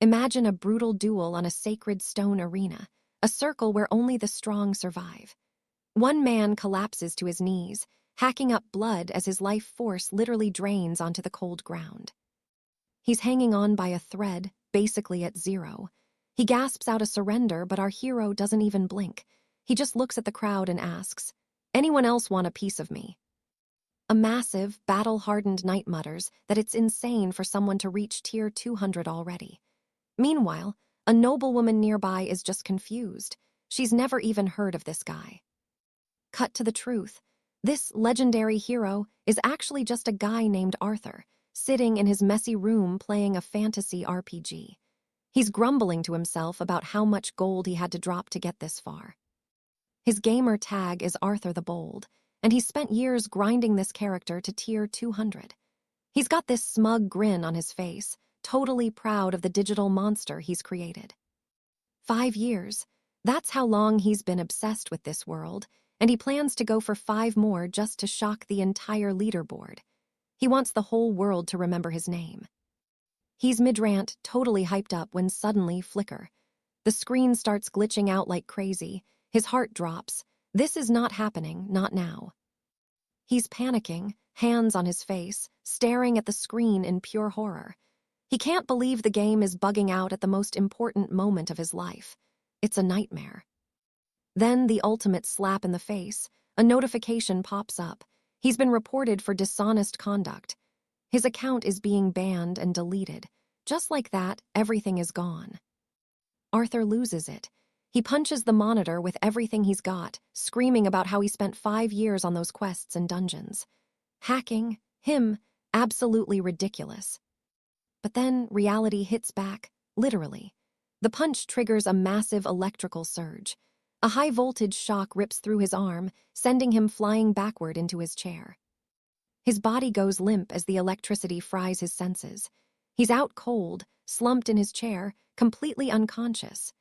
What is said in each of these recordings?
Imagine a brutal duel on a sacred stone arena, a circle where only the strong survive. One man collapses to his knees, hacking up blood as his life force literally drains onto the cold ground. He's hanging on by a thread, basically at zero. He gasps out a surrender, but our hero doesn't even blink. He just looks at the crowd and asks, "Anyone else want a piece of me?" A massive, battle-hardened knight mutters that it's insane for someone to reach tier 200 already. Meanwhile, a noblewoman nearby is just confused. She's never even heard of this guy. Cut to the truth. This legendary hero is actually just a guy named Arthur, sitting in his messy room playing a fantasy RPG. He's grumbling to himself about how much gold he had to drop to get this far. His gamer tag is Arthur the Bold, and he's spent years grinding this character to tier 200. He's got this smug grin on his face, totally proud of the digital monster he's created. 5 years. That's how long he's been obsessed with this world, and he plans to go for 5 more just to shock the entire leaderboard. He wants the whole world to remember his name. He's mid-rant, totally hyped up when suddenly flicker. The screen starts glitching out like crazy. His heart drops. This is not happening, not now. He's panicking, hands on his face, staring at the screen in pure horror. He can't believe the game is bugging out at the most important moment of his life. It's a nightmare. Then the ultimate slap in the face. A notification pops up. He's been reported for dishonest conduct. His account is being banned and deleted. Just like that, everything is gone. Arthur loses it. He punches the monitor with everything he's got, screaming about how he spent 5 years on those quests and dungeons. Hacking, him, absolutely ridiculous. But then reality hits back, literally. The punch triggers a massive electrical surge. A high-voltage shock rips through his arm, sending him flying backward into his chair. His body goes limp as the electricity fries his senses. He's out cold, slumped in his chair, completely unconscious.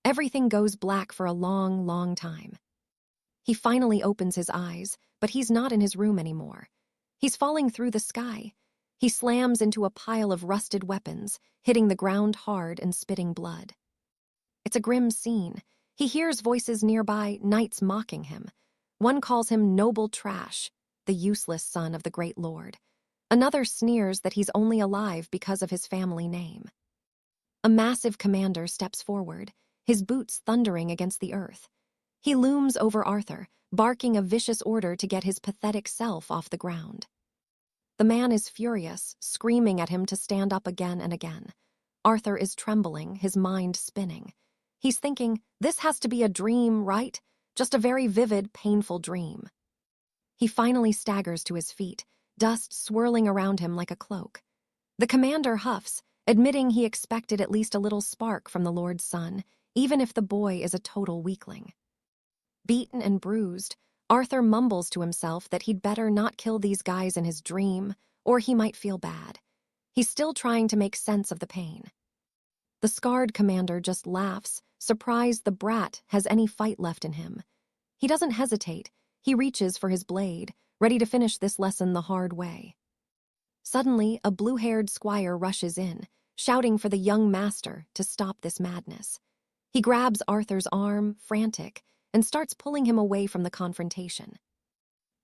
Everything goes black for a long, long time. He finally opens his eyes, but he's not in his room anymore. He's falling through the sky. He slams into a pile of rusted weapons, hitting the ground hard and spitting blood. It's a grim scene. He hears voices nearby, knights mocking him. One calls him noble trash, the useless son of the great lord. Another sneers that he's only alive because of his family name. A massive commander steps forward, his boots thundering against the earth. He looms over Arthur, barking a vicious order to get his pathetic self off the ground. The man is furious, screaming at him to stand up again and again. Arthur is trembling, his mind spinning. He's thinking, this has to be a dream, right? Just a very vivid, painful dream. He finally staggers to his feet, dust swirling around him like a cloak. The commander huffs, admitting he expected at least a little spark from the Lord's son, even if the boy is a total weakling. Beaten and bruised, Arthur mumbles to himself that he'd better not kill these guys in his dream, or he might feel bad. He's still trying to make sense of the pain. The scarred commander just laughs, surprised the brat has any fight left in him. He doesn't hesitate. He reaches for his blade, ready to finish this lesson the hard way. Suddenly, a blue-haired squire rushes in, shouting for the young master to stop this madness. He grabs Arthur's arm, frantic, and starts pulling him away from the confrontation.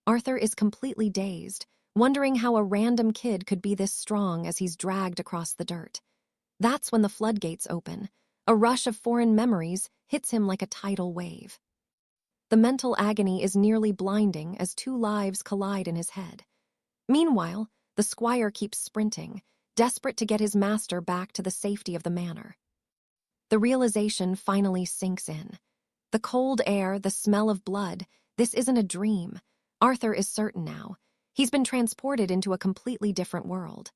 Arthur is completely dazed, wondering how a random kid could be this strong as he's dragged across the dirt. That's when the floodgates open. A rush of foreign memories hits him like a tidal wave. The mental agony is nearly blinding as 2 lives collide in his head. Meanwhile, the squire keeps sprinting, desperate to get his master back to the safety of the manor. The realization finally sinks in. The cold air, the smell of blood, this isn't a dream. Arthur is certain now. He's been transported into a completely different world.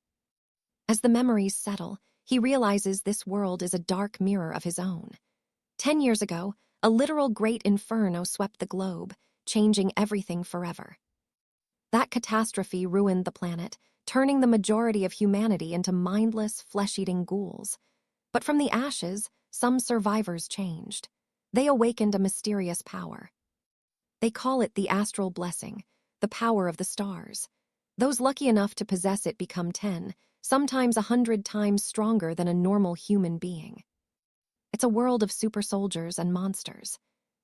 As the memories settle, he realizes this world is a dark mirror of his own. 10 years ago, a literal great inferno swept the globe, changing everything forever. That catastrophe ruined the planet, turning the majority of humanity into mindless, flesh-eating ghouls. But from the ashes, some survivors changed. They awakened a mysterious power. They call it the astral blessing, the power of the stars. Those lucky enough to possess it become 10, sometimes 100 times stronger than a normal human being. It's a world of super soldiers and monsters.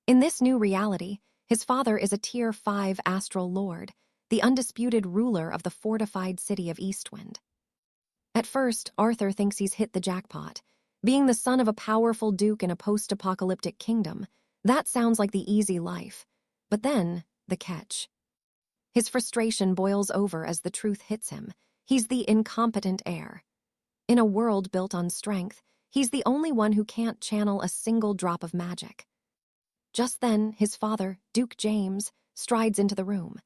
In this new reality, his father is a Tier 5 astral lord, the undisputed ruler of the fortified city of Eastwind. At first, Arthur thinks he's hit the jackpot. Being the son of a powerful duke in a post-apocalyptic kingdom, that sounds like the easy life. But then, the catch. His frustration boils over as the truth hits him. He's the incompetent heir. In a world built on strength, he's the only one who can't channel a single drop of magic. Just then, his father, Duke James, strides into the room.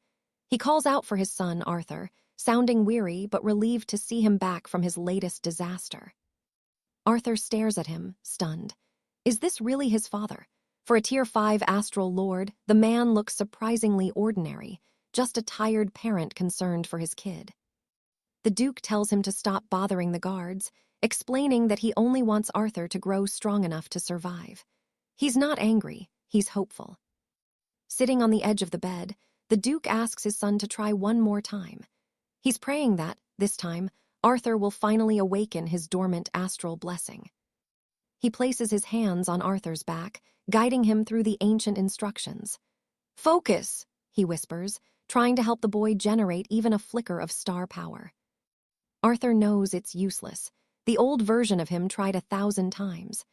He calls out for his son, Arthur, sounding weary but relieved to see him back from his latest disaster. Arthur stares at him, stunned. Is this really his father? For a Tier 5 astral lord, the man looks surprisingly ordinary, just a tired parent concerned for his kid. The Duke tells him to stop bothering the guards, explaining that he only wants Arthur to grow strong enough to survive. He's not angry, he's hopeful. Sitting on the edge of the bed, the Duke asks his son to try one more time. He's praying that, this time, Arthur will finally awaken his dormant astral blessing. He places his hands on Arthur's back, guiding him through the ancient instructions. "Focus," he whispers, trying to help the boy generate even a flicker of star power. Arthur knows it's useless. The old version of him tried 1,000 times.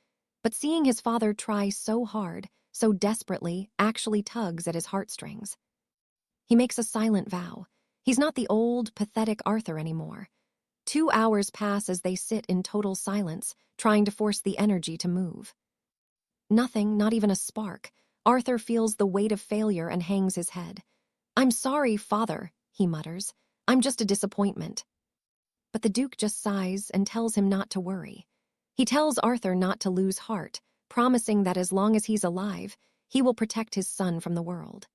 But seeing his father try so hard, so desperately, actually tugs at his heartstrings. He makes a silent vow. He's not the old, pathetic Arthur anymore. 2 hours pass as they sit in total silence, trying to force the energy to move. Nothing, not even a spark. Arthur feels the weight of failure and hangs his head. "I'm sorry, father," he mutters. "I'm just a disappointment." But the Duke just sighs and tells him not to worry. He tells Arthur not to lose heart, promising that as long as he's alive, he will protect his son from the world.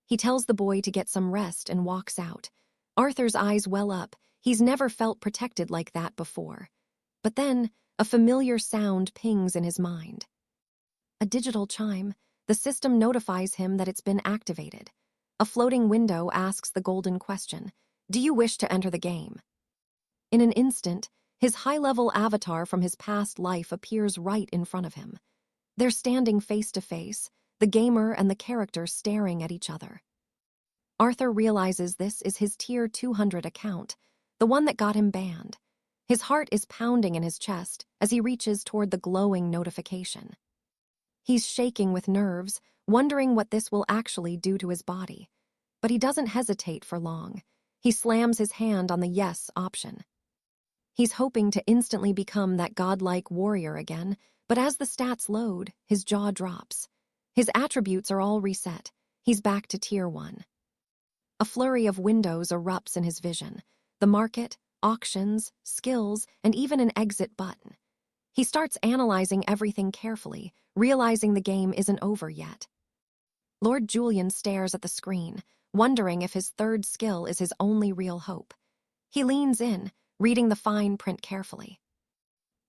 He tells the boy to get some rest and walks out. Arthur's eyes well up. He's never felt protected like that before. But then, a familiar sound pings in his mind. A digital chime. The system notifies him that it's been activated. A floating window asks the golden question, "Do you wish to enter the game?" In an instant, his high-level avatar from his past life appears right in front of him. They're standing face to face, the gamer and the character staring at each other. Arthur realizes this is his Tier 200 account, the one that got him banned. His heart is pounding in his chest as he reaches toward the glowing notification. He's shaking with nerves, wondering what this will actually do to his body. But he doesn't hesitate for long. He slams his hand on the yes option. He's hoping to instantly become that godlike warrior again, but as the stats load, his jaw drops. His attributes are all reset. He's back to Tier 1. A flurry of windows erupts in his vision. The market, auctions, skills, and even an exit button. He starts analyzing everything carefully, realizing the game isn't over yet. Lord Julian stares at the screen, wondering if his third skill is his only real hope. He leans in, reading the fine print carefully.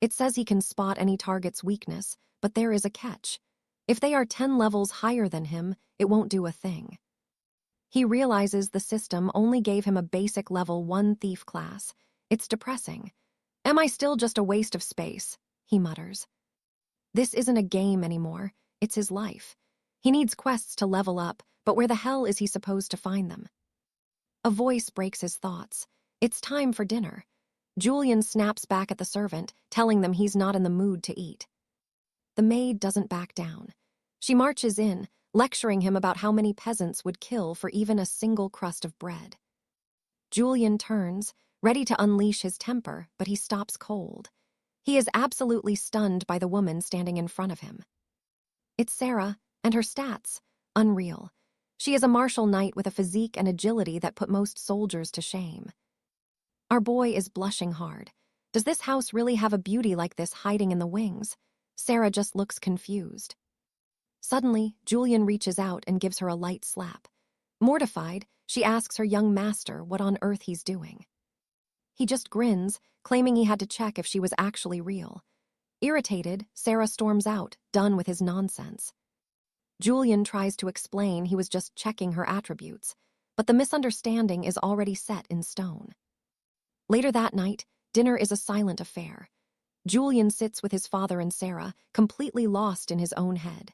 It says he can spot any target's weakness, but there is a catch. If they are 10 levels higher than him, it won't do a thing. He realizes the system only gave him a basic level 1 thief class. It's depressing. "Am I still just a waste of space?" he mutters. This isn't a game anymore, it's his life. He needs quests to level up, but where the hell is he supposed to find them? A voice breaks his thoughts. It's time for dinner. Julian snaps back at the servant, telling them he's not in the mood to eat. The maid doesn't back down. She marches in, lecturing him about how many peasants would kill for even a single crust of bread. Julian turns, ready to unleash his temper, but he stops cold. He is absolutely stunned by the woman standing in front of him. It's Sarah, and her stats, unreal. She is a martial knight with a physique and agility that put most soldiers to shame. Our boy is blushing hard. Does this house really have a beauty like this hiding in the wings? Sarah just looks confused. Suddenly, Julian reaches out and gives her a light slap. Mortified, she asks her young master what on earth he's doing. He just grins, claiming he had to check if she was actually real. Irritated, Sarah storms out, done with his nonsense. Julian tries to explain he was just checking her attributes, but the misunderstanding is already set in stone. Later that night, dinner is a silent affair. Julian sits with his father and Sarah, completely lost in his own head.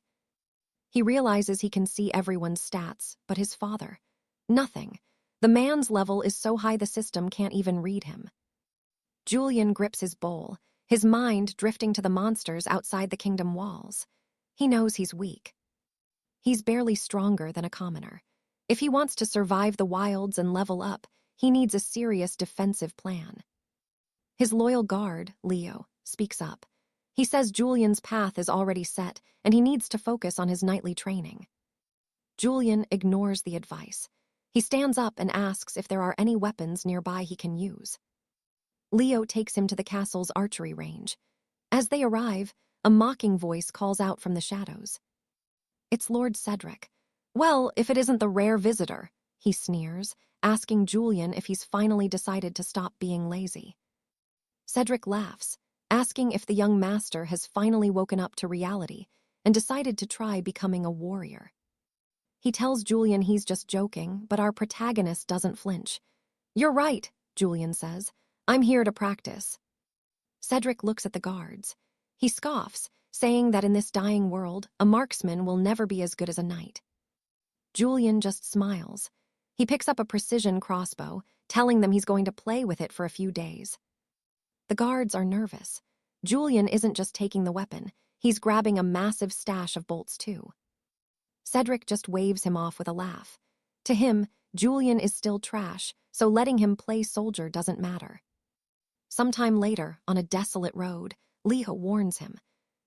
He realizes he can see everyone's stats, but his father, nothing. The man's level is so high the system can't even read him. Julian grips his bowl, his mind drifting to the monsters outside the kingdom walls. He knows he's weak. He's barely stronger than a commoner. If he wants to survive the wilds and level up, he needs a serious defensive plan. His loyal guard, Leo, speaks up. He says Julian's path is already set, and he needs to focus on his nightly training. Julian ignores the advice. He stands up and asks if there are any weapons nearby he can use. Leo takes him to the castle's archery range. As they arrive, a mocking voice calls out from the shadows. It's Lord Cedric. Well, if it isn't the rare visitor, he sneers, asking Julian if he's finally decided to stop being lazy. Cedric laughs, asking if the young master has finally woken up to reality and decided to try becoming a warrior. He tells Julian he's just joking, but our protagonist doesn't flinch. You're right, Julian says. I'm here to practice. Cedric looks at the guards. He scoffs, saying that in this dying world, a marksman will never be as good as a knight. Julian just smiles. He picks up a precision crossbow, telling them he's going to play with it for a few days. The guards are nervous. Julian isn't just taking the weapon, he's grabbing a massive stash of bolts too. Cedric just waves him off with a laugh. To him, Julian is still trash, so letting him play soldier doesn't matter. Sometime later, on a desolate road, Leo warns him.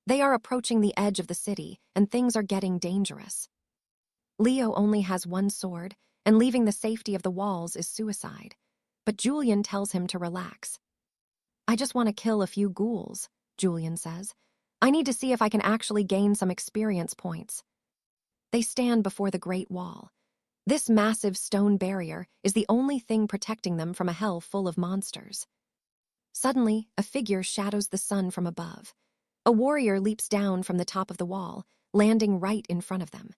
They are approaching the edge of the city, and things are getting dangerous. Leo only has one sword, and leaving the safety of the walls is suicide. But Julian tells him to relax. I just want to kill a few ghouls, Julian says. I need to see if I can actually gain some experience points. They stand before the Great Wall. This massive stone barrier is the only thing protecting them from a hell full of monsters. Suddenly, a figure shadows the sun from above. A warrior leaps down from the top of the wall, landing right in front of them.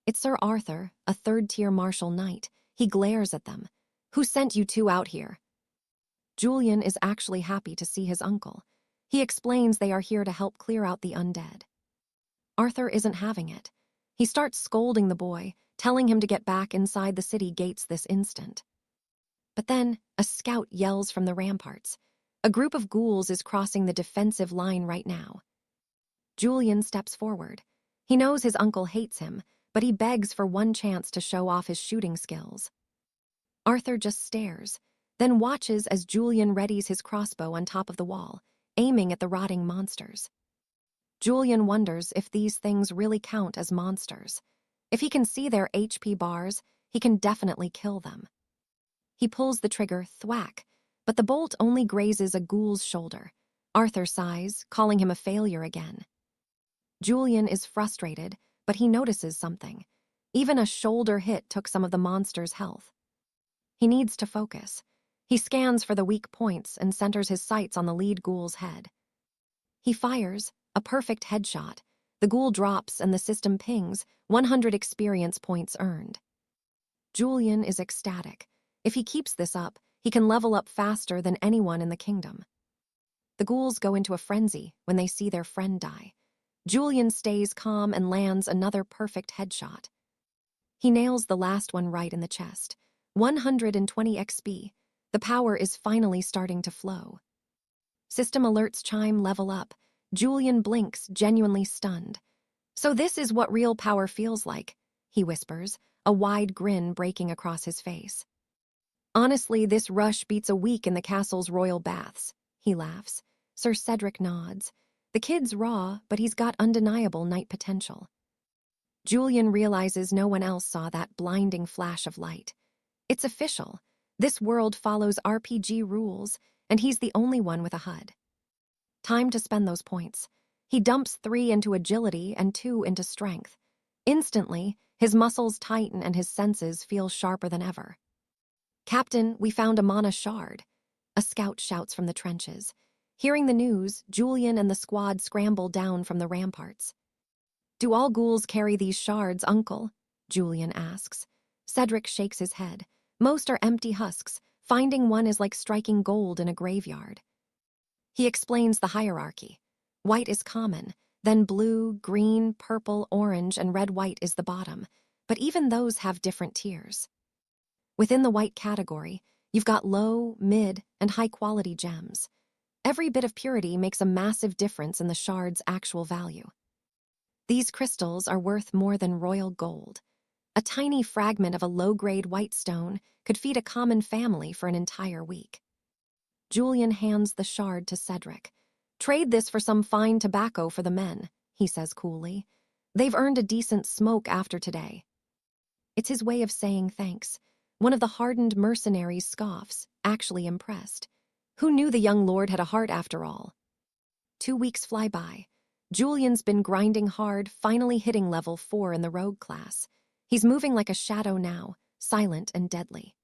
It's Sir Arthur, a third-tier martial knight. He glares at them. Who sent you two out here? Julian is actually happy to see his uncle. He explains they are here to help clear out the undead. Arthur isn't having it. He starts scolding the boy, telling him to get back inside the city gates this instant. But then, a scout yells from the ramparts. A group of ghouls is crossing the defensive line right now. Julian steps forward. He knows his uncle hates him, but he begs for one chance to show off his shooting skills. Arthur just stares, then watches as Julian readies his crossbow on top of the wall, aiming at the rotting monsters. Julian wonders if these things really count as monsters. If he can see their HP bars, he can definitely kill them. He pulls the trigger, thwack, but the bolt only grazes a ghoul's shoulder. Arthur sighs, calling him a failure again. Julian is frustrated, but he notices something. Even a shoulder hit took some of the monster's health. He needs to focus. He scans for the weak points and centers his sights on the lead ghoul's head. He fires, a perfect headshot. The ghoul drops and the system pings, 100 experience points earned. Julian is ecstatic. If he keeps this up, he can level up faster than anyone in the kingdom. The ghouls go into a frenzy when they see their friend die. Julian stays calm and lands another perfect headshot. He nails the last one right in the chest. 120 XP. The power is finally starting to flow. System alerts chime level up. Julian blinks, genuinely stunned. So this is what real power feels like, he whispers, a wide grin breaking across his face. Honestly, this rush beats a week in the castle's royal baths, he laughs. Sir Cedric nods. The kid's raw, but he's got undeniable knight potential. Julian realizes no one else saw that blinding flash of light. It's official. This world follows RPG rules, and he's the only one with a HUD. Time to spend those points. He dumps 3 into agility and 2 into strength. Instantly, his muscles tighten and his senses feel sharper than ever. Captain, we found a mana shard. A scout shouts from the trenches. Hearing the news, Julian and the squad scramble down from the ramparts. Do all ghouls carry these shards, uncle? Julian asks. Cedric shakes his head. Most are empty husks, Finding one is like striking gold in a graveyard. He explains the hierarchy. White is common, then blue, green, purple, orange, and red-white is the bottom, but even those have different tiers. Within the white category, you've got low, mid, and high-quality gems. Every bit of purity makes a massive difference in the shard's actual value. These crystals are worth more than royal gold. A tiny fragment of a low-grade white stone could feed a common family for an entire week. Julian hands the shard to Cedric. "Trade this for some fine tobacco for the men," he says coolly. "They've earned a decent smoke after today." It's his way of saying thanks. One of the hardened mercenaries scoffs, actually impressed. Who knew the young lord had a heart after all? 2 weeks fly by. Julian's been grinding hard, finally hitting level 4 in the rogue class. He's moving like a shadow now, silent and deadly.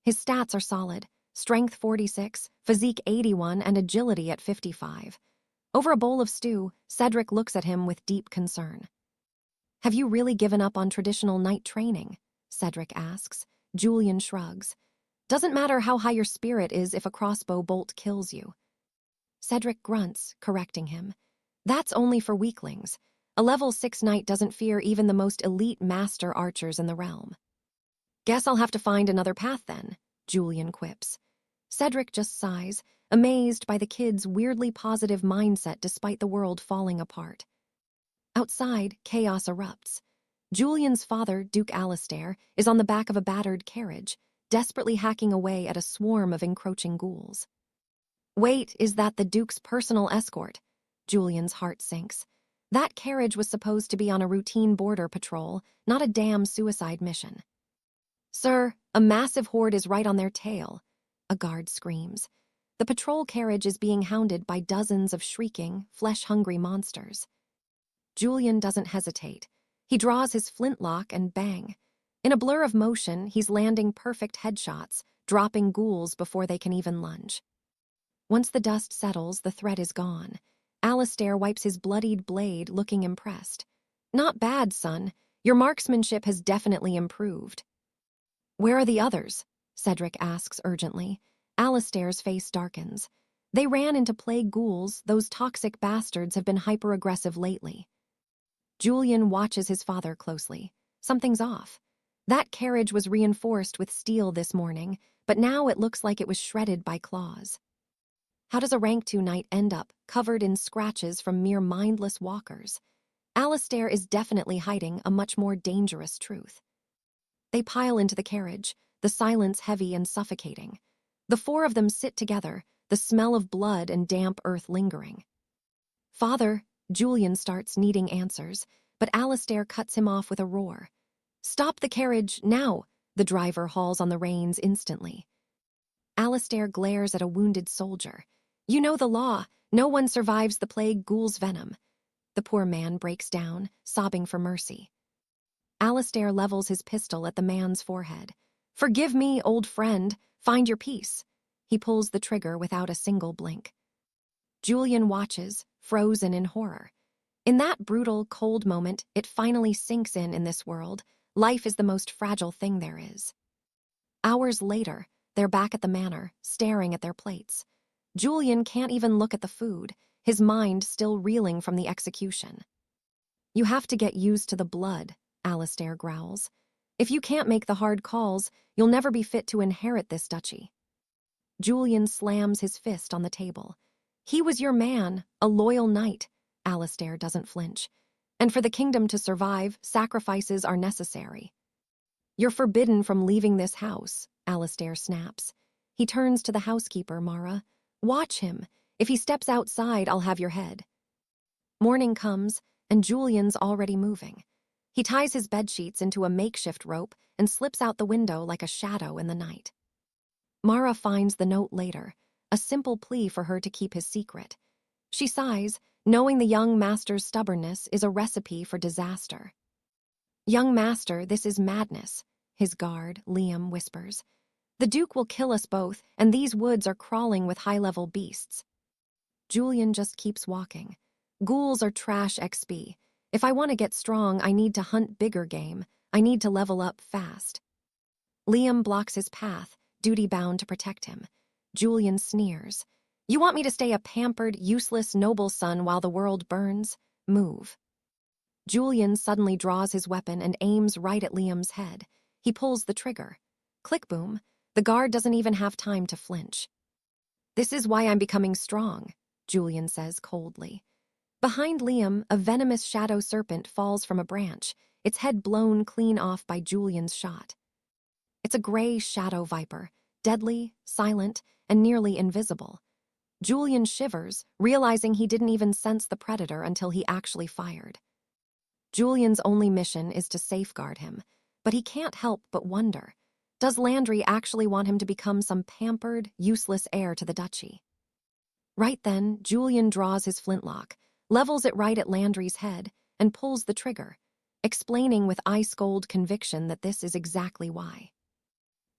His stats are solid: strength 46, physique 81, and agility at 55. Over a bowl of stew, Cedric looks at him with deep concern. "Have you really given up on traditional knight training?" Cedric asks. Julian shrugs. "Doesn't matter how high your spirit is if a crossbow bolt kills you." Cedric grunts, correcting him. "That's only for weaklings. A level 6 knight doesn't fear even the most elite master archers in the realm." "Guess I'll have to find another path then," Julian quips. Cedric just sighs, amazed by the kid's weirdly positive mindset despite the world falling apart. Outside, chaos erupts. Julian's father, 𝑑𝒐𝒄𝒂𝒍𝒚𝒑𝒔, is on the back of a battered carriage, desperately hacking away at a swarm of encroaching ghouls. "Wait, is that the Duke's personal escort?" Julian's heart sinks. That carriage was supposed to be on a routine border patrol, not a damn suicide mission. "Sir, a massive horde is right on their tail," a guard screams. The patrol carriage is being hounded by dozens of shrieking, flesh-hungry monsters. Julian doesn't hesitate. He draws his flintlock and bang. In a blur of motion, he's landing perfect headshots, dropping ghouls before they can even lunge. Once the dust settles, the threat is gone. Alistair wipes his bloodied blade, looking impressed. "Not bad, son. Your marksmanship has definitely improved." "Where are the others?" Cedric asks urgently. Alistair's face darkens. "They ran into plague ghouls. Those toxic bastards have been hyper-aggressive lately." Julian watches his father closely. Something's off. That carriage was reinforced with steel this morning, but now it looks like it was shredded by claws. How does a rank 2 knight end up covered in scratches from mere mindless walkers? Alistair is definitely hiding a much more dangerous truth. They pile into the carriage, the silence heavy and suffocating. The 4 of them sit together, the smell of blood and damp earth lingering. "Father," Julian starts, needing answers, but Alistair cuts him off with a roar. "Stop the carriage, now!" The driver hauls on the reins instantly. Alistair glares at a wounded soldier. "You know the law. No one survives the plague ghoul's venom." The poor man breaks down, sobbing for mercy. Alistair levels his pistol at the man's forehead. "Forgive me, old friend. Find your peace." He pulls the trigger without a single blink. Julian watches, frozen in horror. In that brutal, cold moment, it finally sinks in this world. Life is the most fragile thing there is. Hours later, they're back at the manor, staring at their plates. Julian can't even look at the food, his mind still reeling from the execution. "You have to get used to the blood," Alistair growls. "If you can't make the hard calls, you'll never be fit to inherit this duchy." Julian slams his fist on the table. "He was your man, a loyal knight." Alistair doesn't flinch. "And for the kingdom to survive, sacrifices are necessary." "You're forbidden from leaving this house," Alistair snaps. He turns to the housekeeper, Mara. "Watch him. If he steps outside, I'll have your head." Morning comes, and Julian's already moving. He ties his bedsheets into a makeshift rope and slips out the window like a shadow in the night. Mara finds the note later, a simple plea for her to keep his secret. She sighs, knowing the young master's stubbornness is a recipe for disaster. "Young master, this is madness," his guard, Liam, whispers. "The Duke will kill us both, and these woods are crawling with high-level beasts." Julian just keeps walking. "Ghouls are trash XP. If I want to get strong, I need to hunt bigger game. I need to level up fast." Liam blocks his path, duty-bound to protect him. Julian sneers. You want me to stay a pampered, useless, noble son while the world burns? Move. Julian suddenly draws his weapon and aims right at Liam's head. He pulls the trigger. Click boom. The guard doesn't even have time to flinch. This is why I'm becoming strong, Julian says coldly. Behind Liam, a venomous shadow serpent falls from a branch, its head blown clean off by Julian's shot. It's a gray shadow viper, deadly, silent, and nearly invisible. Julian shivers, realizing he didn't even sense the predator until he actually fired. Julian's only mission is to safeguard him, but he can't help but wonder, does Landry actually want him to become some pampered, useless heir to the duchy? Right then, Julian draws his flintlock, levels it right at Landry's head, and pulls the trigger, explaining with ice-cold conviction that this is exactly why.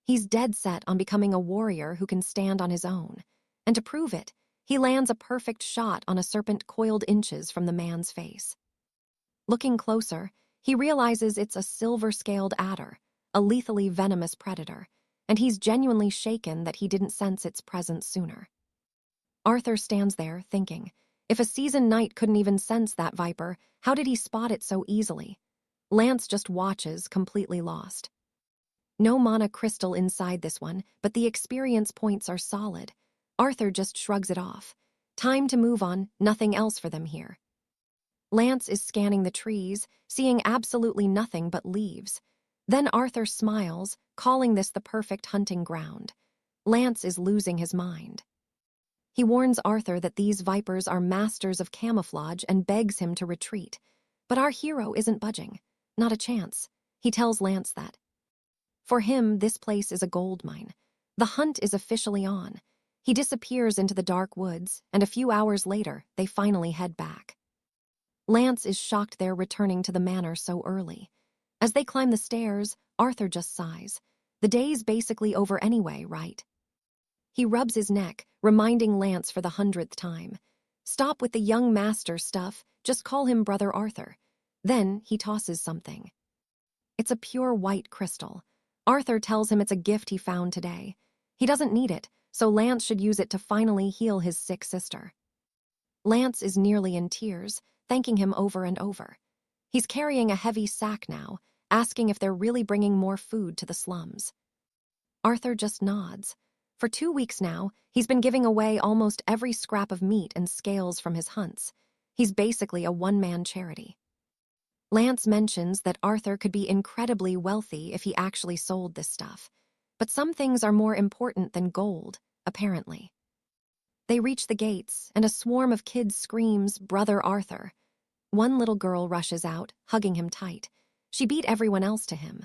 He's dead set on becoming a warrior who can stand on his own, and to prove it, he lands a perfect shot on a serpent coiled inches from the man's face. Looking closer, he realizes it's a silver-scaled adder, a lethally venomous predator, and he's genuinely shaken that he didn't sense its presence sooner. Arthur stands there, thinking, if a seasoned knight couldn't even sense that viper, how did he spot it so easily? Lance just watches, completely lost. No mana crystal inside this one, but the experience points are solid. Arthur just shrugs it off. Time to move on, nothing else for them here. Lance is scanning the trees, seeing absolutely nothing but leaves. Then Arthur smiles, calling this the perfect hunting ground. Lance is losing his mind. He warns Arthur that these vipers are masters of camouflage and begs him to retreat. But our hero isn't budging. Not a chance. He tells Lance that. For him, this place is a gold mine. The hunt is officially on. He disappears into the dark woods, and a few hours later, they finally head back. Lance is shocked they're returning to the manor so early. As they climb the stairs, Arthur just sighs. The day's basically over anyway, right? He rubs his neck, reminding Lance for the 100th time. Stop with the young master stuff, just call him Brother Arthur. Then he tosses something. It's a pure white crystal. Arthur tells him it's a gift he found today. He doesn't need it, so Lance should use it to finally heal his sick sister. Lance is nearly in tears, thanking him over and over. He's carrying a heavy sack now, asking if they're really bringing more food to the slums. Arthur just nods. For 2 weeks now, he's been giving away almost every scrap of meat and scales from his hunts. He's basically a one-man charity. Lance mentions that Arthur could be incredibly wealthy if he actually sold this stuff. But some things are more important than gold, apparently. They reach the gates, and a swarm of kids screams, "Brother Arthur." One little girl rushes out, hugging him tight. She beat everyone else to him.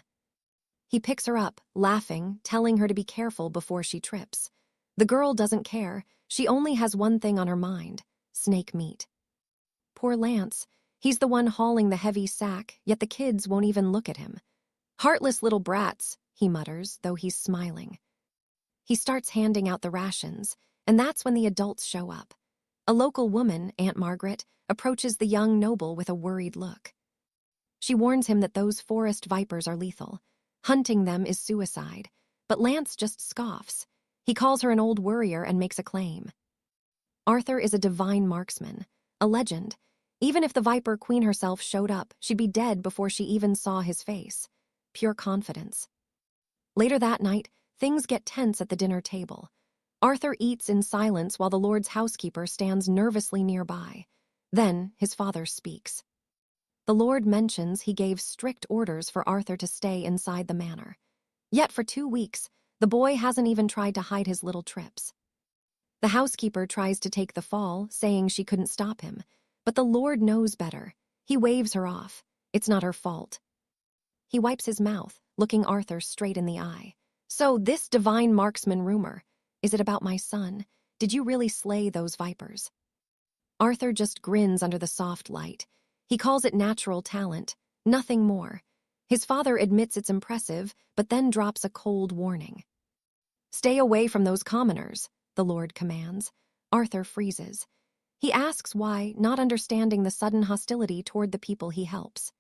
He picks her up, laughing, telling her to be careful before she trips. The girl doesn't care. She only has one thing on her mind: snake meat. Poor Lance. He's the one hauling the heavy sack, yet the kids won't even look at him. Heartless little brats, he mutters, though he's smiling. He starts handing out the rations, and that's when the adults show up. A local woman, Aunt Margaret, approaches the young noble with a worried look. She warns him that those forest vipers are lethal. Hunting them is suicide, but Lance just scoffs. He calls her an old worrier and makes a claim. Arthur is a divine marksman, a legend. Even if the Viper Queen herself showed up, she'd be dead before she even saw his face. Pure confidence. Later that night, things get tense at the dinner table. Arthur eats in silence while the Lord's housekeeper stands nervously nearby. Then his father speaks. The Lord mentions he gave strict orders for Arthur to stay inside the manor. Yet for 2 weeks, the boy hasn't even tried to hide his little trips. The housekeeper tries to take the fall, saying she couldn't stop him. But the Lord knows better. He waves her off. It's not her fault. He wipes his mouth, looking Arthur straight in the eye. So this divine marksman rumor, is it about my son? Did you really slay those vipers? Arthur just grins under the soft light. He calls it natural talent, nothing more. His father admits it's impressive, but then drops a cold warning. Stay away from those commoners, the Lord commands. Arthur freezes. He asks why, not understanding the sudden hostility toward the people he helps.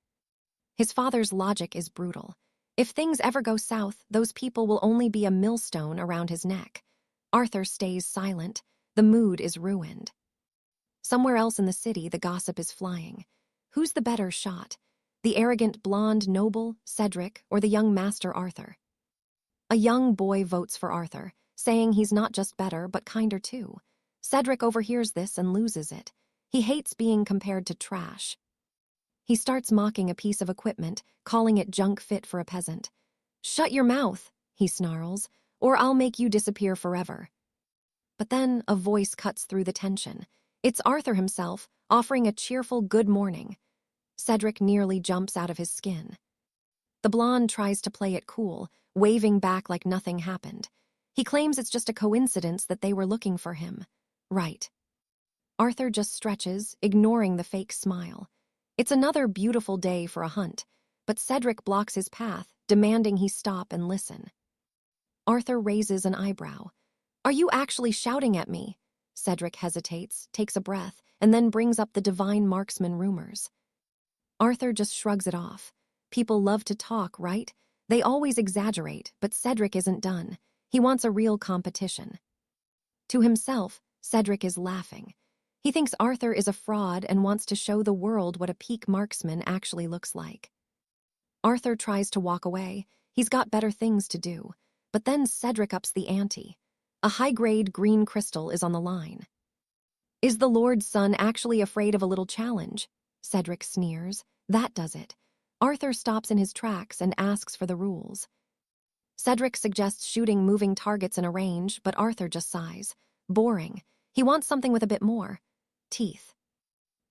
His father's logic is brutal. If things ever go south, those people will only be a millstone around his neck. Arthur stays silent. The mood is ruined. Somewhere else in the city, the gossip is flying. Who's the better shot? The arrogant blonde noble, Cedric, or the young master Arthur? A young boy votes for Arthur, saying he's not just better, but kinder too. Cedric overhears this and loses it. He hates being compared to trash. He starts mocking a piece of equipment, calling it junk fit for a peasant. "Shut your mouth," he snarls, "or I'll make you disappear forever." But then a voice cuts through the tension. It's Arthur himself, offering a cheerful good morning. Cedric nearly jumps out of his skin. The blonde tries to play it cool, waving back like nothing happened. He claims it's just a coincidence that they were looking for him. Right. Arthur just stretches, ignoring the fake smile. It's another beautiful day for a hunt, but Cedric blocks his path, demanding he stop and listen. Arthur raises an eyebrow. "Are you actually shouting at me?" Cedric hesitates, takes a breath, and then brings up the divine marksman rumors. Arthur just shrugs it off. People love to talk, right? They always exaggerate, but Cedric isn't done. He wants a real competition. To himself, Cedric is laughing. He thinks Arthur is a fraud and wants to show the world what a peak marksman actually looks like. Arthur tries to walk away. He's got better things to do. But then Cedric ups the ante. A high-grade green crystal is on the line. Is the Lord's son actually afraid of a little challenge? Cedric sneers. That does it. Arthur stops in his tracks and asks for the rules. Cedric suggests shooting moving targets in a range, but Arthur just sighs. Boring. He wants something with a bit more. Teeth.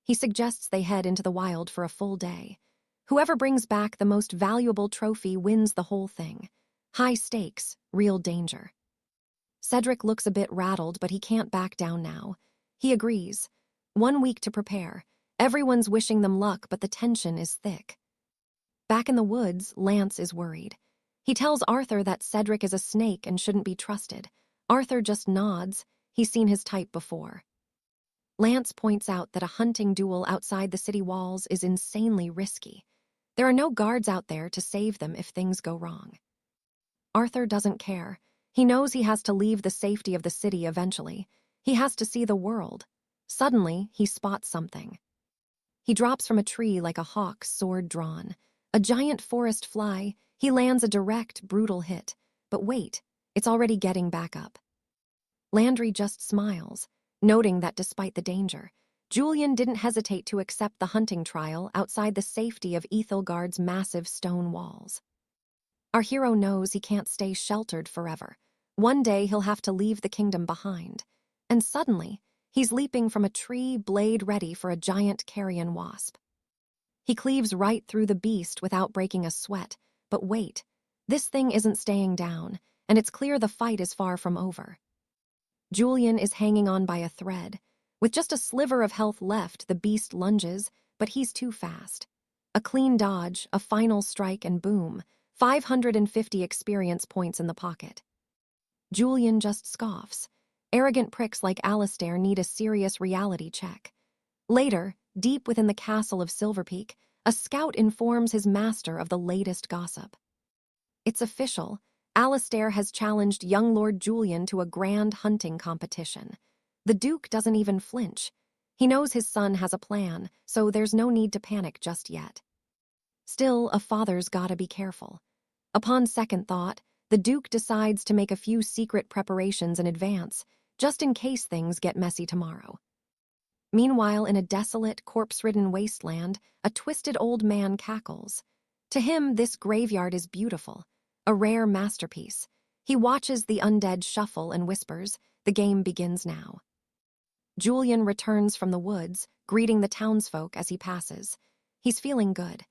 He suggests they head into the wild for a full day. Whoever brings back the most valuable trophy wins the whole thing. High stakes, real danger. Cedric looks a bit rattled, but he can't back down now. He agrees. 1 week to prepare. Everyone's wishing them luck, but the tension is thick. Back in the woods, Lance is worried. He tells Arthur that Cedric is a snake and shouldn't be trusted. Arthur just nods. He's seen his type before. Lance points out that a hunting duel outside the city walls is insanely risky. There are no guards out there to save them if things go wrong. Arthur doesn't care. He knows he has to leave the safety of the city eventually. He has to see the world. Suddenly, he spots something. He drops from a tree like a hawk, sword drawn. A giant forest fly. He lands a direct, brutal hit. But wait, it's already getting back up. Landry just smiles, noting that despite the danger, Julian didn't hesitate to accept the hunting trial outside the safety of 𝑦𝒑𝒘𝒆𝒓𝒔's massive stone walls. Our hero knows he can't stay sheltered forever. One day he'll have to leave the kingdom behind. And suddenly, he's leaping from a tree, blade ready for a giant carrion wasp. He cleaves right through the beast without breaking a sweat. But wait, this thing isn't staying down, and it's clear the fight is far from over. Julian is hanging on by a thread. With just a sliver of health left, the beast lunges, but he's too fast. A clean dodge, a final strike, and boom, 550 experience points in the pocket. Julian just scoffs. Arrogant pricks like Alistair need a serious reality check. Later, deep within the castle of Silverpeak, a scout informs his master of the latest gossip. It's official. Alistair has challenged young Lord Julian to a grand hunting competition. The Duke doesn't even flinch. He knows his son has a plan, so there's no need to panic just yet. Still, a father's gotta be careful. Upon second thought, the Duke decides to make a few secret preparations in advance, just in case things get messy tomorrow. Meanwhile, in a desolate, corpse-ridden wasteland, a twisted old man cackles. To him, this graveyard is beautiful, a rare masterpiece. He watches the undead shuffle and whispers, the game begins now. Julian returns from the woods, greeting the townsfolk as he passes. He's feeling good.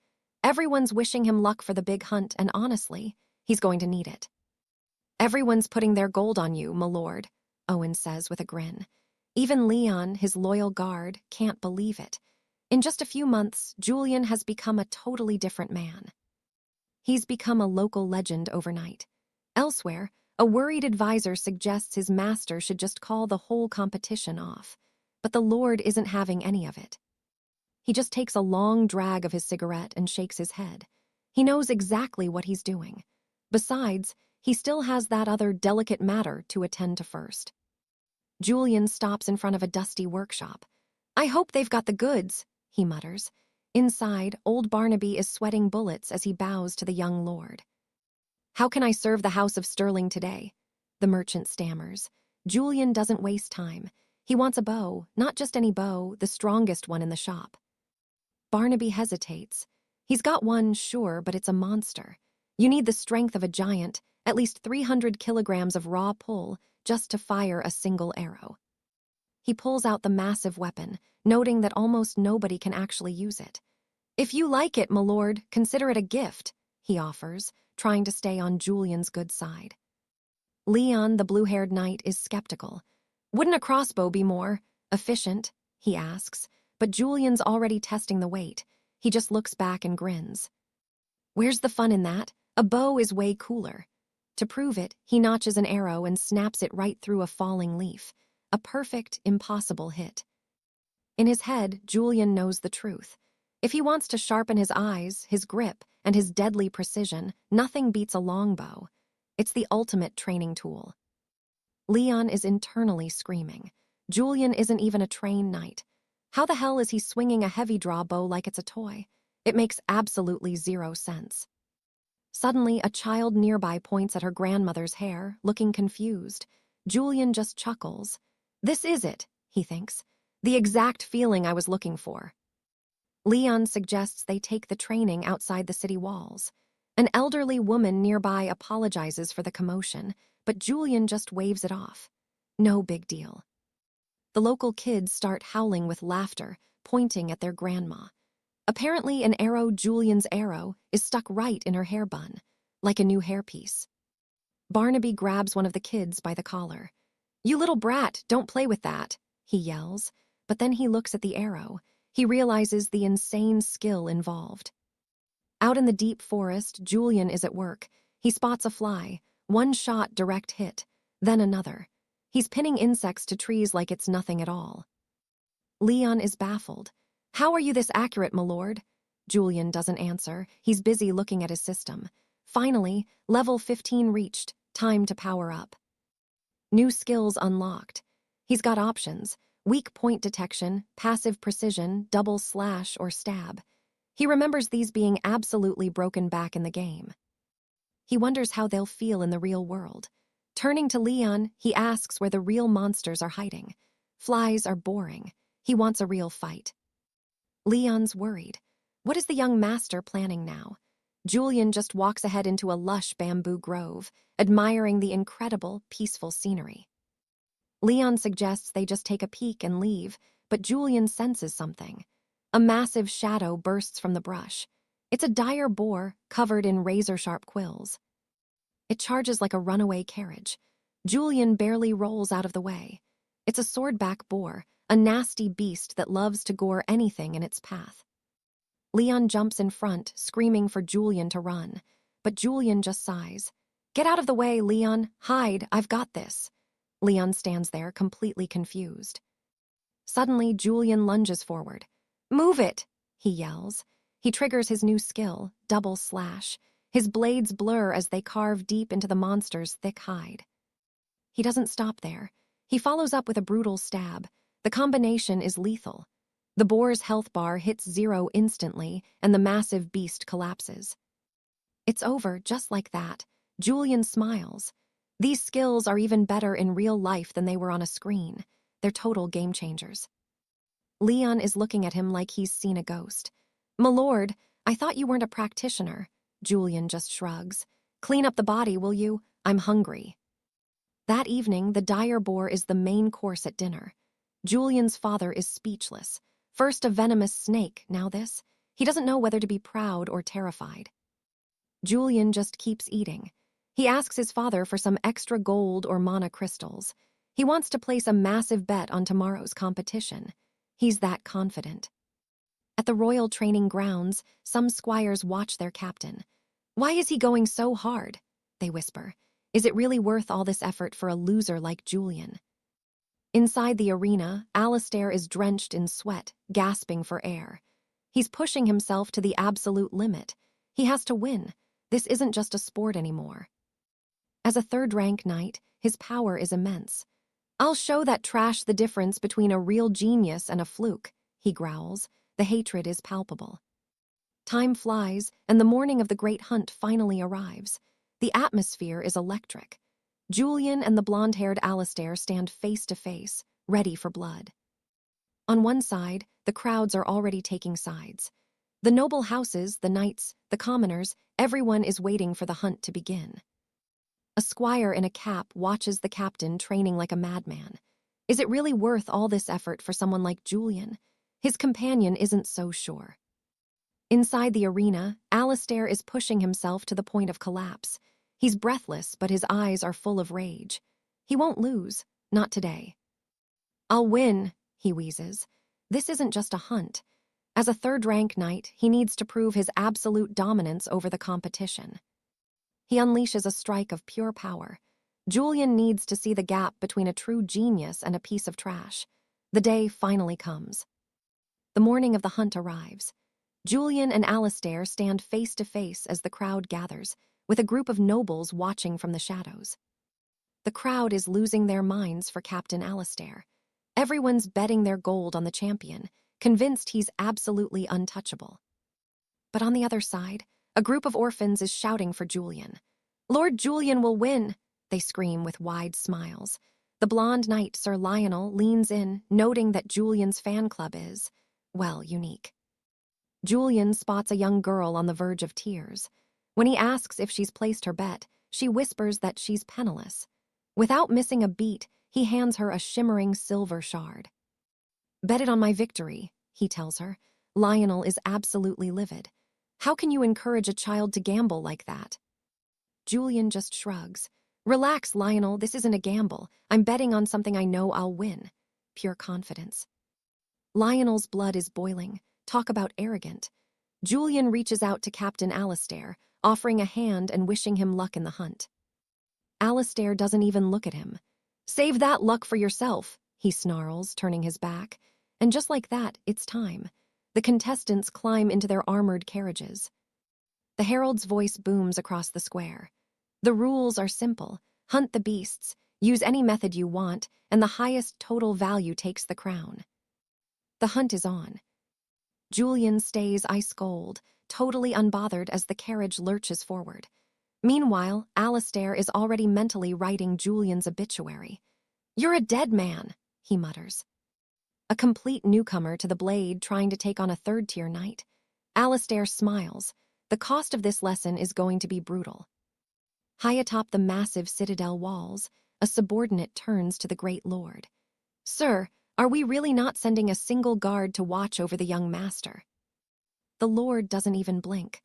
Everyone's wishing him luck for the big hunt, and honestly, he's going to need it. Everyone's putting their gold on you, my lord, Owen says with a grin. Even Leon, his loyal guard, can't believe it. In just a few months, Julian has become a totally different man. He's become a local legend overnight. Elsewhere, a worried advisor suggests his master should just call the whole competition off. But the Lord isn't having any of it. He just takes a long drag of his cigarette and shakes his head. He knows exactly what he's doing. Besides, he still has that other delicate matter to attend to first. Julian stops in front of a dusty workshop. "I hope they've got the goods," he mutters. Inside, old Barnaby is sweating bullets as he bows to the young lord. "How can I serve the House of Sterling today?" the merchant stammers. Julian doesn't waste time. He wants a bow, not just any bow, the strongest one in the shop. Barnaby hesitates. He's got one, sure, but it's a monster. You need the strength of a giant, at least 300 kilograms of raw pull, just to fire a single arrow. He pulls out the massive weapon, noting that almost nobody can actually use it. "If you like it, my lord, consider it a gift," he offers, trying to stay on Julian's good side. Leon, the blue-haired knight, is skeptical. "Wouldn't a crossbow be more efficient?" he asks, but Julian's already testing the weight. He just looks back and grins. "Where's the fun in that? A bow is way cooler." To prove it, he notches an arrow and snaps it right through a falling leaf. A perfect, impossible hit. In his head, Julian knows the truth. If he wants to sharpen his eyes, his grip, and his deadly precision, nothing beats a longbow. It's the ultimate training tool. Leon is internally screaming. Julian isn't even a trained knight. How the hell is he swinging a heavy draw bow like it's a toy? It makes absolutely zero sense. Suddenly, a child nearby points at her grandmother's hair, looking confused. Julian just chuckles. "This is it," he thinks. "The exact feeling I was looking for." Leon suggests they take the training outside the city walls. An elderly woman nearby apologizes for the commotion, but Julian just waves it off. No big deal. The local kids start howling with laughter, pointing at their grandma. Apparently, an arrow, Julian's arrow, is stuck right in her hair bun, like a new hairpiece. Barnaby grabs one of the kids by the collar. "You little brat, don't play with that," he yells, but then he looks at the arrow. He realizes the insane skill involved. Out in the deep forest, Julian is at work. He spots a fly, one shot, direct hit, then another. He's pinning insects to trees like it's nothing at all. Leon is baffled. "How are you this accurate, my lord?" Julian doesn't answer. He's busy looking at his system. Finally, level 15 reached. Time to power up. New skills unlocked. He's got options: weak point detection, passive precision, double slash, or stab. He remembers these being absolutely broken back in the game. He wonders how they'll feel in the real world. Turning to Leon, he asks where the real monsters are hiding. Flies are boring. He wants a real fight. Leon's worried. What is the young master planning now? Julian just walks ahead into a lush bamboo grove, admiring the incredible, peaceful scenery. Leon suggests they just take a peek and leave, but Julian senses something. A massive shadow bursts from the brush. It's a dire boar covered in razor-sharp quills. It charges like a runaway carriage. Julian barely rolls out of the way. It's a swordback boar, a nasty beast that loves to gore anything in its path. Leon jumps in front, screaming for Julian to run, but Julian just sighs. "Get out of the way, Leon. Hide, I've got this." Leon stands there, completely confused. Suddenly, Julian lunges forward. "Move it!" he yells. He triggers his new skill, double slash. His blades blur as they carve deep into the monster's thick hide. He doesn't stop there. He follows up with a brutal stab. The combination is lethal. The boar's health bar hits 0 instantly, and the massive beast collapses. It's over, just like that. Julian smiles. These skills are even better in real life than they were on a screen. They're total game changers. Leon is looking at him like he's seen a ghost. "My lord, I thought you weren't a practitioner." Julian just shrugs. "Clean up the body, will you? I'm hungry." That evening, the dire boar is the main course at dinner. Julian's father is speechless. First a venomous snake, now this. He doesn't know whether to be proud or terrified. Julian just keeps eating. He asks his father for some extra gold or mana crystals. He wants to place a massive bet on tomorrow's competition. He's that confident. At the royal training grounds, some squires watch their captain. "Why is he going so hard?" they whisper. "Is it really worth all this effort for a loser like Julian?" Inside the arena, Alistair is drenched in sweat, gasping for air. He's pushing himself to the absolute limit. He has to win. This isn't just a sport anymore. As a third-rank knight, his power is immense. "I'll show that trash the difference between a real genius and a fluke," he growls. The hatred is palpable. Time flies, and the morning of the great hunt finally arrives. The atmosphere is electric. Julian and the blonde-haired Alistair stand face to face, ready for blood. On one side, the crowds are already taking sides. The noble houses, the knights, the commoners, everyone is waiting for the hunt to begin. A squire in a cap watches the captain training like a madman. Is it really worth all this effort for someone like Julian? His companion isn't so sure. Inside the arena, Alistair is pushing himself to the point of collapse. He's breathless, but his eyes are full of rage. He won't lose, not today. "I'll win," he wheezes. This isn't just a hunt. As a third-rank knight, he needs to prove his absolute dominance over the competition. He unleashes a strike of pure power. Julian needs to see the gap between a true genius and a piece of trash. The day finally comes. The morning of the hunt arrives. Julian and Alistair stand face to face as the crowd gathers, with a group of nobles watching from the shadows. The crowd is losing their minds for Captain Alistair. Everyone's betting their gold on the champion, convinced he's absolutely untouchable. But on the other side, a group of orphans is shouting for Julian. "Lord Julian will win," they scream with wide smiles. The blonde knight, Sir Lionel, leans in, noting that Julian's fan club is, well, unique. Julian spots a young girl on the verge of tears. When he asks if she's placed her bet, she whispers that she's penniless. Without missing a beat, he hands her a shimmering silver shard. "Bet it on my victory," he tells her. Lionel is absolutely livid. "How can you encourage a child to gamble like that?" Julian just shrugs. "Relax, Lionel, this isn't a gamble. I'm betting on something I know I'll win." Pure confidence. Lionel's blood is boiling. Talk about arrogant. Julian reaches out to Captain Alistair, offering a hand and wishing him luck in the hunt. Alistair doesn't even look at him. "Save that luck for yourself," he snarls, turning his back. And just like that, it's time. The contestants climb into their armored carriages. The herald's voice booms across the square. The rules are simple. Hunt the beasts, use any method you want, and the highest total value takes the crown. The hunt is on. Julian stays ice cold, totally unbothered as the carriage lurches forward. Meanwhile, Alistair is already mentally writing Julian's obituary. "You're a dead man," he mutters. A complete newcomer to the blade trying to take on a third-tier knight. Alistair smiles. The cost of this lesson is going to be brutal. High atop the massive citadel walls, a subordinate turns to the great lord. "Sir, are we really not sending a single guard to watch over the young master?" The lord doesn't even blink.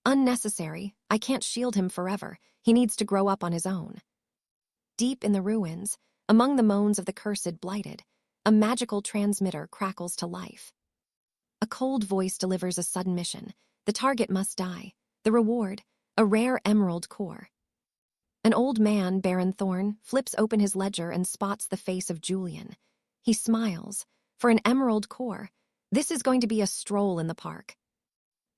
"Unnecessary. I can't shield him forever. He needs to grow up on his own." Deep in the ruins, among the moans of the cursed blighted, a magical transmitter crackles to life. A cold voice delivers a sudden mission. The target must die. The reward, a rare emerald core. An old man, Baron Thorn, flips open his ledger and spots the face of Julian. He smiles. For an emerald core, this is going to be a stroll in the park.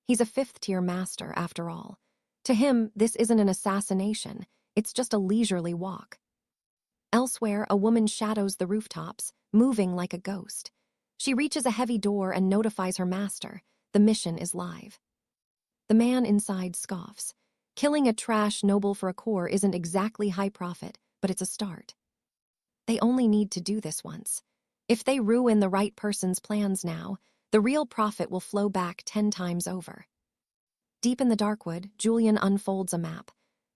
He's a fifth-tier master, after all. To him, this isn't an assassination. It's just a leisurely walk. Elsewhere, a woman shadows the rooftops, moving like a ghost. She reaches a heavy door and notifies her master. The mission is live. The man inside scoffs. Killing a trash noble for a core isn't exactly high profit, but it's a start. They only need to do this once. If they ruin the right person's plans now, the real profit will flow back 10 times over. Deep in the darkwood, Julian unfolds a map.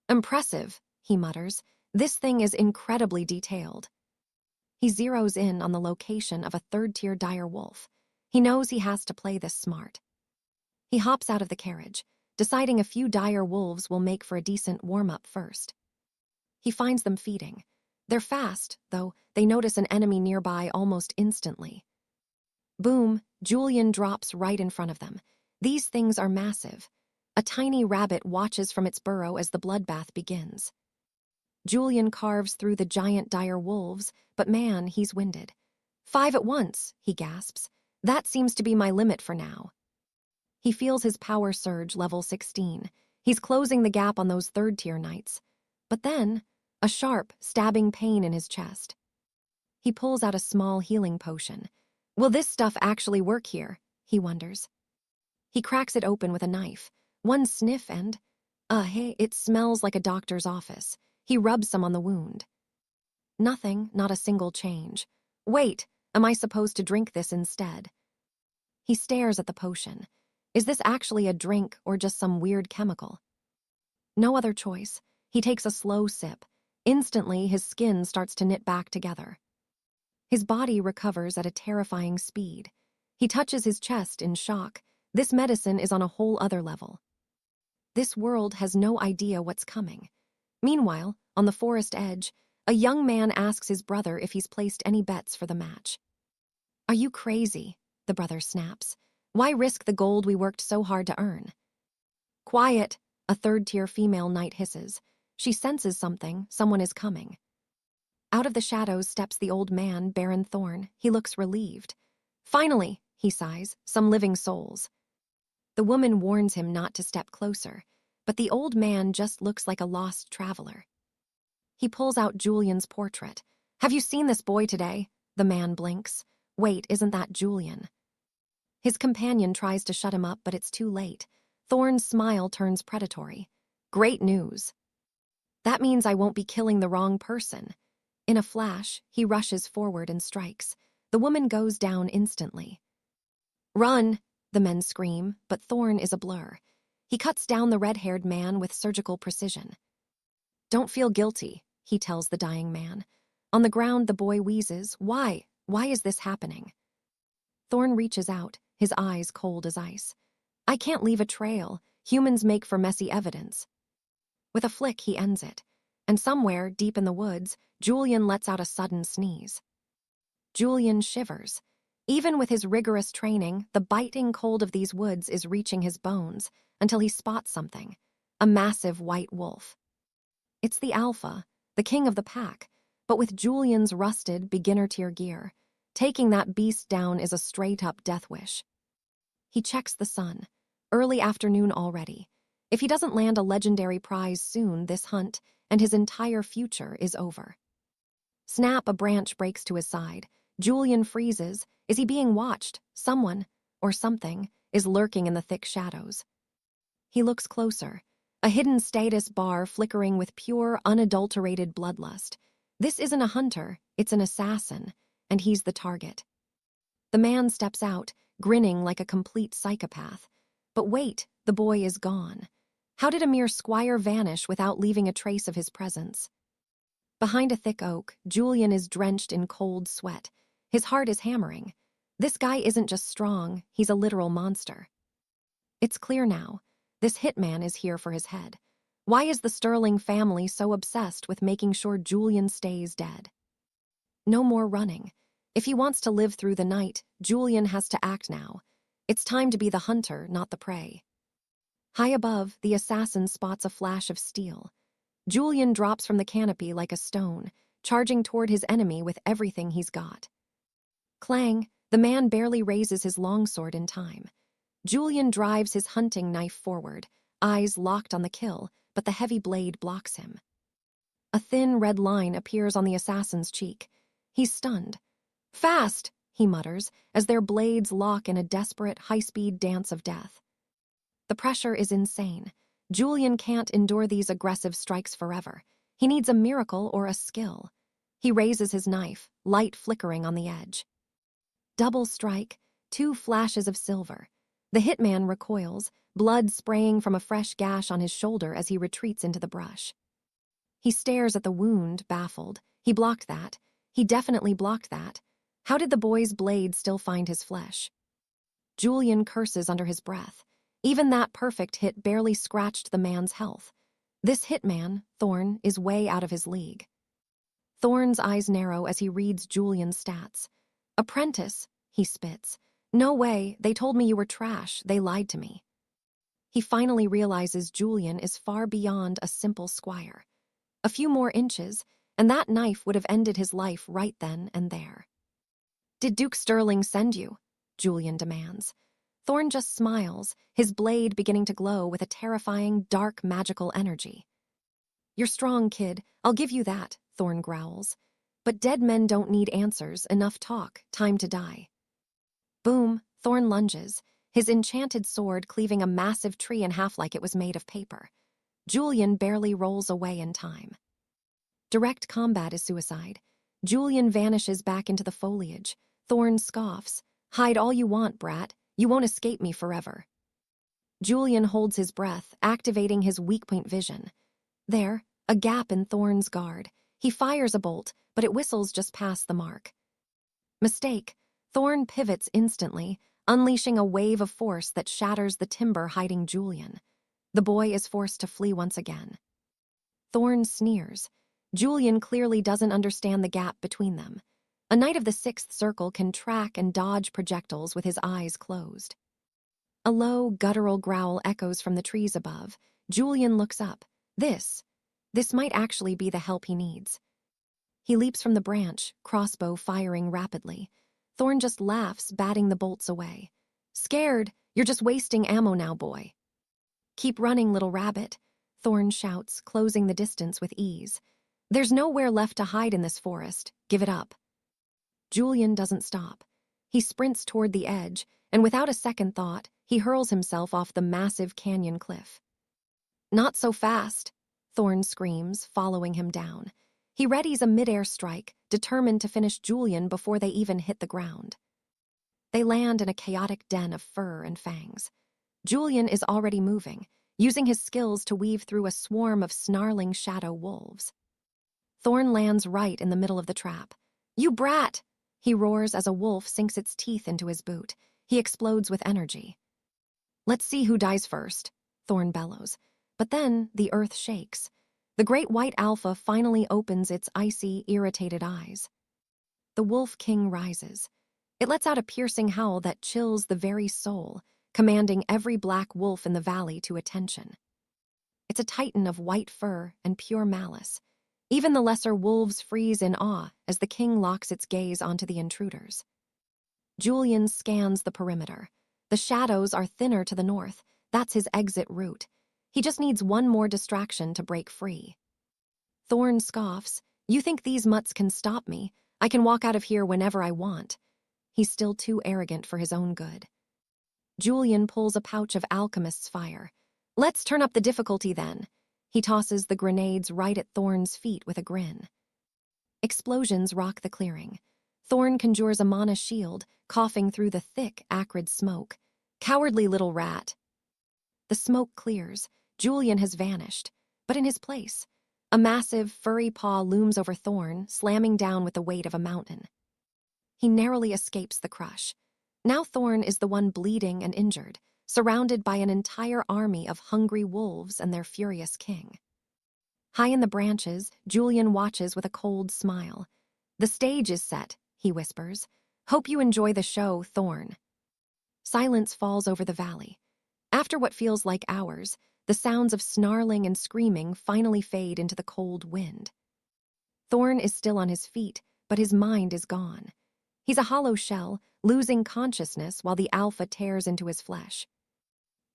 "Impressive," he mutters. "This thing is incredibly detailed." He zeroes in on the location of a third-tier dire wolf. He knows he has to play this smart. He hops out of the carriage, deciding a few dire wolves will make for a decent warm-up first. He finds them feeding. They're fast, though they notice an enemy nearby almost instantly. Boom, Julian drops right in front of them. These things are massive. A tiny rabbit watches from its burrow as the bloodbath begins. Julian carves through the giant dire wolves, but man, he's winded. 5 at once, he gasps. That seems to be my limit for now. He feels his power surge level 16. He's closing the gap on those third-tier knights. But then, a sharp, stabbing pain in his chest. He pulls out a small healing potion. Will this stuff actually work here? He wonders. He cracks it open with a knife. One sniff and, hey, it smells like a doctor's office. He rubs some on the wound. Nothing, not a single change. Wait, am I supposed to drink this instead? He stares at the potion. Is this actually a drink or just some weird chemical? No other choice. He takes a slow sip. Instantly, his skin starts to knit back together. His body recovers at a terrifying speed. He touches his chest in shock. This medicine is on a whole other level. This world has no idea what's coming. Meanwhile, on the forest edge, a young man asks his brother if he's placed any bets for the match. Are you crazy? The brother snaps. Why risk the gold we worked so hard to earn? Quiet, a third-tier female knight hisses. She senses something, someone is coming. Out of the shadows steps the old man, Baron Thorn. He looks relieved. Finally, he sighs, some living souls. The woman warns him not to step closer, but the old man just looks like a lost traveler. He pulls out Julian's portrait. Have you seen this boy today? The man blinks. Wait, isn't that Julian? His companion tries to shut him up, but it's too late. Thorn's smile turns predatory. Great news. That means I won't be killing the wrong person. In a flash, he rushes forward and strikes. The woman goes down instantly. Run, the men scream, but Thorn is a blur. He cuts down the red-haired man with surgical precision. Don't feel guilty, he tells the dying man. On the ground, the boy wheezes. Why? Why is this happening? Thorn reaches out, his eyes cold as ice. I can't leave a trail. Humans make for messy evidence. With a flick, he ends it. And somewhere, deep in the woods, Julian lets out a sudden sneeze. Julian shivers. Even with his rigorous training, the biting cold of these woods is reaching his bones until he spots something. A massive white wolf. It's the alpha, the king of the pack, but with Julian's rusted, beginner-tier gear. Taking that beast down is a straight-up death wish. He checks the sun. Early afternoon already. If he doesn't land a legendary prize soon, this hunt and his entire future is over. Snap, a branch breaks to his side. Julian freezes. Is he being watched? Someone, or something, is lurking in the thick shadows. He looks closer. A hidden status bar flickering with pure, unadulterated bloodlust. This isn't a hunter, it's an assassin, and he's the target. The man steps out, grinning like a complete psychopath. But wait, the boy is gone. How did a mere squire vanish without leaving a trace of his presence? Behind a thick oak, Julian is drenched in cold sweat. His heart is hammering. This guy isn't just strong, he's a literal monster. It's clear now. This hitman is here for his head. Why is the Sterling family so obsessed with making sure Julian stays dead? No more running. If he wants to live through the night, Julian has to act now. It's time to be the hunter, not the prey. High above, the assassin spots a flash of steel. Julian drops from the canopy like a stone, charging toward his enemy with everything he's got. Clang, the man barely raises his longsword in time. Julian drives his hunting knife forward, eyes locked on the kill, but the heavy blade blocks him. A thin red line appears on the assassin's cheek. He's stunned. Fast, he mutters, as their blades lock in a desperate, high-speed dance of death. The pressure is insane. Julian can't endure these aggressive strikes forever. He needs a miracle or a skill. He raises his knife, light flickering on the edge. Double strike, 2 flashes of silver. The hitman recoils, blood spraying from a fresh gash on his shoulder as he retreats into the brush. He stares at the wound, baffled. He blocked that. He definitely blocked that. How did the boy's blade still find his flesh? Julian curses under his breath. Even that perfect hit barely scratched the man's health. This hitman, Thorn, is way out of his league. Thorn's eyes narrow as he reads Julian's stats. Apprentice, he spits. No way, they told me you were trash, they lied to me. He finally realizes Julian is far beyond a simple squire. A few more inches, and that knife would have ended his life right then and there. Did Duke Sterling send you? Julian demands. Thorn just smiles, his blade beginning to glow with a terrifying, dark, magical energy. "You're strong, kid. I'll give you that," Thorn growls. "But dead men don't need answers, enough talk, time to die." Boom, Thorn lunges, his enchanted sword cleaving a massive tree in half like it was made of paper. Julian barely rolls away in time. Direct combat is suicide. Julian vanishes back into the foliage. Thorn scoffs. "Hide all you want, brat. You won't escape me forever." Julian holds his breath, activating his weak point vision. There, a gap in Thorn's guard. He fires a bolt, but it whistles just past the mark. Mistake. Thorn pivots instantly, unleashing a wave of force that shatters the timber hiding Julian. The boy is forced to flee once again. Thorn sneers. Julian clearly doesn't understand the gap between them. A knight of the Sixth Circle can track and dodge projectiles with his eyes closed. A low, guttural growl echoes from the trees above. Julian looks up. This might actually be the help he needs. He leaps from the branch, crossbow firing rapidly. Thorn just laughs, batting the bolts away. "Scared? You're just wasting ammo now, boy." "Keep running, little rabbit," Thorn shouts, closing the distance with ease. "There's nowhere left to hide in this forest. Give it up." Julian doesn't stop. He sprints toward the edge, and without a second thought, he hurls himself off the massive canyon cliff. "Not so fast," Thorn screams, following him down. He readies a mid-air strike, determined to finish Julian before they even hit the ground. They land in a chaotic den of fur and fangs. Julian is already moving, using his skills to weave through a swarm of snarling shadow wolves. Thorn lands right in the middle of the trap. "You brat!" he roars as a wolf sinks its teeth into his boot. He explodes with energy. "Let's see who dies first," Thorn bellows. But then the earth shakes. The great white alpha finally opens its icy, irritated eyes. The Wolf King rises. It lets out a piercing howl that chills the very soul, commanding every black wolf in the valley to attention. It's a titan of white fur and pure malice. Even the lesser wolves freeze in awe as the king locks its gaze onto the intruders. Julian scans the perimeter. The shadows are thinner to the north. That's his exit route. He just needs one more distraction to break free. Thorn scoffs. "You think these mutts can stop me? I can walk out of here whenever I want." He's still too arrogant for his own good. Julian pulls a pouch of alchemist's fire. "Let's turn up the difficulty then." He tosses the grenades right at Thorn's feet with a grin. Explosions rock the clearing. Thorn conjures a mana shield, coughing through the thick, acrid smoke. "Cowardly little rat." The smoke clears. Julian has vanished. But in his place, a massive, furry paw looms over Thorn, slamming down with the weight of a mountain. He narrowly escapes the crush. Now Thorn is the one bleeding and injured, surrounded by an entire army of hungry wolves and their furious king. High in the branches, Julian watches with a cold smile. "The stage is set," he whispers. "Hope you enjoy the show, Thorn." Silence falls over the valley. After what feels like hours, the sounds of snarling and screaming finally fade into the cold wind. Thorn is still on his feet, but his mind is gone. He's a hollow shell, losing consciousness while the alpha tears into his flesh.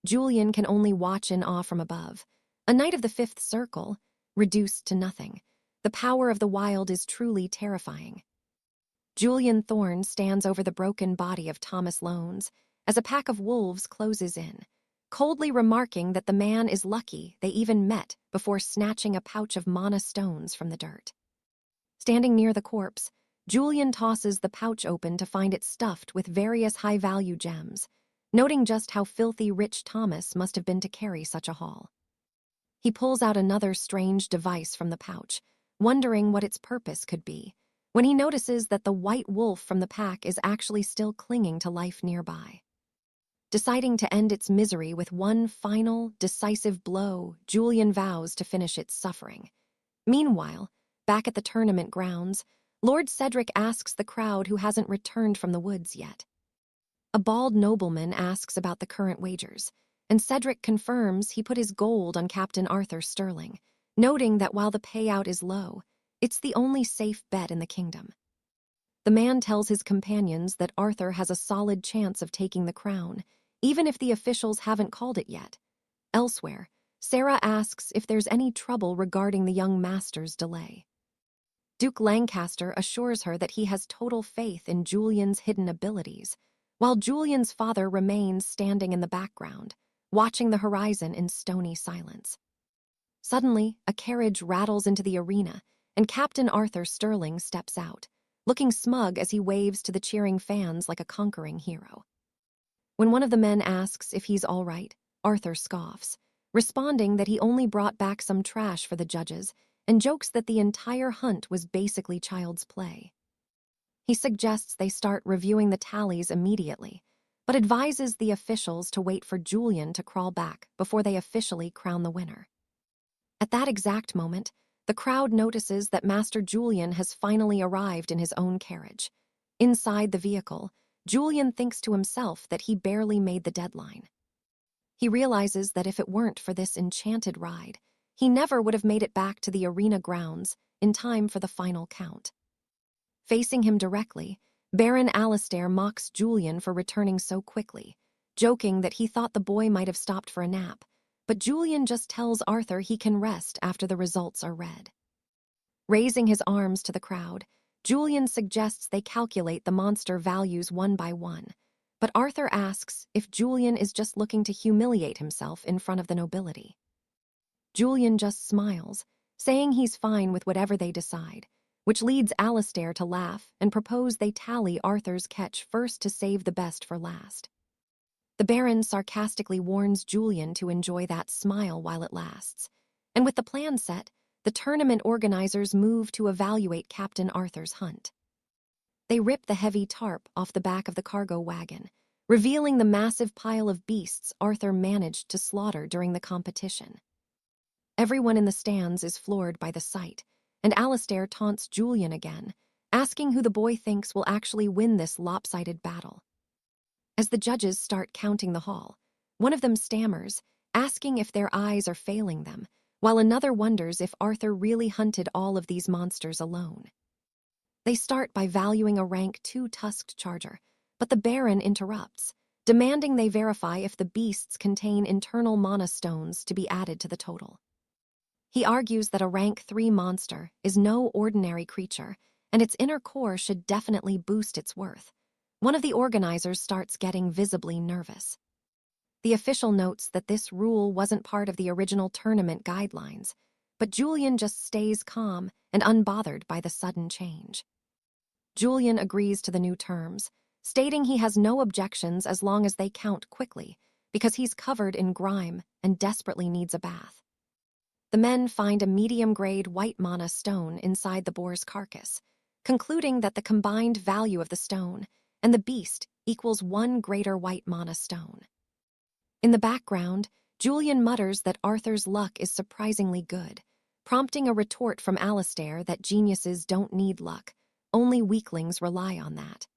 Julian can only watch in awe from above. A knight of the Fifth Circle, reduced to nothing. The power of the wild is truly terrifying. Julian Thorn stands over the broken body of Thomas Lones as a pack of wolves closes in, coldly remarking that the man is lucky they even met before snatching a pouch of mana stones from the dirt. Standing near the corpse, Julian tosses the pouch open to find it stuffed with various high-value gems, noting just how filthy rich Thomas must have been to carry such a haul. He pulls out another strange device from the pouch, wondering what its purpose could be, when he notices that the white wolf from the pack is actually still clinging to life nearby. Deciding to end its misery with one final, decisive blow, Julian vows to finish its suffering. Meanwhile, back at the tournament grounds, Lord Cedric asks the crowd who hasn't returned from the woods yet. A bald nobleman asks about the current wagers, and Cedric confirms he put his gold on Captain Arthur Sterling, noting that while the payout is low, it's the only safe bet in the kingdom. The man tells his companions that Arthur has a solid chance of taking the crown, even if the officials haven't called it yet. Elsewhere, Sarah asks if there's any trouble regarding the young master's delay. Duke Lancaster assures her that he has total faith in Julian's hidden abilities, while Julian's father remains standing in the background, watching the horizon in stony silence. Suddenly, a carriage rattles into the arena, and Captain Arthur Sterling steps out, looking smug as he waves to the cheering fans like a conquering hero. When one of the men asks if he's all right, Arthur scoffs, responding that he only brought back some trash for the judges and jokes that the entire hunt was basically child's play. He suggests they start reviewing the tallies immediately, but advises the officials to wait for Julian to crawl back before they officially crown the winner. At that exact moment, the crowd notices that Master Julian has finally arrived in his own carriage. Inside the vehicle, Julian thinks to himself that he barely made the deadline. He realizes that if it weren't for this enchanted ride, he never would have made it back to the arena grounds in time for the final count. Facing him directly, Baron Alistair mocks Julian for returning so quickly, joking that he thought the boy might have stopped for a nap, but Julian just tells Arthur he can rest after the results are read. Raising his arms to the crowd, Julian suggests they calculate the monster values one by one, but Arthur asks if Julian is just looking to humiliate himself in front of the nobility. Julian just smiles, saying he's fine with whatever they decide, which leads Alistair to laugh and propose they tally Arthur's catch first to save the best for last. The Baron sarcastically warns Julian to enjoy that smile while it lasts, and with the plan set, the tournament organizers move to evaluate Captain Arthur's hunt. They rip the heavy tarp off the back of the cargo wagon, revealing the massive pile of beasts Arthur managed to slaughter during the competition. Everyone in the stands is floored by the sight, and Alistair taunts Julian again, asking who the boy thinks will actually win this lopsided battle. As the judges start counting the haul, one of them stammers, asking if their eyes are failing them, while another wonders if Arthur really hunted all of these monsters alone. They start by valuing a rank 2 tusked charger, but the Baron interrupts, demanding they verify if the beasts contain internal mana stones to be added to the total. He argues that a rank 3 monster is no ordinary creature, and its inner core should definitely boost its worth. One of the organizers starts getting visibly nervous. The official notes that this rule wasn't part of the original tournament guidelines, but Julian just stays calm and unbothered by the sudden change. Julian agrees to the new terms, stating he has no objections as long as they count quickly, because he's covered in grime and desperately needs a bath. The men find a medium-grade white mana stone inside the boar's carcass, concluding that the combined value of the stone and the beast equals 1 greater white mana stone. In the background, Julian mutters that Arthur's luck is surprisingly good, prompting a retort from Alistair that geniuses don't need luck, only weaklings rely on that.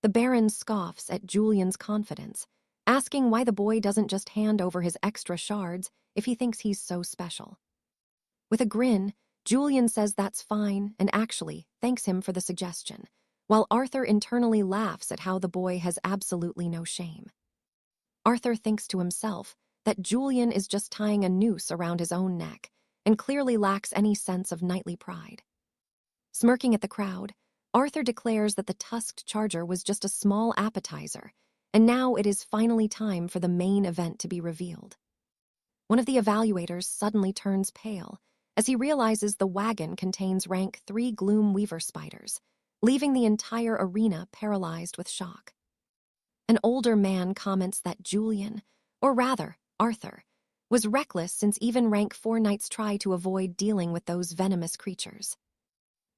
The Baron scoffs at Julian's confidence, asking why the boy doesn't just hand over his extra shards if he thinks he's so special. With a grin, Julian says that's fine and actually thanks him for the suggestion, while Arthur internally laughs at how the boy has absolutely no shame. Arthur thinks to himself that Julian is just tying a noose around his own neck and clearly lacks any sense of knightly pride. Smirking at the crowd, Arthur declares that the tusked charger was just a small appetizer, and now it is finally time for the main event to be revealed. One of the evaluators suddenly turns pale as he realizes the wagon contains rank 3 gloom weaver spiders, leaving the entire arena paralyzed with shock. An older man comments that Julian, or rather, Arthur, was reckless since even rank 4 knights try to avoid dealing with those venomous creatures.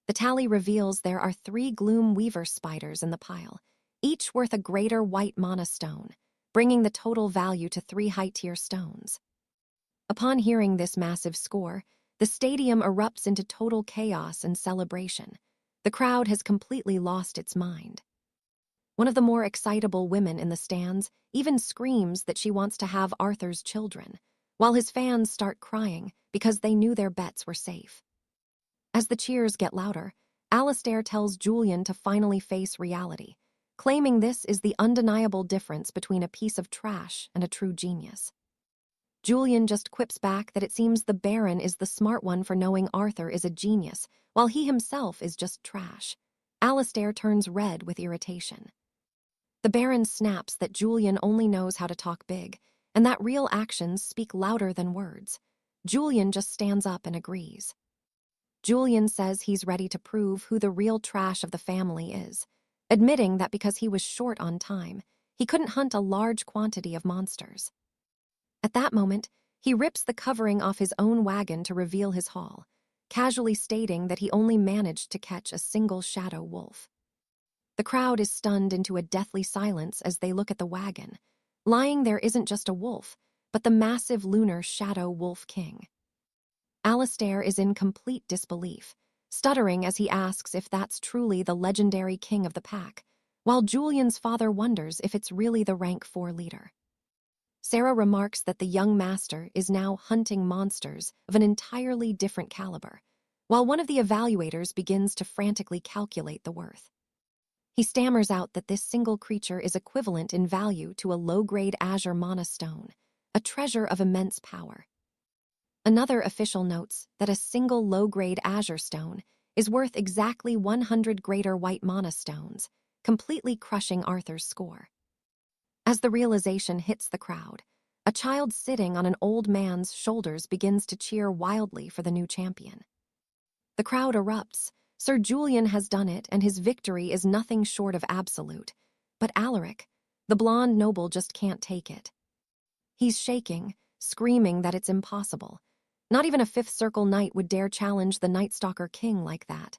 The tally reveals there are 3 gloom weaver spiders in the pile, each worth a greater white mana stone, bringing the total value to 3 high-tier stones. Upon hearing this massive score, the stadium erupts into total chaos and celebration. The crowd has completely lost its mind. One of the more excitable women in the stands even screams that she wants to have Arthur's children, while his fans start crying because they knew their bets were safe. As the cheers get louder, Alistair tells Julian to finally face reality, claiming this is the undeniable difference between a piece of trash and a true genius. Julian just quips back that it seems the Baron is the smart one for knowing Arthur is a genius, while he himself is just trash. Alastair turns red with irritation. The Baron snaps that Julian only knows how to talk big, and that real actions speak louder than words. Julian just stands up and agrees. Julian says he's ready to prove who the real trash of the family is, admitting that because he was short on time, he couldn't hunt a large quantity of monsters. At that moment, he rips the covering off his own wagon to reveal his haul, casually stating that he only managed to catch a single shadow wolf. The crowd is stunned into a deathly silence as they look at the wagon. Lying there isn't just a wolf, but the massive lunar shadow wolf king. Alastair is in complete disbelief, stuttering as he asks if that's truly the legendary king of the pack, while Julian's father wonders if it's really the rank 4 leader. Sarah remarks that the young master is now hunting monsters of an entirely different caliber, while one of the evaluators begins to frantically calculate the worth. He stammers out that this single creature is equivalent in value to a low-grade azure mana stone, a treasure of immense power. Another official notes that a single low-grade azure stone is worth exactly 100 greater white mana stones, completely crushing Arthur's score. As the realization hits the crowd, a child sitting on an old man's shoulders begins to cheer wildly for the new champion. The crowd erupts. Sir Julian has done it, and his victory is nothing short of absolute. But Alaric, the blonde noble, just can't take it. He's shaking, screaming that it's impossible. Not even a 5th Circle knight would dare challenge the Night Stalker king like that.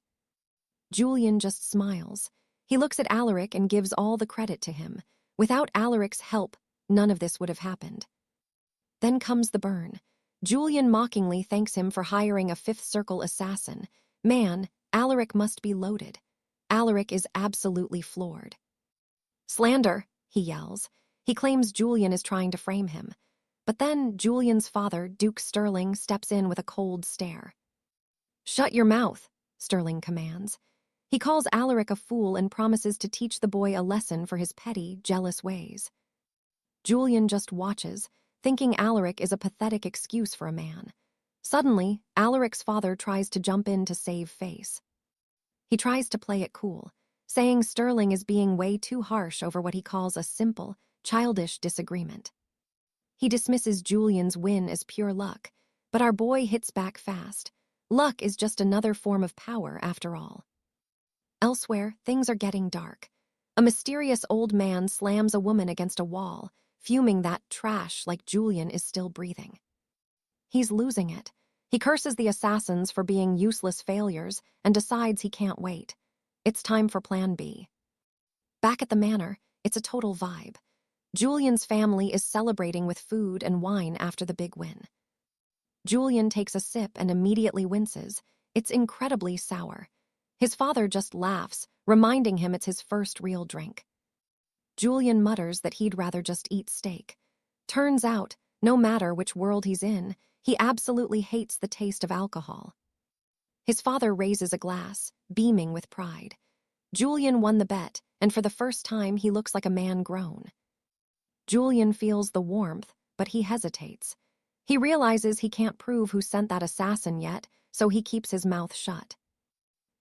Julian just smiles. He looks at Alaric and gives all the credit to him. Without Alaric's help, none of this would have happened. Then comes the burn. Julian mockingly thanks him for hiring a 5th Circle assassin. Man, Alaric must be loaded. Alaric is absolutely floored. Slander, he yells. He claims Julian is trying to frame him. But then Julian's father, Duke Sterling, steps in with a cold stare. Shut your mouth, Sterling commands. He calls Alaric a fool and promises to teach the boy a lesson for his petty, jealous ways. Julian just watches, thinking Alaric is a pathetic excuse for a man. Suddenly, Alaric's father tries to jump in to save face. He tries to play it cool, saying Sterling is being way too harsh over what he calls a simple, childish disagreement. He dismisses Julian's win as pure luck, but our boy hits back fast. Luck is just another form of power, after all. Elsewhere, things are getting dark. A mysterious old man slams a woman against a wall, fuming that trash like Julian is still breathing. He's losing it. He curses the assassins for being useless failures and decides he can't wait. It's time for Plan B. Back at the manor, it's a total vibe. Julian's family is celebrating with food and wine after the big win. Julian takes a sip and immediately winces. It's incredibly sour. His father just laughs, reminding him it's his first real drink. Julian mutters that he'd rather just eat steak. Turns out, no matter which world he's in, he absolutely hates the taste of alcohol. His father raises a glass, beaming with pride. Julian won the bet, and for the first time he looks like a man grown. Julian feels the warmth, but he hesitates. He realizes he can't prove who sent that assassin yet, so he keeps his mouth shut.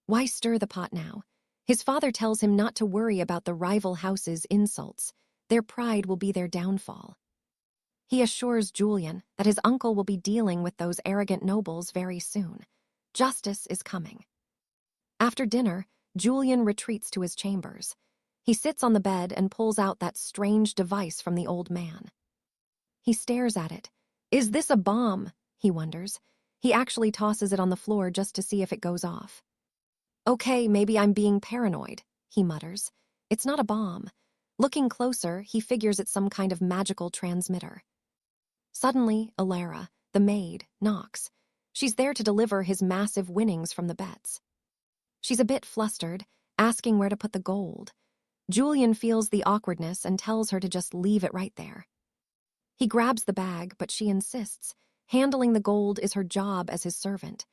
Why stir the pot now? His father tells him not to worry about the rival house's insults. Their pride will be their downfall. He assures Julian that his uncle will be dealing with those arrogant nobles very soon. Justice is coming. After dinner, Julian retreats to his chambers. He sits on the bed and pulls out that strange device from the old man. He stares at it. Is this a bomb? He wonders. He actually tosses it on the floor just to see if it goes off. Okay, maybe I'm being paranoid, he mutters. It's not a bomb. Looking closer, he figures it's some kind of magical transmitter. Suddenly, Alara, the maid, knocks. She's there to deliver his massive winnings from the bets. She's a bit flustered, asking where to put the gold. Julian feels the awkwardness and tells her to just leave it right there. He grabs the bag, but she insists. Handling the gold is her job as his servant.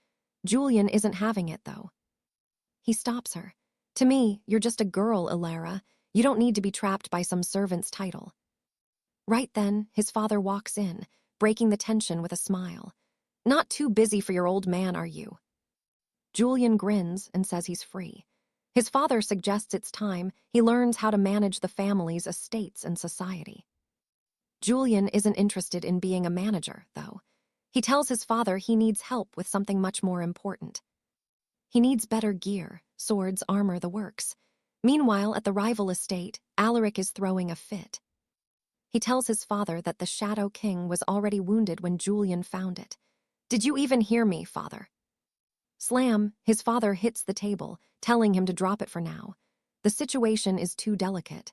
Julian isn't having it, though. He stops her. To me, you're just a girl, Alara. You don't need to be trapped by some servant's title. Right then, his father walks in, breaking the tension with a smile. Not too busy for your old man, are you? Julian grins and says he's free. His father suggests it's time he learns how to manage the family's estates and society. Julian isn't interested in being a manager, though. He tells his father he needs help with something much more important. He needs better gear, swords, armor, the works. Meanwhile, at the rival estate, Alaric is throwing a fit. He tells his father that the Shadow King was already wounded when Julian found it. Did you even hear me, father? Slam, his father hits the table, telling him to drop it for now. The situation is too delicate.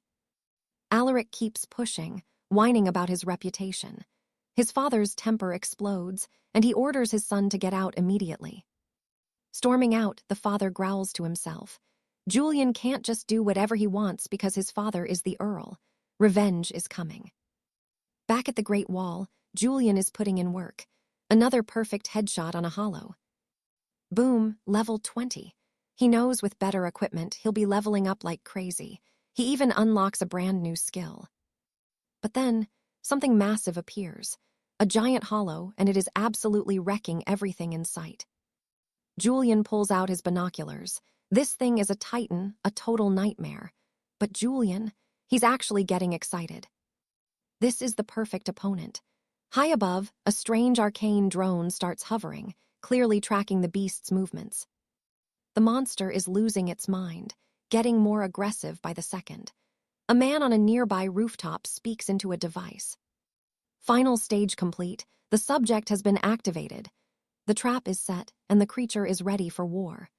Alaric keeps pushing, whining about his reputation. His father's temper explodes, and he orders his son to get out immediately. Storming out, the father growls to himself. Julian can't just do whatever he wants because his father is the Earl. Revenge is coming. Back at the Great Wall, Julian is putting in work. Another perfect headshot on a hollow. Boom, level 20. He knows with better equipment he'll be leveling up like crazy. He even unlocks a brand new skill. But then, something massive appears. A giant hollow, and it is absolutely wrecking everything in sight. Julian pulls out his binoculars. This thing is a titan, a total nightmare. But Julian, he's actually getting excited. This is the perfect opponent. High above, a strange arcane drone starts hovering, clearly tracking the beast's movements. The monster is losing its mind, getting more aggressive by the second. A man on a nearby rooftop speaks into a device. Final stage complete, the subject has been activated. The trap is set, and the creature is ready for war.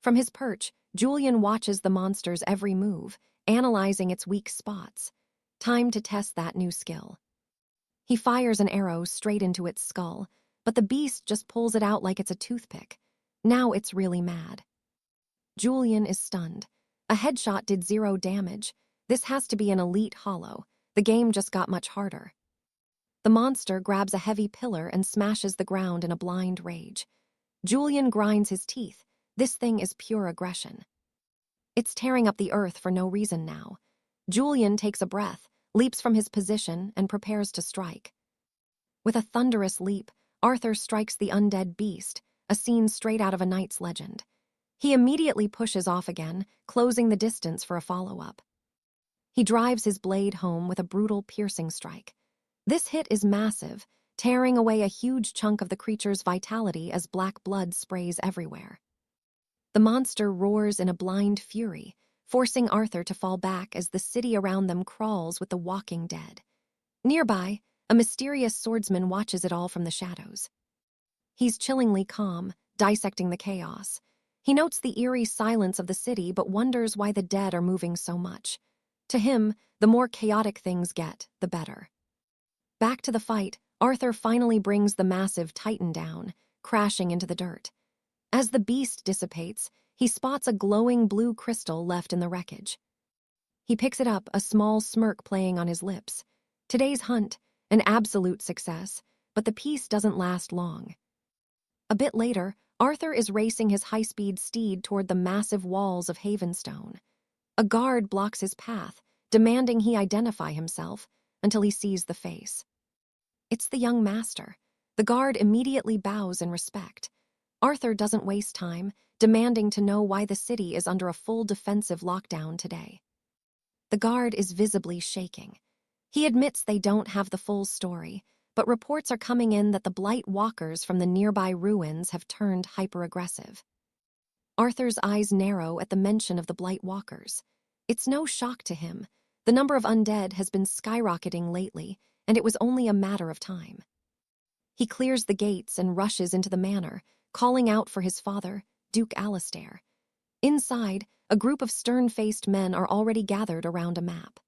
From his perch, Julian watches the monster's every move, analyzing its weak spots. Time to test that new skill. He fires an arrow straight into its skull, but the beast just pulls it out like it's a toothpick. Now it's really mad. Julian is stunned. A headshot did 0 damage. This has to be an elite hollow. The game just got much harder. The monster grabs a heavy pillar and smashes the ground in a blind rage. Julian grinds his teeth. This thing is pure aggression. It's tearing up the earth for no reason now. Julian takes a breath, leaps from his position, and prepares to strike. With a thunderous leap, Arthur strikes the undead beast, a scene straight out of a knight's legend. He immediately pushes off again, closing the distance for a follow-up. He drives his blade home with a brutal, piercing strike. This hit is massive, tearing away a huge chunk of the creature's vitality as black blood sprays everywhere. The monster roars in a blind fury, forcing Arthur to fall back as the city around them crawls with the walking dead. Nearby, a mysterious swordsman watches it all from the shadows. He's chillingly calm, dissecting the chaos. He notes the eerie silence of the city but wonders why the dead are moving so much. To him, the more chaotic things get, the better. Back to the fight, Arthur finally brings the massive titan down, crashing into the dirt. As the beast dissipates, he spots a glowing blue crystal left in the wreckage. He picks it up, a small smirk playing on his lips. Today's hunt, an absolute success, but the peace doesn't last long. A bit later, Arthur is racing his high-speed steed toward the massive walls of Havenstone. A guard blocks his path, demanding he identify himself, until he sees the face. It's the young master. The guard immediately bows in respect. Arthur doesn't waste time, demanding to know why the city is under a full defensive lockdown today. The guard is visibly shaking. He admits they don't have the full story, but reports are coming in that the blight walkers from the nearby ruins have turned hyper-aggressive. Arthur's eyes narrow at the mention of the blight walkers. It's no shock to him. The number of undead has been skyrocketing lately, and it was only a matter of time. He clears the gates and rushes into the manor, calling out for his father, Duke Alistair. Inside, a group of stern-faced men are already gathered around a map.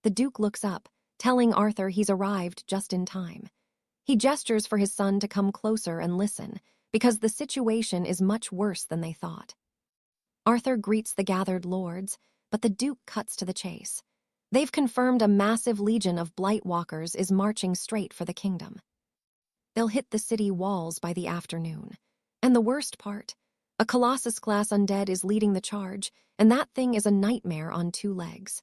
The Duke looks up, telling Arthur he's arrived just in time. He gestures for his son to come closer and listen, because the situation is much worse than they thought. Arthur greets the gathered lords, but the Duke cuts to the chase. They've confirmed a massive legion of blight walkers is marching straight for the kingdom. They'll hit the city walls by the afternoon. And the worst part, A Colossus-class undead is leading the charge, and that thing is a nightmare on 2 legs.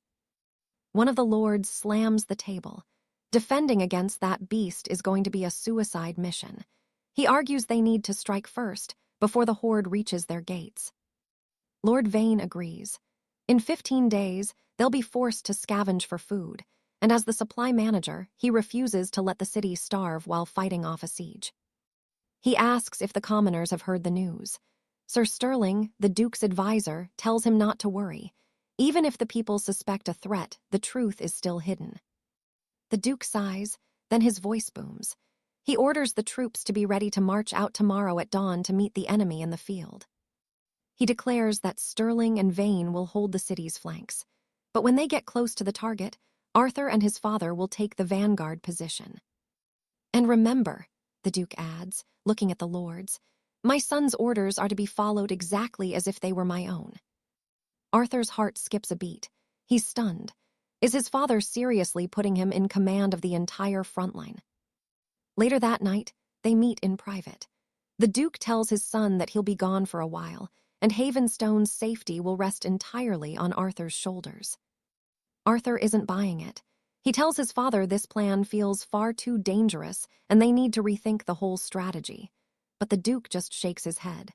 One of the lords slams the table. Defending against that beast is going to be a suicide mission. He argues they need to strike first, before the horde reaches their gates. Lord Vane agrees. In 15 days, they'll be forced to scavenge for food, and as the supply manager, he refuses to let the city starve while fighting off a siege. He asks if the commoners have heard the news. Sir Sterling, the Duke's advisor, tells him not to worry. Even if the people suspect a threat, the truth is still hidden. The Duke sighs, then his voice booms. He orders the troops to be ready to march out tomorrow at dawn to meet the enemy in the field. He declares that Sterling and Vane will hold the city's flanks. But when they get close to the target, Arthur and his father will take the vanguard position. And remember, the Duke adds, looking at the lords, my son's orders are to be followed exactly as if they were my own. Arthur's heart skips a beat. He's stunned. Is his father seriously putting him in command of the entire front line? Later that night, they meet in private. The Duke tells his son that he'll be gone for a while, and Havenstone's safety will rest entirely on Arthur's shoulders. Arthur isn't buying it. He tells his father this plan feels far too dangerous and they need to rethink the whole strategy. But the Duke just shakes his head.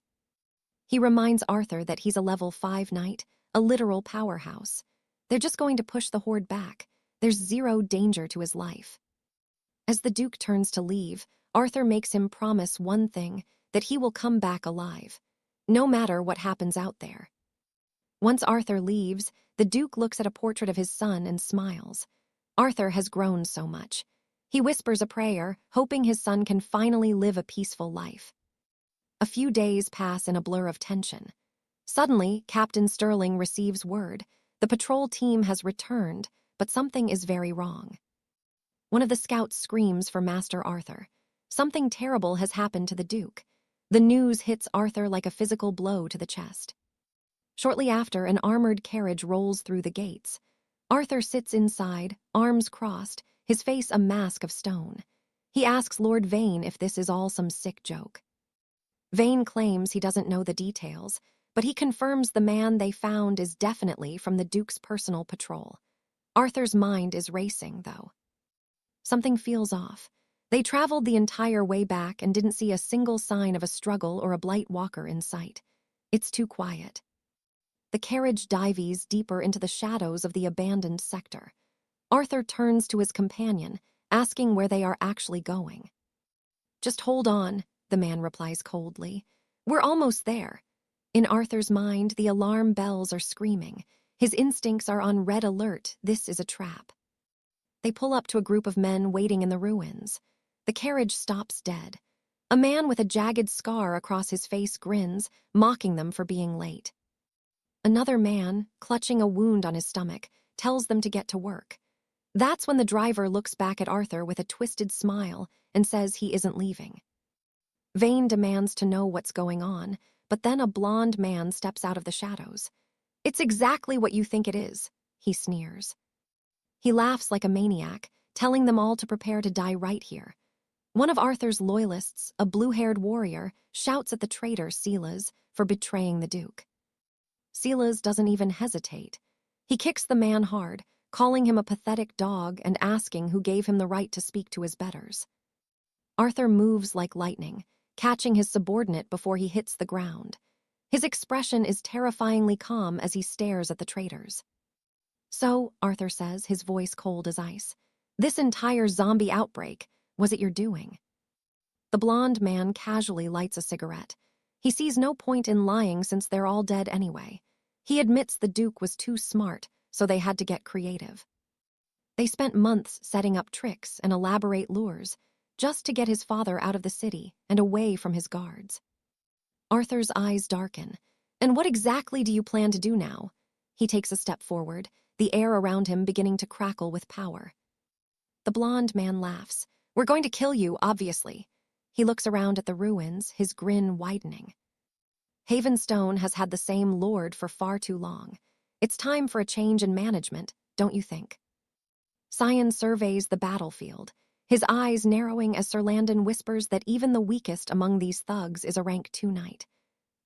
He reminds Arthur that he's a level 5 knight, a literal powerhouse. They're just going to push the horde back. There's zero danger to his life. As the Duke turns to leave, Arthur makes him promise one thing, that he will come back alive, no matter what happens out there. Once Arthur leaves, the Duke looks at a portrait of his son and smiles. Arthur has grown so much. He whispers a prayer, hoping his son can finally live a peaceful life. A few days pass in a blur of tension. Suddenly, Captain Sterling receives word. The patrol team has returned, but something is very wrong. One of the scouts screams for Master Arthur. Something terrible has happened to the Duke. The news hits Arthur like a physical blow to the chest. Shortly after, an armored carriage rolls through the gates. Arthur sits inside, arms crossed, his face a mask of stone. He asks Lord Vane if this is all some sick joke. Vane claims he doesn't know the details, but he confirms the man they found is definitely from the Duke's personal patrol. Arthur's mind is racing, though. Something feels off. They traveled the entire way back and didn't see a single sign of a struggle or a blight walker in sight. It's too quiet. The carriage dives deeper into the shadows of the abandoned sector. Arthur turns to his companion, asking where they are actually going. Just hold on, the man replies coldly. We're almost there. In Arthur's mind, the alarm bells are screaming. His instincts are on red alert. This is a trap. They pull up to a group of men waiting in the ruins. The carriage stops dead. A man with a jagged scar across his face grins, mocking them for being late. Another man, clutching a wound on his stomach, tells them to get to work. That's when the driver looks back at Arthur with a twisted smile and says he isn't leaving. Vane demands to know what's going on, but then a blonde man steps out of the shadows. It's exactly what you think it is, he sneers. He laughs like a maniac, telling them all to prepare to die right here. One of Arthur's loyalists, a blue-haired warrior, shouts at the traitor Silas for betraying the Duke. Silas doesn't even hesitate. He kicks the man hard, calling him a pathetic dog and asking who gave him the right to speak to his betters. Arthur moves like lightning, catching his subordinate before he hits the ground. His expression is terrifyingly calm as he stares at the traitors. So, Arthur says, his voice cold as ice, this entire zombie outbreak, was it your doing? The blonde man casually lights a cigarette. He sees no point in lying since they're all dead anyway. He admits the Duke was too smart, so they had to get creative. They spent months setting up tricks and elaborate lures, just to get his father out of the city and away from his guards. Arthur's eyes darken. And what exactly do you plan to do now? He takes a step forward, the air around him beginning to crackle with power. The blonde man laughs. We're going to kill you, obviously. He looks around at the ruins, his grin widening. Havenstone has had the same lord for far too long. It's time for a change in management, don't you think? Sion surveys the battlefield, his eyes narrowing as Sir Landon whispers that even the weakest among these thugs is a rank 2 knight.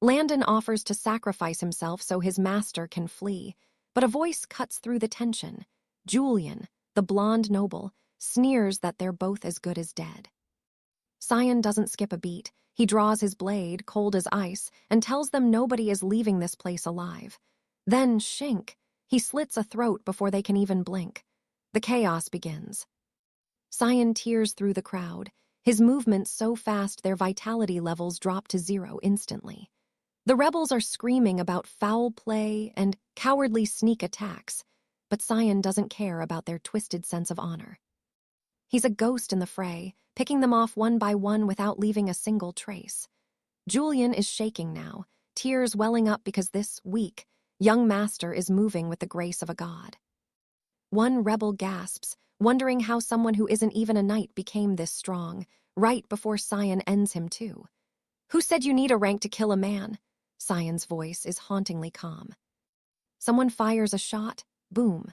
Landon offers to sacrifice himself so his master can flee, but a voice cuts through the tension. Julian, the blonde noble, sneers that they're both as good as dead. Sion doesn't skip a beat. He draws his blade, cold as ice, and tells them nobody is leaving this place alive. Then, shink, he slits a throat before they can even blink. The chaos begins. Sion tears through the crowd, his movements so fast their vitality levels drop to 0 instantly. The rebels are screaming about foul play and cowardly sneak attacks, but Sion doesn't care about their twisted sense of honor. He's a ghost in the fray, picking them off one by one without leaving a single trace. Julian is shaking now, tears welling up because this weak, young master is moving with the grace of a god. One rebel gasps, wondering how someone who isn't even a knight became this strong, right before Sion ends him too. "Who said you need a rank to kill a man?" Sion's voice is hauntingly calm. Someone fires a shot, boom.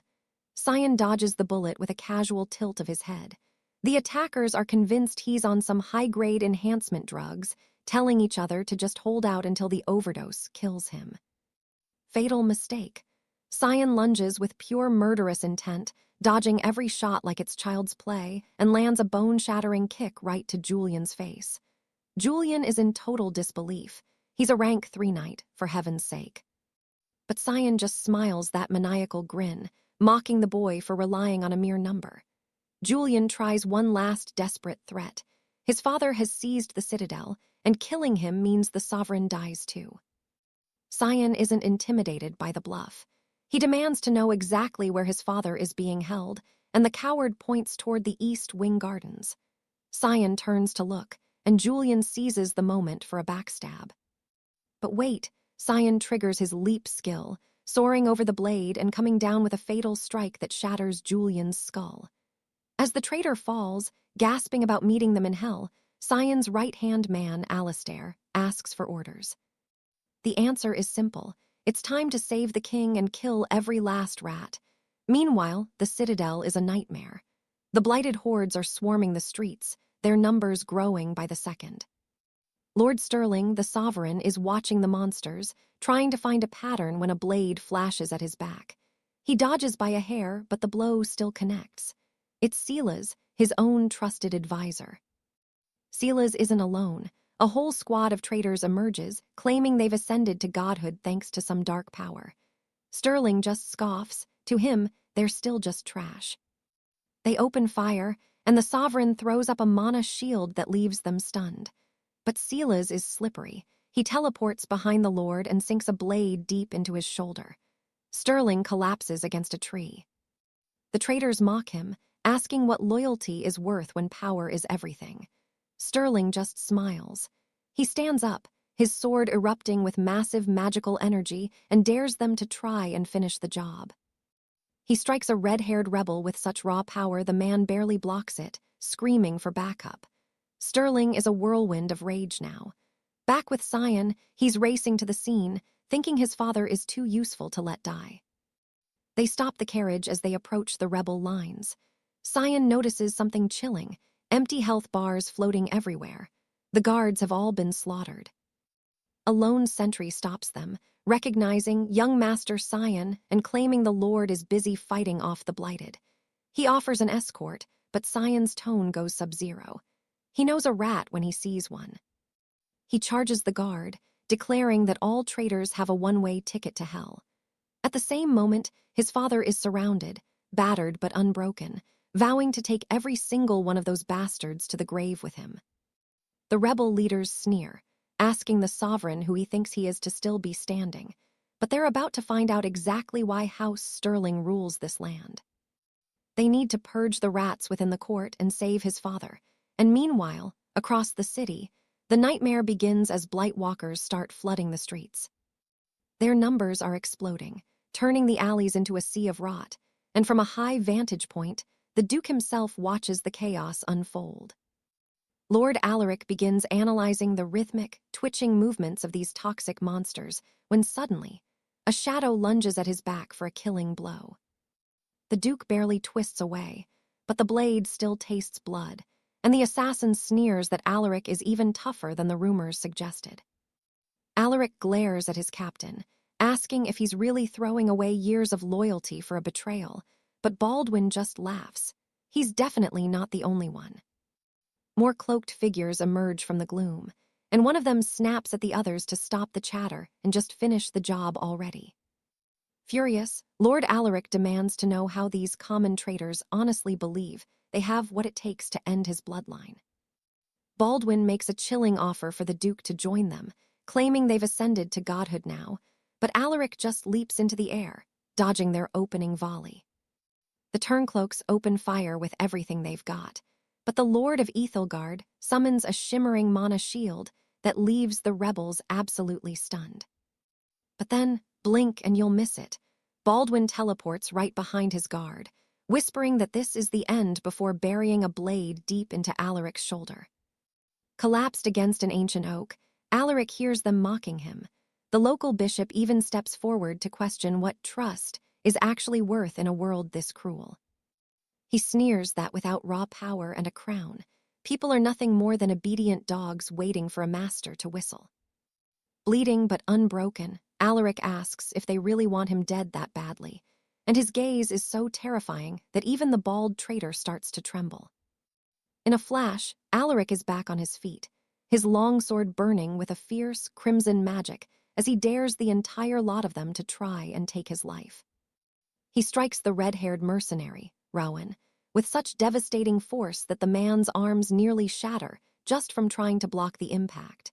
Sion dodges the bullet with a casual tilt of his head. The attackers are convinced he's on some high-grade enhancement drugs, telling each other to just hold out until the overdose kills him. Fatal mistake. Sion lunges with pure murderous intent, dodging every shot like it's child's play, and lands a bone-shattering kick right to Julian's face. Julian is in total disbelief. He's a rank 3 knight, for heaven's sake. But Sion just smiles that maniacal grin, mocking the boy for relying on a mere number. Julian tries one last desperate threat. His father has seized the citadel, and killing him means the sovereign dies too. Sion isn't intimidated by the bluff. He demands to know exactly where his father is being held, and the coward points toward the East Wing Gardens. Sion turns to look, and Julian seizes the moment for a backstab. But wait, Sion triggers his leap skill, soaring over the blade and coming down with a fatal strike that shatters Julian's skull. As the traitor falls, gasping about meeting them in hell, Sion's right-hand man, Alistair, asks for orders. The answer is simple. It's time to save the king and kill every last rat. Meanwhile, the citadel is a nightmare. The blighted hordes are swarming the streets, their numbers growing by the second. Lord Sterling, the sovereign, is watching the monsters, trying to find a pattern when a blade flashes at his back. He dodges by a hair, but the blow still connects. It's Silas, his own trusted advisor. Silas isn't alone. A whole squad of traitors emerges, claiming they've ascended to godhood thanks to some dark power. Sterling just scoffs. To him, they're still just trash. They open fire, and the sovereign throws up a mana shield that leaves them stunned. But Silas is slippery. He teleports behind the Lord and sinks a blade deep into his shoulder. Sterling collapses against a tree. The traitors mock him, asking what loyalty is worth when power is everything. Sterling just smiles. He stands up, his sword erupting with massive magical energy, and dares them to try and finish the job. He strikes a red-haired rebel with such raw power the man barely blocks it, screaming for backup. Sterling is a whirlwind of rage now. Back with Sion, he's racing to the scene, thinking his father is too useful to let die. They stop the carriage as they approach the rebel lines. Sion notices something chilling, empty health bars floating everywhere. The guards have all been slaughtered. A lone sentry stops them, recognizing young Master Sion and claiming the Lord is busy fighting off the blighted. He offers an escort, but Sion's tone goes sub-zero. He knows a rat when he sees one. He charges the guard, declaring that all traitors have a one-way ticket to hell. At the same moment, his father is surrounded, battered but unbroken, vowing to take every single one of those bastards to the grave with him. The rebel leaders sneer, asking the sovereign who he thinks he is to still be standing, but they're about to find out exactly why House Sterling rules this land. They need to purge the rats within the court and save his father, and meanwhile, across the city, the nightmare begins as blight walkers start flooding the streets. Their numbers are exploding, turning the alleys into a sea of rot, and from a high vantage point, the Duke himself watches the chaos unfold. Lord Alaric begins analyzing the rhythmic, twitching movements of these toxic monsters when suddenly, a shadow lunges at his back for a killing blow. The Duke barely twists away, but the blade still tastes blood, and the assassin sneers that Alaric is even tougher than the rumors suggested. Alaric glares at his captain, asking if he's really throwing away years of loyalty for a betrayal, but Baldwin just laughs. He's definitely not the only one. More cloaked figures emerge from the gloom, and one of them snaps at the others to stop the chatter and just finish the job already. Furious, Lord Alaric demands to know how these common traitors honestly believe they have what it takes to end his bloodline. Baldwin makes a chilling offer for the Duke to join them, claiming they've ascended to godhood now, but Alaric just leaps into the air, dodging their opening volley. The Turncloaks open fire with everything they've got, but the Lord of 𝒑𝒑𝒔𝒆 summons a shimmering mana shield that leaves the rebels absolutely stunned. But then, blink and you'll miss it. Baldwin teleports right behind his guard, whispering that this is the end before burying a blade deep into Alaric's shoulder. Collapsed against an ancient oak, Alaric hears them mocking him. The local bishop even steps forward to question what trust is actually worth in a world this cruel. He sneers that without raw power and a crown, people are nothing more than obedient dogs waiting for a master to whistle. Bleeding but unbroken, Alaric asks if they really want him dead that badly, and his gaze is so terrifying that even the bald traitor starts to tremble. In a flash, Alaric is back on his feet, his longsword burning with a fierce, crimson magic as he dares the entire lot of them to try and take his life. He strikes the red-haired mercenary, Rowan, with such devastating force that the man's arms nearly shatter just from trying to block the impact.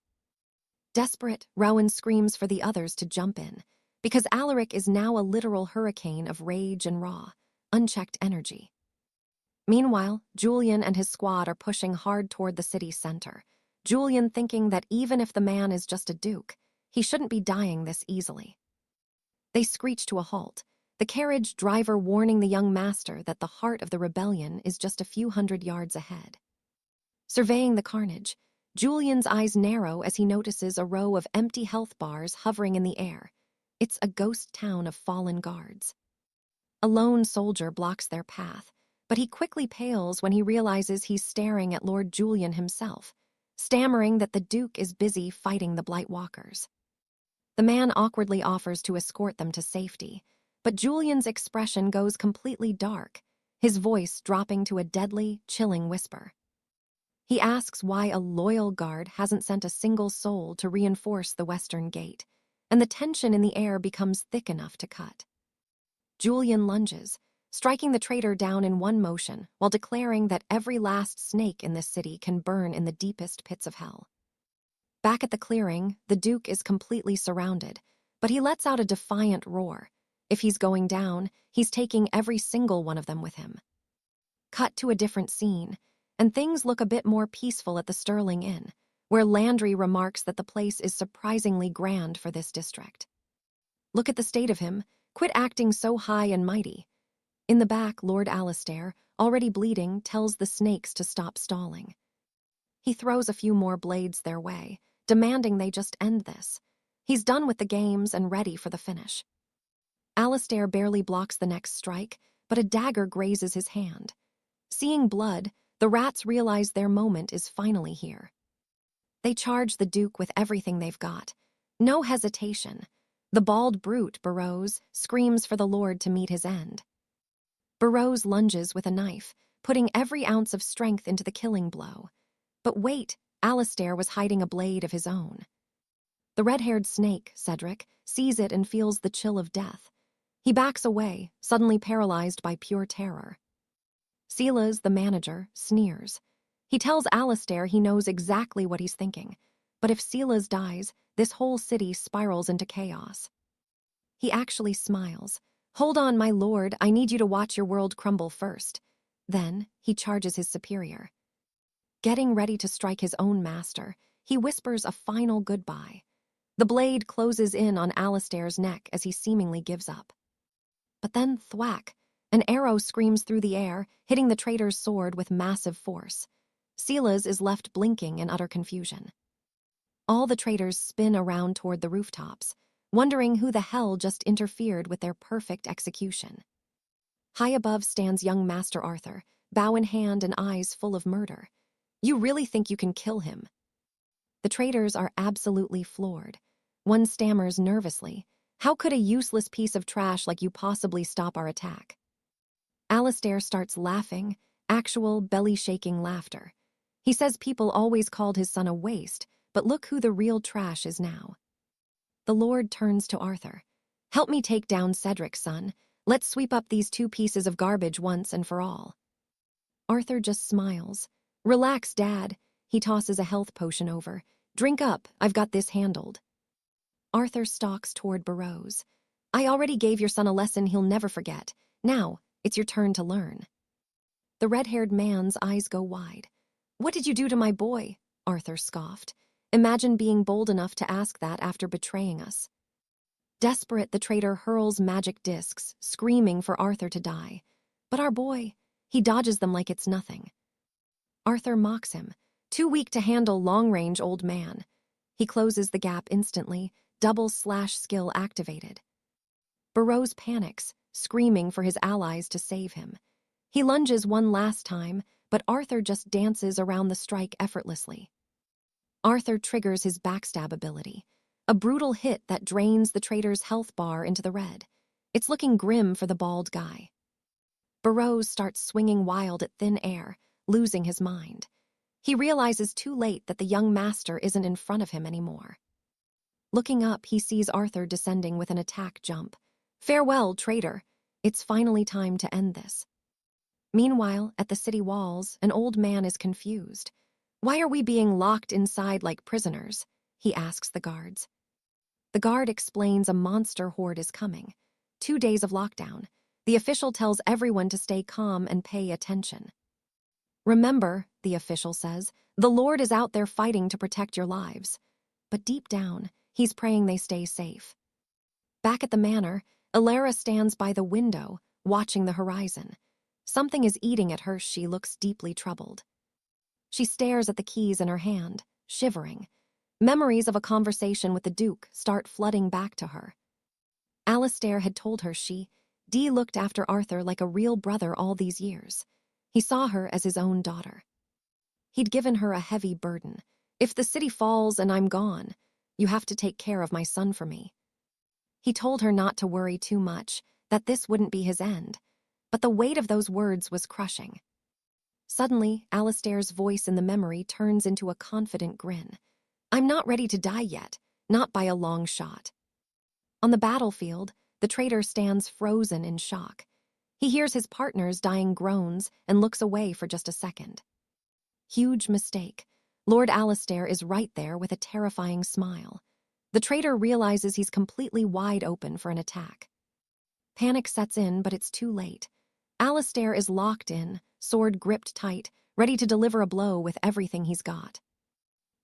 Desperate, Rowan screams for the others to jump in, because Alaric is now a literal hurricane of rage and raw, unchecked energy. Meanwhile, Julian and his squad are pushing hard toward the city center, Julian thinking that even if the man is just a duke, he shouldn't be dying this easily. They screech to a halt, the carriage driver warning the young master that the heart of the rebellion is just a few hundred yards ahead. Surveying the carnage, Julian's eyes narrow as he notices a row of empty health bars hovering in the air. It's a ghost town of fallen guards. A lone soldier blocks their path, but he quickly pales when he realizes he's staring at Lord Julian himself, stammering that the Duke is busy fighting the Blight Walkers. The man awkwardly offers to escort them to safety, but Julian's expression goes completely dark, his voice dropping to a deadly, chilling whisper. He asks why a loyal guard hasn't sent a single soul to reinforce the western gate, and the tension in the air becomes thick enough to cut. Julian lunges, striking the traitor down in one motion while declaring that every last snake in this city can burn in the deepest pits of hell. Back at the clearing, the Duke is completely surrounded, but he lets out a defiant roar. If he's going down, he's taking every single one of them with him. Cut to a different scene, and things look a bit more peaceful at the Sterling Inn, where Landry remarks that the place is surprisingly grand for this district. Look at the state of him, quit acting so high and mighty. In the back, Lord Alistair, already bleeding, tells the snakes to stop stalling. He throws a few more blades their way, demanding they just end this. He's done with the games and ready for the finish. Alistair barely blocks the next strike, but a dagger grazes his hand. Seeing blood, the rats realize their moment is finally here. They charge the Duke with everything they've got. No hesitation. The bald brute, Burrows, screams for the Lord to meet his end. Burrows lunges with a knife, putting every ounce of strength into the killing blow. But wait, Alistair was hiding a blade of his own. The red-haired snake, Cedric, sees it and feels the chill of death. He backs away, suddenly paralyzed by pure terror. Silas, the manager, sneers. He tells Alistair he knows exactly what he's thinking, but if Silas dies, this whole city spirals into chaos. He actually smiles. Hold on, my lord, I need you to watch your world crumble first. Then, he charges his superior. Getting ready to strike his own master, he whispers a final goodbye. The blade closes in on Alistair's neck as he seemingly gives up. But then thwack, an arrow screams through the air, hitting the traitor's sword with massive force. Silas is left blinking in utter confusion. All the traitors spin around toward the rooftops, wondering who the hell just interfered with their perfect execution. High above stands young Master Arthur, bow in hand and eyes full of murder. You really think you can kill him? The traitors are absolutely floored. One stammers nervously, "How could a useless piece of trash like you possibly stop our attack?" Alistair starts laughing, actual belly-shaking laughter. He says people always called his son a waste, but look who the real trash is now. The Lord turns to Arthur. "Help me take down Cedric, son. Let's sweep up these 2 pieces of garbage once and for all." Arthur just smiles. "Relax, Dad." He tosses a health potion over. "Drink up, I've got this handled." Arthur stalks toward 𝑬𝒗𝒆𝒓𝒔. "I already gave your son a lesson he'll never forget. Now, it's your turn to learn." The red-haired man's eyes go wide. "What did you do to my boy?" Arthur scoffed. "Imagine being bold enough to ask that after betraying us." Desperate, the traitor hurls magic discs, screaming for Arthur to die. "But our boy," he dodges them like it's nothing. Arthur mocks him. "Too weak to handle long-range, old man." He closes the gap instantly, double-slash skill activated. 𝑬𝒗𝒆𝒓𝒔 panics, screaming for his allies to save him. He lunges one last time, but Arthur just dances around the strike effortlessly. Arthur triggers his backstab ability, a brutal hit that drains the traitor's health bar into the red. It's looking grim for the bald guy. 𝑬𝒗𝒆𝒓𝒔 starts swinging wild at thin air, losing his mind. He realizes too late that the young master isn't in front of him anymore. Looking up, he sees Arthur descending with an attack jump. "Farewell, traitor. It's finally time to end this." Meanwhile, at the city walls, an old man is confused. "Why are we being locked inside like prisoners?" he asks the guards. The guard explains a monster horde is coming. 2 days of lockdown. The official tells everyone to stay calm and pay attention. "Remember," the official says, "the Lord is out there fighting to protect your lives." But deep down, he's praying they stay safe. Back at the manor, Alara stands by the window, watching the horizon. Something is eating at her. She looks deeply troubled. She stares at the keys in her hand, shivering. Memories of a conversation with the Duke start flooding back to her. Alistair had told her D looked after Arthur like a real brother all these years. He saw her as his own daughter. He'd given her a heavy burden. "If the city falls and I'm gone, you have to take care of my son for me." He told her not to worry too much, that this wouldn't be his end. But the weight of those words was crushing. Suddenly, Alistair's voice in the memory turns into a confident grin. "I'm not ready to die yet, not by a long shot." On the battlefield, the traitor stands frozen in shock. He hears his partner's dying groans and looks away for just a second. Huge mistake. Lord Alistair is right there with a terrifying smile. The traitor realizes he's completely wide open for an attack. Panic sets in, but it's too late. Alistair is locked in, sword gripped tight, ready to deliver a blow with everything he's got.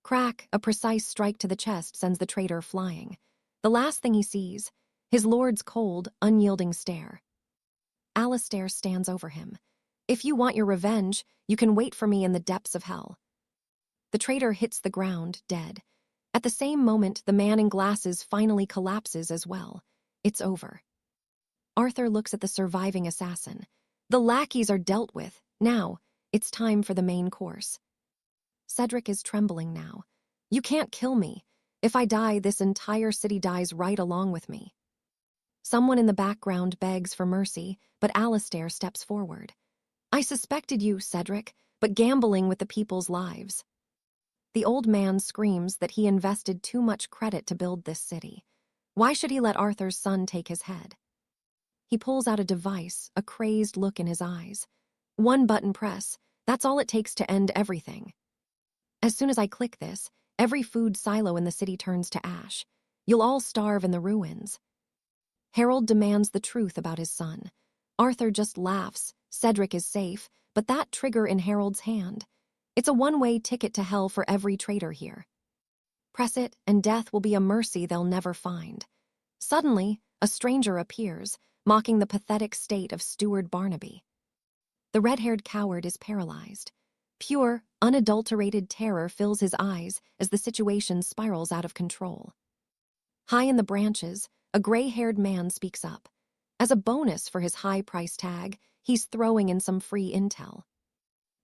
Crack, a precise strike to the chest sends the traitor flying. The last thing he sees, his lord's cold, unyielding stare. Alistair stands over him. "If you want your revenge, you can wait for me in the depths of hell." The traitor hits the ground, dead. At the same moment, the man in glasses finally collapses as well. It's over. Arthur looks at the surviving assassin. The lackeys are dealt with. Now, it's time for the main course. Cedric is trembling now. "You can't kill me. If I die, this entire city dies right along with me." Someone in the background begs for mercy, but Alistair steps forward. "I suspected you, Cedric, but gambling with the people's lives." The old man screams that he invested too much credit to build this city. Why should he let Arthur's son take his head? He pulls out a device, a crazed look in his eyes. "One button press, that's all it takes to end everything. As soon as I click this, every food silo in the city turns to ash. You'll all starve in the ruins." Harold demands the truth about his son. Arthur just laughs. Cedric is safe, but that trigger in Harold's hand. It's a one-way ticket to hell for every traitor here. Press it, and death will be a mercy they'll never find. Suddenly, a stranger appears, mocking the pathetic state of Steward Barnaby. The red-haired coward is paralyzed. Pure, unadulterated terror fills his eyes as the situation spirals out of control. High in the branches, a gray-haired man speaks up. As a bonus for his high price tag, he's throwing in some free intel.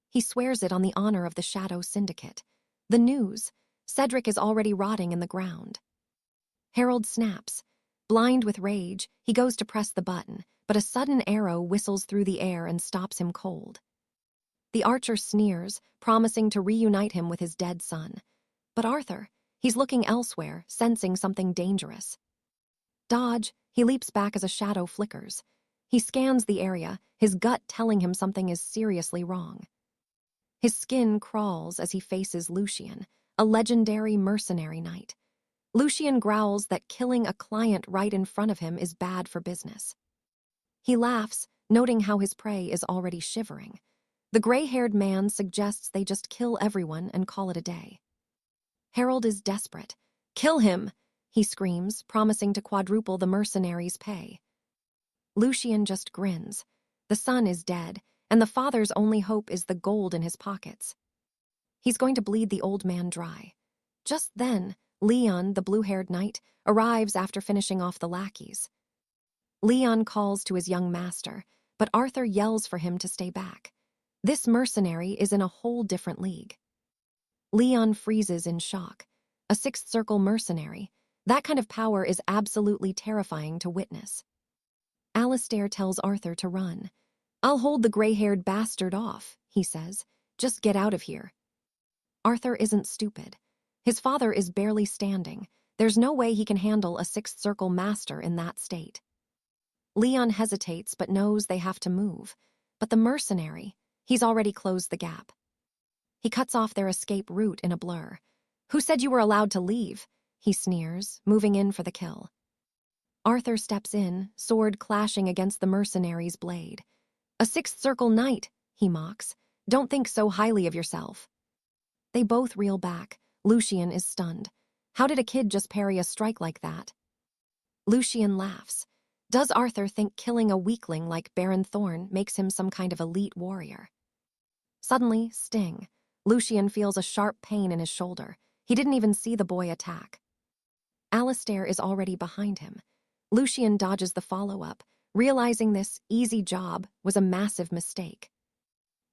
He swears it on the honor of the Shadow Syndicate. The news: Cedric is already rotting in the ground. Harold snaps. Blind with rage, he goes to press the button, but a sudden arrow whistles through the air and stops him cold. The archer sneers, promising to reunite him with his dead son. But Arthur, he's looking elsewhere, sensing something dangerous. Dodge, he leaps back as a shadow flickers. He scans the area, his gut telling him something is seriously wrong. His skin crawls as he faces Lucien, a legendary mercenary knight. Lucien growls that killing a client right in front of him is bad for business. He laughs, noting how his prey is already shivering. The gray-haired man suggests they just kill everyone and call it a day. Harold is desperate. "Kill him!" he screams, promising to quadruple the mercenaries' pay. Lucien just grins. The son is dead, and the father's only hope is the gold in his pockets. He's going to bleed the old man dry. Just then, Leon, the blue-haired knight, arrives after finishing off the lackeys. Leon calls to his young master, but Arthur yells for him to stay back. This mercenary is in a whole different league. Leon freezes in shock. A sixth circle mercenary. That kind of power is absolutely terrifying to witness. Alistair tells Arthur to run. "I'll hold the gray-haired bastard off," he says. "Just get out of here." Arthur isn't stupid. His father is barely standing. There's no way he can handle a sixth circle master in that state. Leon hesitates but knows they have to move. But the mercenary, he's already closed the gap. He cuts off their escape route in a blur. "Who said you were allowed to leave?" he sneers, moving in for the kill. Arthur steps in, sword clashing against the mercenary's blade. "A sixth circle knight," he mocks. "Don't think so highly of yourself." They both reel back. Lucien is stunned. How did a kid just parry a strike like that? Lucien laughs. Does Arthur think killing a weakling like Baron Thorn makes him some kind of elite warrior? Suddenly, sting. Lucien feels a sharp pain in his shoulder. He didn't even see the boy attack. Alistair is already behind him. Lucien dodges the follow-up, realizing this easy job was a massive mistake.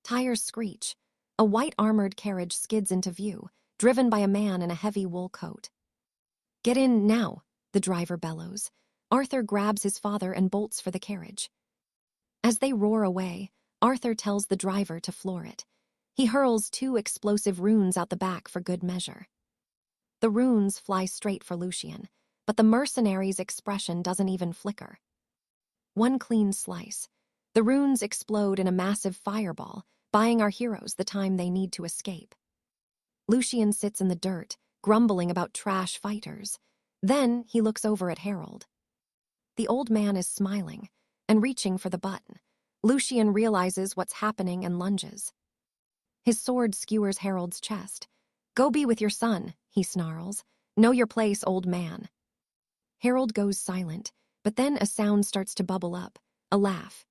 Tires screech. A white armored carriage skids into view, driven by a man in a heavy wool coat. "Get in now," the driver bellows. Arthur grabs his father and bolts for the carriage. As they roar away, Arthur tells the driver to floor it. He hurls 2 explosive runes out the back for good measure. The runes fly straight for Lucien, but the mercenary's expression doesn't even flicker. One clean slice. The runes explode in a massive fireball, buying our heroes the time they need to escape. Lucien sits in the dirt, grumbling about trash fighters. Then he looks over at Harold. The old man is smiling and reaching for the button. Lucien realizes what's happening and lunges. His sword skewers Harold's chest. "Go be with your son," he snarls. "Know your place, old man." Harold goes silent, but then a sound starts to bubble up, a laugh.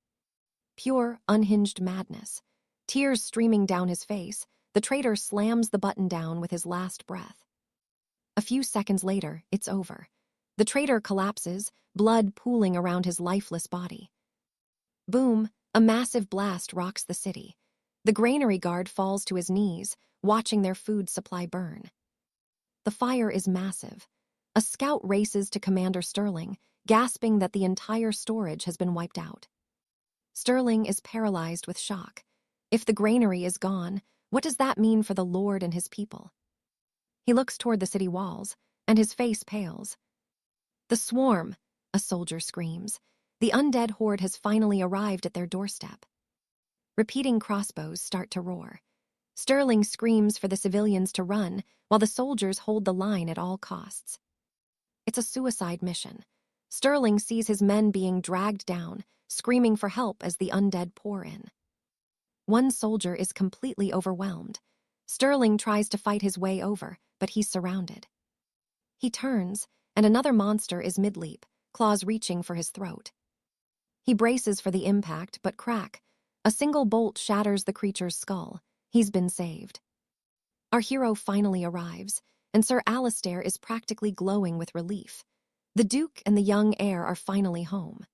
Pure, unhinged madness. Tears streaming down his face, the traitor slams the button down with his last breath. A few seconds later, it's over. The traitor collapses, blood pooling around his lifeless body. Boom, a massive blast rocks the city. The granary guard falls to his knees, watching their food supply burn. The fire is massive. A scout races to Commander Sterling, gasping that the entire storage has been wiped out. Sterling is paralyzed with shock. If the granary is gone, what does that mean for the Lord and his people? He looks toward the city walls, and his face pales. "The swarm," a soldier screams. The undead horde has finally arrived at their doorstep. Repeating crossbows start to roar. Sterling screams for the civilians to run, while the soldiers hold the line at all costs. It's a suicide mission. Sterling sees his men being dragged down, screaming for help as the undead pour in. One soldier is completely overwhelmed. Sterling tries to fight his way over, but he's surrounded. He turns, and another monster is mid-leap, claws reaching for his throat. He braces for the impact, but crack. A single bolt shatters the creature's skull. He's been saved. Our hero finally arrives, and Sir Alistair is practically glowing with relief. The Duke and the young heir are finally home.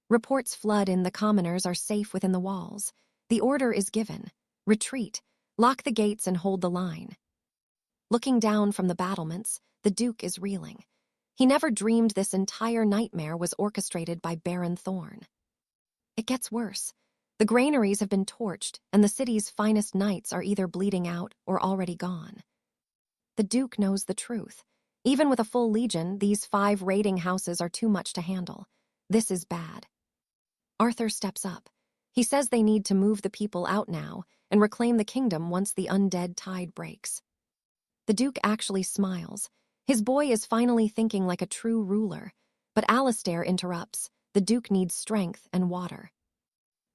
Reports flood in. The commoners are safe within the walls. The order is given. Retreat. Lock the gates and hold the line. Looking down from the battlements, the Duke is reeling. He never dreamed this entire nightmare was orchestrated by Baron Thorn. It gets worse. The granaries have been torched, and the city's finest knights are either bleeding out or already gone. The Duke knows the truth. Even with a full legion, these 5 raiding houses are too much to handle. This is bad. Arthur steps up. He says they need to move the people out now and reclaim the kingdom once the undead tide breaks. The Duke actually smiles. His boy is finally thinking like a true ruler. But Alistair interrupts. The Duke needs strength and water.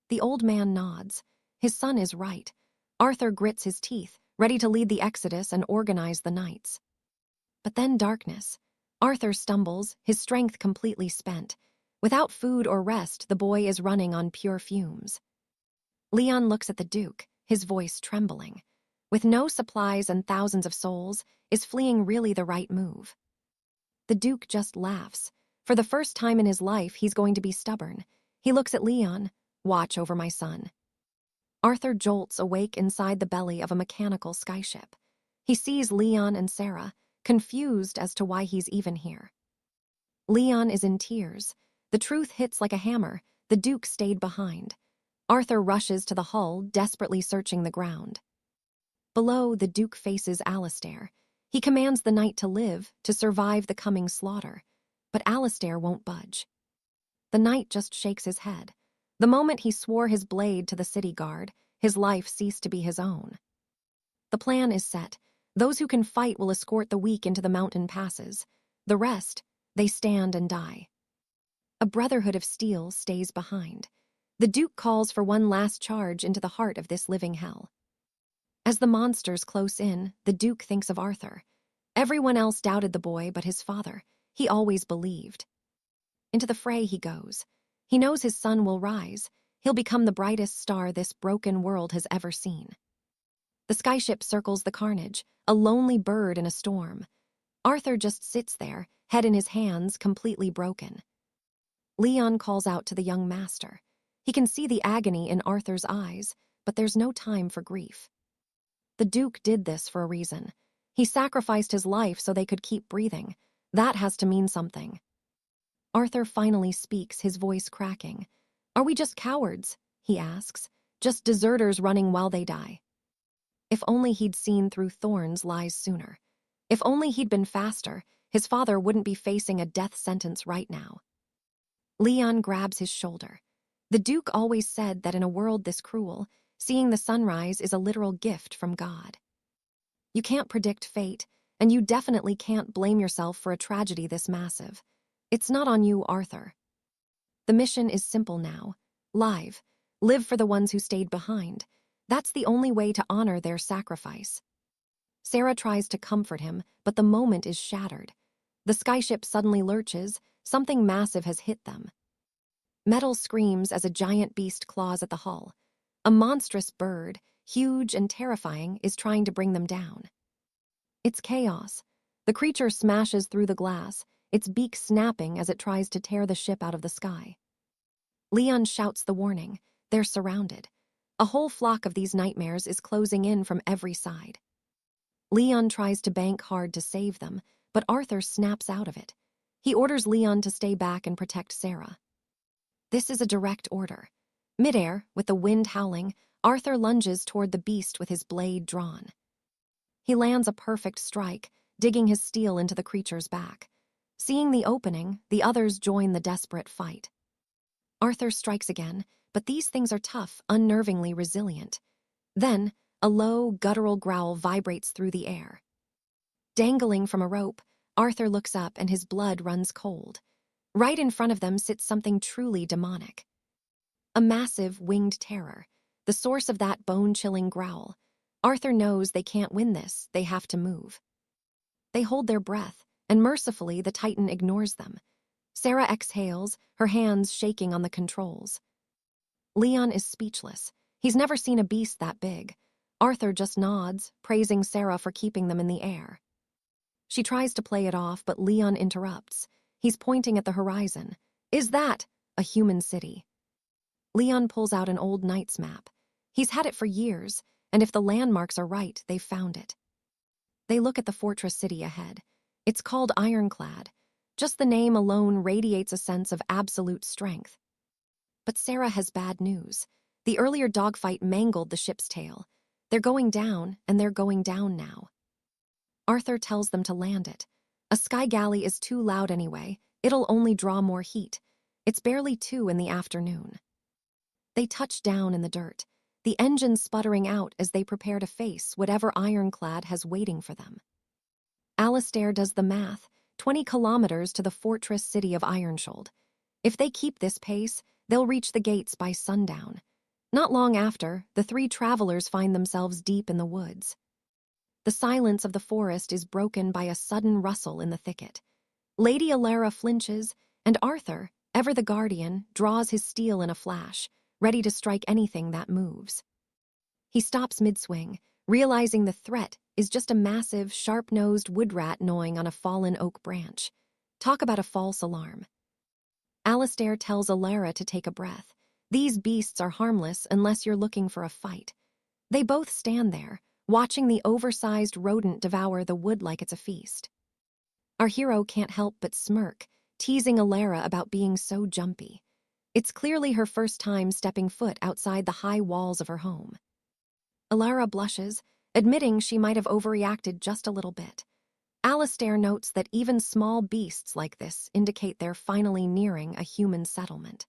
The old man nods. His son is right. Arthur grits his teeth, ready to lead the exodus and organize the knights. But then darkness. Arthur stumbles, his strength completely spent. Without food or rest, the boy is running on pure fumes. Leon looks at the Duke, his voice trembling. With no supplies and thousands of souls, is fleeing really the right move? The Duke just laughs. For the first time in his life, he's going to be stubborn. He looks at Leon. Watch over my son. Arthur jolts awake inside the belly of a mechanical skyship. He sees Leon and Sarah, confused as to why he's even here. Leon is in tears. The truth hits like a hammer. The Duke stayed behind. Arthur rushes to the hull, desperately searching the ground. Below, the Duke faces Alistair. He commands the knight to live, to survive the coming slaughter. But Alistair won't budge. The knight just shakes his head. The moment he swore his blade to the city guard, his life ceased to be his own. The plan is set. Those who can fight will escort the weak into the mountain passes. The rest, they stand and die. A brotherhood of steel stays behind. The Duke calls for one last charge into the heart of this living hell. As the monsters close in, the Duke thinks of Arthur. Everyone else doubted the boy but his father. He always believed. Into the fray he goes. He knows his son will rise. He'll become the brightest star this broken world has ever seen. The skyship circles the carnage, a lonely bird in a storm. Arthur just sits there, head in his hands, completely broken. Leon calls out to the young master. He can see the agony in Arthur's eyes, but there's no time for grief. The Duke did this for a reason. He sacrificed his life so they could keep breathing. That has to mean something. Arthur finally speaks, his voice cracking. Are we just cowards? He asks. Just deserters running while they die. If only he'd seen through Thorn's lies sooner. If only he'd been faster, his father wouldn't be facing a death sentence right now. Leon grabs his shoulder. The Duke always said that in a world this cruel, seeing the sunrise is a literal gift from God. You can't predict fate, and you definitely can't blame yourself for a tragedy this massive. It's not on you, Arthur. The mission is simple now. Live for the ones who stayed behind. That's the only way to honor their sacrifice. Sarah tries to comfort him, but the moment is shattered. The skyship suddenly lurches. Something massive has hit them. Metal screams as a giant beast claws at the hull. A monstrous bird, huge and terrifying, is trying to bring them down. It's chaos. The creature smashes through the glass, its beak snapping as it tries to tear the ship out of the sky. Leon shouts the warning. They're surrounded. A whole flock of these nightmares is closing in from every side. Leon tries to bank hard to save them, but Arthur snaps out of it. He orders Leon to stay back and protect Sarah. This is a direct order. Midair, with the wind howling, Arthur lunges toward the beast with his blade drawn. He lands a perfect strike, digging his steel into the creature's back. Seeing the opening, the others join the desperate fight. Arthur strikes again, but these things are tough, unnervingly resilient. Then, a low, guttural growl vibrates through the air. Dangling from a rope, Arthur looks up and his blood runs cold. Right in front of them sits something truly demonic. A massive, winged terror, the source of that bone-chilling growl. Arthur knows they can't win this, they have to move. They hold their breath, and mercifully the Titan ignores them. Sarah exhales, her hands shaking on the controls. Leon is speechless. He's never seen a beast that big. Arthur just nods, praising Sarah for keeping them in the air. She tries to play it off, but Leon interrupts. He's pointing at the horizon. Is that a human city? Leon pulls out an old knight's map. He's had it for years, and if the landmarks are right, they've found it. They look at the fortress city ahead. It's called Ironclad. Just the name alone radiates a sense of absolute strength. But Sarah has bad news. The earlier dogfight mangled the ship's tail. They're going down, and they're going down now. Arthur tells them to land it. A sky galley is too loud anyway. It'll only draw more heat. It's barely 2 in the afternoon. They touch down in the dirt, the engine sputtering out as they prepare to face whatever ironclad has waiting for them. Alistair does the math, 20 kilometers to the fortress city of Ironsheld. If they keep this pace, they'll reach the gates by sundown. Not long after, the 3 travelers find themselves deep in the woods. The silence of the forest is broken by a sudden rustle in the thicket. Lady Alara flinches, and Arthur, ever the guardian, draws his steel in a flash, ready to strike anything that moves. He stops mid-swing, realizing the threat is just a massive, sharp-nosed wood rat gnawing on a fallen oak branch. Talk about a false alarm. Alistair tells Alara to take a breath. These beasts are harmless unless you're looking for a fight. They both stand there, watching the oversized rodent devour the wood like it's a feast. Our hero can't help but smirk, teasing Alara about being so jumpy. It's clearly her first time stepping foot outside the high walls of her home. Alara blushes, admitting she might have overreacted just a little bit. Alistair notes that even small beasts like this indicate they're finally nearing a human settlement.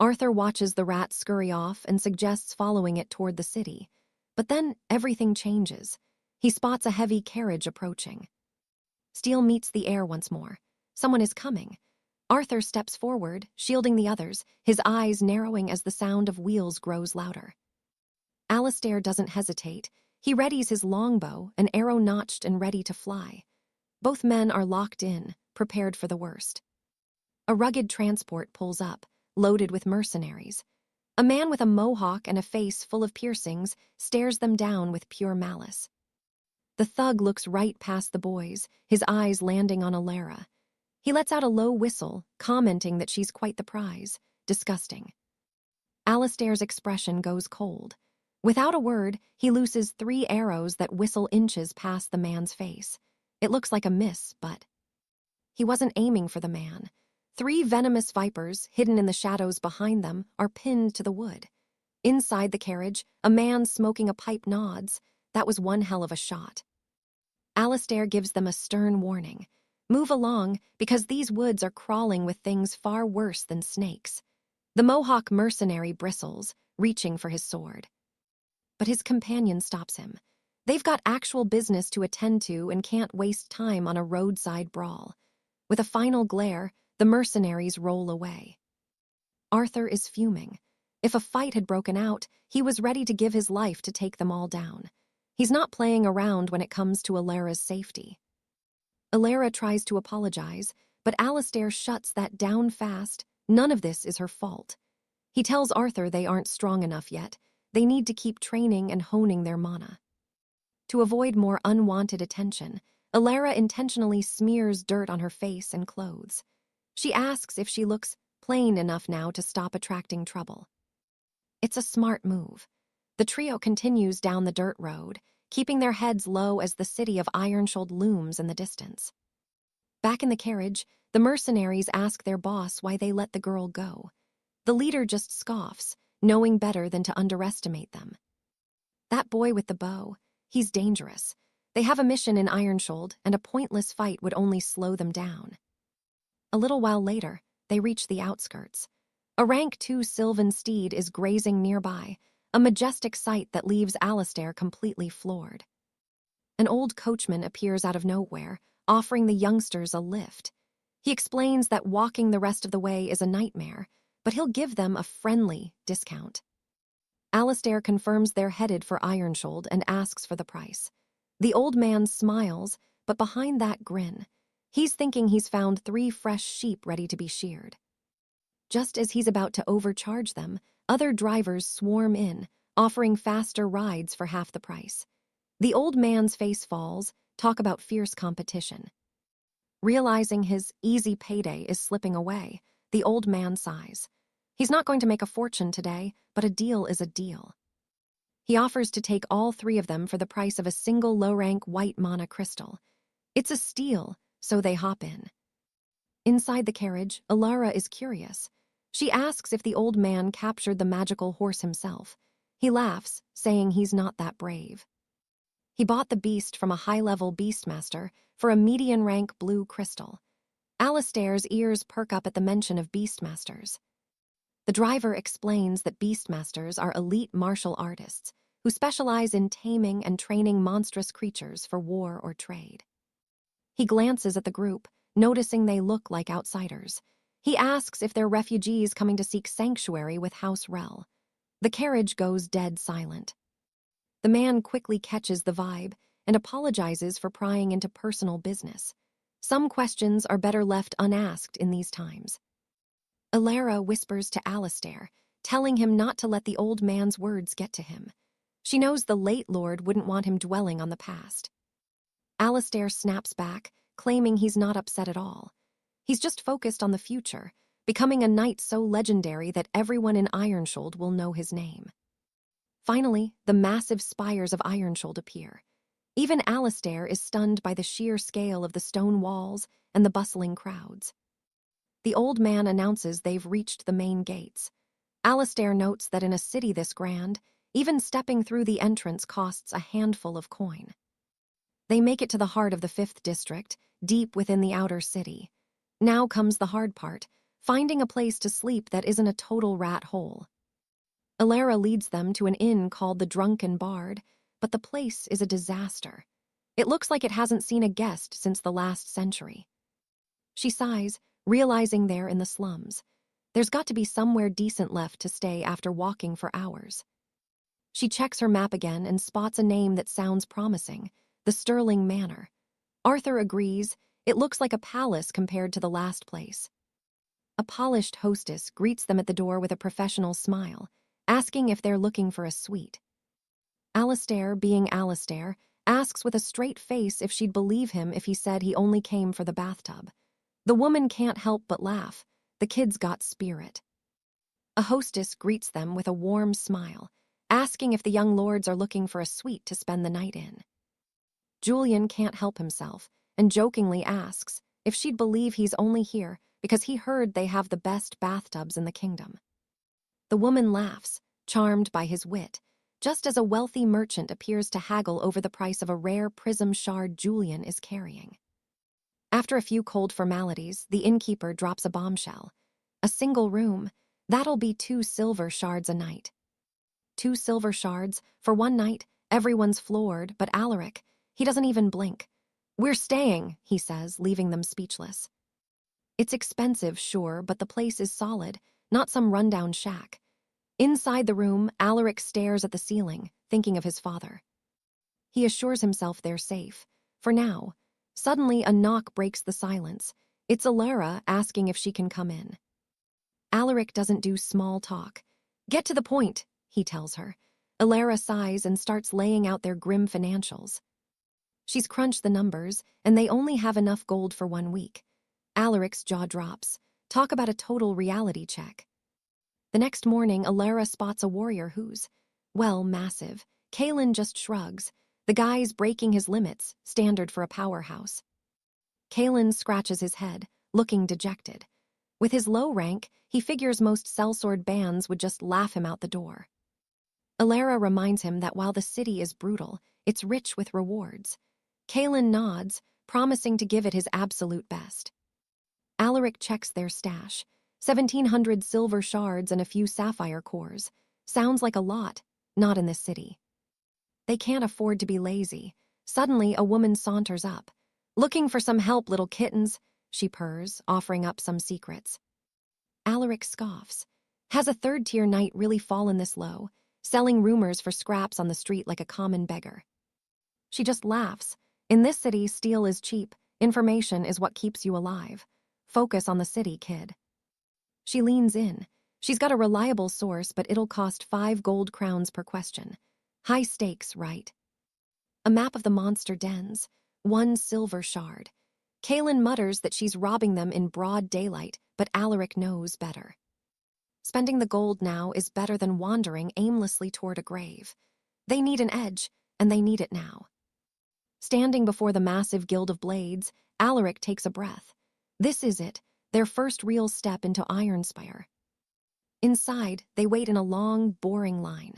Arthur watches the rat scurry off and suggests following it toward the city. But then everything changes. He spots a heavy carriage approaching. Steel meets the air once more. Someone is coming. Arthur steps forward, shielding the others, his eyes narrowing as the sound of wheels grows louder. Alistair doesn't hesitate. He readies his longbow, an arrow notched and ready to fly. Both men are locked in, prepared for the worst. A rugged transport pulls up, loaded with mercenaries. A man with a mohawk and a face full of piercings stares them down with pure malice. The thug looks right past the boys, his eyes landing on Alara. He lets out a low whistle, commenting that she's quite the prize. Disgusting. Alistair's expression goes cold. Without a word, he looses 3 arrows that whistle inches past the man's face. It looks like a miss, but he wasn't aiming for the man. 3 venomous vipers, hidden in the shadows behind them, are pinned to the wood. Inside the carriage, a man smoking a pipe nods. That was one hell of a shot. Alistair gives them a stern warning. Move along, because these woods are crawling with things far worse than snakes. The Mohawk mercenary bristles, reaching for his sword. But his companion stops him. They've got actual business to attend to and can't waste time on a roadside brawl. With a final glare, the mercenaries roll away. Arthur is fuming. If a fight had broken out, he was ready to give his life to take them all down. He's not playing around when it comes to Alara's safety. Alara tries to apologize, but Alistair shuts that down fast. None of this is her fault. He tells Arthur they aren't strong enough yet. They need to keep training and honing their mana. To avoid more unwanted attention, Alara intentionally smears dirt on her face and clothes. She asks if she looks plain enough now to stop attracting trouble. It's a smart move. The trio continues down the dirt road, keeping their heads low as the city of Ironsheld looms in the distance. Back in the carriage, the mercenaries ask their boss why they let the girl go. The leader just scoffs, knowing better than to underestimate them. That boy with the bow, he's dangerous. They have a mission in Ironsheld, and a pointless fight would only slow them down. A little while later, they reach the outskirts. A rank 2 sylvan steed is grazing nearby, a majestic sight that leaves Alistair completely floored. An old coachman appears out of nowhere, offering the youngsters a lift. He explains that walking the rest of the way is a nightmare, but he'll give them a friendly discount. Alistair confirms they're headed for Ironsheld and asks for the price. The old man smiles, but behind that grin, he's thinking he's found 3 fresh sheep ready to be sheared. Just as he's about to overcharge them, other drivers swarm in, offering faster rides for half the price. The old man's face falls, talk about fierce competition. Realizing his easy payday is slipping away, the old man sighs. He's not going to make a fortune today, but a deal is a deal. He offers to take all 3 of them for the price of a single low-rank white mana crystal. It's a steal, so they hop in. Inside the carriage, Alara is curious. She asks if the old man captured the magical horse himself. He laughs, saying he's not that brave. He bought the beast from a high-level beastmaster for a median-rank blue crystal. Alistair's ears perk up at the mention of beastmasters. The driver explains that beastmasters are elite martial artists who specialize in taming and training monstrous creatures for war or trade. He glances at the group, noticing they look like outsiders. He asks if they're refugees coming to seek sanctuary with House Rel. The carriage goes dead silent. The man quickly catches the vibe and apologizes for prying into personal business. Some questions are better left unasked in these times. Alara whispers to Alistair, telling him not to let the old man's words get to him. She knows the late lord wouldn't want him dwelling on the past. Alistair snaps back, claiming he's not upset at all. He's just focused on the future, becoming a knight so legendary that everyone in Ironshold will know his name. Finally, the massive spires of Ironshold appear. Even Alistair is stunned by the sheer scale of the stone walls and the bustling crowds. The old man announces they've reached the main gates. Alistair notes that in a city this grand, even stepping through the entrance costs a handful of coin. They make it to the heart of the 5th district, deep within the outer city. Now comes the hard part, finding a place to sleep that isn't a total rat hole. Alara leads them to an inn called the Drunken Bard, but the place is a disaster. It looks like it hasn't seen a guest since the last century. She sighs, realizing they're in the slums. There's got to be somewhere decent left to stay after walking for hours. She checks her map again and spots a name that sounds promising, the Sterling Manor. Arthur agrees, it looks like a palace compared to the last place. A polished hostess greets them at the door with a professional smile, asking if they're looking for a suite. Alistair, being Alistair, asks with a straight face if she'd believe him if he said he only came for the bathtub. The woman can't help but laugh. The kid's got spirit. A hostess greets them with a warm smile, asking if the young lords are looking for a suite to spend the night in. Julian can't help himself and jokingly asks if she'd believe he's only here because he heard they have the best bathtubs in the kingdom. The woman laughs, charmed by his wit, just as a wealthy merchant appears to haggle over the price of a rare prism shard Julian is carrying. After a few cold formalities, the innkeeper drops a bombshell. A single room, that'll be 2 silver shards a night. 2 silver shards, for one night, everyone's floored, but Alaric, he doesn't even blink. "We're staying," he says, leaving them speechless. It's expensive, sure, but the place is solid, not some rundown shack. Inside the room, Alaric stares at the ceiling, thinking of his father. He assures himself they're safe, for now. Suddenly, a knock breaks the silence. It's Alara asking if she can come in. Alaric doesn't do small talk. "Get to the point," he tells her. Alara sighs and starts laying out their grim financials. She's crunched the numbers, and they only have enough gold for 1 week. Alaric's jaw drops. Talk about a total reality check. The next morning, Alara spots a warrior who's, well, massive. Kaelin just shrugs. The guy's breaking his limits, standard for a powerhouse. Kaelin scratches his head, looking dejected. With his low rank, he figures most sellsword bands would just laugh him out the door. Alara reminds him that while the city is brutal, it's rich with rewards. Kaelin nods, promising to give it his absolute best. Alaric checks their stash. 1,700 silver shards and a few sapphire cores. Sounds like a lot, not in this city. They can't afford to be lazy. Suddenly, a woman saunters up. "Looking for some help, little kittens," she purrs, offering up some secrets. Alaric scoffs. Has a 3rd-tier knight really fallen this low, selling rumors for scraps on the street like a common beggar? She just laughs. In this city, steel is cheap. Information is what keeps you alive. Focus on the city, kid. She leans in. She's got a reliable source, but it'll cost 5 gold crowns per question. High stakes, right? A map of the monster dens. 1 silver shard. Kaelin mutters that she's robbing them in broad daylight, but Alaric knows better. Spending the gold now is better than wandering aimlessly toward a grave. They need an edge, and they need it now. Standing before the massive guild of blades, Alaric takes a breath. This is it, their first real step into 𝒂𝒏𝒆. Inside, they wait in a long, boring line.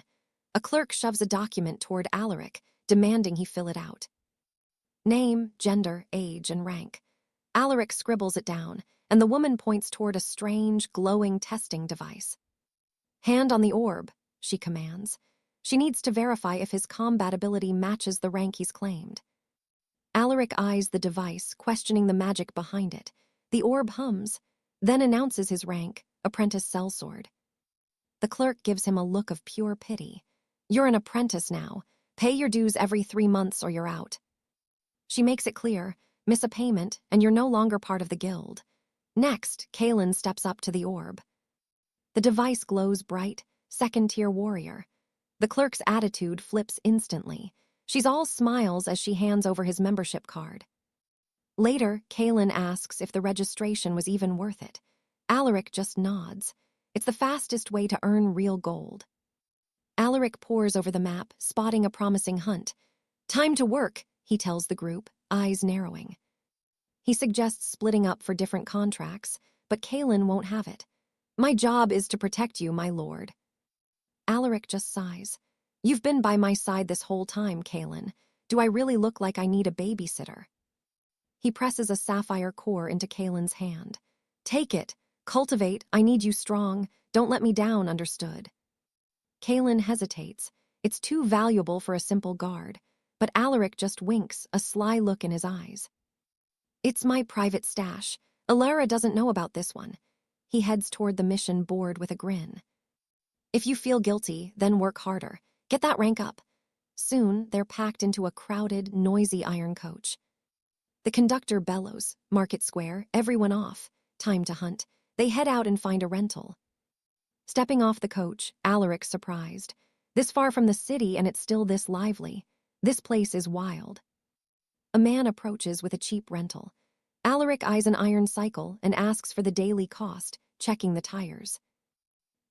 A clerk shoves a document toward Alaric, demanding he fill it out. Name, gender, age, and rank. Alaric scribbles it down, and the woman points toward a strange, glowing testing device. Hand on the orb, she commands. She needs to verify if his combat ability matches the rank he's claimed. Alaric eyes the device, questioning the magic behind it. The orb hums, then announces his rank, apprentice sellsword. The clerk gives him a look of pure pity. You're an apprentice now. Pay your dues every 3 months or you're out. She makes it clear, miss a payment, and you're no longer part of the guild. Next, Kaylin steps up to the orb. The device glows bright, second-tier warrior. The clerk's attitude flips instantly. She's all smiles as she hands over his membership card. Later, Kaylin asks if the registration was even worth it. Alaric just nods. It's the fastest way to earn real gold. Alaric pores over the map, spotting a promising hunt. Time to work, he tells the group, eyes narrowing. He suggests splitting up for different contracts, but Kaylin won't have it. My job is to protect you, my lord. Alaric just sighs. You've been by my side this whole time, Kaylin. Do I really look like I need a babysitter? He presses a sapphire core into Kaylin's hand. Take it. Cultivate. I need you strong. Don't let me down, understood? Kaylin hesitates. It's too valuable for a simple guard. But Alaric just winks, a sly look in his eyes. It's my private stash. Alara doesn't know about this one. He heads toward the mission board with a grin. If you feel guilty, then work harder. Get that rank up. Soon, they're packed into a crowded, noisy iron coach. The conductor bellows, Market Square, everyone off. Time to hunt. They head out and find a rental. Stepping off the coach, Alaric's surprised. This far from the city and it's still this lively. This place is wild. A man approaches with a cheap rental. Alaric eyes an iron cycle and asks for the daily cost, checking the tires.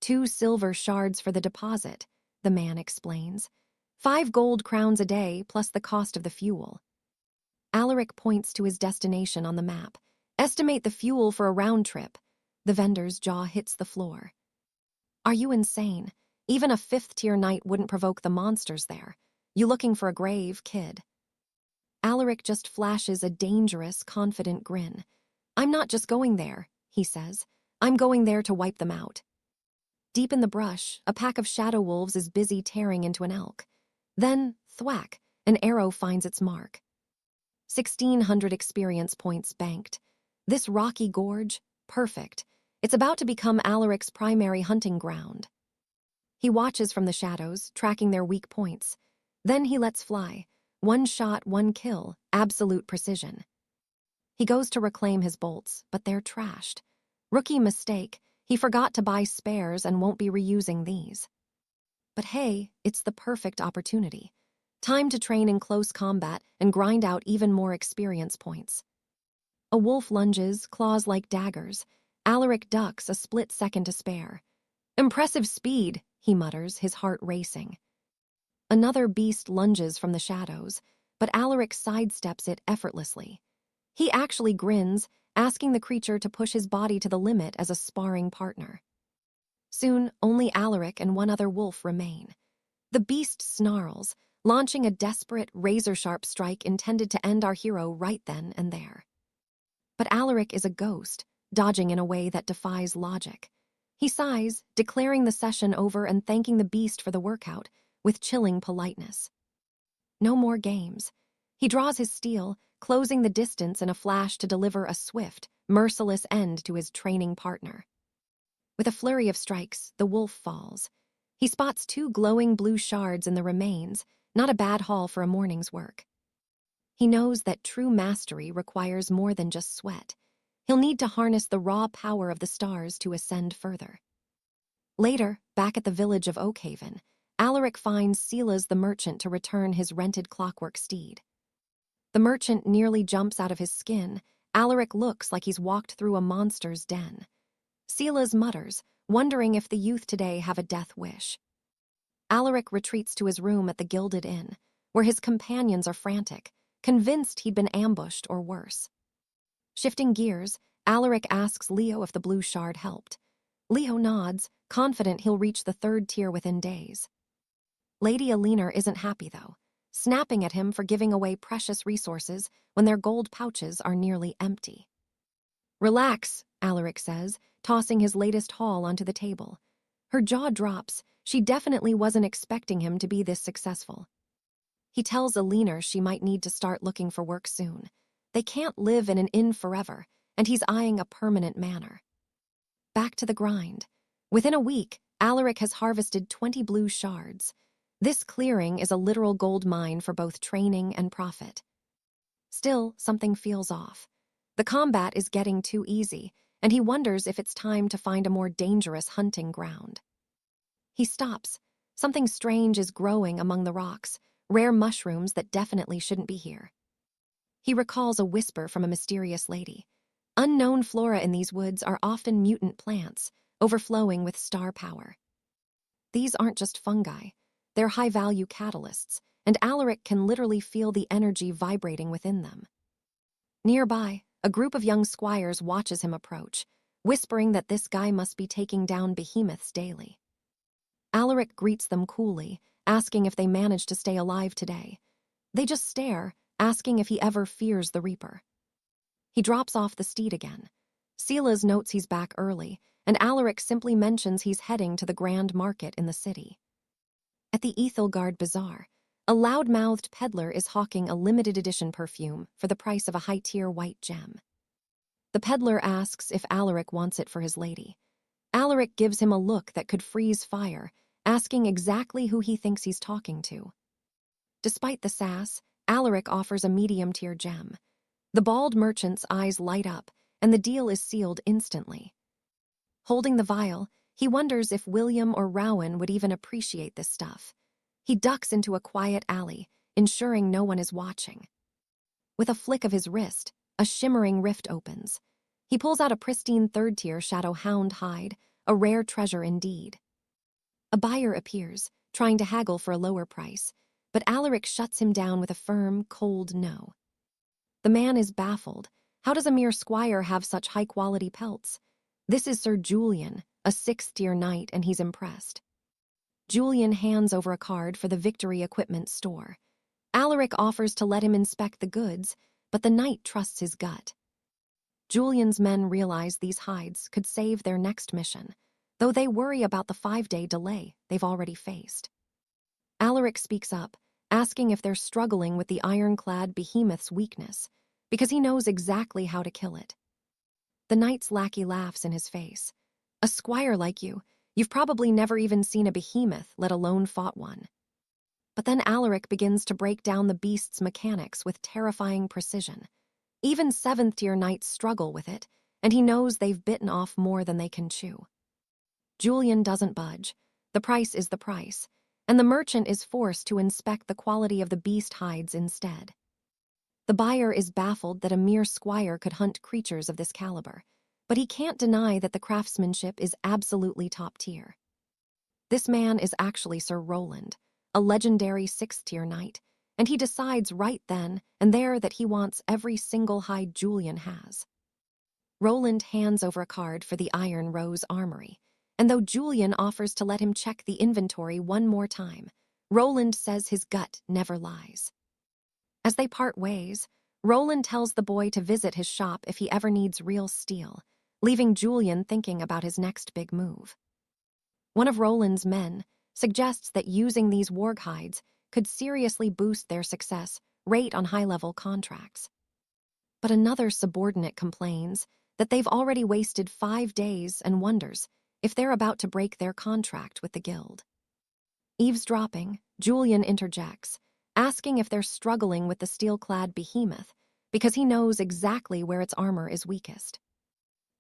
2 silver shards for the deposit, the man explains. 5 gold crowns a day plus the cost of the fuel. Alaric points to his destination on the map. Estimate the fuel for a round trip. The vendor's jaw hits the floor. Are you insane? Even a 5th-tier knight wouldn't provoke the monsters there. You looking for a grave, kid? Alaric just flashes a dangerous, confident grin. I'm not just going there, he says. I'm going there to wipe them out. Deep in the brush, a pack of shadow wolves is busy tearing into an elk. Then, thwack, an arrow finds its mark. 1,600 experience points banked. This rocky gorge, perfect. It's about to become Alaric's primary hunting ground. He watches from the shadows, tracking their weak points. Then he lets fly. 1 shot, 1 kill, absolute precision. He goes to reclaim his bolts, but they're trashed. Rookie mistake, he forgot to buy spares and won't be reusing these. But hey, it's the perfect opportunity. Time to train in close combat and grind out even more experience points. A wolf lunges, claws like daggers. Alaric ducks, a split second to spare. Impressive speed, he mutters, his heart racing. Another beast lunges from the shadows, but Alaric sidesteps it effortlessly. He actually grins, asking the creature to push his body to the limit as a sparring partner. Soon, only Alaric and 1 other wolf remain. The beast snarls, launching a desperate, razor-sharp strike intended to end our hero right then and there. But Alaric is a ghost, dodging in a way that defies logic. He sighs, declaring the session over and thanking the beast for the workout, with chilling politeness. No more games. He draws his steel, closing the distance in a flash to deliver a swift, merciless end to his training partner. With a flurry of strikes, the wolf falls. He spots 2 glowing blue shards in the remains, not a bad haul for a morning's work. He knows that true mastery requires more than just sweat. He'll need to harness the raw power of the stars to ascend further. Later, back at the village of Oakhaven, Alaric finds Silas the merchant to return his rented clockwork steed. The merchant nearly jumps out of his skin. Alaric looks like he's walked through a monster's den. Silas mutters, wondering if the youth today have a death wish. Alaric retreats to his room at the Gilded Inn, where his companions are frantic, convinced he'd been ambushed or worse. Shifting gears, Alaric asks Leo if the blue shard helped. Leo nods, confident he'll reach the 3rd tier within days. Lady Alinar isn't happy, though, snapping at him for giving away precious resources when their gold pouches are nearly empty. "Relax," Alaric says, tossing his latest haul onto the table. Her jaw drops. She definitely wasn't expecting him to be this successful. He tells Alinar she might need to start looking for work soon. They can't live in an inn forever, and he's eyeing a permanent manor. Back to the grind. Within a week, Alaric has harvested 20 blue shards. This clearing is a literal gold mine for both training and profit. Still, something feels off. The combat is getting too easy, and he wonders if it's time to find a more dangerous hunting ground. He stops. Something strange is growing among the rocks, rare mushrooms that definitely shouldn't be here. He recalls a whisper from a mysterious lady. Unknown flora in these woods are often mutant plants, overflowing with star power. These aren't just fungi. They're high-value catalysts, and Alaric can literally feel the energy vibrating within them. Nearby, a group of young squires watches him approach, whispering that this guy must be taking down behemoths daily. Alaric greets them coolly, asking if they managed to stay alive today. They just stare, asking if he ever fears the Reaper. He drops off the steed again. Silas notes he's back early, and Alaric simply mentions he's heading to the Grand Market in the city. At the 𝒑𝒘𝒄𝒂𝒍𝒚𝒑𝒔𝒆, a loud-mouthed peddler is hawking a limited-edition perfume for the price of a high-tier white gem. The peddler asks if Alaric wants it for his lady. Alaric gives him a look that could freeze fire, asking exactly who he thinks he's talking to. Despite the sass, Alaric offers a medium-tier gem. The bald merchant's eyes light up, and the deal is sealed instantly. Holding the vial, he wonders if William or Rowan would even appreciate this stuff. He ducks into a quiet alley, ensuring no one is watching. With a flick of his wrist, a shimmering rift opens. He pulls out a pristine 3rd-tier shadow hound hide, a rare treasure indeed. A buyer appears, trying to haggle for a lower price, but Alaric shuts him down with a firm, cold no. The man is baffled. How does a mere squire have such high-quality pelts? This is Sir Julian, a 6th-tier knight, and he's impressed. Julian hands over a card for the Victory Equipment Store. Alaric offers to let him inspect the goods, but the knight trusts his gut. Julian's men realize these hides could save their next mission, though they worry about the 5-day delay they've already faced. Alaric speaks up, asking if they're struggling with the ironclad behemoth's weakness, because he knows exactly how to kill it. The knight's lackey laughs in his face. "A squire like you've probably never even seen a behemoth, let alone fought one." But then Alaric begins to break down the beast's mechanics with terrifying precision. Even 7th-tier knights struggle with it, and he knows they've bitten off more than they can chew. Julian doesn't budge. The price is the price, and the merchant is forced to inspect the quality of the beast hides instead. The buyer is baffled that a mere squire could hunt creatures of this caliber, but he can't deny that the craftsmanship is absolutely top tier. This man is actually Sir Roland, a legendary 6th-tier knight, and he decides right then and there that he wants every single hide Julian has. Roland hands over a card for the Iron Rose Armory, and though Julian offers to let him check the inventory one more time, Roland says his gut never lies. As they part ways, Roland tells the boy to visit his shop if he ever needs real steel, leaving Julian thinking about his next big move. One of Roland's men suggests that using these warg hides could seriously boost their success rate on high-level contracts. But another subordinate complains that they've already wasted 5 days and wonders if they're about to break their contract with the guild. Eavesdropping, Julian interjects, asking if they're struggling with the steel-clad behemoth because he knows exactly where its armor is weakest.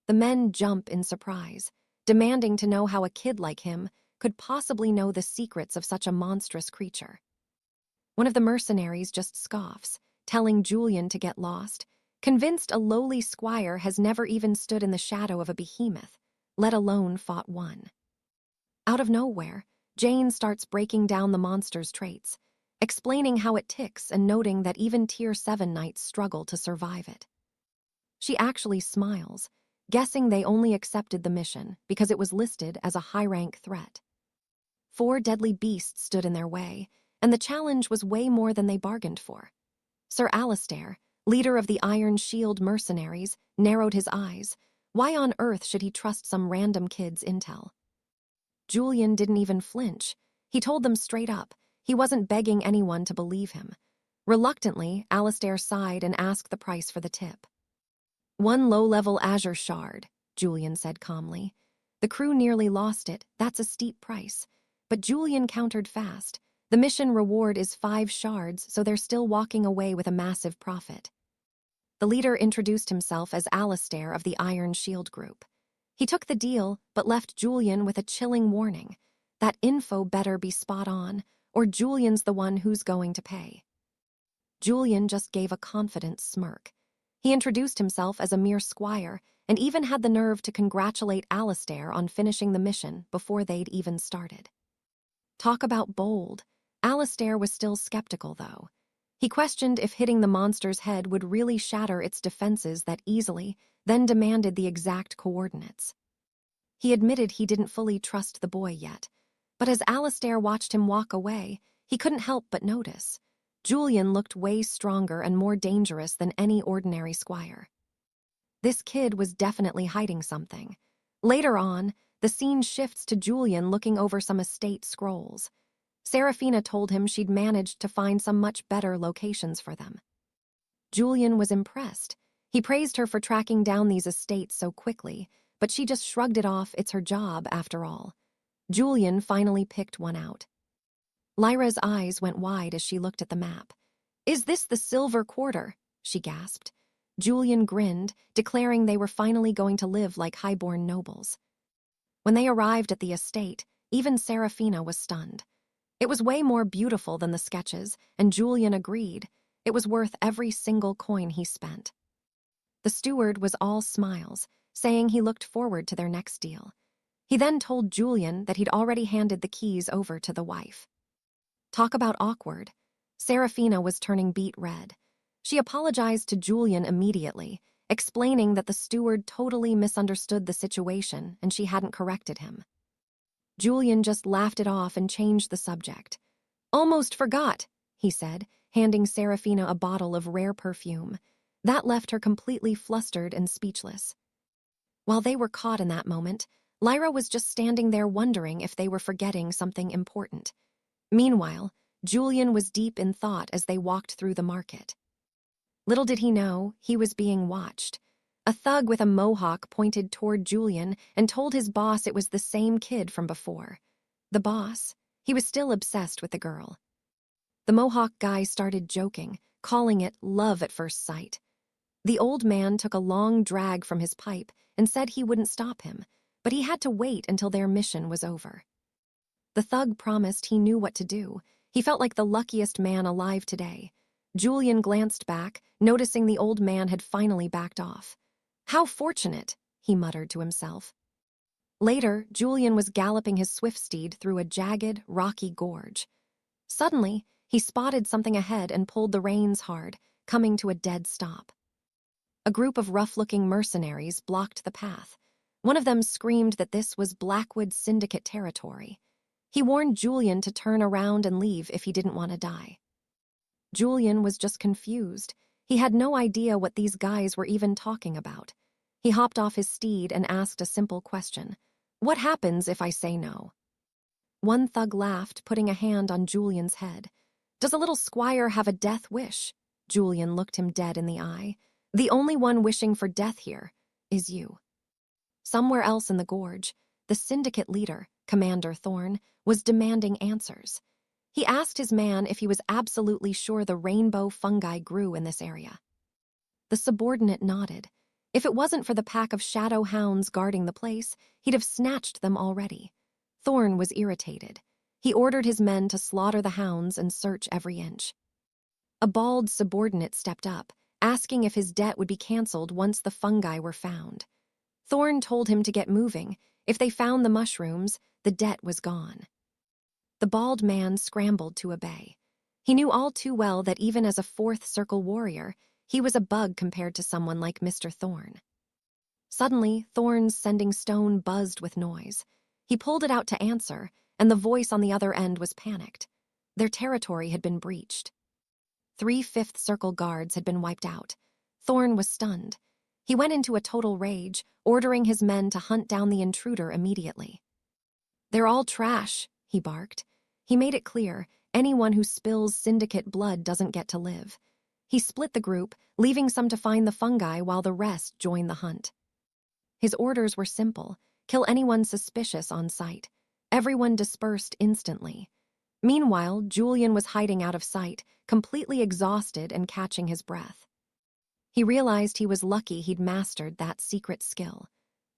The men jump in surprise, demanding to know how a kid like him could possibly know the secrets of such a monstrous creature. One of the mercenaries just scoffs, telling Julian to get lost, convinced a lowly squire has never even stood in the shadow of a behemoth, let alone fought one. Out of nowhere, Jane starts breaking down the monster's traits, explaining how it ticks and noting that even Tier 7 knights struggle to survive it. She actually smiles, guessing they only accepted the mission because it was listed as a high-rank threat. 4 deadly beasts stood in their way, and the challenge was way more than they bargained for. Sir Alistair, leader of the Iron Shield mercenaries, narrowed his eyes. Why on earth should he trust some random kid's intel? Julian didn't even flinch. He told them straight up. He wasn't begging anyone to believe him. Reluctantly, Alistair sighed and asked the price for the tip. 1 low-level azure shard, Julian said calmly. The crew nearly lost it. That's a steep price. But Julian countered fast. The mission reward is 5 shards, so they're still walking away with a massive profit. The leader introduced himself as Alistair of the Iron Shield Group. He took the deal, but left Julian with a chilling warning. That info better be spot on, or Julian's the one who's going to pay. Julian just gave a confident smirk. He introduced himself as a mere squire, and even had the nerve to congratulate Alistair on finishing the mission before they'd even started. Talk about bold. Alistair was still skeptical, though. He questioned if hitting the monster's head would really shatter its defenses that easily, then demanded the exact coordinates. He admitted he didn't fully trust the boy yet, but as Alistair watched him walk away, he couldn't help but notice. Julian looked way stronger and more dangerous than any ordinary squire. This kid was definitely hiding something. Later on, the scene shifts to Julian looking over some estate scrolls. Seraphina told him she'd managed to find some much better locations for them. Julian was impressed. He praised her for tracking down these estates so quickly, but she just shrugged it off. It's her job, after all. Julian finally picked one out. Lyra's eyes went wide as she looked at the map. "Is this the Silver Quarter?" she gasped. Julian grinned, declaring they were finally going to live like highborn nobles. When they arrived at the estate, even Seraphina was stunned. It was way more beautiful than the sketches, and Julian agreed. It was worth every single coin he spent. The steward was all smiles, saying he looked forward to their next deal. He then told Julian that he'd already handed the keys over to the wife. Talk about awkward. Seraphina was turning beet red. She apologized to Julian immediately, explaining that the steward totally misunderstood the situation and she hadn't corrected him. Julian just laughed it off and changed the subject. "Almost forgot," he said, handing Seraphina a bottle of rare perfume. That left her completely flustered and speechless. While they were caught in that moment, Lyra was just standing there wondering if they were forgetting something important. Meanwhile, Julian was deep in thought as they walked through the market. Little did he know, he was being watched. A thug with a mohawk pointed toward Julian and told his boss it was the same kid from before. The boss? He was still obsessed with the girl. The mohawk guy started joking, calling it love at first sight. The old man took a long drag from his pipe and said he wouldn't stop him, but he had to wait until their mission was over. The thug promised he knew what to do. He felt like the luckiest man alive today. Julian glanced back, noticing the old man had finally backed off. "How fortunate," he muttered to himself. Later, Julian was galloping his swift steed through a jagged, rocky gorge. Suddenly, he spotted something ahead and pulled the reins hard, coming to a dead stop. A group of rough-looking mercenaries blocked the path. One of them screamed that this was Blackwood Syndicate territory. He warned Julian to turn around and leave if he didn't want to die. Julian was just confused. He had no idea what these guys were even talking about. He hopped off his steed and asked a simple question. "What happens if I say no?" One thug laughed, putting a hand on Julian's head. "Does a little squire have a death wish?" Julian looked him dead in the eye. "The only one wishing for death here is you." Somewhere else in the gorge, the syndicate leader, Commander Thorn, was demanding answers. He asked his man if he was absolutely sure the rainbow fungi grew in this area. The subordinate nodded. If it wasn't for the pack of shadow hounds guarding the place, he'd have snatched them already. Thorn was irritated. He ordered his men to slaughter the hounds and search every inch. A bald subordinate stepped up, asking if his debt would be canceled once the fungi were found. Thorn told him to get moving. If they found the mushrooms, the debt was gone. The bald man scrambled to obey. He knew all too well that even as a fourth circle warrior, He was a bug compared to someone like Mr. Thorn. Suddenly, Thorn's sending stone buzzed with noise. He pulled it out to answer, and the voice on the other end was panicked. Their territory had been breached. 3 5th Circle guards had been wiped out. Thorn was stunned. He went into a total rage, ordering his men to hunt down the intruder immediately. "They're all trash," he barked. He made it clear, anyone who spills syndicate blood doesn't get to live. He split the group, leaving some to find the fungi while the rest joined the hunt. His orders were simple: kill anyone suspicious on sight. Everyone dispersed instantly. Meanwhile, Julian was hiding out of sight, completely exhausted and catching his breath. He realized he was lucky he'd mastered that secret skill.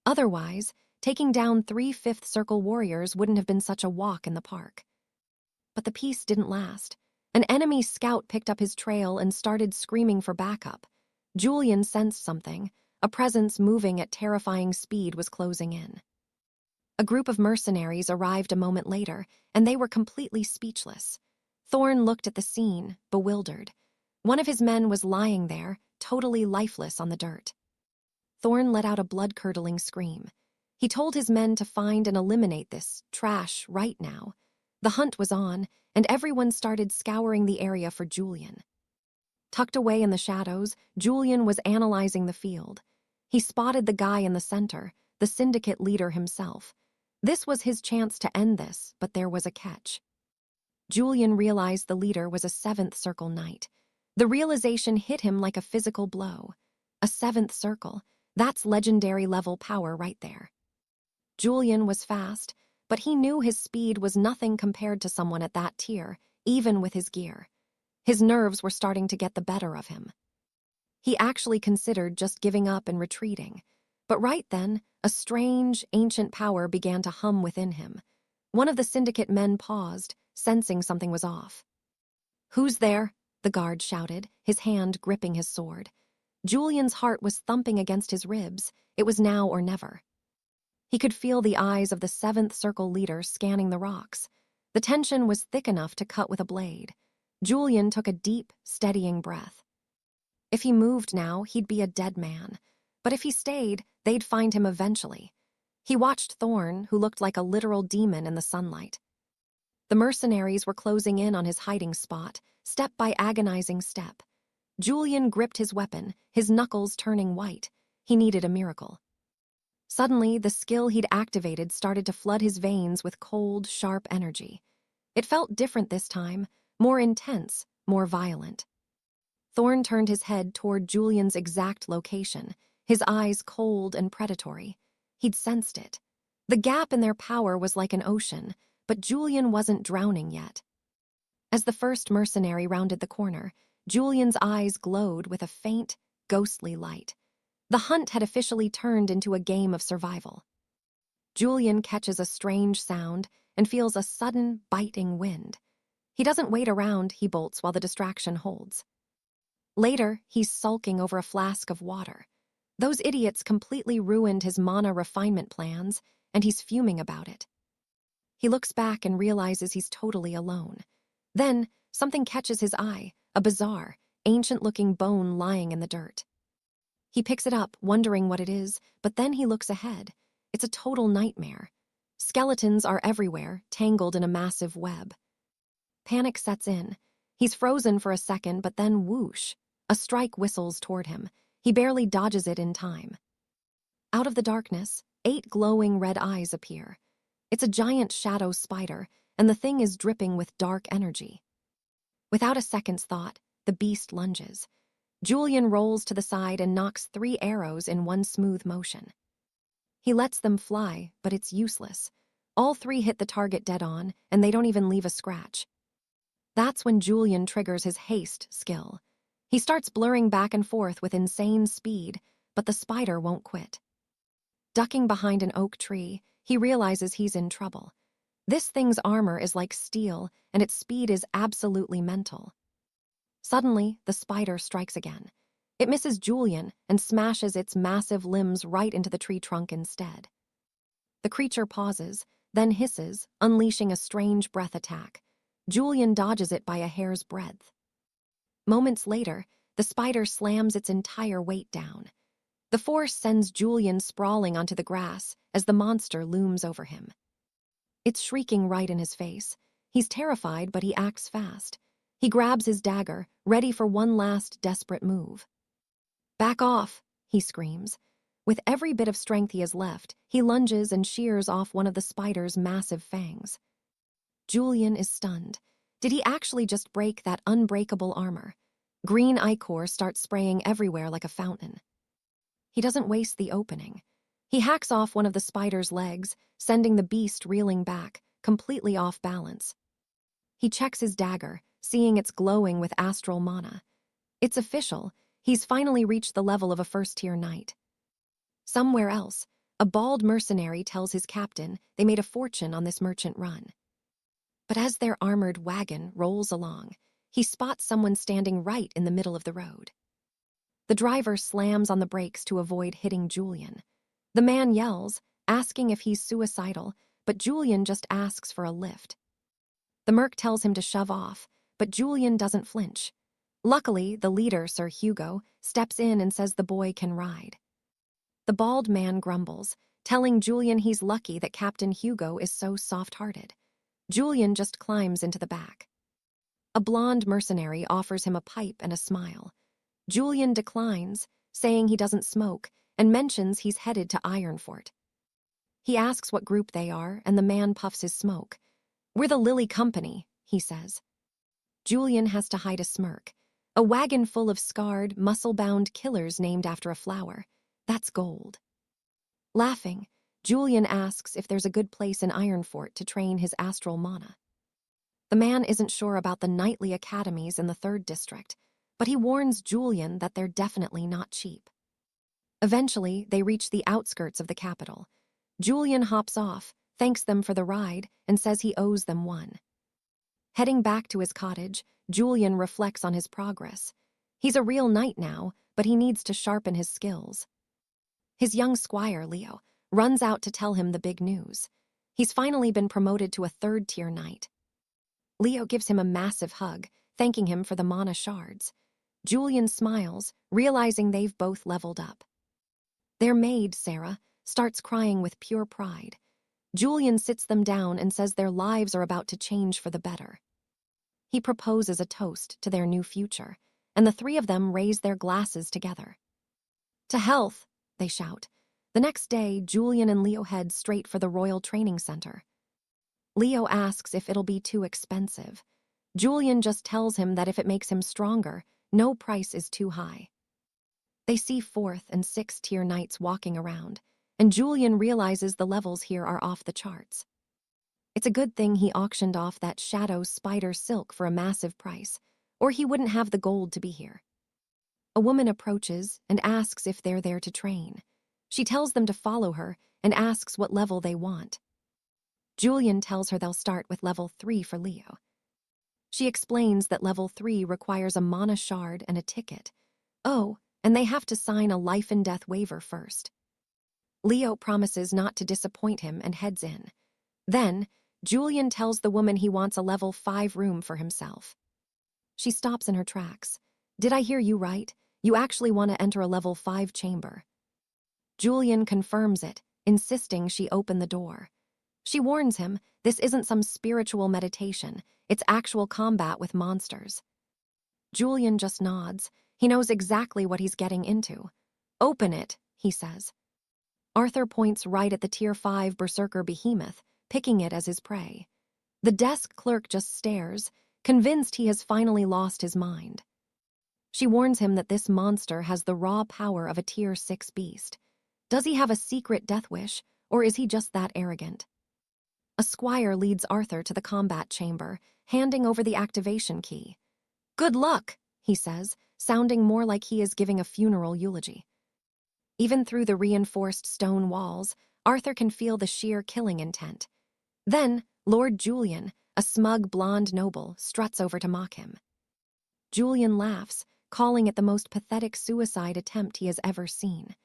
Otherwise, taking down 3 5th Circle warriors wouldn't have been such a walk in the park. But the peace didn't last. An enemy scout picked up his trail and started screaming for backup. Julian sensed something. A presence moving at terrifying speed was closing in. A group of mercenaries arrived a moment later, and they were completely speechless. Thorn looked at the scene, bewildered. One of his men was lying there, totally lifeless on the dirt. Thorn let out a blood-curdling scream. He told his men to find and eliminate this trash right now. The hunt was on, and everyone started scouring the area for Julian. Tucked away in the shadows, Julian was analyzing the field. He spotted the guy in the center, the syndicate leader himself. This was his chance to end this, but there was a catch. Julian realized the leader was a 7th Circle knight. The realization hit him like a physical blow. A 7th Circle, that's legendary level power right there. Julian was fast, but he knew his speed was nothing compared to someone at that tier, even with his gear. His nerves were starting to get the better of him. He actually considered just giving up and retreating. But right then, a strange, ancient power began to hum within him. One of the syndicate men paused, sensing something was off. "Who's there?" the guard shouted, his hand gripping his sword. Julian's heart was thumping against his ribs. It was now or never. He could feel the eyes of the 7th Circle leader scanning the rocks. The tension was thick enough to cut with a blade. Julian took a deep, steadying breath. If he moved now, he'd be a dead man. But if he stayed, they'd find him eventually. He watched Thorn, who looked like a literal demon in the sunlight. The mercenaries were closing in on his hiding spot, step by agonizing step. Julian gripped his weapon, his knuckles turning white. He needed a miracle. Suddenly, the skill he'd activated started to flood his veins with cold, sharp energy. It felt different this time, more intense, more violent. Thorn turned his head toward Julian's exact location, his eyes cold and predatory. He'd sensed it. The gap in their power was like an ocean, but Julian wasn't drowning yet. As the first mercenary rounded the corner, Julian's eyes glowed with a faint, ghostly light. The hunt had officially turned into a game of survival. Julian catches a strange sound and feels a sudden, biting wind. He doesn't wait around, he bolts while the distraction holds. Later, he's sulking over a flask of water. Those idiots completely ruined his mana refinement plans, and he's fuming about it. He looks back and realizes he's totally alone. Then, something catches his eye, a bizarre, ancient-looking bone lying in the dirt. He picks it up, wondering what it is, but then he looks ahead. It's a total nightmare. Skeletons are everywhere, tangled in a massive web. Panic sets in. He's frozen for a second, but then whoosh, a strike whistles toward him. He barely dodges it in time. Out of the darkness, 8 glowing red eyes appear. It's a giant shadow spider, and the thing is dripping with dark energy. Without a second's thought, the beast lunges. Julian rolls to the side and knocks 3 arrows in one smooth motion. He lets them fly, but it's useless. All 3 hit the target dead on, and they don't even leave a scratch. That's when Julian triggers his haste skill. He starts blurring back and forth with insane speed, but the spider won't quit. Ducking behind an oak tree, he realizes he's in trouble. This thing's armor is like steel, and its speed is absolutely mental. Suddenly, the spider strikes again. It misses Julian and smashes its massive limbs right into the tree trunk instead. The creature pauses, then hisses, unleashing a strange breath attack. Julian dodges it by a hair's breadth. Moments later, the spider slams its entire weight down. The force sends Julian sprawling onto the grass as the monster looms over him. It's shrieking right in his face. He's terrified, but he acts fast. He grabs his dagger, ready for one last desperate move. "Back off," he screams. With every bit of strength he has left, he lunges and shears off one of the spider's massive fangs. Julian is stunned. Did he actually just break that unbreakable armor? Green ichor starts spraying everywhere like a fountain. He doesn't waste the opening. He hacks off one of the spider's legs, sending the beast reeling back, completely off balance. He checks his dagger, seeing it's glowing with astral mana. It's official. He's finally reached the level of a first-tier knight. Somewhere else, a bald mercenary tells his captain they made a fortune on this merchant run. But as their armored wagon rolls along, he spots someone standing right in the middle of the road. The driver slams on the brakes to avoid hitting Julian. The man yells, asking if he's suicidal, but Julian just asks for a lift. The merc tells him to shove off, but Julian doesn't flinch. Luckily, the leader, Sir Hugo, steps in and says the boy can ride. The bald man grumbles, telling Julian he's lucky that Captain Hugo is so soft-hearted. Julian just climbs into the back. A blonde mercenary offers him a pipe and a smile. Julian declines, saying he doesn't smoke, and mentions he's headed to Ironfort. He asks what group they are, and the man puffs his smoke. "We're the Lily Company," he says. Julian has to hide a smirk. A wagon full of scarred, muscle-bound killers named after a flower. That's gold. Laughing, Julian asks if there's a good place in Ironfort to train his astral mana. The man isn't sure about the knightly academies in the 3rd district, but he warns Julian that they're definitely not cheap. Eventually, they reach the outskirts of the capital. Julian hops off, thanks them for the ride, and says he owes them one. Heading back to his cottage, Julian reflects on his progress. He's a real knight now, but he needs to sharpen his skills. His young squire, Leo, runs out to tell him the big news. He's finally been promoted to a 3rd-tier knight. Leo gives him a massive hug, thanking him for the mana shards. Julian smiles, realizing they've both leveled up. Their maid, Sarah, starts crying with pure pride. Julian sits them down and says their lives are about to change for the better. He proposes a toast to their new future, and the 3 of them raise their glasses together. "To health," they shout. The next day, Julian and Leo head straight for the Royal Training Center. Leo asks if it'll be too expensive. Julian just tells him that if it makes him stronger, no price is too high. They see 4th and 6th-tier knights walking around, and Julian realizes the levels here are off the charts. It's a good thing he auctioned off that shadow spider silk for a massive price, or he wouldn't have the gold to be here. A woman approaches and asks if they're there to train. She tells them to follow her and asks what level they want. Julian tells her they'll start with level 3 for Leo. She explains that level 3 requires a mana shard and a ticket. Oh, and they have to sign a life and death waiver first. Leo promises not to disappoint him and heads in. Then, Julian tells the woman he wants a level 5 room for himself. She stops in her tracks. "Did I hear you right? You actually want to enter a level 5 chamber?" Julian confirms it, insisting she open the door. She warns him this isn't some spiritual meditation, it's actual combat with monsters. Julian just nods. He knows exactly what he's getting into. "Open it," he says. Arthur points right at the Tier 5 berserker behemoth, picking it as his prey. The desk clerk just stares, convinced he has finally lost his mind. She warns him that this monster has the raw power of a Tier 6 beast. Does he have a secret death wish, or is he just that arrogant? A squire leads Arthur to the combat chamber, handing over the activation key. "Good luck," he says, sounding more like he is giving a funeral eulogy. Even through the reinforced stone walls, Arthur can feel the sheer killing intent. Then, Lord Julian, a smug blonde noble, struts over to mock him. Julian laughs, calling it the most pathetic suicide attempt he has ever seen.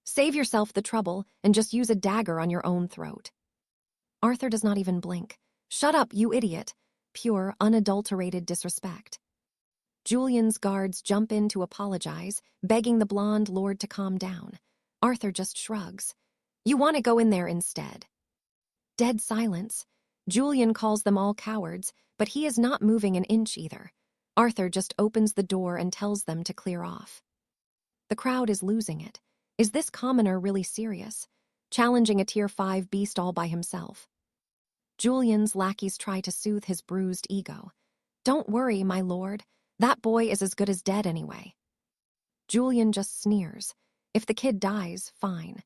"Save yourself the trouble and just use a dagger on your own throat." Arthur does not even blink. "Shut up, you idiot." Pure, unadulterated disrespect. Julian's guards jump in to apologize, begging the blonde lord to calm down. Arthur just shrugs. You want to go in there instead. Dead silence. Julian calls them all cowards, but he is not moving an inch either. Arthur just opens the door and tells them to clear off. The crowd is losing it. Is this commoner really serious? Challenging a Tier 5 beast all by himself. Julian's lackeys try to soothe his bruised ego. Don't worry, my lord. That boy is as good as dead anyway. Julian just sneers. If the kid dies, fine.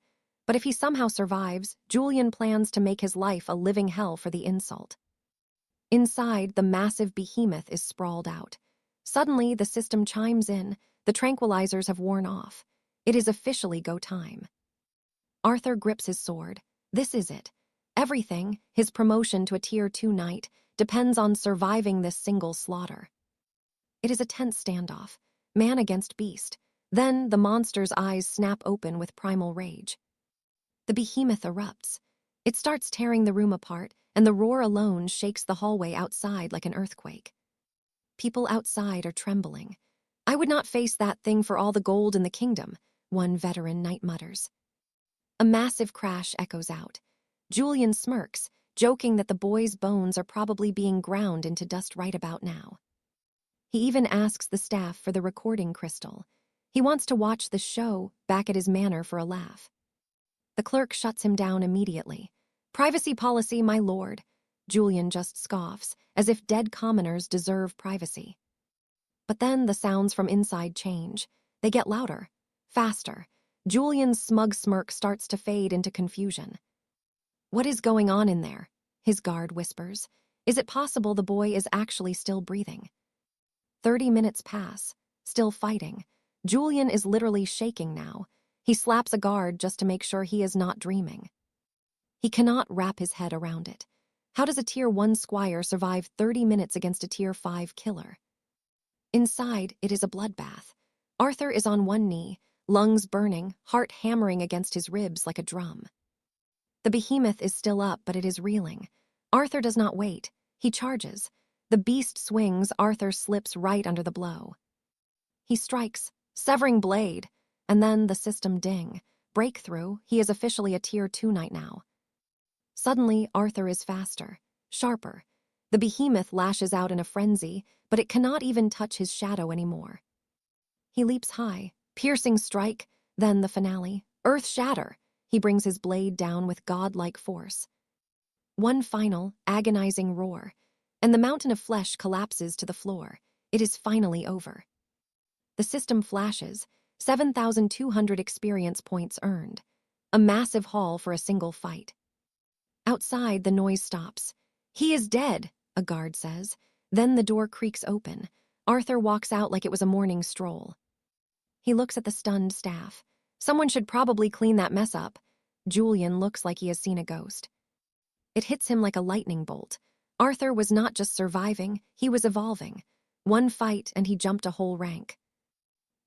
But if he somehow survives, Julian plans to make his life a living hell for the insult. Inside, the massive behemoth is sprawled out. Suddenly, the system chimes in. The tranquilizers have worn off. It is officially go time. Arthur grips his sword. This is it. Everything, his promotion to a Tier 2 knight, depends on surviving this single slaughter. It is a tense standoff, man against beast. Then the monster's eyes snap open with primal rage. The behemoth erupts. It starts tearing the room apart, and the roar alone shakes the hallway outside like an earthquake. People outside are trembling. I would not face that thing for all the gold in the kingdom, one veteran knight mutters. A massive crash echoes out. Julian smirks, joking that the boy's bones are probably being ground into dust right about now. He even asks the staff for the recording crystal. He wants to watch the show back at his manor for a laugh. The clerk shuts him down immediately. Privacy policy, my lord. Julian just scoffs, as if dead commoners deserve privacy. But then the sounds from inside change. They get louder, faster. Julian's smug smirk starts to fade into confusion. What is going on in there? His guard whispers. Is it possible the boy is actually still breathing? 30 minutes pass, still fighting. Julian is literally shaking now. He slaps a guard just to make sure he is not dreaming. He cannot wrap his head around it. How does a Tier 1 squire survive 30 minutes against a Tier 5 killer? Inside, it is a bloodbath. Arthur is on one knee, lungs burning, heart hammering against his ribs like a drum. The behemoth is still up, but it is reeling. Arthur does not wait. He charges. The beast swings, Arthur slips right under the blow. He strikes, severing blade, and then the system ding. Breakthrough, he is officially a Tier 2 knight now. Suddenly, Arthur is faster, sharper. The behemoth lashes out in a frenzy, but it cannot even touch his shadow anymore. He leaps high, piercing strike, then the finale, earth shatter. He brings his blade down with godlike force. One final, agonizing roar, and the mountain of flesh collapses to the floor. It is finally over. The system flashes, 7,200 experience points earned. A massive haul for a single fight. Outside, the noise stops. He is dead, a guard says. Then the door creaks open. Arthur walks out like it was a morning stroll. He looks at the stunned staff. Someone should probably clean that mess up. Julian looks like he has seen a ghost. It hits him like a lightning bolt. Arthur was not just surviving, he was evolving. One fight and he jumped a whole rank.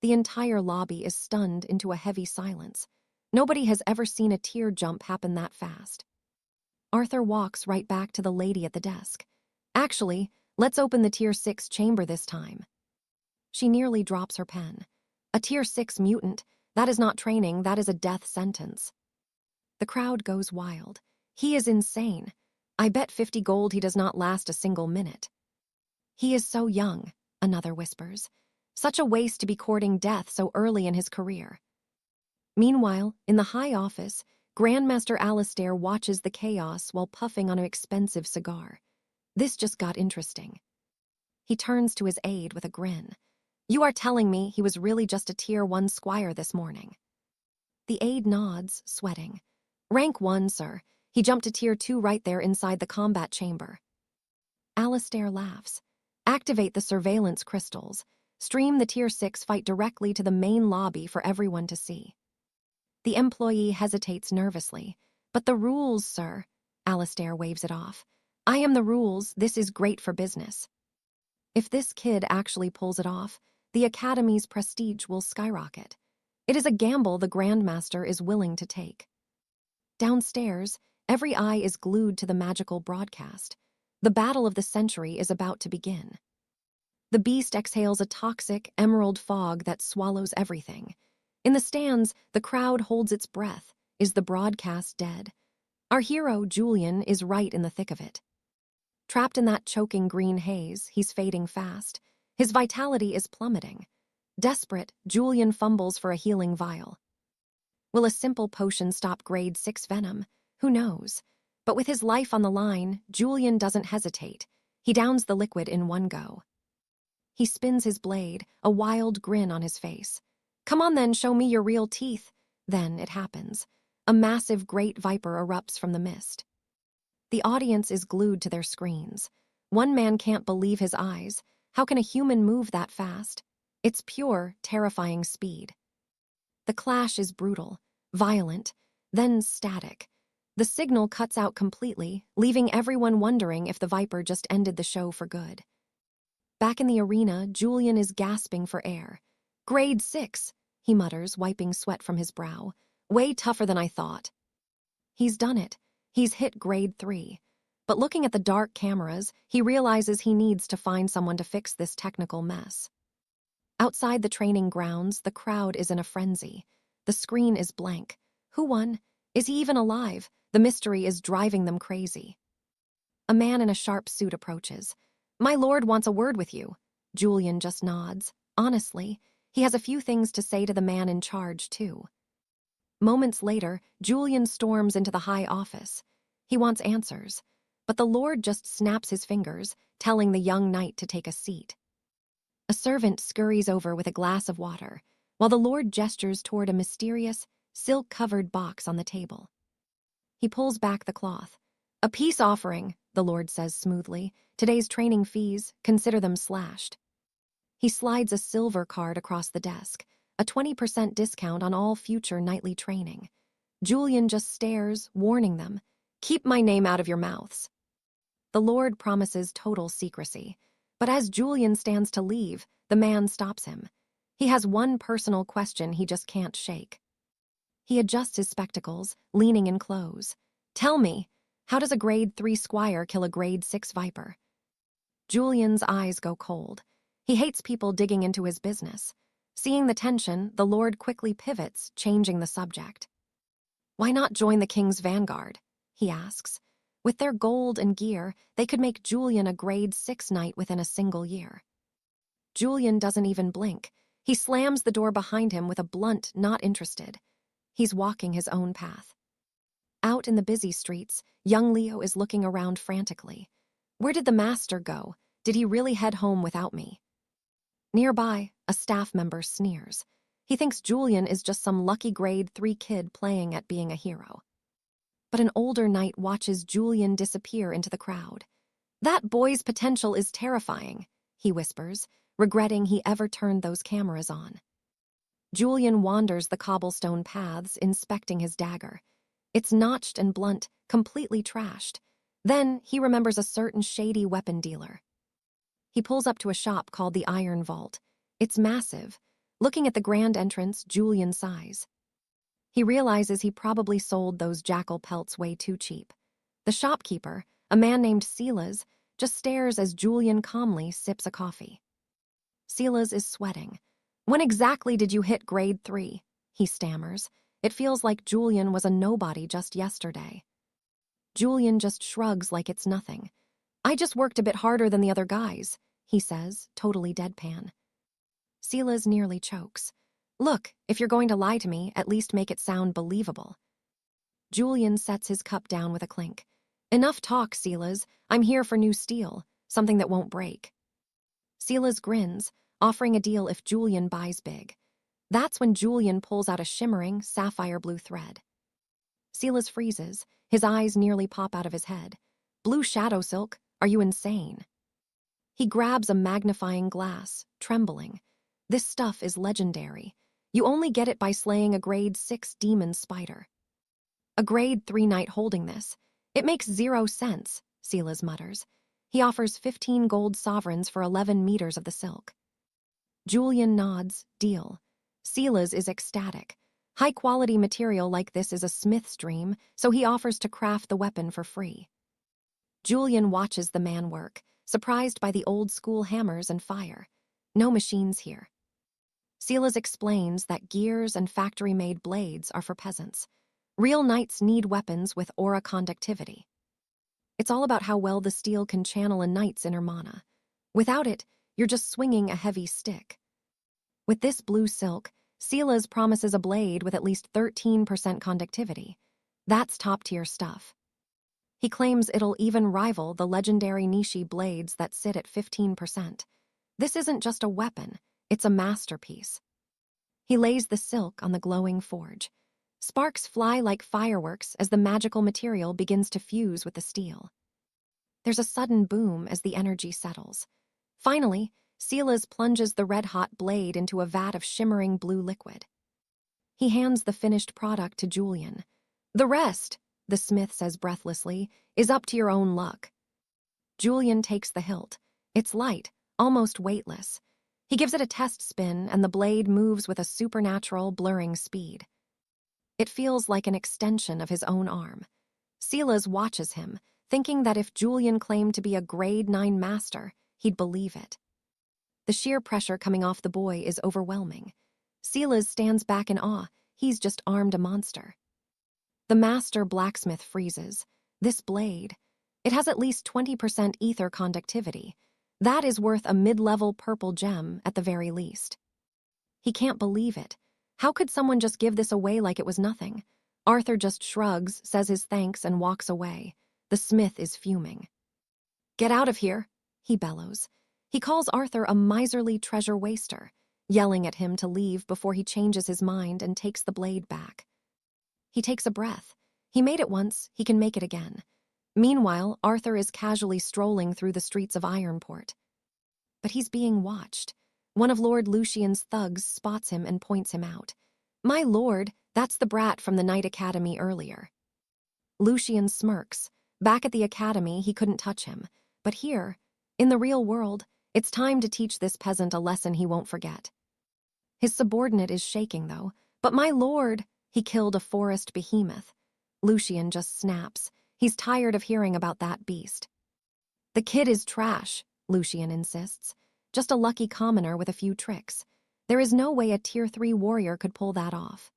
The entire lobby is stunned into a heavy silence. Nobody has ever seen a tier jump happen that fast. Arthur walks right back to the lady at the desk. Actually, let's open the Tier 6 chamber this time. She nearly drops her pen. A Tier 6 mutant, that is not training, that is a death sentence. The crowd goes wild. He is insane. I bet 50 gold he does not last a single minute. He is so young, another whispers. Such a waste to be courting death so early in his career. Meanwhile, in the high office, Grandmaster Alistair watches the chaos while puffing on an expensive cigar. This just got interesting. He turns to his aide with a grin. You are telling me he was really just a Tier 1 squire this morning? The aide nods, sweating. Rank 1, sir. He jumped to Tier 2 right there inside the combat chamber. Alistair laughs. Activate the surveillance crystals. Stream the Tier 6 fight directly to the main lobby for everyone to see. The employee hesitates nervously. But the rules, sir. Alistair waves it off. I am the rules, this is great for business. If this kid actually pulls it off, the Academy's prestige will skyrocket. It is a gamble the Grandmaster is willing to take. Downstairs, every eye is glued to the magical broadcast. The battle of the century is about to begin. The beast exhales a toxic, emerald fog that swallows everything. In the stands, the crowd holds its breath. Is the broadcast dead? Our hero, Julian, is right in the thick of it. Trapped in that choking green haze, he's fading fast. His vitality is plummeting. Desperate, Julian fumbles for a healing vial. Will a simple potion stop grade 6 venom? Who knows? But with his life on the line, Julian doesn't hesitate. He downs the liquid in one go. He spins his blade, a wild grin on his face. Come on then, show me your real teeth. Then it happens. A massive great viper erupts from the mist. The audience is glued to their screens. One man can't believe his eyes. How can a human move that fast? It's pure, terrifying speed. The clash is brutal, violent, then static. The signal cuts out completely, leaving everyone wondering if the viper just ended the show for good. Back in the arena, Julian is gasping for air. Grade 6, he mutters, wiping sweat from his brow. Way tougher than I thought. He's done it. He's hit grade 3. But looking at the dark cameras, he realizes he needs to find someone to fix this technical mess. Outside the training grounds, the crowd is in a frenzy. The screen is blank. Who won? Is he even alive? The mystery is driving them crazy. A man in a sharp suit approaches. My lord wants a word with you. Julian just nods. Honestly, he has a few things to say to the man in charge, too. Moments later, Julian storms into the high office. He wants answers, but the lord just snaps his fingers, telling the young knight to take a seat. A servant scurries over with a glass of water, while the lord gestures toward a mysterious, silk-covered box on the table. He pulls back the cloth. A peace offering, the lord says smoothly. Today's training fees, consider them slashed. He slides a silver card across the desk, a 20% discount on all future nightly training. Julian just stares, warning them, keep my name out of your mouths. The lord promises total secrecy, but as Julian stands to leave, the man stops him. He has one personal question he just can't shake. He adjusts his spectacles, leaning in close. Tell me, how does a grade 3 squire kill a grade 6 viper? Julian's eyes go cold. He hates people digging into his business. Seeing the tension, the lord quickly pivots, changing the subject. Why not join the king's vanguard? He asks. With their gold and gear, they could make Julian a grade 6 knight within a single year. Julian doesn't even blink. He slams the door behind him with a blunt, not interested. He's walking his own path. Out in the busy streets, young Leo is looking around frantically. Where did the master go? Did he really head home without me? Nearby, a staff member sneers. He thinks Julian is just some lucky grade 3 kid playing at being a hero. But an older knight watches Julian disappear into the crowd. That boy's potential is terrifying, he whispers, regretting he ever turned those cameras on. Julian wanders the cobblestone paths, inspecting his dagger. It's notched and blunt, completely trashed. Then he remembers a certain shady weapon dealer. He pulls up to a shop called the Iron Vault. It's massive. Looking at the grand entrance, Julian sighs. He realizes he probably sold those jackal pelts way too cheap. The shopkeeper, a man named Silas, just stares as Julian calmly sips a coffee. Silas is sweating. When exactly did you hit grade 3? He stammers. It feels like Julian was a nobody just yesterday. Julian just shrugs like it's nothing. I just worked a bit harder than the other guys, he says, totally deadpan. Silas nearly chokes. Look, if you're going to lie to me, at least make it sound believable. Julian sets his cup down with a clink. Enough talk, Silas. I'm here for new steel, something that won't break. Silas grins, offering a deal if Julian buys big. That's when Julian pulls out a shimmering, sapphire blue thread. Silas freezes, his eyes nearly pop out of his head. Blue shadow silk? Are you insane? He grabs a magnifying glass, trembling. This stuff is legendary. You only get it by slaying a grade 6 demon spider. A grade 3 knight holding this. It makes 0 sense, Silas mutters. He offers 15 gold sovereigns for 11 meters of the silk. Julian nods, deal. Silas is ecstatic. High-quality material like this is a smith's dream, so he offers to craft the weapon for free. Julian watches the man work. surprised by the old-school hammers and fire. No machines here. 𝒂𝒏𝒆 explains that gears and factory-made blades are for peasants. Real knights need weapons with aura conductivity. It's all about how well the steel can channel a knight's inner mana. Without it, you're just swinging a heavy stick. With this blue silk, 𝒂𝒏𝒆 promises a blade with at least 13% conductivity. That's top-tier stuff. He claims it'll even rival the legendary Nishi blades that sit at 15%. This isn't just a weapon, it's a masterpiece. He lays the silk on the glowing forge. Sparks fly like fireworks as the magical material begins to fuse with the steel. There's a sudden boom as the energy settles. Finally, 𝒂𝒏𝒆 plunges the red-hot blade into a vat of shimmering blue liquid. He hands the finished product to Julian. "The rest," the smith says breathlessly, "is up to your own luck." Julian takes the hilt. It's light, almost weightless. He gives it a test spin, and the blade moves with a supernatural, blurring speed. It feels like an extension of his own arm. 𝒂𝒏𝒆 watches him, thinking that if Julian claimed to be a grade 9 master, he'd believe it. The sheer pressure coming off the boy is overwhelming. 𝒂𝒏𝒆 stands back in awe. He's just armed a monster. The master blacksmith freezes. This blade, it has at least 20% ether conductivity. That is worth a mid-level purple gem at the very least. He can't believe it. How could someone just give this away like it was nothing? Arthur just shrugs, says his thanks, and walks away. The smith is fuming. "Get out of here," he bellows. He calls Arthur a miserly treasure waster, yelling at him to leave before he changes his mind and takes the blade back. He takes a breath. He made it once, he can make it again. Meanwhile, Arthur is casually strolling through the streets of Ironport. But he's being watched. One of Lord Lucian's thugs spots him and points him out. "My lord, that's the brat from the Knight Academy earlier." Lucian smirks. Back at the academy, he couldn't touch him. But here, in the real world, it's time to teach this peasant a lesson he won't forget. His subordinate is shaking, though. "But my lord, he killed a forest behemoth." Lucian just snaps. He's tired of hearing about that beast. "The kid is trash," Lucian insists. "Just a lucky commoner with a few tricks. There is no way a Tier 3 warrior could pull that off."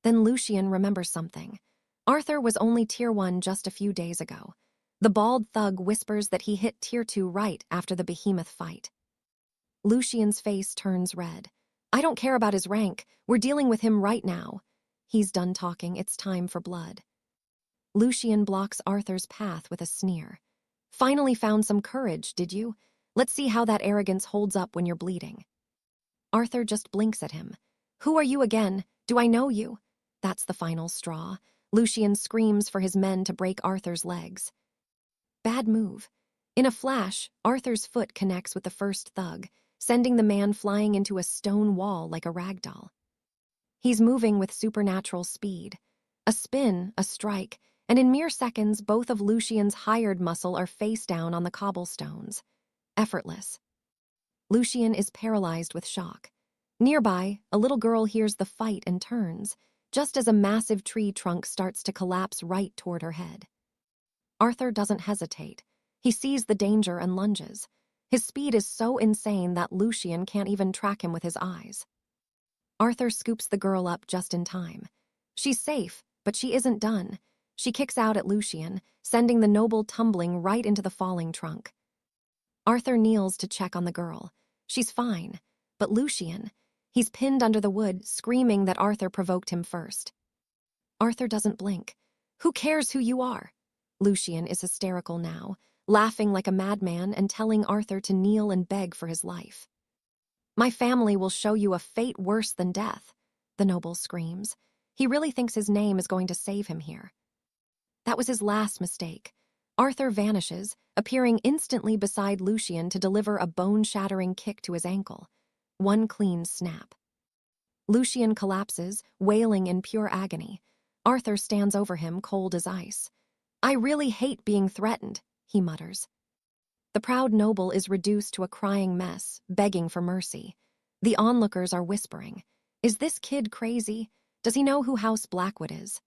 Then Lucian remembers something. Arthur was only Tier 1 just a few days ago. The bald thug whispers that he hit Tier 2 right after the behemoth fight. Lucian's face turns red. "I don't care about his rank. We're dealing with him right now." He's done talking. It's time for blood. Lucian blocks Arthur's path with a sneer. "Finally found some courage, did you? Let's see how that arrogance holds up when you're bleeding." Arthur just blinks at him. "Who are you again? Do I know you?" That's the final straw. Lucian screams for his men to break Arthur's legs. Bad move. In a flash, Arthur's foot connects with the first thug, sending the man flying into a stone wall like a rag doll. He's moving with supernatural speed. A spin, a strike, and in mere seconds, both of Lucian's hired muscle are face down on the cobblestones. Effortless. Lucian is paralyzed with shock. Nearby, a little girl hears the fight and turns, just as a massive tree trunk starts to collapse right toward her head. Arthur doesn't hesitate. He sees the danger and lunges. His speed is so insane that Lucian can't even track him with his eyes. Arthur scoops the girl up just in time. She's safe, but she isn't done. She kicks out at Lucian, sending the noble tumbling right into the falling trunk. Arthur kneels to check on the girl. She's fine, but Lucian, he's pinned under the wood, screaming that Arthur provoked him first. Arthur doesn't blink. "Who cares who you are?" Lucian is hysterical now, laughing like a madman and telling Arthur to kneel and beg for his life. "My family will show you a fate worse than death," the noble screams. He really thinks his name is going to save him here. That was his last mistake. Arthur vanishes, appearing instantly beside Lucian to deliver a bone-shattering kick to his ankle. One clean snap. Lucian collapses, wailing in pure agony. Arthur stands over him, cold as ice. "I really hate being threatened," he mutters. The proud noble is reduced to a crying mess, begging for mercy. The onlookers are whispering, "Is this kid crazy? Does he know who House Blackwood is?"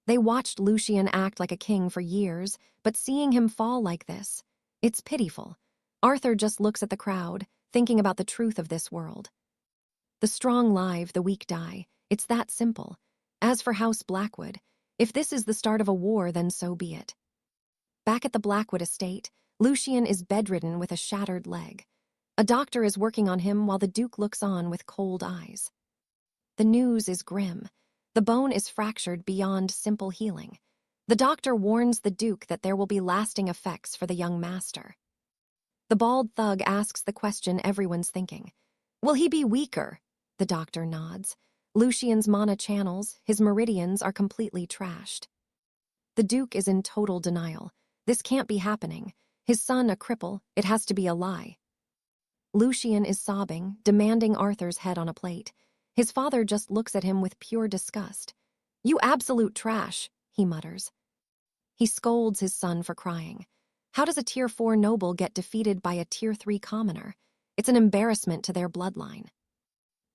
They watched Lucian act like a king for years, but seeing him fall like this, It's pitiful. Arthur just looks at the crowd, thinking about the truth of this world. The strong live, the weak die. It's that simple. As for House Blackwood, if this is the start of a war, then so be it. Back at the Blackwood estate, Lucien is bedridden with a shattered leg. A doctor is working on him while the Duke looks on with cold eyes. The news is grim. The bone is fractured beyond simple healing. The doctor warns the Duke that there will be lasting effects for the young master. The bald thug asks the question everyone's thinking. Will he be weaker? The doctor nods. Lucien's mana channels, his meridians, are completely trashed. The Duke is in total denial. This can't be happening. His son a cripple, it has to be a lie. Lucien is sobbing, demanding Arthur's head on a plate. His father just looks at him with pure disgust. "You absolute trash," he mutters. He scolds his son for crying. How does a Tier 4 noble get defeated by a Tier 3 commoner? It's an embarrassment to their bloodline.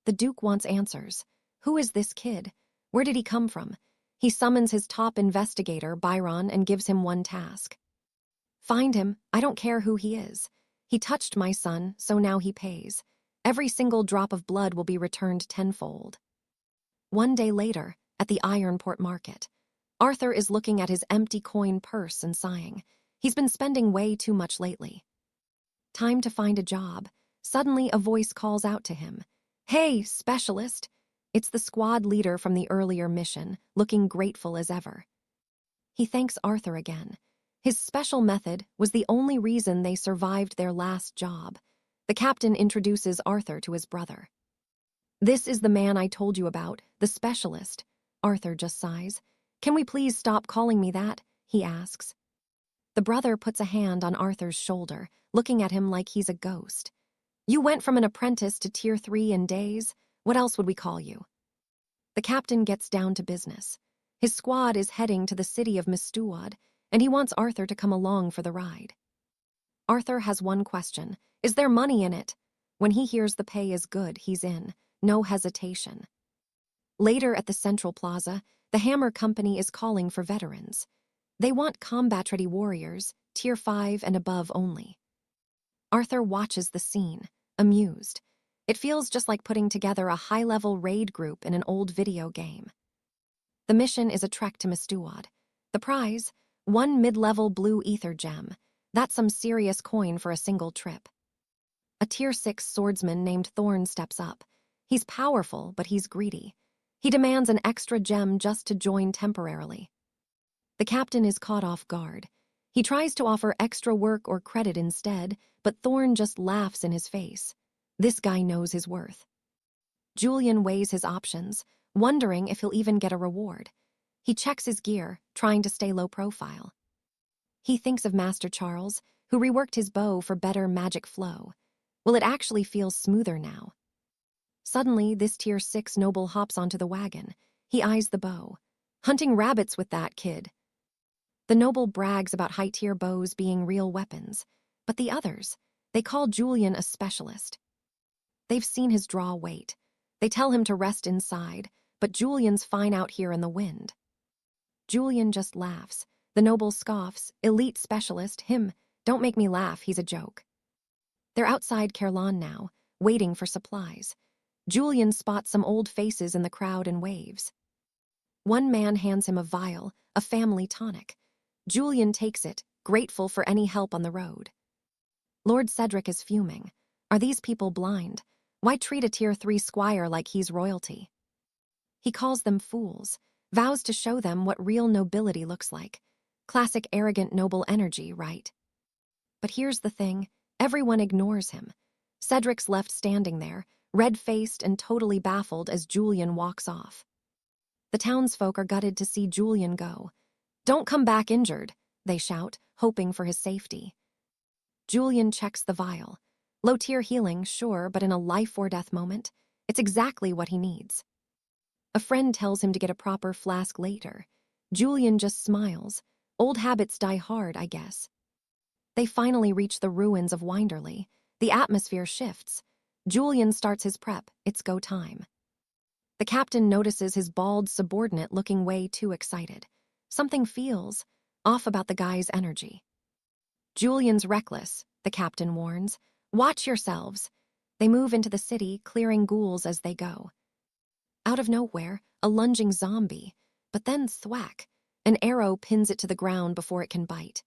The Duke wants answers. Who is this kid? Where did he come from? He summons his top investigator, Byron, and gives him one task. Find him. I don't care who he is. He touched my son, so now he pays. Every single drop of blood will be returned tenfold. One day later, at the Ironport market, Arthur is looking at his empty coin purse and sighing. He's been spending way too much lately. Time to find a job. Suddenly, a voice calls out to him. "Hey, specialist!" It's the squad leader from the earlier mission, looking grateful as ever. He thanks Arthur again. His special method was the only reason they survived their last job. The captain introduces Arthur to his brother. "This is the man I told you about, the specialist." Arthur just sighs. "Can we please stop calling me that?" he asks. The brother puts a hand on Arthur's shoulder, looking at him like he's a ghost. "You went from an apprentice to Tier 3 in days. What else would we call you?" The captain gets down to business. His squad is heading to the city of 𝒑𝒏𝒄𝒂𝒍𝒚𝒑𝒔, and he wants Arthur to come along for the ride. Arthur has one question. Is there money in it? When he hears the pay is good, he's in. No hesitation. Later at the Central Plaza, the Hammer Company is calling for veterans. They want combat-ready warriors, Tier 5 and above only. Arthur watches the scene, amused. It feels just like putting together a high-level raid group in an old video game. The mission is a trek to 𝒑𝒏𝒄𝒂𝒍𝒚𝒑𝒔. The prize? 1 mid-level blue ether gem. That's some serious coin for a single trip. A Tier 6 swordsman named Thorn steps up. He's powerful, but he's greedy. He demands an extra gem just to join temporarily. The captain is caught off guard. He tries to offer extra work or credit instead, but Thorn just laughs in his face. This guy knows his worth. Julian weighs his options, wondering if he'll even get a reward. He checks his gear, trying to stay low profile. He thinks of Master Charles, who reworked his bow for better magic flow. Will it actually feel smoother now? Suddenly, this Tier 6 noble hops onto the wagon. He eyes the bow. "Hunting rabbits with that, kid." The noble brags about high-tier bows being real weapons. But the others, they call Julian a specialist. They've seen his draw weight. They tell him to rest inside, but Julian's fine out here in the wind. Julian just laughs. The noble scoffs. "Elite specialist, him. Don't make me laugh, he's a joke." They're outside Caerleon now, waiting for supplies. Julian spots some old faces in the crowd and waves. One man hands him a vial, a family tonic. Julian takes it, grateful for any help on the road. Lord Cedric is fuming. Are these people blind? Why treat a Tier 3 squire like he's royalty? He calls them fools, vows to show them what real nobility looks like. Classic arrogant noble energy, right? But here's the thing, everyone ignores him. Cedric's left standing there, red-faced and totally baffled as Julian walks off. The townsfolk are gutted to see Julian go. "Don't come back injured," they shout, hoping for his safety. Julian checks the vial. Low-tier healing, sure, but in a life-or-death moment, it's exactly what he needs. A friend tells him to get a proper flask later. Julian just smiles. Old habits die hard, I guess. They finally reach the ruins of Winderley. The atmosphere shifts. Julian starts his prep. It's go time. The captain notices his bald subordinate looking way too excited. Something feels off about the guy's energy. Julian's reckless, the captain warns. Watch yourselves. They move into the city, clearing ghouls as they go. Out of nowhere, a lunging zombie, but then thwack, an arrow pins it to the ground before it can bite.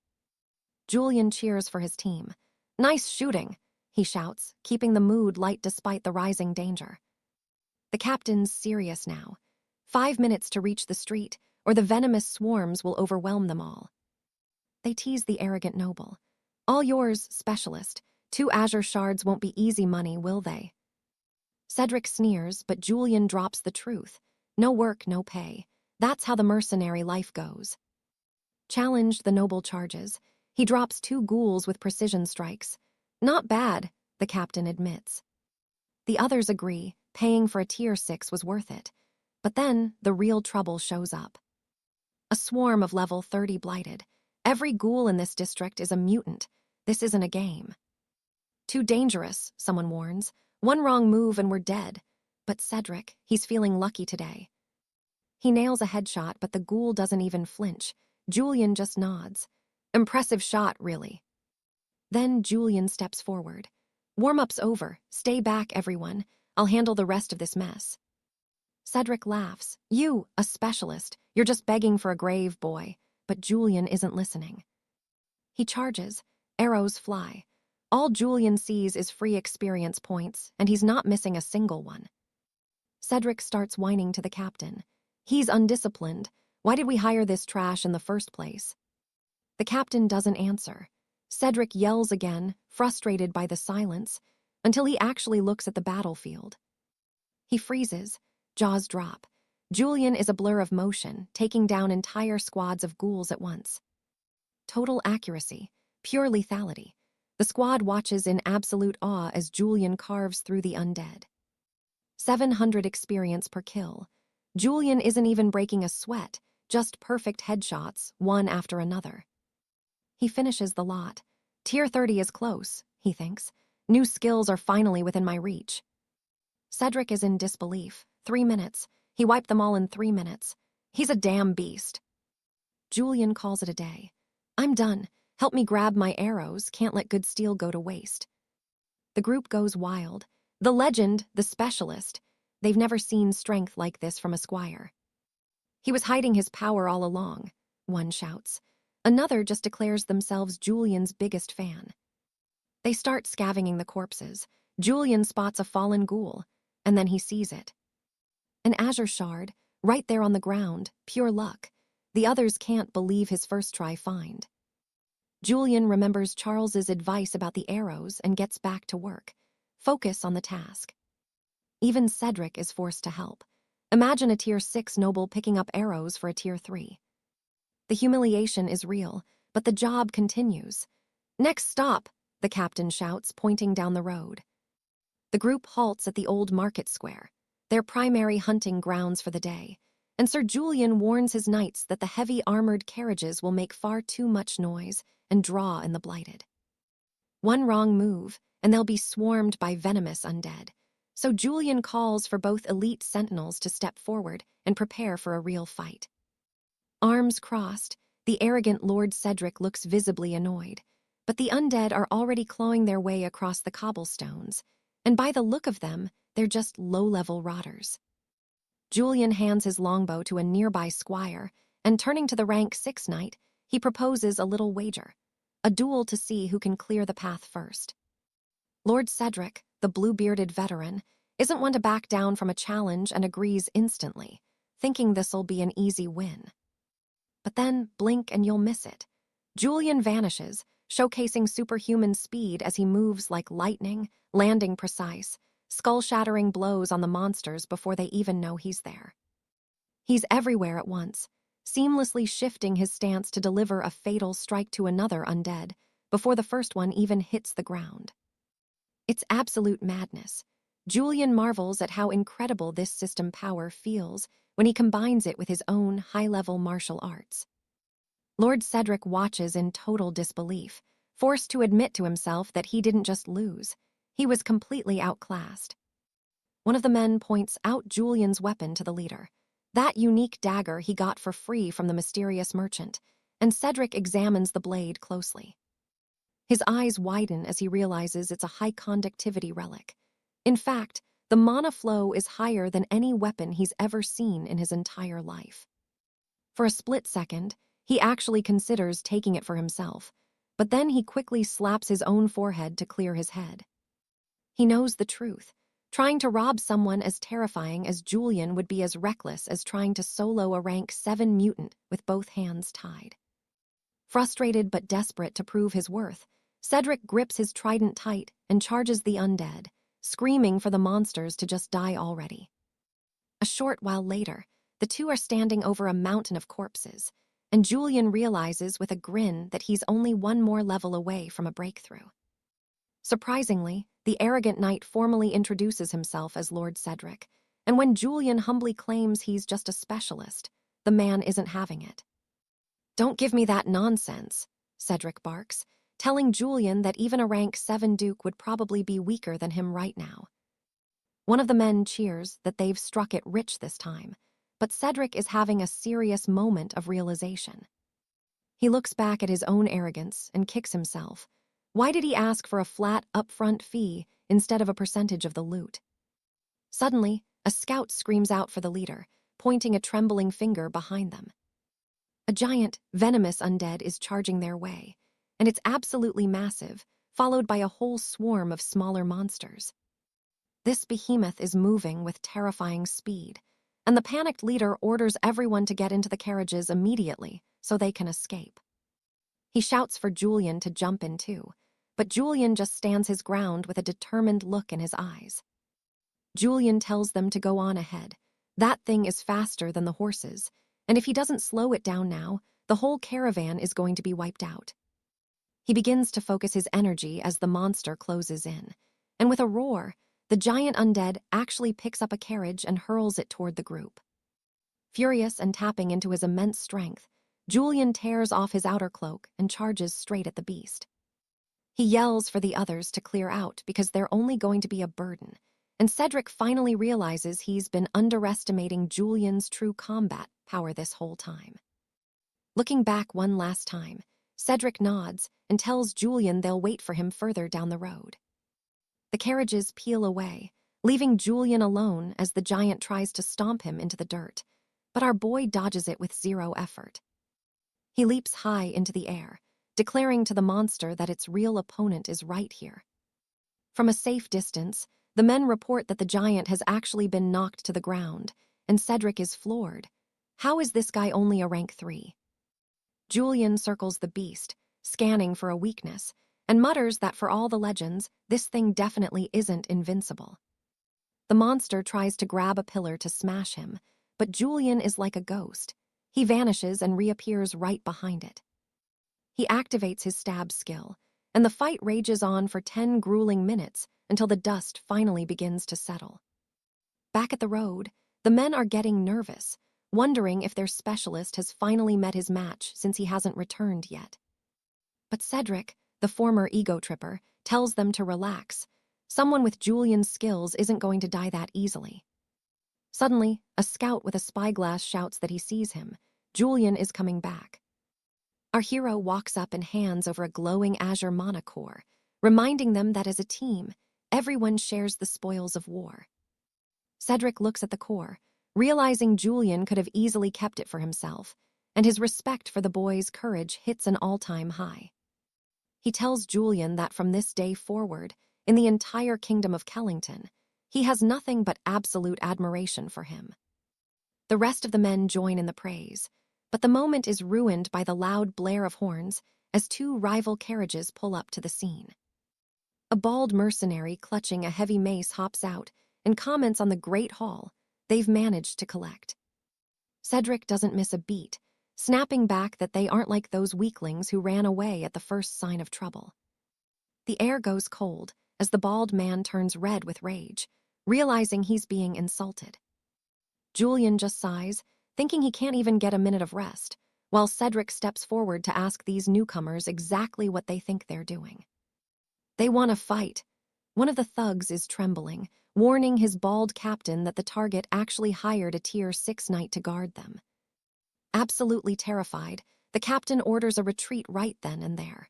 Julian cheers for his team. Nice shooting, he shouts, keeping the mood light despite the rising danger. The captain's serious now. 5 minutes to reach the street, or the venomous swarms will overwhelm them all. They tease the arrogant noble. All yours, specialist. 2 azure shards won't be easy money, will they? Cedric sneers, but Julian drops the truth. No work, no pay. That's how the mercenary life goes. Challenged, the noble charges. He drops 2 ghouls with precision strikes. Not bad, the captain admits. The others agree, paying for a tier 6 was worth it. But then, the real trouble shows up. A swarm of level 30 blighted. Every ghoul in this district is a mutant. This isn't a game. Too dangerous, someone warns. 1 wrong move and we're dead. But Cedric, he's feeling lucky today. He nails a headshot, but the ghoul doesn't even flinch. Julian just nods. Impressive shot, really. Then Julian steps forward. Warm-up's over. Stay back, everyone. I'll handle the rest of this mess. Cedric laughs. You, a specialist. You're just begging for a grave, boy. But Julian isn't listening. He charges. Arrows fly. All Julian sees is free experience points, and he's not missing a single one. Cedric starts whining to the captain. He's undisciplined. Why did we hire this trash in the first place? The captain doesn't answer. Cedric yells again, frustrated by the silence, until he actually looks at the battlefield. He freezes. Jaws drop. Julian is a blur of motion, taking down entire squads of ghouls at once. Total accuracy. Pure lethality. The squad watches in absolute awe as Julian carves through the undead. 700 experience per kill. Julian isn't even breaking a sweat, just perfect headshots, one after another. He finishes the lot. Tier 30 is close, he thinks. New skills are finally within my reach. Cedric is in disbelief. 3 minutes. He wiped them all in 3 minutes. He's a damn beast. Julian calls it a day. I'm done. Help me grab my arrows. Can't let good steel go to waste. The group goes wild. The legend, the specialist. They've never seen strength like this from a squire. He was hiding his power all along, one shouts. Another just declares themselves Julian's biggest fan. They start scavenging the corpses. Julian spots a fallen ghoul, and then he sees it. An azure shard, right there on the ground, pure luck. The others can't believe his first try find. Julian remembers Charles's advice about the arrows and gets back to work. Focus on the task. Even Cedric is forced to help. Imagine a tier 6 noble picking up arrows for a tier 3. The humiliation is real, but the job continues. Next stop, the captain shouts, pointing down the road. The group halts at the old market square, their primary hunting grounds for the day, and Sir Julian warns his knights that the heavy armored carriages will make far too much noise and draw in the blighted. 1 wrong move, and they'll be swarmed by venomous undead. So Julian calls for both elite sentinels to step forward and prepare for a real fight. Arms crossed, the arrogant Lord Cedric looks visibly annoyed, but the undead are already clawing their way across the cobblestones, and by the look of them, they're just low-level rotters. Julian hands his longbow to a nearby squire, and turning to the rank 6 knight, he proposes a little wager, a duel to see who can clear the path first. Lord Cedric, the blue-bearded veteran, isn't one to back down from a challenge and agrees instantly, thinking this'll be an easy win. But then, blink and you'll miss it. Julian vanishes, showcasing superhuman speed as he moves like lightning, landing precise, skull-shattering blows on the monsters before they even know he's there. He's everywhere at once, seamlessly shifting his stance to deliver a fatal strike to another undead before the first one even hits the ground. It's absolute madness. Julian marvels at how incredible this system power feels when he combines it with his own high-level martial arts. Lord Cedric watches in total disbelief, forced to admit to himself that he didn't just lose, he was completely outclassed. One of the men points out Julian's weapon to the leader, that unique dagger he got for free from the mysterious merchant, and Cedric examines the blade closely. His eyes widen as he realizes it's a high-conductivity relic. In fact, the mana flow is higher than any weapon he's ever seen in his entire life. For a split second, he actually considers taking it for himself, but then he quickly slaps his own forehead to clear his head. He knows the truth. Trying to rob someone as terrifying as Julian would be as reckless as trying to solo a rank 7 mutant with both hands tied. Frustrated but desperate to prove his worth, Cedric grips his trident tight and charges the undead, screaming for the monsters to just die already. A short while later, the two are standing over a mountain of corpses, and Julian realizes with a grin that he's only one more level away from a breakthrough. Surprisingly, the arrogant knight formally introduces himself as Lord Cedric, and when Julian humbly claims he's just a specialist, the man isn't having it. "Don't give me that nonsense," Cedric barks, telling Julian that even a rank 7 duke would probably be weaker than him right now. One of the men cheers that they've struck it rich this time, but Cedric is having a serious moment of realization. He looks back at his own arrogance and kicks himself. Why did he ask for a flat, upfront fee instead of a percentage of the loot? Suddenly, a scout screams out for the leader, pointing a trembling finger behind them. A giant, venomous undead is charging their way, and it's absolutely massive, followed by a whole swarm of smaller monsters. This behemoth is moving with terrifying speed, and the panicked leader orders everyone to get into the carriages immediately so they can escape. He shouts for Julian to jump in too, but Julian just stands his ground with a determined look in his eyes. Julian tells them to go on ahead. That thing is faster than the horses, and if he doesn't slow it down now, the whole caravan is going to be wiped out. He begins to focus his energy as the monster closes in, and with a roar, the giant undead actually picks up a carriage and hurls it toward the group. Furious and tapping into his immense strength, Julian tears off his outer cloak and charges straight at the beast. He yells for the others to clear out because they're only going to be a burden, and Cedric finally realizes he's been underestimating Julian's true combat power this whole time. Looking back one last time, Cedric nods and tells Julian they'll wait for him further down the road. The carriages peel away, leaving Julian alone as the giant tries to stomp him into the dirt, but our boy dodges it with zero effort. He leaps high into the air, declaring to the monster that its real opponent is right here. From a safe distance, the men report that the giant has actually been knocked to the ground, and Cedric is floored. How is this guy only a rank 3? Julian circles the beast, scanning for a weakness, and mutters that for all the legends, this thing definitely isn't invincible. The monster tries to grab a pillar to smash him, but Julian is like a ghost. He vanishes and reappears right behind it. He activates his stab skill, and the fight rages on for 10 grueling minutes until the dust finally begins to settle. Back at the road, the men are getting nervous, wondering if their specialist has finally met his match since he hasn't returned yet. But Cedric, the former ego tripper, tells them to relax. Someone with Julian's skills isn't going to die that easily. Suddenly, a scout with a spyglass shouts that he sees him. Julian is coming back. Our hero walks up and hands over a glowing azure mana core, reminding them that as a team, everyone shares the spoils of war. Cedric looks at the core, realizing Julian could have easily kept it for himself, and his respect for the boy's courage hits an all-time high. He tells Julian that from this day forward, in the entire kingdom of Kellington, he has nothing but absolute admiration for him. The rest of the men join in the praise, but the moment is ruined by the loud blare of horns as 2 rival carriages pull up to the scene. A bald mercenary clutching a heavy mace hops out and comments on the great haul they've managed to collect. Cedric doesn't miss a beat, snapping back that they aren't like those weaklings who ran away at the first sign of trouble. The air goes cold as the bald man turns red with rage, realizing he's being insulted. Julian just sighs, thinking he can't even get a minute of rest, while Cedric steps forward to ask these newcomers exactly what they think they're doing. They want to fight. One of the thugs is trembling, warning his bald captain that the target actually hired a tier 6 knight to guard them. Absolutely terrified, the captain orders a retreat right then and there.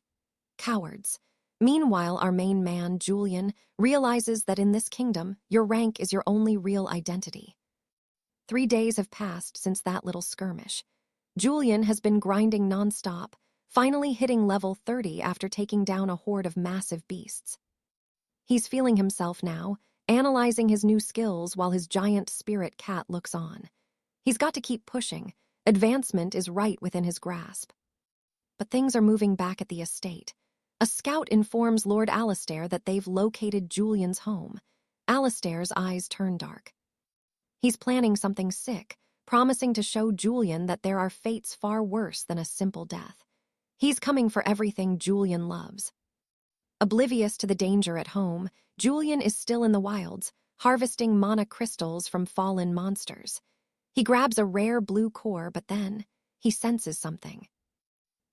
Cowards. Meanwhile, our main man, Julian, realizes that in this kingdom, your rank is your only real identity. 3 days have passed since that little skirmish. Julian has been grinding nonstop, finally hitting level 30 after taking down a horde of massive beasts. He's feeling himself now, analyzing his new skills while his giant spirit cat looks on. He's got to keep pushing. Advancement is right within his grasp. But things are moving back at the estate. A scout informs Lord Alistair that they've located Julian's home. Alistair's eyes turn dark. He's planning something sick, promising to show Julian that there are fates far worse than a simple death. He's coming for everything Julian loves. Oblivious to the danger at home, Julian is still in the wilds, harvesting mana crystals from fallen monsters. He grabs a rare blue core, but then he senses something.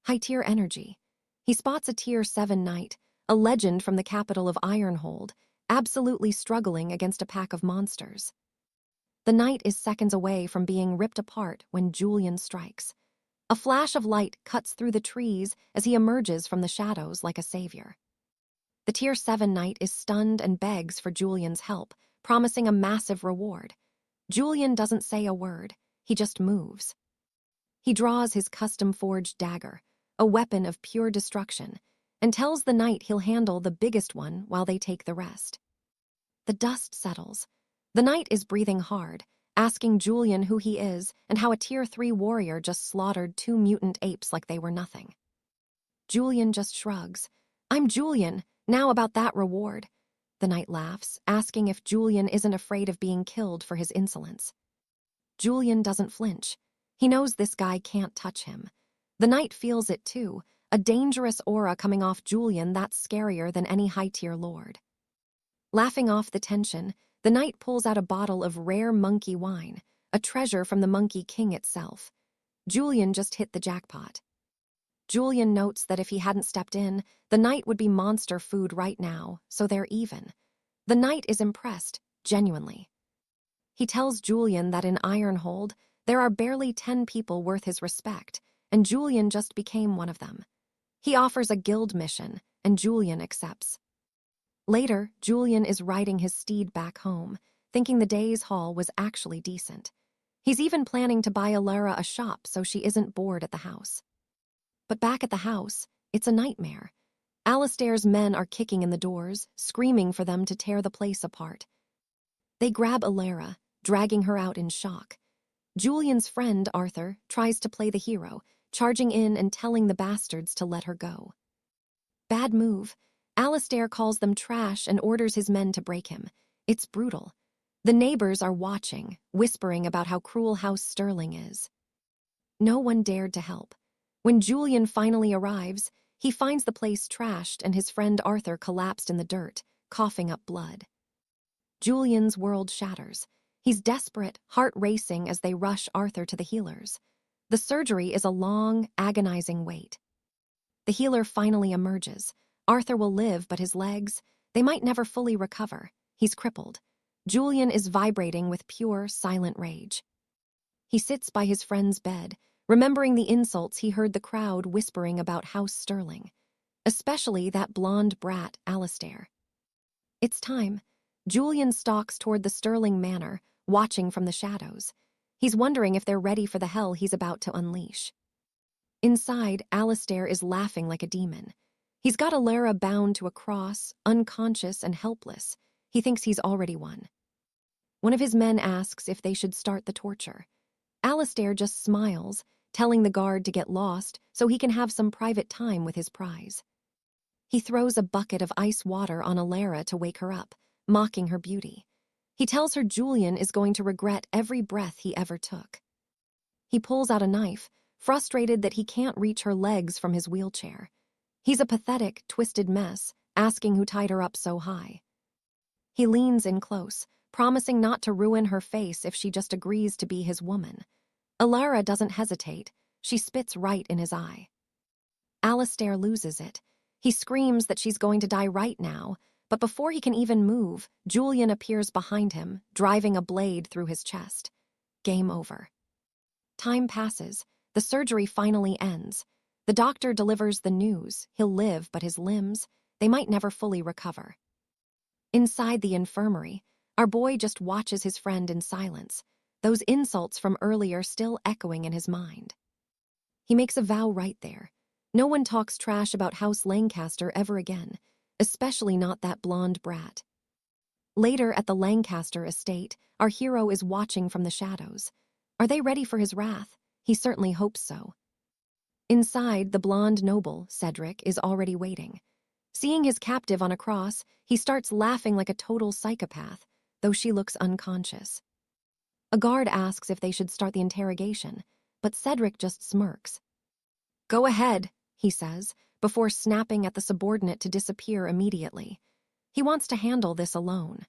High-tier energy. He spots a Tier 7 knight, a legend from the capital of Ironhold, absolutely struggling against a pack of monsters. The knight is seconds away from being ripped apart when Julian strikes. A flash of light cuts through the trees as he emerges from the shadows like a savior. The Tier 7 knight is stunned and begs for Julian's help, promising a massive reward. Julian doesn't say a word, he just moves. He draws his custom-forged dagger, a weapon of pure destruction, and tells the knight he'll handle the biggest one while they take the rest. The dust settles. The knight is breathing hard, asking Julian who he is and how a Tier 3 warrior just slaughtered 2 mutant apes like they were nothing. Julian just shrugs. "I'm Julian, now about that reward." The knight laughs, asking if Julian isn't afraid of being killed for his insolence. Julian doesn't flinch. He knows this guy can't touch him. The knight feels it too, a dangerous aura coming off Julian that's scarier than any high-tier lord. Laughing off the tension, the knight pulls out a bottle of rare monkey wine, a treasure from the Monkey King itself. Julian just hit the jackpot. Julian notes that if he hadn't stepped in, the knight would be monster food right now, so they're even. The knight is impressed, genuinely. He tells Julian that in Ironhold, there are barely 10 people worth his respect, and Julian just became one of them. He offers a guild mission, and Julian accepts. Later, Julian is riding his steed back home, thinking the day's haul was actually decent. He's even planning to buy Alara a shop so she isn't bored at the house. But back at the house, it's a nightmare. Alistair's men are kicking in the doors, screaming for them to tear the place apart. They grab Alara, dragging her out in shock. Julian's friend, Arthur, tries to play the hero, charging in and telling the bastards to let her go. Bad move. Alistair calls them trash and orders his men to break him. It's brutal. The neighbors are watching, whispering about how cruel House Sterling is. No one dared to help. When Julian finally arrives, he finds the place trashed and his friend Arthur collapsed in the dirt, coughing up blood. Julian's world shatters. He's desperate, heart racing as they rush Arthur to the healers. The surgery is a long, agonizing wait. The healer finally emerges. Arthur will live, but his legs, they might never fully recover. He's crippled. Julian is vibrating with pure, silent rage. He sits by his friend's bed, remembering the insults he heard the crowd whispering about House Sterling, especially that blonde brat, Alistair. It's time. Julian stalks toward the Sterling Manor, watching from the shadows. He's wondering if they're ready for the hell he's about to unleash. Inside, Alistair is laughing like a demon. He's got Alara bound to a cross, unconscious and helpless. He thinks he's already won. One of his men asks if they should start the torture. Alistair just smiles, telling the guard to get lost so he can have some private time with his prize. He throws a bucket of ice water on Alara to wake her up, mocking her beauty. He tells her Julian is going to regret every breath he ever took. He pulls out a knife, frustrated that he can't reach her legs from his wheelchair. He's a pathetic, twisted mess, asking who tied her up so high. He leans in close, promising not to ruin her face if she just agrees to be his woman. Alara doesn't hesitate. She spits right in his eye. Alistair loses it. He screams that she's going to die right now, but before he can even move, Julian appears behind him, driving a blade through his chest. Game over. Time passes. The surgery finally ends. The doctor delivers the news. He'll live, but his limbs, they might never fully recover. Inside the infirmary, our boy just watches his friend in silence, those insults from earlier still echoing in his mind. He makes a vow right there. No one talks trash about House Lancaster ever again, especially not that blonde brat. Later at the Lancaster estate, our hero is watching from the shadows. Are they ready for his wrath? He certainly hopes so. Inside, the blonde noble, Cedric, is already waiting. Seeing his captive on a cross, he starts laughing like a total psychopath, though she looks unconscious. A guard asks if they should start the interrogation, but Cedric just smirks. "Go ahead," he says, before snapping at the subordinate to disappear immediately. He wants to handle this alone.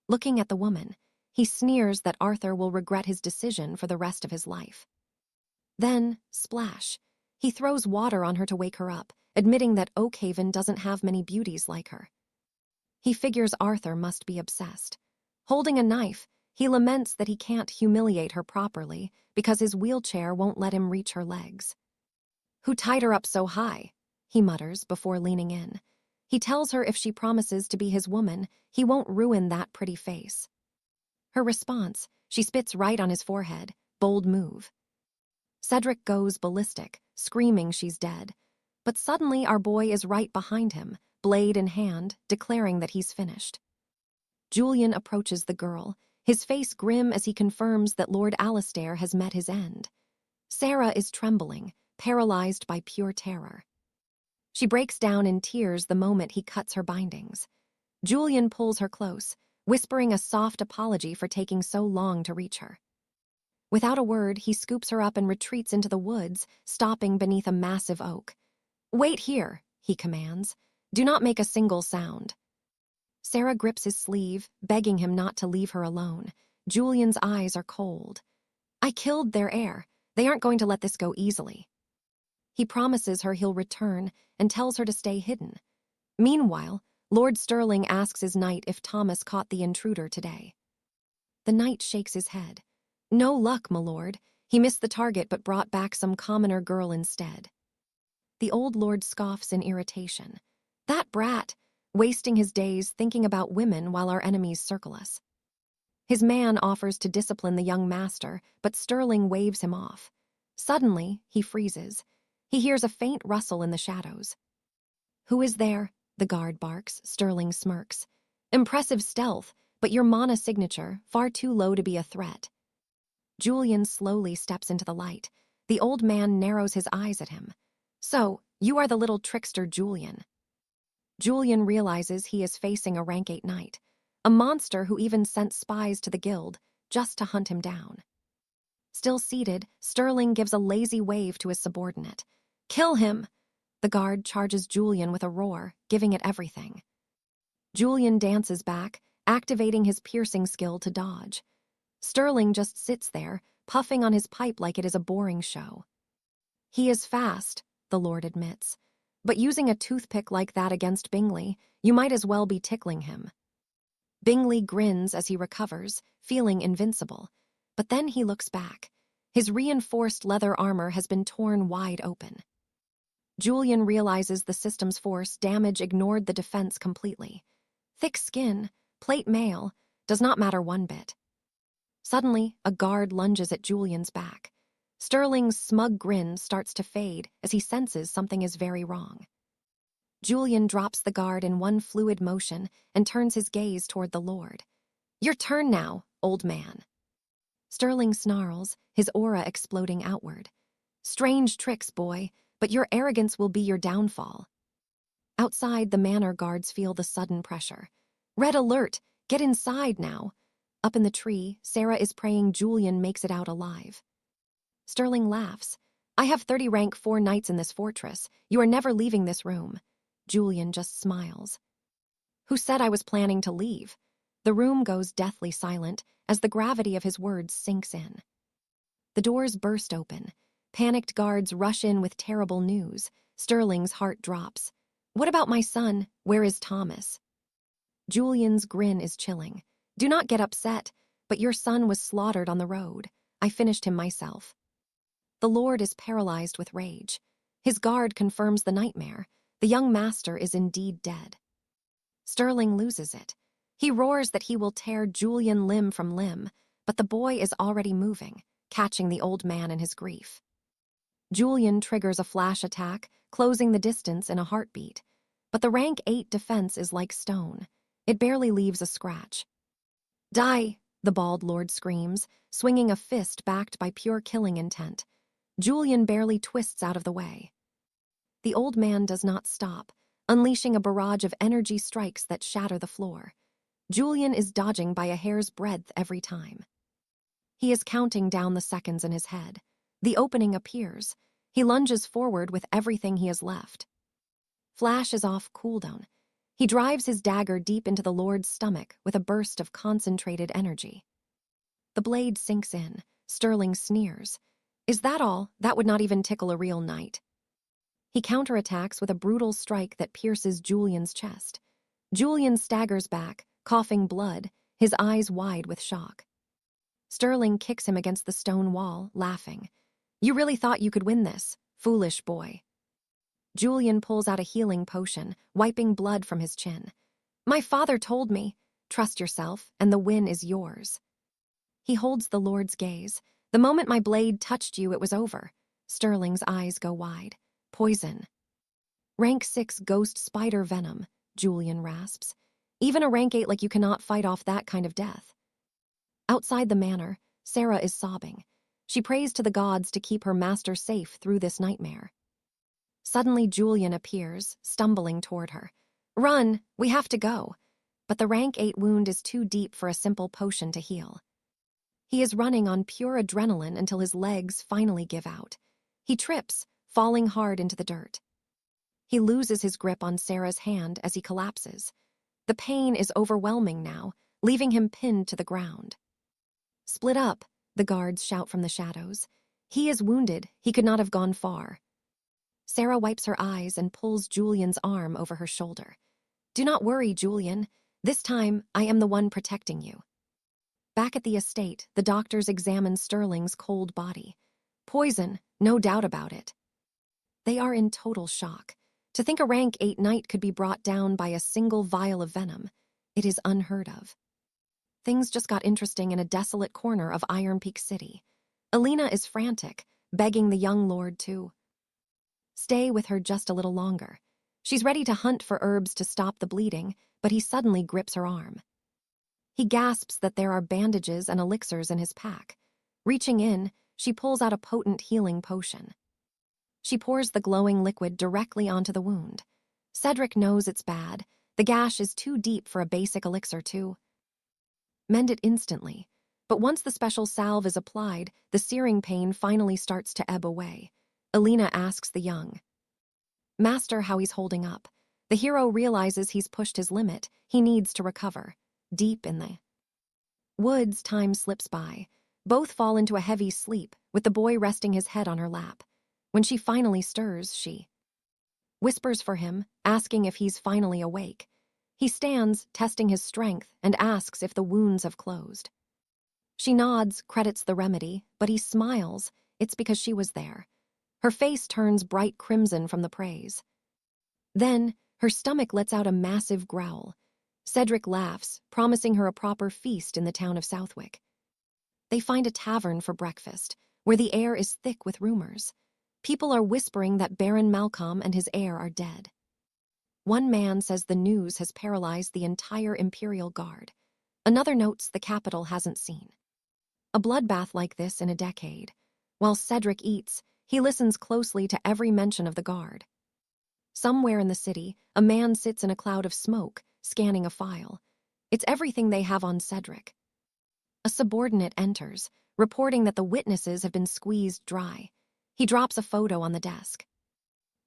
Looking at the woman, he sneers that Arthur will regret his decision for the rest of his life. Then, splash, he throws water on her to wake her up, admitting that Oakhaven doesn't have many beauties like her. He figures Arthur must be obsessed. Holding a knife, he laments that he can't humiliate her properly because his wheelchair won't let him reach her legs. "Who tied her up so high?" he mutters before leaning in. He tells her if she promises to be his woman, he won't ruin that pretty face. Her response, she spits right on his forehead. Bold move. Cedric goes ballistic, screaming she's dead. But suddenly our boy is right behind him, blade in hand, declaring that he's finished. Julian approaches the girl, his face grim as he confirms that Lord Alistair has met his end. Sarah is trembling, paralyzed by pure terror. She breaks down in tears the moment he cuts her bindings. Julian pulls her close, whispering a soft apology for taking so long to reach her. Without a word, he scoops her up and retreats into the woods, stopping beneath a massive oak. "Wait here," he commands. "Do not make a single sound." Sarah grips his sleeve, begging him not to leave her alone. Julian's eyes are cold. "I killed their heir. They aren't going to let this go easily." He promises her he'll return and tells her to stay hidden. Meanwhile, Lord Stirling asks his knight if Thomas caught the intruder today. The knight shakes his head. "No luck, my lord. He missed the target but brought back some commoner girl instead." The old lord scoffs in irritation. "That brat, wasting his days thinking about women while our enemies circle us." His man offers to discipline the young master, but Stirling waves him off. Suddenly, he freezes. He hears a faint rustle in the shadows. "Who is there?" the guard barks. Stirling smirks. "Impressive stealth, but your mana signature, far too low to be a threat." Julian slowly steps into the light. The old man narrows his eyes at him. "So, you are the little trickster Julian." Julian realizes he is facing a rank 8 knight, a monster who even sent spies to the guild just to hunt him down. Still seated, Stirling gives a lazy wave to his subordinate. "Kill him!" The guard charges Julian with a roar, giving it everything. Julian dances back, activating his piercing skill to dodge. Stirling just sits there, puffing on his pipe like it is a boring show. "He is fast," the lord admits. "But using a toothpick like that against Bingley, you might as well be tickling him." Bingley grins as he recovers, feeling invincible. But then he looks back. His reinforced leather armor has been torn wide open. Julian realizes the system's force damage ignored the defense completely. Thick skin, plate mail, does not matter one bit. Suddenly, a guard lunges at Julian's back. Stirling's smug grin starts to fade as he senses something is very wrong. Julian drops the guard in one fluid motion and turns his gaze toward the lord. "Your turn now, old man." Stirling snarls, his aura exploding outward. "Strange tricks, boy, but your arrogance will be your downfall." Outside, the manor guards feel the sudden pressure. "Red alert! Get inside now!" Up in the tree, Sarah is praying Julian makes it out alive. Stirling laughs. "I have 30 rank 4 knights in this fortress. You are never leaving this room." Julian just smiles. "Who said I was planning to leave?" The room goes deathly silent as the gravity of his words sinks in. The doors burst open. Panicked guards rush in with terrible news. Stirling's heart drops. "What about my son? Where is Thomas?" Julian's grin is chilling. "Do not get upset, but your son was slaughtered on the road. I finished him myself." The lord is paralyzed with rage. His guard confirms the nightmare. The young master is indeed dead. Sterling loses it. He roars that he will tear Julian limb from limb, but the boy is already moving, catching the old man in his grief. Julian triggers a flash attack, closing the distance in a heartbeat. But the rank 8 defense is like stone. It barely leaves a scratch. "Die!" the bald lord screams, swinging a fist backed by pure killing intent. Julian barely twists out of the way. The old man does not stop, unleashing a barrage of energy strikes that shatter the floor. Julian is dodging by a hair's breadth every time. He is counting down the seconds in his head. The opening appears. He lunges forward with everything he has left. Flash is off cooldown. He drives his dagger deep into the lord's stomach with a burst of concentrated energy. The blade sinks in. Sterling sneers. "Is that all? That would not even tickle a real knight." He counterattacks with a brutal strike that pierces Julian's chest. Julian staggers back, coughing blood, his eyes wide with shock. Sterling kicks him against the stone wall, laughing. "You really thought you could win this, foolish boy." Julian pulls out a healing potion, wiping blood from his chin. "My father told me, trust yourself, and the win is yours." He holds the lord's gaze. "The moment my blade touched you, it was over." Sterling's eyes go wide. "Poison." "Rank 6 ghost spider venom," Julian rasps. "Even a rank 8 like you cannot fight off that kind of death." Outside the manor, Sarah is sobbing. She prays to the gods to keep her master safe through this nightmare. Suddenly Julian appears, stumbling toward her. "Run! We have to go!" But the rank 8 wound is too deep for a simple potion to heal. He is running on pure adrenaline until his legs finally give out. He trips, falling hard into the dirt. He loses his grip on Sarah's hand as he collapses. The pain is overwhelming now, leaving him pinned to the ground. "Split up," the guards shout from the shadows. "He is wounded. He could not have gone far." Sarah wipes her eyes and pulls Julian's arm over her shoulder. "Do not worry, Julian. This time, I am the one protecting you." Back at the estate, the doctors examine Sterling's cold body. Poison, no doubt about it. They are in total shock. To think a rank 8 knight could be brought down by a single vial of venom, it is unheard of. Things just got interesting in a desolate corner of Iron Peak City. Alina is frantic, begging the young lord to stay with her just a little longer. She's ready to hunt for herbs to stop the bleeding, but he suddenly grips her arm. He gasps that there are bandages and elixirs in his pack. Reaching in, she pulls out a potent healing potion. She pours the glowing liquid directly onto the wound. Cedric knows it's bad. The gash is too deep for a basic elixir to mend it instantly. But once the special salve is applied, the searing pain finally starts to ebb away. Alina asks the young master how he's holding up. The hero realizes he's pushed his limit. He needs to recover. Deep in the woods, time slips by. Both fall into a heavy sleep, with the boy resting his head on her lap. When she finally stirs, she whispers for him, asking if he's finally awake. He stands, testing his strength, and asks if the wounds have closed. She nods, credits the remedy, but he smiles. It's because she was there. Her face turns bright crimson from the praise. Then, her stomach lets out a massive growl. Cedric laughs, promising her a proper feast in the town of 𝑬𝒑𝒐𝒄𝒂𝒍𝒚𝒑𝒔. They find a tavern for breakfast, where the air is thick with rumors. People are whispering that Baron Malcolm and his heir are dead. One man says the news has paralyzed the entire Imperial Guard. Another notes the capital hasn't seen a bloodbath like this in a decade. While Cedric eats, he listens closely to every mention of the guard. Somewhere in the city, a man sits in a cloud of smoke, scanning a file. It's everything they have on Cedric. A subordinate enters, reporting that the witnesses have been squeezed dry. He drops a photo on the desk.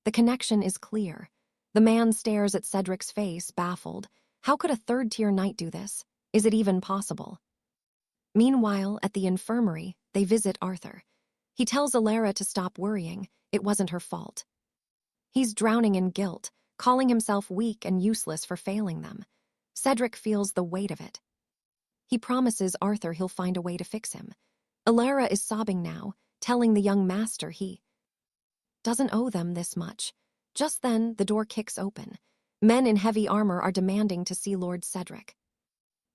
The connection is clear. The man stares at Cedric's face, baffled. How could a third-tier knight do this? Is it even possible? Meanwhile, at the infirmary, they visit Arthur. He tells Alara to stop worrying. It wasn't her fault. He's drowning in guilt, calling himself weak and useless for failing them. Cedric feels the weight of it. He promises Arthur he'll find a way to fix him. Alara is sobbing now, telling the young master he doesn't owe them this much. Just then, the door kicks open. Men in heavy armor are demanding to see Lord Cedric.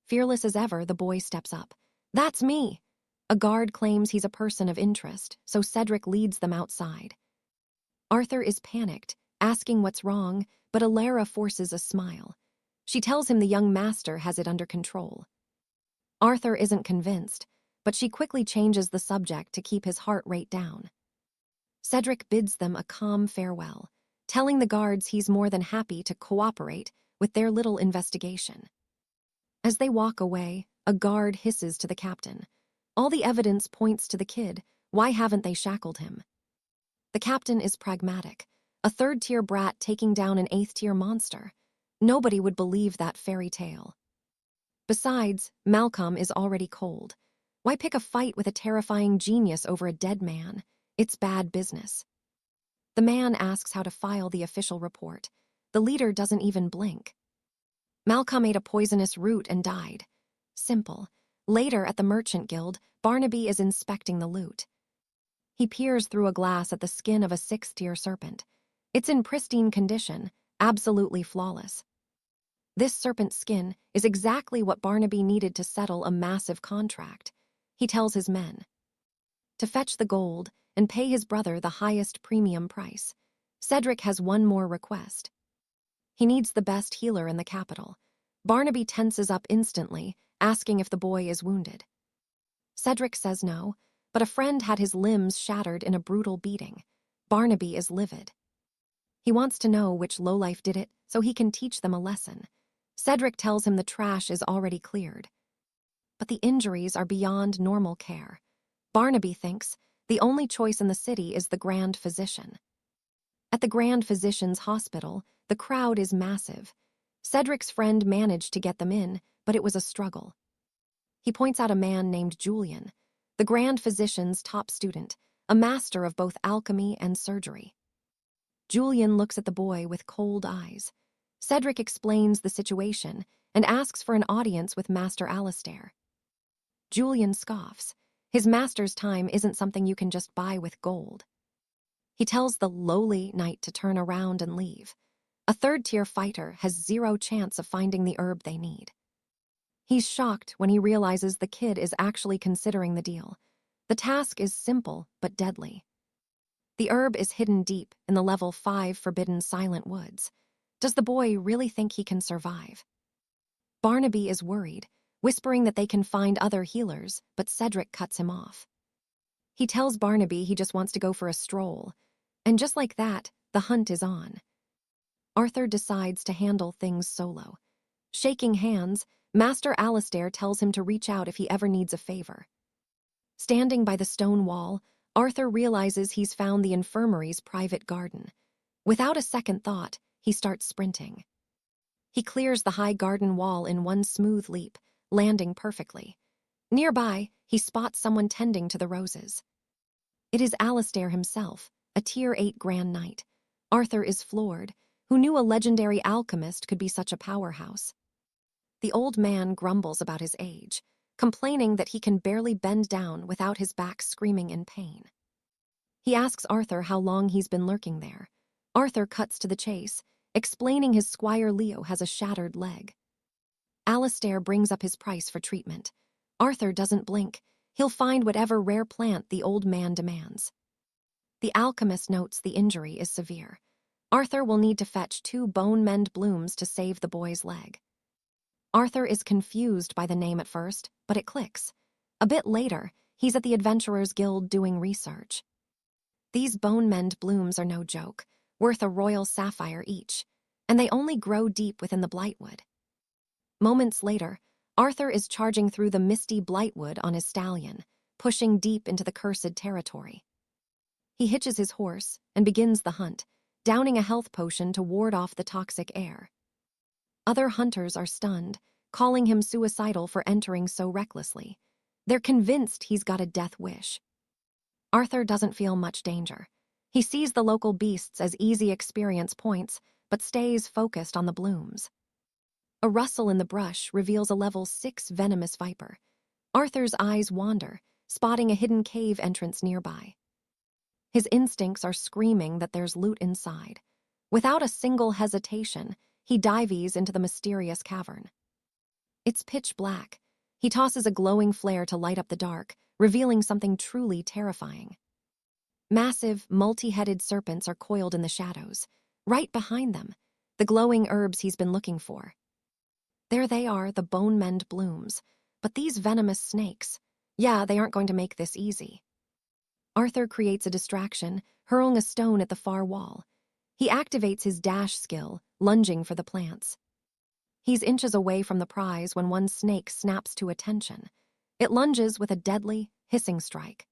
Fearless as ever, the boy steps up. "That's me!" A guard claims he's a person of interest, so Cedric leads them outside. Arthur is panicked, asking what's wrong, but Alara forces a smile. She tells him the young master has it under control. Arthur isn't convinced, but she quickly changes the subject to keep his heart rate down. Cedric bids them a calm farewell, telling the guards he's more than happy to cooperate with their little investigation. As they walk away, a guard hisses to the captain. "All the evidence points to the kid. Why haven't they shackled him?" The captain is pragmatic. A third-tier brat taking down an eighth-tier monster. Nobody would believe that fairy tale. Besides, Malcolm is already cold. Why pick a fight with a terrifying genius over a dead man? It's bad business. The man asks how to file the official report. The leader doesn't even blink. Malcolm ate a poisonous root and died. Simple. Later, at the Merchant Guild, Barnaby is inspecting the loot. He peers through a glass at the skin of a sixth-tier serpent. It's in pristine condition, absolutely flawless. This serpent's skin is exactly what Barnaby needed to settle a massive contract. He tells his men to fetch the gold and pay his brother the highest premium price. Cedric has one more request. He needs the best healer in the capital. Barnaby tenses up instantly, asking if the boy is wounded. Cedric says no, but a friend had his limbs shattered in a brutal beating. Barnaby is livid. He wants to know which lowlife did it so he can teach them a lesson. Cedric tells him the trash is already cleared. But the injuries are beyond normal care. Barnaby thinks the only choice in the city is the Grand Physician. At the Grand Physician's hospital, the crowd is massive. Cedric's friend managed to get them in, but it was a struggle. He points out a man named Julian, the Grand Physician's top student, a master of both alchemy and surgery. Julian looks at the boy with cold eyes. Cedric explains the situation and asks for an audience with Master Alistair. Julian scoffs. His master's time isn't something you can just buy with gold. He tells the lowly knight to turn around and leave. A third-tier fighter has zero chance of finding the herb they need. He's shocked when he realizes the kid is actually considering the deal. The task is simple but deadly. The herb is hidden deep in the level 5 forbidden silent woods. Does the boy really think he can survive? Barnaby is worried, whispering that they can find other healers, but Cedric cuts him off. He tells Barnaby he just wants to go for a stroll, and just like that, the hunt is on. Arthur decides to handle things solo. Shaking hands, Master Alistair tells him to reach out if he ever needs a favor. Standing by the stone wall, Arthur realizes he's found the infirmary's private garden. Without a second thought, he starts sprinting. He clears the high garden wall in one smooth leap, landing perfectly. Nearby, he spots someone tending to the roses. It is Alistair himself, a Tier 8 Grand Knight. Arthur is floored. Who knew a legendary alchemist could be such a powerhouse? The old man grumbles about his age, complaining that he can barely bend down without his back screaming in pain. He asks Arthur how long he's been lurking there. Arthur cuts to the chase, explaining his squire Leo has a shattered leg. Alistair brings up his price for treatment. Arthur doesn't blink. He'll find whatever rare plant the old man demands. The alchemist notes the injury is severe. Arthur will need to fetch 2 bone-mend blooms to save the boy's leg. Arthur is confused by the name at first, but it clicks. A bit later, he's at the Adventurers Guild doing research. These bone-mend blooms are no joke, worth a royal sapphire each, and they only grow deep within the Blightwood. Moments later, Arthur is charging through the misty Blightwood on his stallion, pushing deep into the cursed territory. He hitches his horse and begins the hunt, downing a health potion to ward off the toxic air. Other hunters are stunned, calling him suicidal for entering so recklessly. They're convinced he's got a death wish. Arthur doesn't feel much danger. He sees the local beasts as easy experience points, but stays focused on the blooms. A rustle in the brush reveals a level 6 venomous viper. Arthur's eyes wander, spotting a hidden cave entrance nearby. His instincts are screaming that there's loot inside. Without a single hesitation, he dives into the mysterious cavern. It's pitch black. He tosses a glowing flare to light up the dark, revealing something truly terrifying. Massive, multi-headed serpents are coiled in the shadows. Right behind them, the glowing herbs he's been looking for. There they are, the bone-mend blooms. But these venomous snakes, yeah, they aren't going to make this easy. Arthur creates a distraction, hurling a stone at the far wall. He activates his dash skill, lunging for the plants. He's inches away from the prize when one snake snaps to attention. It lunges with a deadly, hissing strike.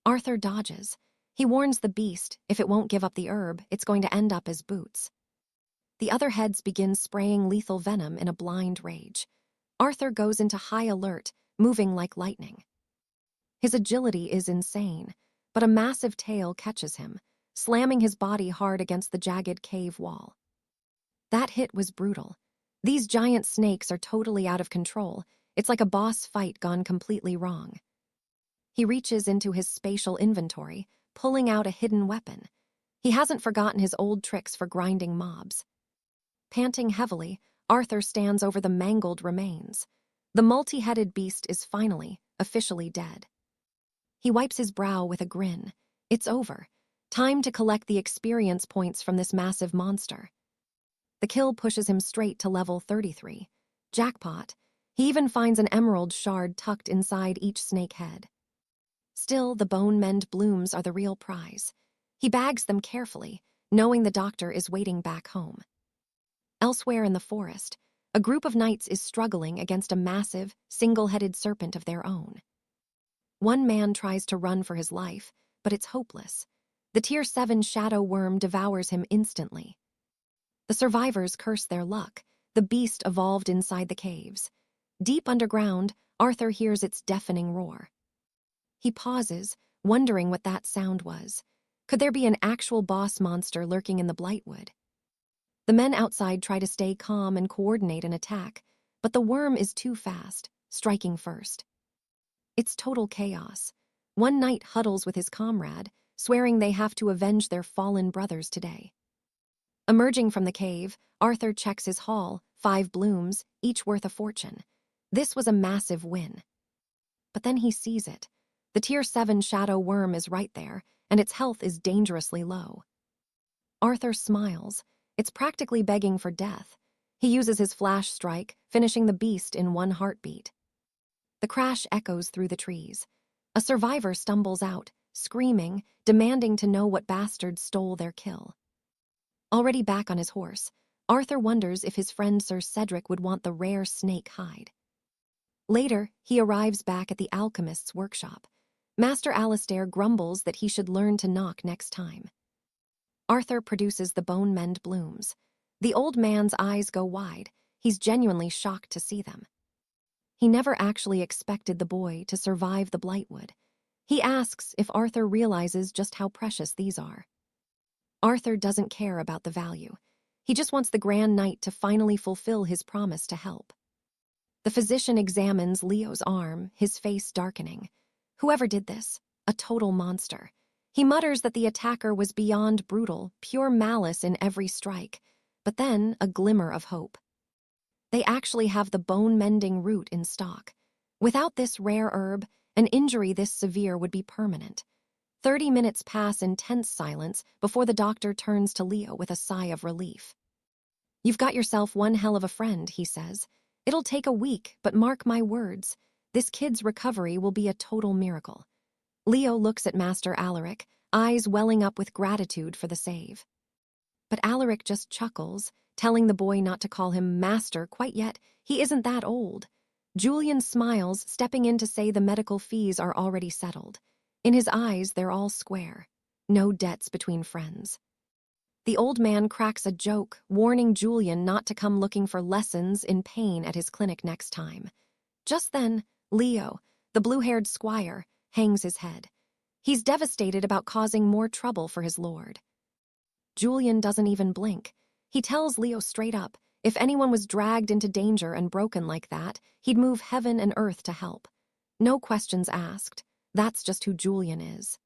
Arthur dodges. He warns the beast, if it won't give up the herb, it's going to end up as boots. The other heads begin spraying lethal venom in a blind rage. Arthur goes into high alert, moving like lightning. His agility is insane, but a massive tail catches him, slamming his body hard against the jagged cave wall. That hit was brutal. These giant snakes are totally out of control. It's like a boss fight gone completely wrong. He reaches into his spatial inventory, pulling out a hidden weapon. He hasn't forgotten his old tricks for grinding mobs. Panting heavily, Arthur stands over the mangled remains. The multi-headed beast is finally, officially dead. He wipes his brow with a grin. It's over. Time to collect the experience points from this massive monster. The kill pushes him straight to level 33. Jackpot. He even finds an emerald shard tucked inside each snake head. Still, the bone-mend blooms are the real prize. He bags them carefully, knowing the doctor is waiting back home. Elsewhere in the forest, a group of knights is struggling against a massive, single-headed serpent of their own. One man tries to run for his life, but it's hopeless. The Tier 7 shadow worm devours him instantly. The survivors curse their luck. The beast evolved inside the caves. Deep underground, Arthur hears its deafening roar. He pauses, wondering what that sound was. Could there be an actual boss monster lurking in the Blightwood? The men outside try to stay calm and coordinate an attack, but the worm is too fast, striking first. It's total chaos. One knight huddles with his comrade, swearing they have to avenge their fallen brothers today. Emerging from the cave, Arthur checks his haul, 5 blooms, each worth a fortune. This was a massive win. But then he sees it. The Tier 7 shadow worm is right there, and its health is dangerously low. Arthur smiles. It's practically begging for death. He uses his flash strike, finishing the beast in one heartbeat. The crash echoes through the trees. A survivor stumbles out, screaming, demanding to know what bastard stole their kill. Already back on his horse, Arthur wonders if his friend Sir Cedric would want the rare snake hide. Later, he arrives back at the alchemist's workshop. Master Alistair grumbles that he should learn to knock next time. Arthur produces the bone-mend blooms. The old man's eyes go wide. He's genuinely shocked to see them. He never actually expected the boy to survive the Blightwood. He asks if Arthur realizes just how precious these are. Arthur doesn't care about the value. He just wants the Grand Knight to finally fulfill his promise to help. The physician examines Leo's arm, his face darkening. Whoever did this, a total monster. He mutters that the attacker was beyond brutal, pure malice in every strike, but then a glimmer of hope. They actually have the bone-mending root in stock. Without this rare herb, an injury this severe would be permanent. 30 minutes pass in tense silence before the doctor turns to Leo with a sigh of relief. "You've got yourself one hell of a friend," he says. "It'll take a week, but mark my words, this kid's recovery will be a total miracle." Leo looks at Master Alaric, eyes welling up with gratitude for the save. But Alaric just chuckles, telling the boy not to call him master quite yet. He isn't that old. Julian smiles, stepping in to say the medical fees are already settled. In his eyes, they're all square. No debts between friends. The old man cracks a joke, warning Julian not to come looking for lessons in pain at his clinic next time. Just then, Leo, the blue-haired squire, hangs his head. He's devastated about causing more trouble for his lord. Julian doesn't even blink. He tells Leo straight up, if anyone was dragged into danger and broken like that, he'd move heaven and earth to help. No questions asked. That's just who Julian is.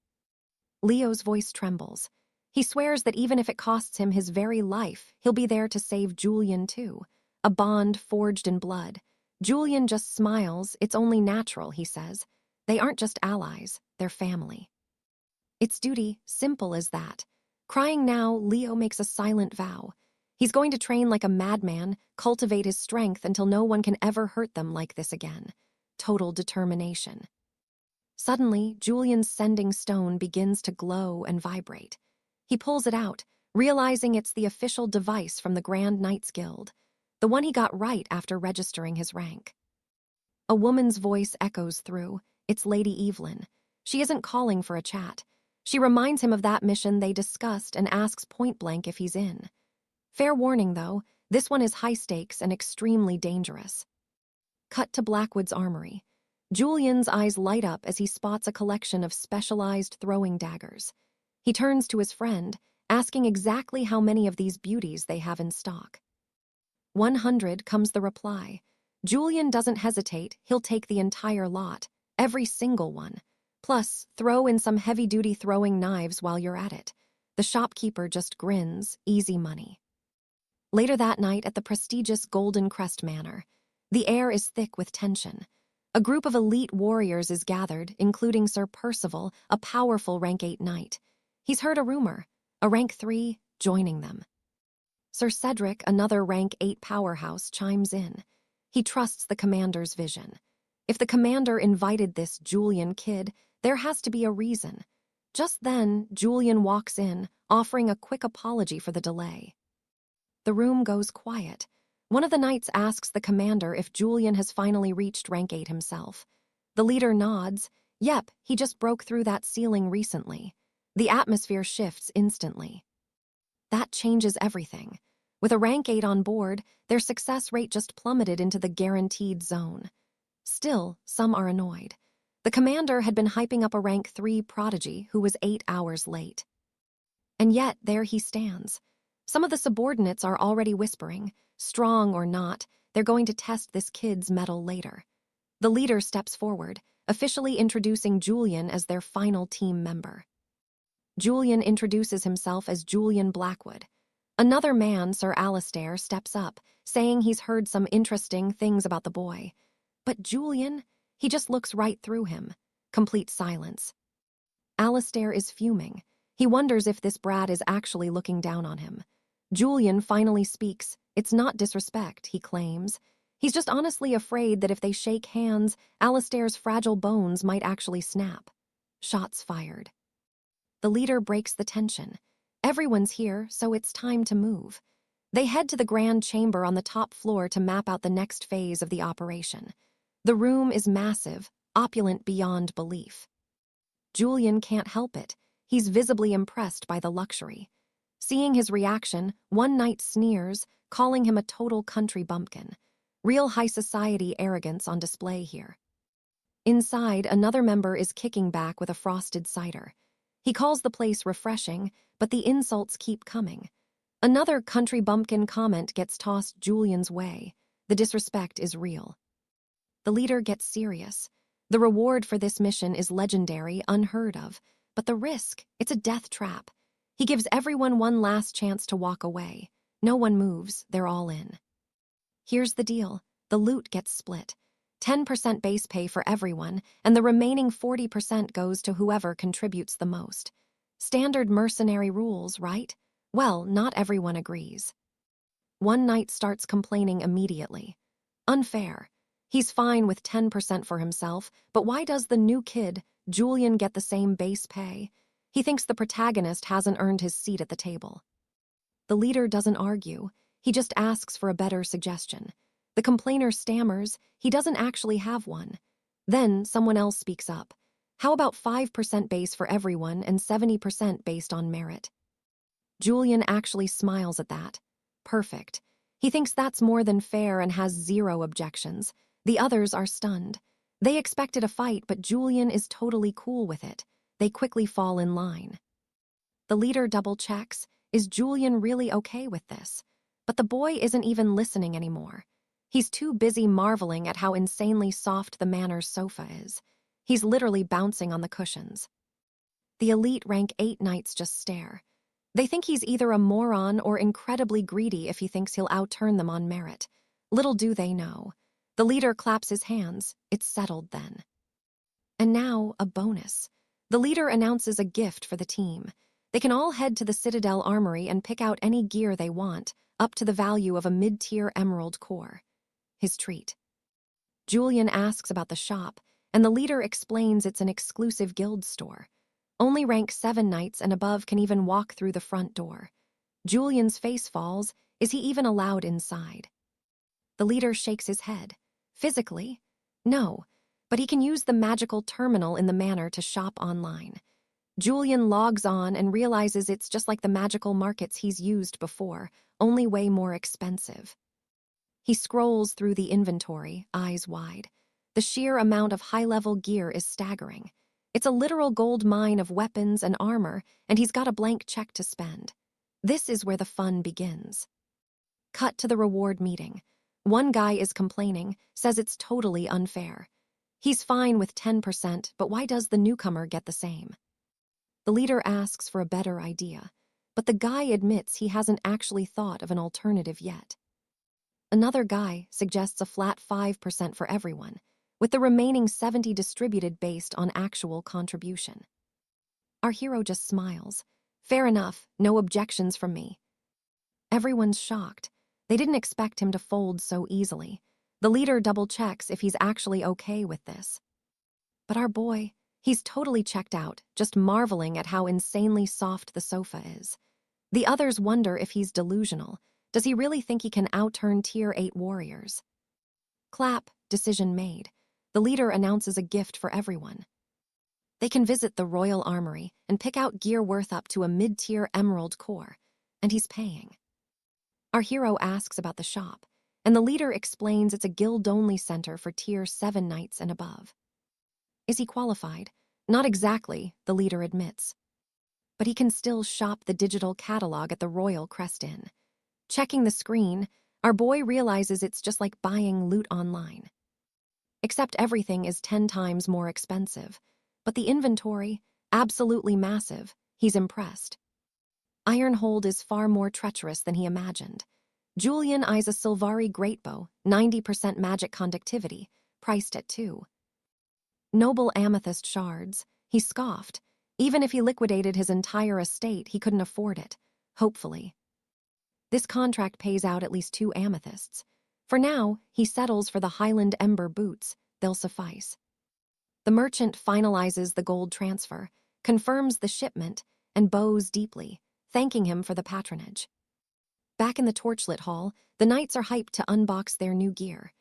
Leo's voice trembles. He swears that even if it costs him his very life, he'll be there to save Julian too. A bond forged in blood. Julian just smiles. It's only natural, he says. They aren't just allies, they're family. It's duty, simple as that. Crying now, Leo makes a silent vow. He's going to train like a madman, cultivate his strength until no one can ever hurt them like this again. Total determination. Suddenly, Julian's sending stone begins to glow and vibrate. He pulls it out, realizing it's the official device from the Grand Knights Guild, the one he got right after registering his rank. A woman's voice echoes through. It's Lady Evelyn. She isn't calling for a chat. She reminds him of that mission they discussed and asks point-blank if he's in. Fair warning, though, this one is high stakes and extremely dangerous. Cut to Blackwood's armory. Julian's eyes light up as he spots a collection of specialized throwing daggers. He turns to his friend, asking exactly how many of these beauties they have in stock. 100, comes the reply. Julian doesn't hesitate, he'll take the entire lot, every single one. Plus, throw in some heavy-duty throwing knives while you're at it. The shopkeeper just grins, easy money. Later that night at the prestigious Golden Crest Manor, the air is thick with tension. A group of elite warriors is gathered, including Sir Percival, a powerful rank 8 knight. He's heard a rumor, a rank 3 joining them. Sir Cedric, another rank 8 powerhouse, chimes in. He trusts the commander's vision. If the commander invited this Julian kid, there has to be a reason. Just then, Julian walks in, offering a quick apology for the delay. The room goes quiet. One of the knights asks the commander if Julian has finally reached rank 8 himself. The leader nods. Yep, he just broke through that ceiling recently. The atmosphere shifts instantly. That changes everything. With a rank 8 on board, their success rate just plummeted into the guaranteed zone. Still, some are annoyed. The commander had been hyping up a rank 3 prodigy who was 8 hours late. And yet, there he stands. Some of the subordinates are already whispering, strong or not, they're going to test this kid's mettle later. The leader steps forward, officially introducing Julian as their final team member. Julian introduces himself as Julian Blackwood. Another man, Sir Alistair, steps up, saying he's heard some interesting things about the boy. But Julian, he just looks right through him. Complete silence. Alistair is fuming. He wonders if this brat is actually looking down on him. Julian finally speaks. It's not disrespect, he claims. He's just honestly afraid that if they shake hands, Alistair's fragile bones might actually snap. Shots fired. The leader breaks the tension. Everyone's here, so it's time to move. They head to the grand chamber on the top floor to map out the next phase of the operation. The room is massive, opulent beyond belief. Julian can't help it. He's visibly impressed by the luxury. Seeing his reaction, one knight sneers, calling him a total country bumpkin. Real high society arrogance on display here. Inside, another member is kicking back with a frosted cider. He calls the place refreshing, but the insults keep coming. Another country bumpkin comment gets tossed Julian's way. The disrespect is real. The leader gets serious. The reward for this mission is legendary, unheard of. But the risk, it's a death trap. He gives everyone one last chance to walk away. No one moves, they're all in. Here's the deal. The loot gets split. 10% base pay for everyone, and the remaining 40% goes to whoever contributes the most. Standard mercenary rules, right? Well, not everyone agrees. One knight starts complaining immediately. Unfair. He's fine with 10% for himself, but why does the new kid, Julian, get the same base pay? He thinks the protagonist hasn't earned his seat at the table. The leader doesn't argue. He just asks for a better suggestion. The complainer stammers. He doesn't actually have one. Then someone else speaks up. How about 5% base for everyone and 70% based on merit? Julian actually smiles at that. Perfect. He thinks that's more than fair and has 0 objections. The others are stunned. They expected a fight, but Julian is totally cool with it. They quickly fall in line. The leader double-checks. Is Julian really okay with this? But the boy isn't even listening anymore. He's too busy marveling at how insanely soft the manor's sofa is. He's literally bouncing on the cushions. The elite rank 8 knights just stare. They think he's either a moron or incredibly greedy if he thinks he'll outturn them on merit. Little do they know. The leader claps his hands. It's settled then. And now, a bonus. The leader announces a gift for the team. They can all head to the Citadel Armory and pick out any gear they want, up to the value of a mid-tier emerald core. His treat. Julian asks about the shop, and the leader explains it's an exclusive guild store. Only rank 7 knights and above can even walk through the front door. Julian's face falls. Is he even allowed inside? The leader shakes his head. Physically? No, but he can use the magical terminal in the manor to shop online. Julian logs on and realizes it's just like the magical markets he's used before, only way more expensive. He scrolls through the inventory, eyes wide. The sheer amount of high-level gear is staggering. It's a literal gold mine of weapons and armor, and he's got a blank check to spend. This is where the fun begins. Cut to the reward meeting. One guy is complaining, says it's totally unfair. He's fine with 10%, but why does the newcomer get the same? The leader asks for a better idea, but the guy admits he hasn't actually thought of an alternative yet. Another guy suggests a flat 5% for everyone, with the remaining 70% distributed based on actual contribution. Our hero just smiles. Fair enough, no objections from me. Everyone's shocked. They didn't expect him to fold so easily. The leader double-checks if he's actually okay with this. But our boy, he's totally checked out, just marveling at how insanely soft the sofa is. The others wonder if he's delusional. Does he really think he can outturn Tier 8 warriors? Clap, decision made. The leader announces a gift for everyone. They can visit the Royal Armory and pick out gear worth up to a mid-tier emerald core, and he's paying. Our hero asks about the shop, and the leader explains it's a guild-only center for Tier 7 knights and above. Is he qualified? Not exactly, the leader admits. But he can still shop the digital catalog at the Royal Crest Inn. Checking the screen, our boy realizes it's just like buying loot online. Except everything is 10 times more expensive. But the inventory, absolutely massive, he's impressed. Ironhold is far more treacherous than he imagined. Julian eyes a Sylvari greatbow, 90% magic conductivity, priced at 2. Noble amethyst shards, he scoffed. Even if he liquidated his entire estate, he couldn't afford it, hopefully. This contract pays out at least 2 amethysts. For now, he settles for the Highland Ember boots. They'll suffice. The merchant finalizes the gold transfer, confirms the shipment, and bows deeply, thanking him for the patronage. Back in the torchlit hall, the knights are hyped to unbox their new gear.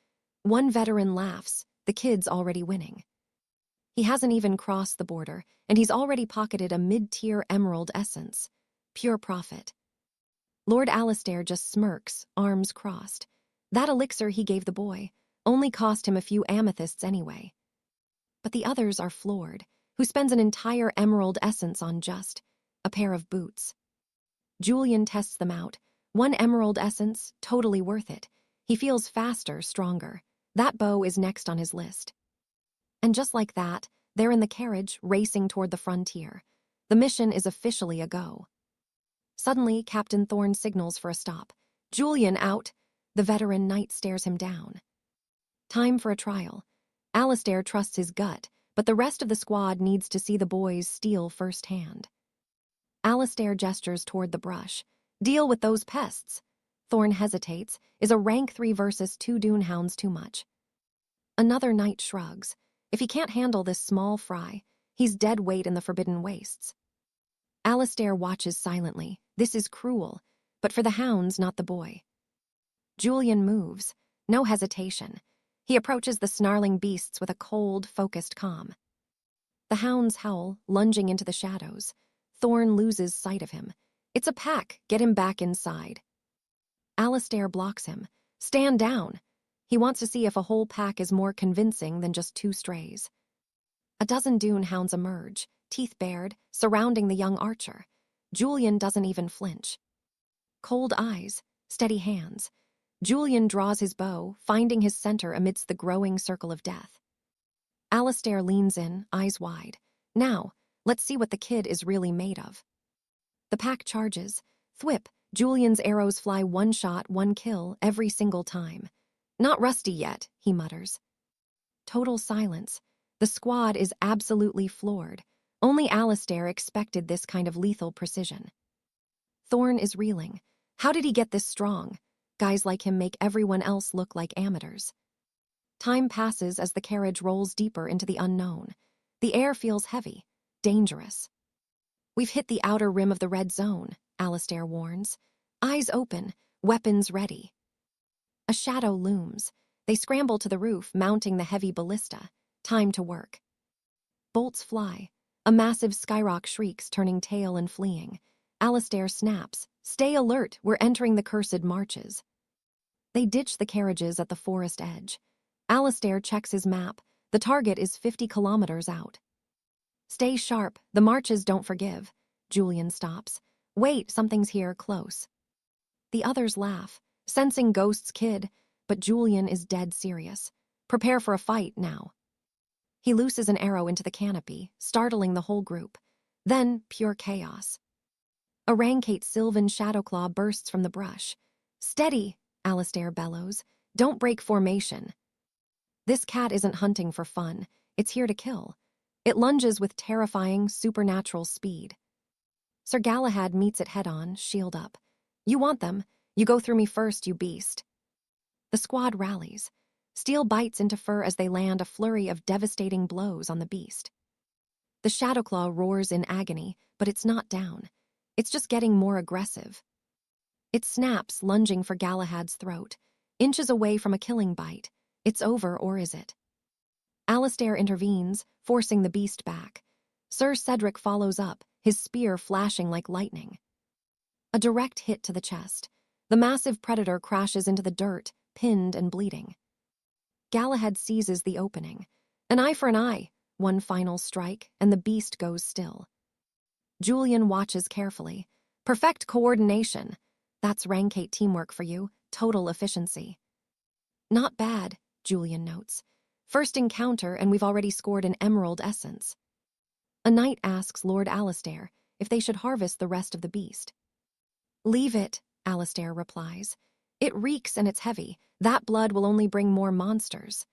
One veteran laughs, the kid's already winning. He hasn't even crossed the border, and he's already pocketed a mid-tier emerald essence. Pure profit. Lord Alistair just smirks, arms crossed. That elixir he gave the boy only cost him a few amethysts anyway. But the others are floored. Who spends an entire emerald essence on just a pair of boots? Julian tests them out. 1 emerald essence, totally worth it. He feels faster, stronger. That bow is next on his list. And just like that, they're in the carriage, racing toward the frontier. The mission is officially a go. Suddenly, Captain Thorne signals for a stop. Julian out. The veteran knight stares him down. Time for a trial. Alistair trusts his gut, but the rest of the squad needs to see the boys steal firsthand. Alistair gestures toward the brush. Deal with those pests. Thorne hesitates. Is a rank 3 versus 2 Dunehounds too much? Another knight shrugs. If he can't handle this small fry, he's dead weight in the Forbidden Wastes. Alistair watches silently. This is cruel, but for the hounds, not the boy. Julian moves. No hesitation. He approaches the snarling beasts with a cold, focused calm. The hounds howl, lunging into the shadows. Thorne loses sight of him. It's a pack. Get him back inside. Alistair blocks him. Stand down. He wants to see if a whole pack is more convincing than just 2 strays. A dozen Dune hounds emerge, teeth bared, surrounding the young archer. Julian doesn't even flinch. Cold eyes, steady hands. Julian draws his bow, finding his center amidst the growing circle of death. Alistair leans in, eyes wide. Now, Let's see what the kid is really made of. The pack charges. Thwip, Julian's arrows fly one shot, one kill every single time. Not rusty yet, he mutters. Total silence. The squad is absolutely floored. Only Alistair expected this kind of lethal precision. Thorn is reeling. How did he get this strong? Guys like him make everyone else look like amateurs. Time passes as the carriage rolls deeper into the unknown. The air feels heavy, dangerous. We've hit the outer rim of the red zone, Alistair warns. Eyes open, weapons ready. A shadow looms. They scramble to the roof, mounting the heavy ballista. Time to work. Bolts fly. A massive skyrock shrieks, turning tail and fleeing. Alistair snaps. Stay alert, we're entering the cursed marches. They ditch the carriages at the forest edge. Alistair checks his map. The target is 50 kilometers out. Stay sharp, the marches don't forgive. Julian stops. Wait, something's here, close. The others laugh, sensing Ghost's kid, but Julian is dead serious. Prepare for a fight now. He looses an arrow into the canopy, startling the whole group. Then, pure chaos. A rankate sylvan shadowclaw bursts from the brush. Steady, Alistair bellows. Don't break formation. This cat isn't hunting for fun. It's here to kill. It lunges with terrifying, supernatural speed. Sir Galahad meets it head-on, shield up. You want them. You go through me first, you beast. The squad rallies. Steel bites into fur as they land a flurry of devastating blows on the beast. The shadowclaw roars in agony, but it's not down. It's just getting more aggressive. It snaps, lunging for Galahad's throat. Inches away from a killing bite. It's over, or is it? Alistair intervenes, forcing the beast back. Sir Cedric follows up, his spear flashing like lightning. A direct hit to the chest. The massive predator crashes into the dirt, pinned and bleeding. Galahad seizes the opening. An eye for an eye, one final strike, and the beast goes still. Julian watches carefully. Perfect coordination. That's rankate teamwork for you, total efficiency. Not bad, Julian notes. First encounter and we've already scored an emerald essence. A knight asks Lord Alistair if they should harvest the rest of the beast. Leave it, Alistair replies. It reeks and it's heavy. That blood will only bring more monsters.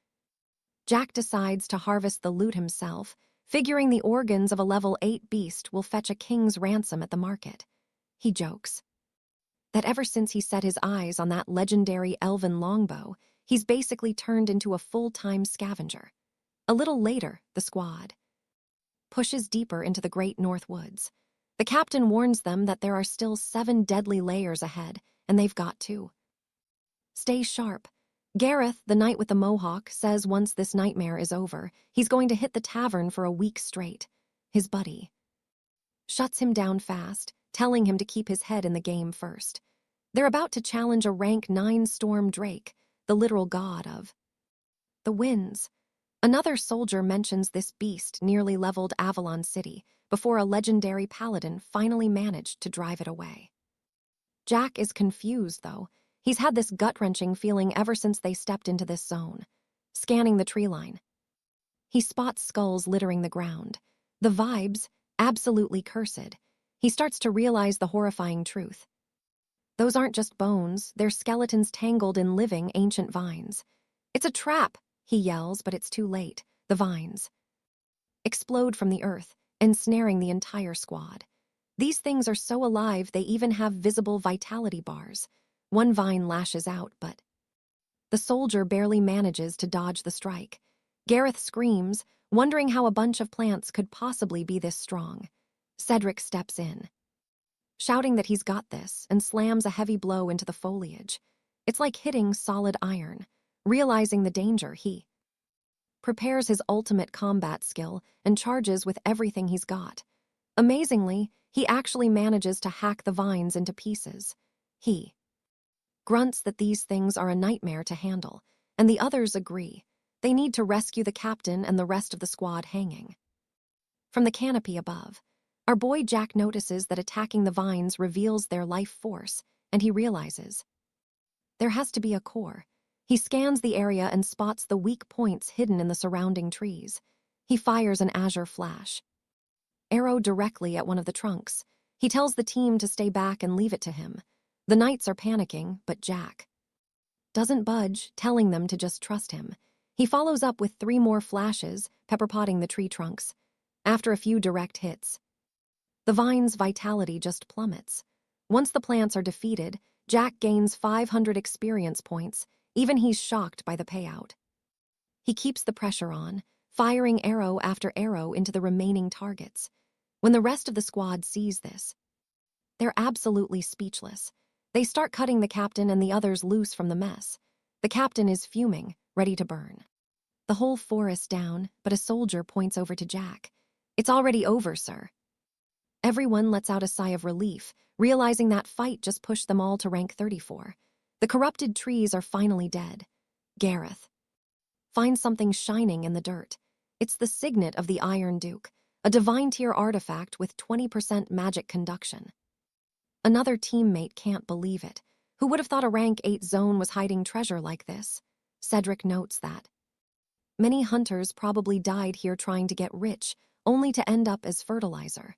Jack decides to harvest the loot himself, figuring the organs of a level 8 beast will fetch a king's ransom at the market. He jokes that ever since he set his eyes on that legendary elven longbow, he's basically turned into a full-time scavenger. A little later, the squad pushes deeper into the Great North Woods. The captain warns them that there are still 7 deadly layers ahead, and they've got to stay sharp. Gareth, the knight with the mohawk, says once this nightmare is over, he's going to hit the tavern for a week straight. His buddy shuts him down fast, telling him to keep his head in the game first. They're about to challenge a rank 9 Storm Drake, the literal god of the winds. Another soldier mentions this beast nearly leveled Avalon City before a legendary paladin finally managed to drive it away. Jack is confused, though. He's had this gut-wrenching feeling ever since they stepped into this zone. Scanning the tree line, he spots skulls littering the ground. The vibes, absolutely cursed. He starts to realize the horrifying truth. Those aren't just bones, they're skeletons tangled in living, ancient vines. It's a trap, he yells, but it's too late. The vines explode from the earth, ensnaring the entire squad. These things are so alive they even have visible vitality bars. One vine lashes out, but the soldier barely manages to dodge the strike. Gareth screams, wondering how a bunch of plants could possibly be this strong. Cedric steps in, shouting that he's got this, and slams a heavy blow into the foliage. It's like hitting solid iron. Realizing the danger, he prepares his ultimate combat skill and charges with everything he's got. Amazingly, he actually manages to hack the vines into pieces. He grunts that these things are a nightmare to handle, and the others agree. They need to rescue the captain and the rest of the squad hanging. From the canopy above, our boy Jack notices that attacking the vines reveals their life force, and he realizes there has to be a core. He scans the area and spots the weak points hidden in the surrounding trees. He fires an azure flash. arrow directly at one of the trunks. He tells the team to stay back and leave it to him. The knights are panicking, but Jack doesn't budge, telling them to just trust him. He follows up with 3 more flashes, pepper-potting the tree trunks. After a few direct hits, the vine's vitality just plummets. Once the plants are defeated, Jack gains 500 experience points. Even he's shocked by the payout. He keeps the pressure on, firing arrow after arrow into the remaining targets. When the rest of the squad sees this, they're absolutely speechless. They start cutting the captain and the others loose from the mess. The captain is fuming, ready to burn the whole forest down, but a soldier points over to Jack. "It's already over, sir." Everyone lets out a sigh of relief, realizing that fight just pushed them all to rank 34. The corrupted trees are finally dead. Gareth finds something shining in the dirt. It's the signet of the Iron Duke, a divine tier artifact with 20% magic conduction. Another teammate can't believe it. Who would have thought a rank 8 zone was hiding treasure like this? Cedric notes that many hunters probably died here trying to get rich, only to end up as fertilizer.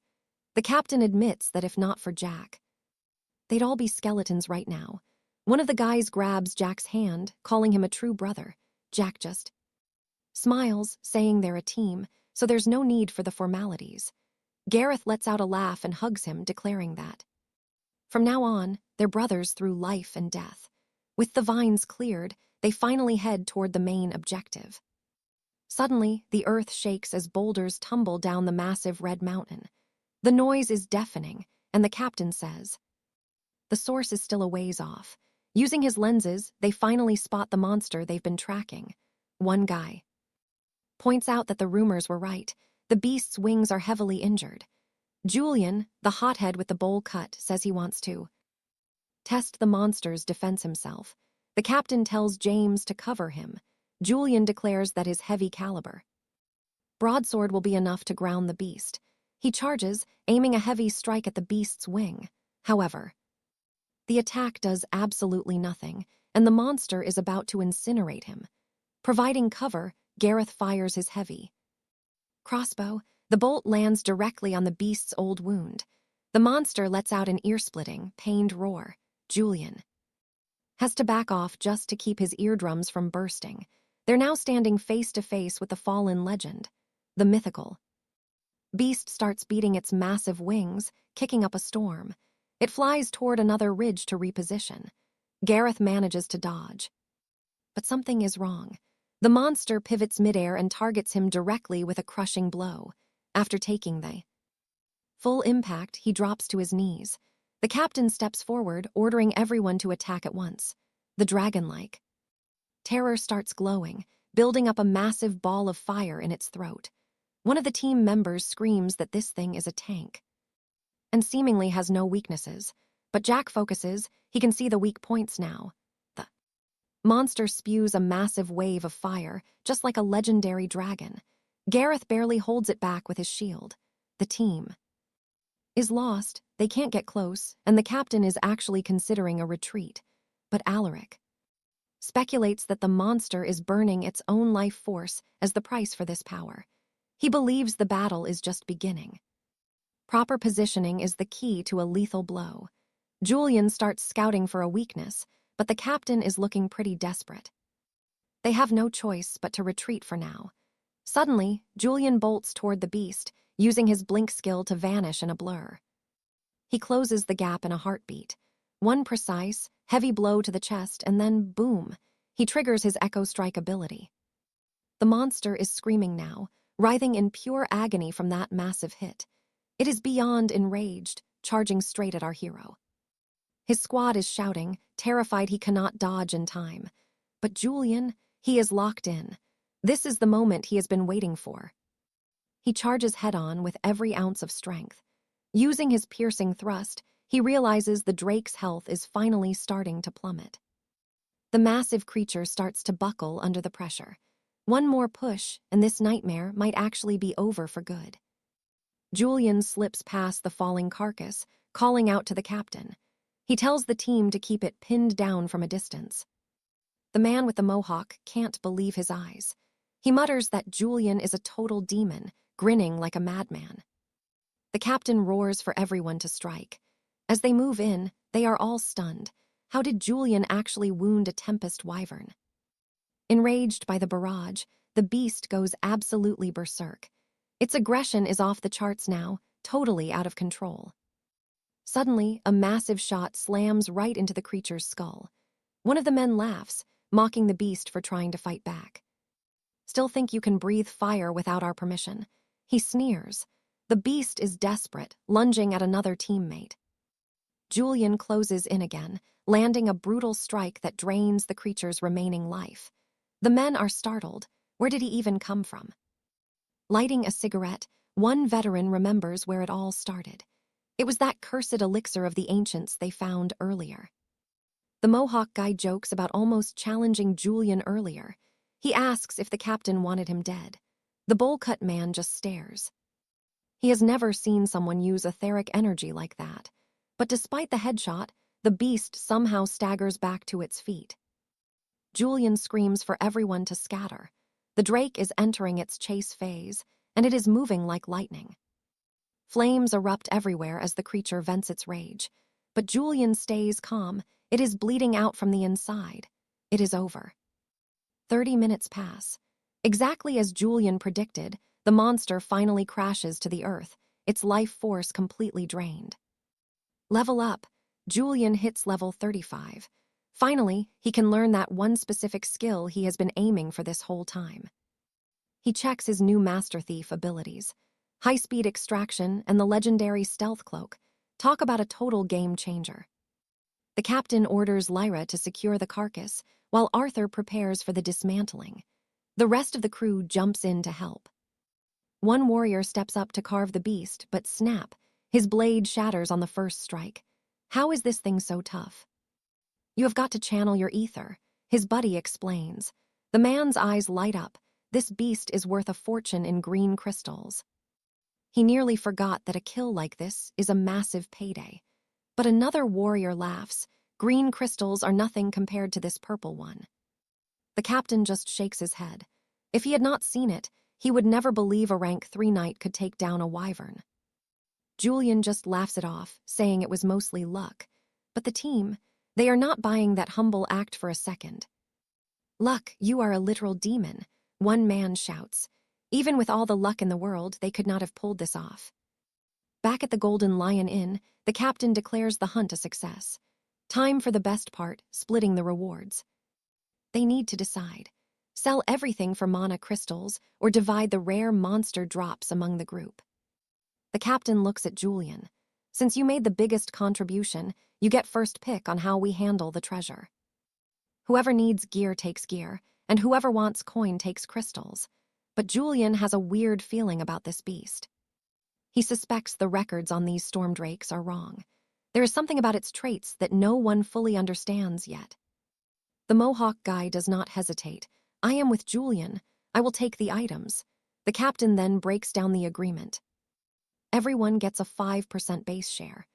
The captain admits that if not for Jack, they'd all be skeletons right now. One of the guys grabs Jack's hand, calling him a true brother. Jack just smiles, saying they're a team, so there's no need for the formalities. Gareth lets out a laugh and hugs him, declaring that from now on, they're brothers through life and death. With the vines cleared, they finally head toward the main objective. Suddenly, the earth shakes as boulders tumble down the massive red mountain. The noise is deafening, and the captain says the source is still a ways off. Using his lenses, they finally spot the monster they've been tracking. One guy points out that the rumors were right. The beast's wings are heavily injured. Julian, the hothead with the bowl cut, says he wants to test the monster's defense himself. The captain tells James to cover him. Julian declares that his heavy caliber broadsword will be enough to ground the beast. He charges, aiming a heavy strike at the beast's wing. However, the attack does absolutely nothing, and the monster is about to incinerate him. Providing cover, Gareth fires his heavy crossbow. The bolt lands directly on the beast's old wound. The monster lets out an ear-splitting, pained roar. Julian has to back off just to keep his eardrums from bursting. They're now standing face to face with the fallen legend. The mythical beast starts beating its massive wings, kicking up a storm. It flies toward another ridge to reposition. Gareth manages to dodge. But something is wrong. The monster pivots midair and targets him directly with a crushing blow. After taking the full impact, he drops to his knees. The captain steps forward, ordering everyone to attack at once. The dragon-like terror starts glowing, building up a massive ball of fire in its throat. One of the team members screams that this thing is a tank and seemingly has no weaknesses. But Jack focuses. He can see the weak points now. The monster spews a massive wave of fire, just like a legendary dragon. Gareth barely holds it back with his shield. The team is lost. They can't get close, and the captain is actually considering a retreat. But Alaric speculates that the monster is burning its own life force as the price for this power. He believes the battle is just beginning. Proper positioning is the key to a lethal blow. Julian starts scouting for a weakness, but the captain is looking pretty desperate. They have no choice but to retreat for now. Suddenly, Julian bolts toward the beast, using his blink skill to vanish in a blur. He closes the gap in a heartbeat. One precise, heavy blow to the chest, and then boom, he triggers his Echo Strike ability. The monster is screaming now, writhing in pure agony from that massive hit. It is beyond enraged, charging straight at our hero. His squad is shouting, terrified he cannot dodge in time. But Julian, he is locked in. This is the moment he has been waiting for. He charges head-on with every ounce of strength. Using his piercing thrust, he realizes the drake's health is finally starting to plummet. The massive creature starts to buckle under the pressure. One more push, and this nightmare might actually be over for good. Julian slips past the falling carcass, calling out to the captain. He tells the team to keep it pinned down from a distance. The man with the mohawk can't believe his eyes. He mutters that Julian is a total demon, grinning like a madman. The captain roars for everyone to strike. As they move in, they are all stunned. How did Julian actually wound a Tempest wyvern? Enraged by the barrage, the beast goes absolutely berserk. Its aggression is off the charts now, totally out of control. Suddenly, a massive shot slams right into the creature's skull. One of the men laughs, mocking the beast for trying to fight back. "Still think you can breathe fire without our permission?" He sneers. The beast is desperate, lunging at another teammate. Julian closes in again, landing a brutal strike that drains the creature's remaining life. The men are startled. Where did he even come from? Lighting a cigarette, one veteran remembers where it all started. It was that cursed elixir of the ancients they found earlier. The Mohawk guy jokes about almost challenging Julian earlier. He asks if the captain wanted him dead. The bowl-cut man just stares. He has never seen someone use etheric energy like that. But despite the headshot, the beast somehow staggers back to its feet. Julian screams for everyone to scatter. The drake is entering its chase phase, and it is moving like lightning. Flames erupt everywhere as the creature vents its rage. But Julian stays calm. It is bleeding out from the inside. It is over. 30 minutes pass. Exactly as Julian predicted, the monster finally crashes to the earth, its life force completely drained. Level up. Julian hits level 35. Finally, he can learn that one specific skill he has been aiming for this whole time. He checks his new Master Thief abilities. High-speed extraction and the legendary stealth cloak. Talk about a total game changer. The captain orders Lyra to secure the carcass, while Arthur prepares for the dismantling. The rest of the crew jumps in to help. One warrior steps up to carve the beast, but snap, his blade shatters on the first strike. How is this thing so tough? "You have got to channel your ether," his buddy explains. The man's eyes light up. This beast is worth a fortune in green crystals. He nearly forgot that a kill like this is a massive payday. But another warrior laughs. Green crystals are nothing compared to this purple one. The captain just shakes his head. If he had not seen it, he would never believe a rank 3 knight could take down a wyvern. Julian just laughs it off, saying it was mostly luck. But the team, they are not buying that humble act for a second. "Luck, you are a literal demon," one man shouts. Even with all the luck in the world, they could not have pulled this off. Back at the Golden Lion Inn, the captain declares the hunt a success. Time for the best part, splitting the rewards. They need to decide. Sell everything for mana crystals or divide the rare monster drops among the group. The captain looks at Julian. "Since you made the biggest contribution, you get first pick on how we handle the treasure. Whoever needs gear takes gear, and whoever wants coin takes crystals." But Julian has a weird feeling about this beast. He suspects the records on these storm drakes are wrong. There is something about its traits that no one fully understands yet. The Mohawk guy does not hesitate. "I am with Julian. I will take the items." The captain then breaks down the agreement. Everyone gets a 5% base share.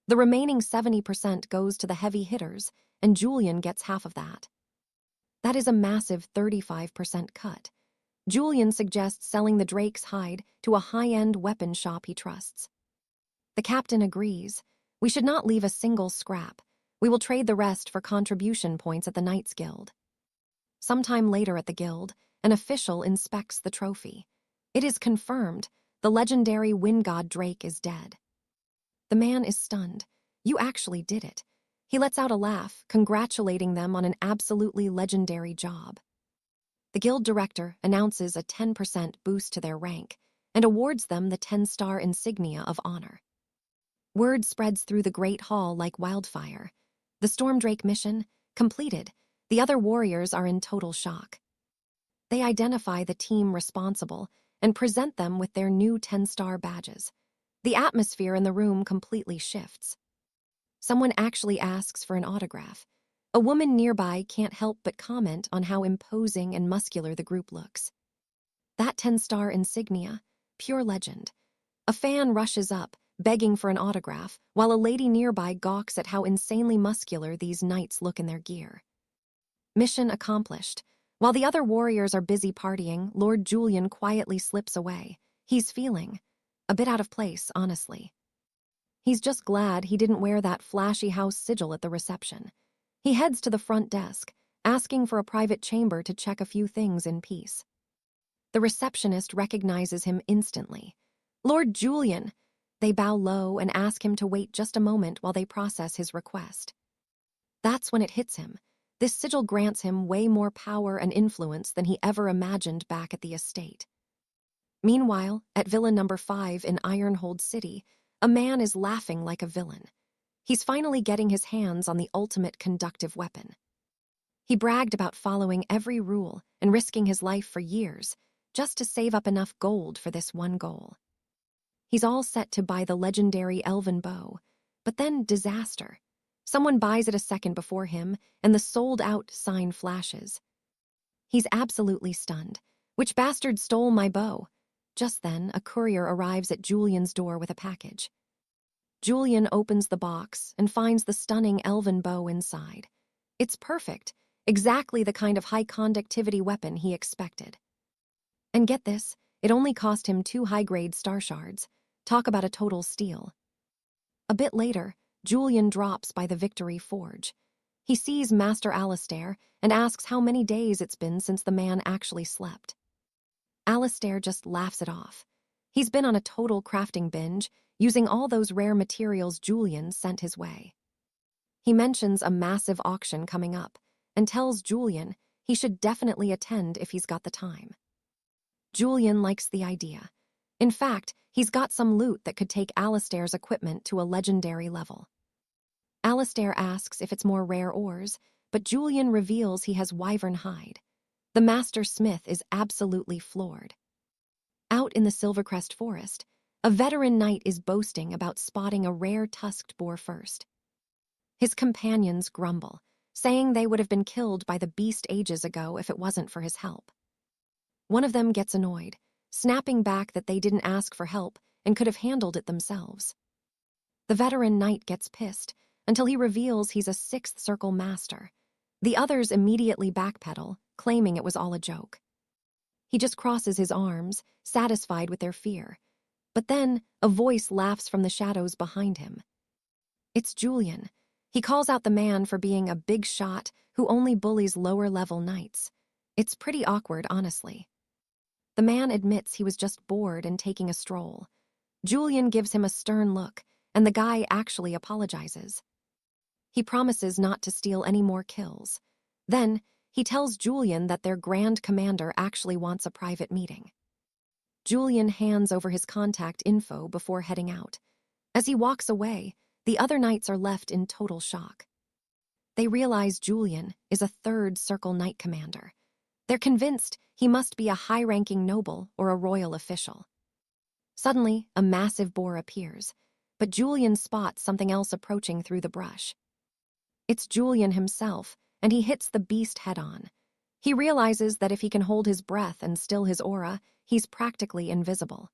The remaining 70% goes to the heavy hitters, and Julian gets half of that. That is a massive 35% cut. Julian suggests selling the drake's hide to a high-end weapon shop he trusts. The captain agrees. "We should not leave a single scrap. We will trade the rest for contribution points at the Knights Guild." Sometime later at the guild, an official inspects the trophy. It is confirmed. The legendary wind god drake is dead. The man is stunned. "You actually did it." He lets out a laugh, congratulating them on an absolutely legendary job. The guild director announces a 10% boost to their rank and awards them the 10-star insignia of honor. Word spreads through the Great Hall like wildfire. The Stormdrake mission, completed. The other warriors are in total shock. They identify the team responsible and present them with their new 10-star badges. The atmosphere in the room completely shifts. Someone actually asks for an autograph. A woman nearby can't help but comment on how imposing and muscular the group looks. That 10-star insignia, pure legend. A fan rushes up, begging for an autograph, while a lady nearby gawks at how insanely muscular these knights look in their gear. Mission accomplished. While the other warriors are busy partying, Lord Julian quietly slips away. He's feeling A bit out of place, honestly. He's just glad he didn't wear that flashy house sigil at the reception. He heads to the front desk, asking for a private chamber to check a few things in peace. The receptionist recognizes him instantly. "Lord Julian!" They bow low and ask him to wait just a moment while they process his request. That's when it hits him. This sigil grants him way more power and influence than he ever imagined back at the estate. Meanwhile, at Villa Number 5 in Ironhold City, a man is laughing like a villain. He's finally getting his hands on the ultimate conductive weapon. He bragged about following every rule and risking his life for years just to save up enough gold for this one goal. He's all set to buy the legendary elven bow, but then disaster. Someone buys it a second before him, and the sold-out sign flashes. He's absolutely stunned. Which bastard stole my bow? Just then, a courier arrives at Julian's door with a package. Julian opens the box and finds the stunning elven bow inside. It's perfect, exactly the kind of high-conductivity weapon he expected. And get this, it only cost him 2 high-grade star shards. Talk about a total steal. A bit later, Julian drops by the Victory Forge. He sees Master Alistair and asks how many days it's been since the man actually slept. Alistair just laughs it off. He's been on a total crafting binge, using all those rare materials Julian sent his way. He mentions a massive auction coming up and tells Julian he should definitely attend if he's got the time. Julian likes the idea. In fact, he's got some loot that could take Alistair's equipment to a legendary level. Alistair asks if it's more rare ores, but Julian reveals he has wyvern hide. The master smith is absolutely floored. Out in the Silvercrest Forest, a veteran knight is boasting about spotting a rare tusked boar first. His companions grumble, saying they would have been killed by the beast ages ago if it wasn't for his help. One of them gets annoyed, snapping back that they didn't ask for help and could have handled it themselves. The veteran knight gets pissed until he reveals he's a 6th circle master. The others immediately backpedal, claiming it was all a joke. He just crosses his arms, satisfied with their fear. But then, a voice laughs from the shadows behind him. It's Julian. He calls out the man for being a big shot who only bullies lower-level knights. It's pretty awkward, honestly. The man admits he was just bored and taking a stroll. Julian gives him a stern look, and the guy actually apologizes. He promises not to steal any more kills. Then, he tells Julian that their Grand Commander actually wants a private meeting. Julian hands over his contact info before heading out. As he walks away, the other knights are left in total shock. They realize Julian is a 3rd Circle Knight Commander. They're convinced he must be a high-ranking noble or a royal official. Suddenly, a massive boar appears, but Julian spots something else approaching through the brush. It's Julian himself, and he hits the beast head-on. He realizes that if he can hold his breath and still his aura, he's practically invisible.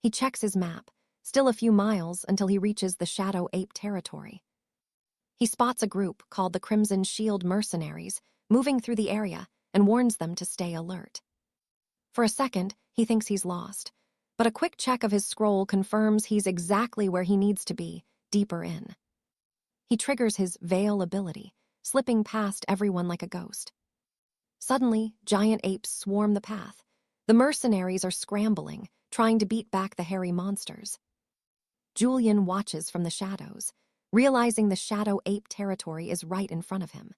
He checks his map, still a few miles until he reaches the Shadow Ape territory. He spots a group called the Crimson Shield Mercenaries moving through the area and warns them to stay alert. For a second, he thinks he's lost, but a quick check of his scroll confirms he's exactly where he needs to be, deeper in. He triggers his Veil ability, slipping past everyone like a ghost. Suddenly, giant apes swarm the path. The mercenaries are scrambling, trying to beat back the hairy monsters. Julian watches from the shadows, realizing the Shadow Ape territory is right in front of him.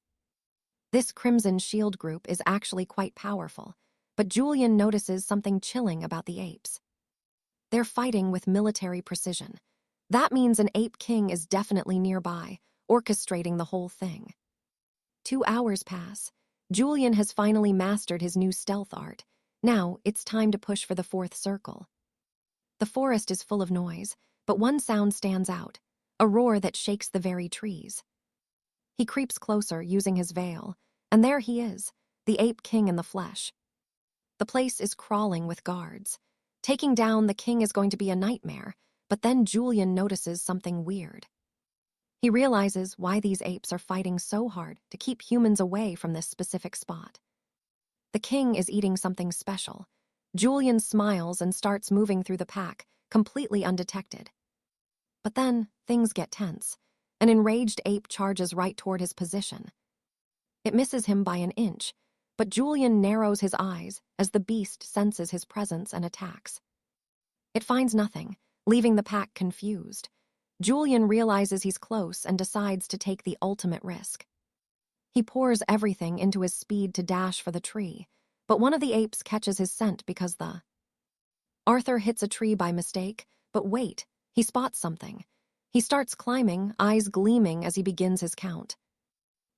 This Crimson Shield group is actually quite powerful, but Julian notices something chilling about the apes. They're fighting with military precision. That means an ape king is definitely nearby, orchestrating the whole thing. 2 hours pass. Julian has finally mastered his new stealth art. Now, it's time to push for the 4th circle. The forest is full of noise, but one sound stands out, a roar that shakes the very trees. He creeps closer using his veil, and there he is, the Ape King in the flesh. The place is crawling with guards. Taking down the king is going to be a nightmare, but then Julian notices something weird. He realizes why these apes are fighting so hard to keep humans away from this specific spot. The king is eating something special. Julian smiles and starts moving through the pack, completely undetected. But then, things get tense. An enraged ape charges right toward his position. It misses him by an inch, but Julian narrows his eyes as the beast senses his presence and attacks. It finds nothing, leaving the pack confused. Julian realizes he's close and decides to take the ultimate risk. He pours everything into his speed to dash for the tree, but one of the apes catches his scent because Arthur hits a tree by mistake, but wait, he spots something. He starts climbing, eyes gleaming as he begins his count.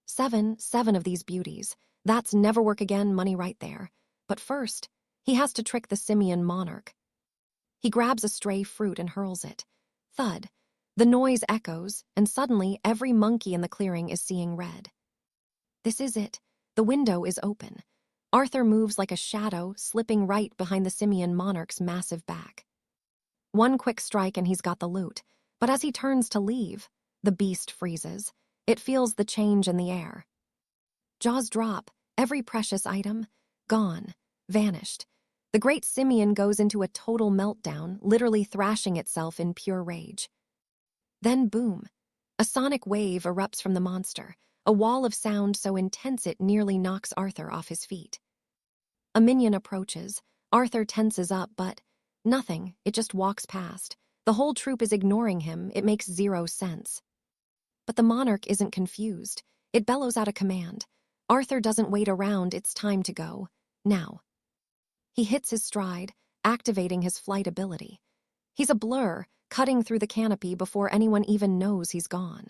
Seven of these beauties. That's never work again money right there. But first, he has to trick the simian monarch. He grabs a stray fruit and hurls it. Thud. The noise echoes, and suddenly every monkey in the clearing is seeing red. This is it. The window is open. Arthur moves like a shadow, slipping right behind the simian monarch's massive back. One quick strike and he's got the loot, but as he turns to leave, the beast freezes. It feels the change in the air. Jaws drop, every precious item, gone, vanished. The great simian goes into a total meltdown, literally thrashing itself in pure rage. Then boom, a sonic wave erupts from the monster, a wall of sound so intense it nearly knocks Arthur off his feet. A minion approaches. Arthur tenses up, but nothing, it just walks past. The whole troop is ignoring him, it makes zero sense. But the monarch isn't confused. It bellows out a command. Arthur doesn't wait around, it's time to go. Now. He hits his stride, activating his flight ability. He's a blur, cutting through the canopy before anyone even knows he's gone.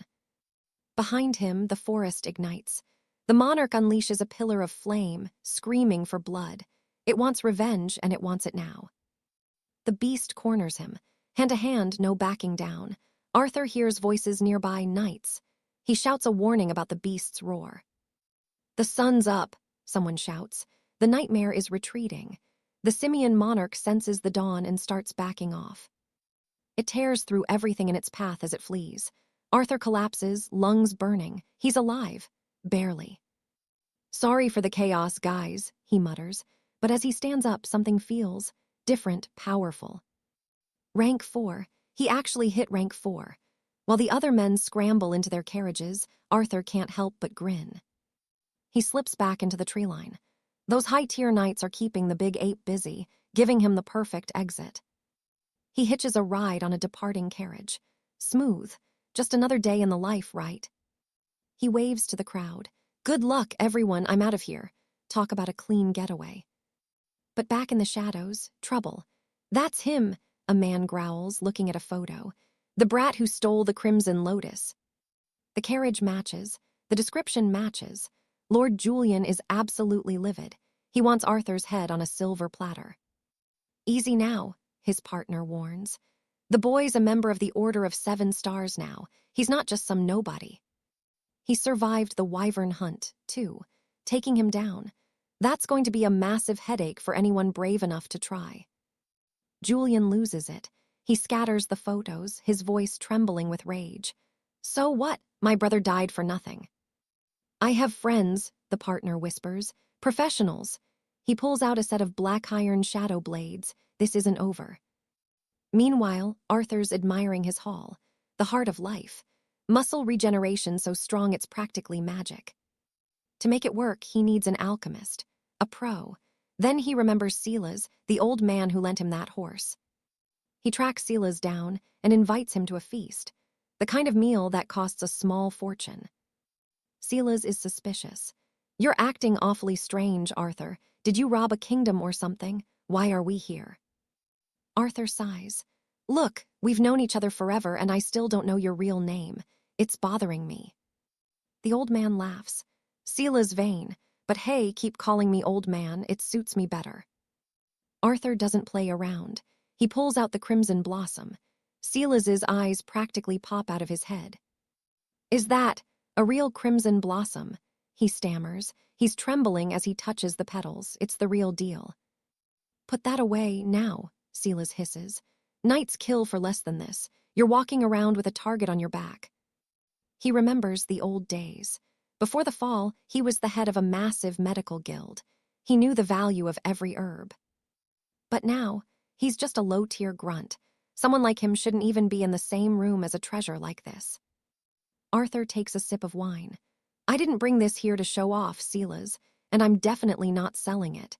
Behind him, the forest ignites. The monarch unleashes a pillar of flame, screaming for blood. It wants revenge, and it wants it now. The beast corners him. Hand to hand, no backing down. Arthur hears voices nearby, knights. He shouts a warning about the beast's roar. The sun's up, someone shouts. The nightmare is retreating. The simian monarch senses the dawn and starts backing off. It tears through everything in its path as it flees. Arthur collapses, lungs burning. He's alive. Barely. Sorry for the chaos, guys, he mutters. But as he stands up, something feels different, powerful. Rank 4. He actually hit rank 4. While the other men scramble into their carriages, Arthur can't help but grin. He slips back into the tree line. Those high-tier knights are keeping the big ape busy, giving him the perfect exit. He hitches a ride on a departing carriage. Smooth. Just another day in the life, right? He waves to the crowd. Good luck, everyone, I'm out of here. Talk about a clean getaway. But back in the shadows, trouble. That's him, a man growls, looking at a photo. The brat who stole the crimson lotus. The carriage matches. The description matches. Lord Julian is absolutely livid. He wants Arthur's head on a silver platter. Easy now, his partner warns. The boy's a member of the Order of 7 Stars now. He's not just some nobody. He survived the wyvern hunt, too, taking him down. That's going to be a massive headache for anyone brave enough to try. Julian loses it. He scatters the photos, his voice trembling with rage. So what? My brother died for nothing. I have friends, the partner whispers. Professionals. He pulls out a set of black iron shadow blades. This isn't over. Meanwhile, Arthur's admiring his haul. The heart of life. Muscle regeneration so strong it's practically magic. To make it work, he needs an alchemist. A pro. Then he remembers Silas, the old man who lent him that horse. He tracks Silas down and invites him to a feast. The kind of meal that costs a small fortune. Silas is suspicious. You're acting awfully strange, Arthur. Did you rob a kingdom or something? Why are we here? Arthur sighs. Look, we've known each other forever and I still don't know your real name. It's bothering me. The old man laughs. Silas vain, but hey, keep calling me old man, it suits me better. Arthur doesn't play around. He pulls out the crimson blossom. Silas's eyes practically pop out of his head. Is that a real crimson blossom? He stammers. He's trembling as he touches the petals. It's the real deal. Put that away now, Silas hisses. Knights kill for less than this. You're walking around with a target on your back. He remembers the old days. Before the fall, he was the head of a massive medical guild. He knew the value of every herb. But now, he's just a low-tier grunt. Someone like him shouldn't even be in the same room as a treasure like this. Arthur takes a sip of wine. I didn't bring this here to show off, 𝒑𝒐𝒄𝒂𝒍𝒚𝒑𝒔, and I'm definitely not selling it.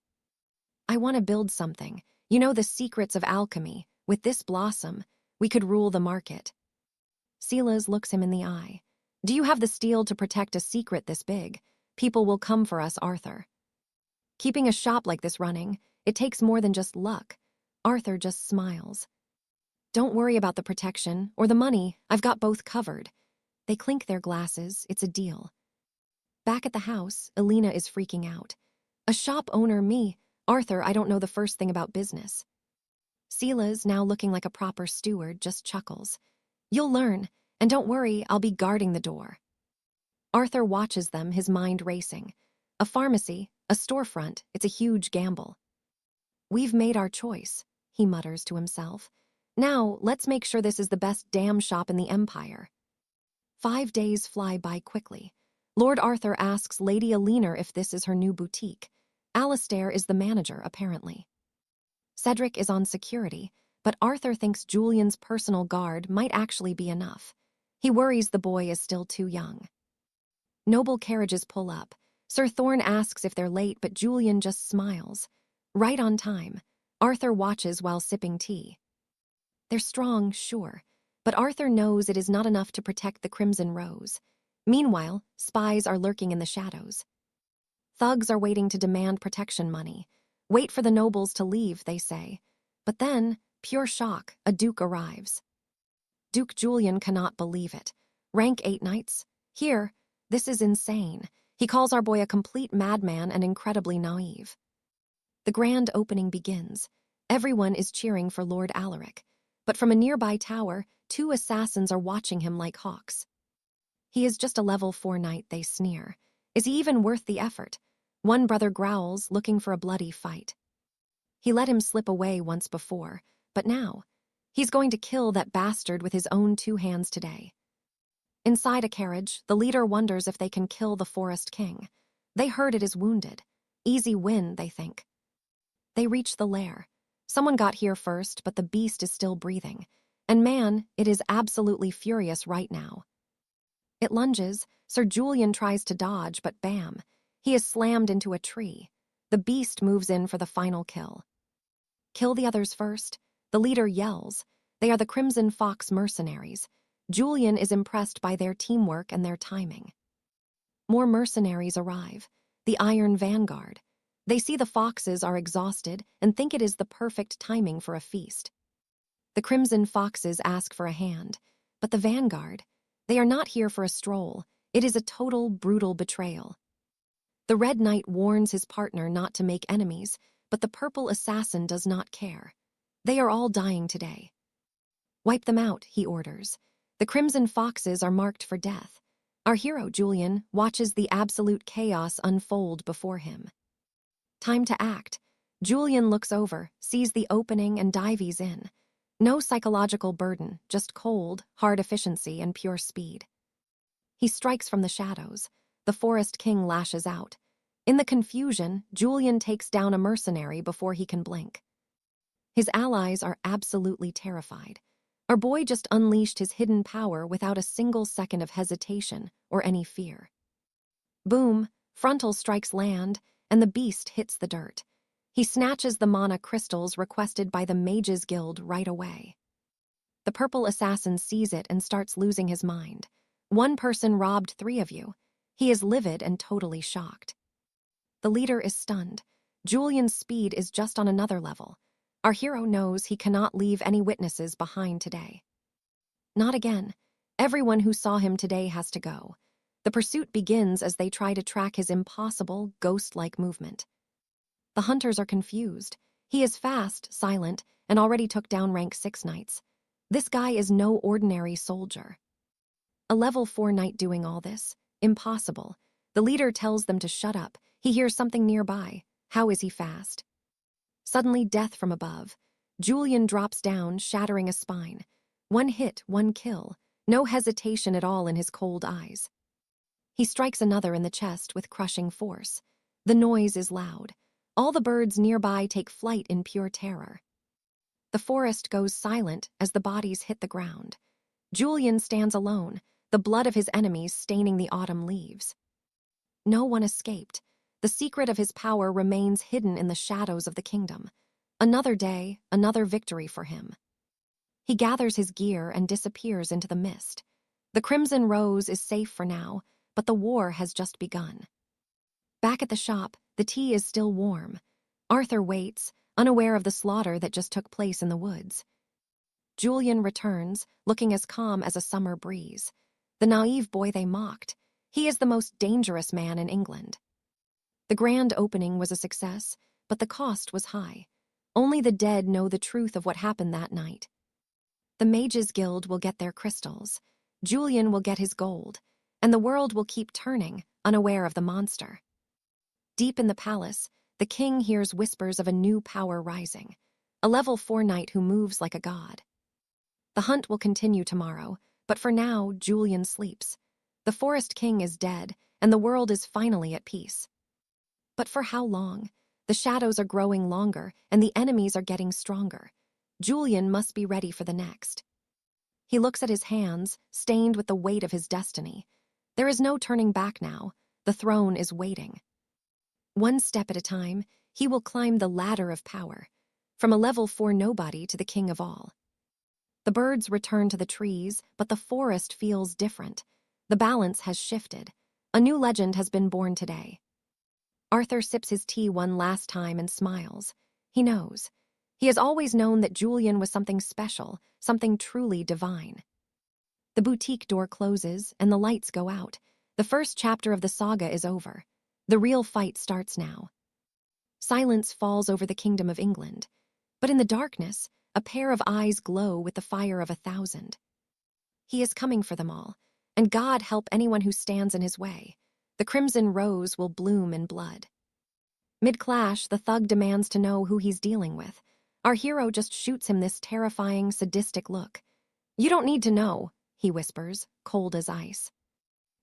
I want to build something. You know, the secrets of alchemy. With this blossom, we could rule the market. 𝒑𝒐𝒄𝒂𝒍𝒚𝒑𝒔 looks him in the eye. Do you have the steel to protect a secret this big? People will come for us, Arthur. Keeping a shop like this running, it takes more than just luck. Arthur just smiles. Don't worry about the protection or the money. I've got both covered. They clink their glasses. It's a deal. Back at the house, Elena is freaking out. A shop owner, me? Arthur, I don't know the first thing about business. 𝒑𝒐𝒄𝒂𝒍𝒚𝒑𝒔, now looking like a proper steward, just chuckles. You'll learn, and don't worry, I'll be guarding the door. Arthur watches them, his mind racing. A pharmacy, a storefront, it's a huge gamble. We've made our choice, he mutters to himself. Now, let's make sure this is the best damn shop in the empire. 5 days fly by quickly. Lord Arthur asks Lady Elena if this is her new boutique. Alistair is the manager, apparently. Cedric is on security, but Arthur thinks Julian's personal guard might actually be enough. He worries the boy is still too young. Noble carriages pull up. Sir Thorne asks if they're late, but Julian just smiles. Right on time. Arthur watches while sipping tea. They're strong, sure, but Arthur knows it is not enough to protect the Crimson Rose. Meanwhile, spies are lurking in the shadows. Thugs are waiting to demand protection money. Wait for the nobles to leave, they say. But then, pure shock, a duke arrives. Duke Julian cannot believe it. Rank 8 knights? Here, this is insane. He calls our boy a complete madman and incredibly naive. The grand opening begins. Everyone is cheering for Lord Alaric. But from a nearby tower, 2 assassins are watching him like hawks. He is just a level 4 knight, they sneer. Is he even worth the effort? One brother growls, looking for a bloody fight. He let him slip away once before, but now, he's going to kill that bastard with his own 2 hands today. Inside a carriage, the leader wonders if they can kill the Forest King. They heard it is wounded. Easy win, they think. They reach the lair. Someone got here first, but the beast is still breathing. And man, it is absolutely furious right now. It lunges. Sir Julian tries to dodge, but bam, he is slammed into a tree. The beast moves in for the final kill. Kill the others first. The leader yells. They are the Crimson Fox mercenaries. Julian is impressed by their teamwork and their timing. More mercenaries arrive. The Iron Vanguard. They see the foxes are exhausted and think it is the perfect timing for a feast. The Crimson Foxes ask for a hand, but the Vanguard, they are not here for a stroll. It is a total, brutal betrayal. The Red Knight warns his partner not to make enemies, but the Purple Assassin does not care. They are all dying today. Wipe them out, he orders. The Crimson Foxes are marked for death. Our hero, Julian, watches the absolute chaos unfold before him. Time to act. Julian looks over, sees the opening, and dives in. No psychological burden, just cold, hard efficiency and pure speed. He strikes from the shadows. The Forest King lashes out. In the confusion, Julian takes down a mercenary before he can blink. His allies are absolutely terrified. Our boy just unleashed his hidden power without a single second of hesitation or any fear. Boom, frontal strikes land, and the beast hits the dirt. He snatches the mana crystals requested by the Mages Guild right away. The Purple Assassin sees it and starts losing his mind. One person robbed 3 of you. He is livid and totally shocked. The leader is stunned. Julian's speed is just on another level. Our hero knows he cannot leave any witnesses behind today. Not again. Everyone who saw him today has to go. The pursuit begins as they try to track his impossible, ghost-like movement. The hunters are confused. He is fast, silent, and already took down rank 6 knights. This guy is no ordinary soldier. A level 4 knight doing all this? Impossible. The leader tells them to shut up. He hears something nearby. How is he fast? Suddenly, death from above. Julian drops down, shattering a spine. 1 hit, 1 kill. No hesitation at all in his cold eyes. He strikes another in the chest with crushing force. The noise is loud. All the birds nearby take flight in pure terror. The forest goes silent as the bodies hit the ground. Julian stands alone, the blood of his enemies staining the autumn leaves. No one escaped. The secret of his power remains hidden in the shadows of the kingdom. Another day, another victory for him. He gathers his gear and disappears into the mist. The Crimson Rose is safe for now, but the war has just begun. Back at the shop, the tea is still warm. Arthur waits, unaware of the slaughter that just took place in the woods. Julian returns, looking as calm as a summer breeze. The naive boy they mocked. He is the most dangerous man in England. The grand opening was a success, but the cost was high. Only the dead know the truth of what happened that night. The Mages Guild will get their crystals, Julian will get his gold, and the world will keep turning, unaware of the monster. Deep in the palace, the king hears whispers of a new power rising, a level 4 knight who moves like a god. The hunt will continue tomorrow, but for now, Julian sleeps. The Forest King is dead, and the world is finally at peace. But for how long? The shadows are growing longer, and the enemies are getting stronger. Julian must be ready for the next. He looks at his hands, stained with the weight of his destiny. There is no turning back now. The throne is waiting. One step at a time, he will climb the ladder of power, from a level 4 nobody to the king of all. The birds return to the trees, but the forest feels different. The balance has shifted. A new legend has been born today. Arthur sips his tea one last time and smiles. He knows. He has always known that Julian was something special, something truly divine. The boutique door closes and the lights go out. The first chapter of the saga is over. The real fight starts now. Silence falls over the kingdom of England. But in the darkness, a pair of eyes glow with the fire of 1,000. He is coming for them all, and God help anyone who stands in his way. The Crimson Rose will bloom in blood. Mid-clash, the thug demands to know who he's dealing with. Our hero just shoots him this terrifying, sadistic look. "You don't need to know," he whispers, cold as ice.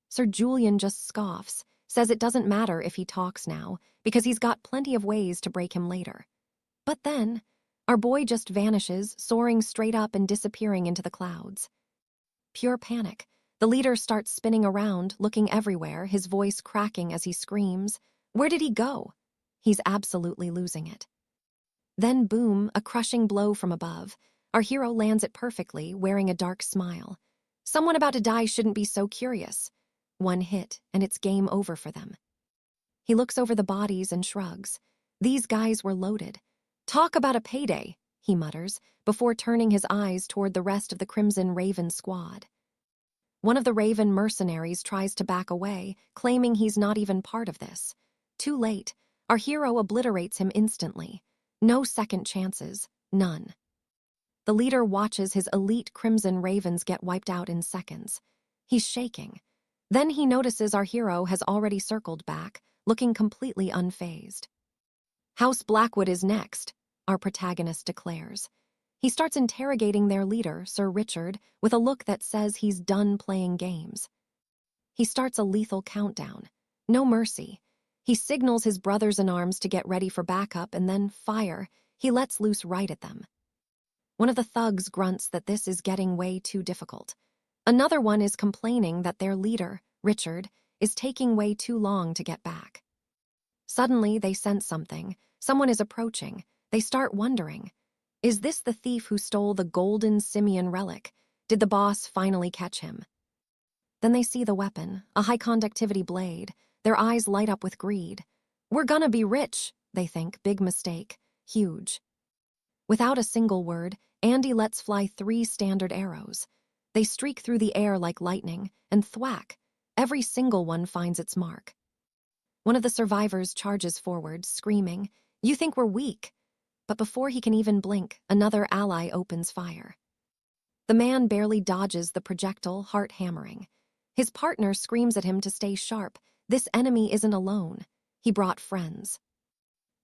Sir Julian just scoffs, says it doesn't matter if he talks now, because he's got plenty of ways to break him later. But then, our boy just vanishes, soaring straight up and disappearing into the clouds. Pure panic. The leader starts spinning around, looking everywhere, his voice cracking as he screams. Where did he go? He's absolutely losing it. Then boom, a crushing blow from above. Our hero lands it perfectly, wearing a dark smile. Someone about to die shouldn't be so curious. One hit, and it's game over for them. He looks over the bodies and shrugs. These guys were loaded. Talk about a payday, he mutters, before turning his eyes toward the rest of the Crimson Raven squad. One of the Raven mercenaries tries to back away, claiming he's not even part of this. Too late, our hero obliterates him instantly. No second chances, none. The leader watches his elite Crimson Ravens get wiped out in seconds. He's shaking. Then he notices our hero has already circled back, looking completely unfazed. House Blackwood is next, our protagonist declares. He starts interrogating their leader, Sir Richard, with a look that says he's done playing games. He starts a lethal countdown. No mercy. He signals his brothers-in-arms to get ready for backup and then fire. He lets loose right at them. One of the thugs grunts that this is getting way too difficult. Another one is complaining that their leader, Richard, is taking way too long to get back. Suddenly, they sense something. Someone is approaching. They start wondering, is this the thief who stole the golden Simeon relic? Did the boss finally catch him? Then they see the weapon, a high-conductivity blade. Their eyes light up with greed. We're gonna be rich, they think. Big mistake. Huge. Without a single word, Andy lets fly 3 standard arrows. They streak through the air like lightning, and thwack. Every single one finds its mark. One of the survivors charges forward, screaming, "You think we're weak?" But before he can even blink, another ally opens fire. The man barely dodges the projectile, heart hammering. His partner screams at him to stay sharp. This enemy isn't alone. He brought friends.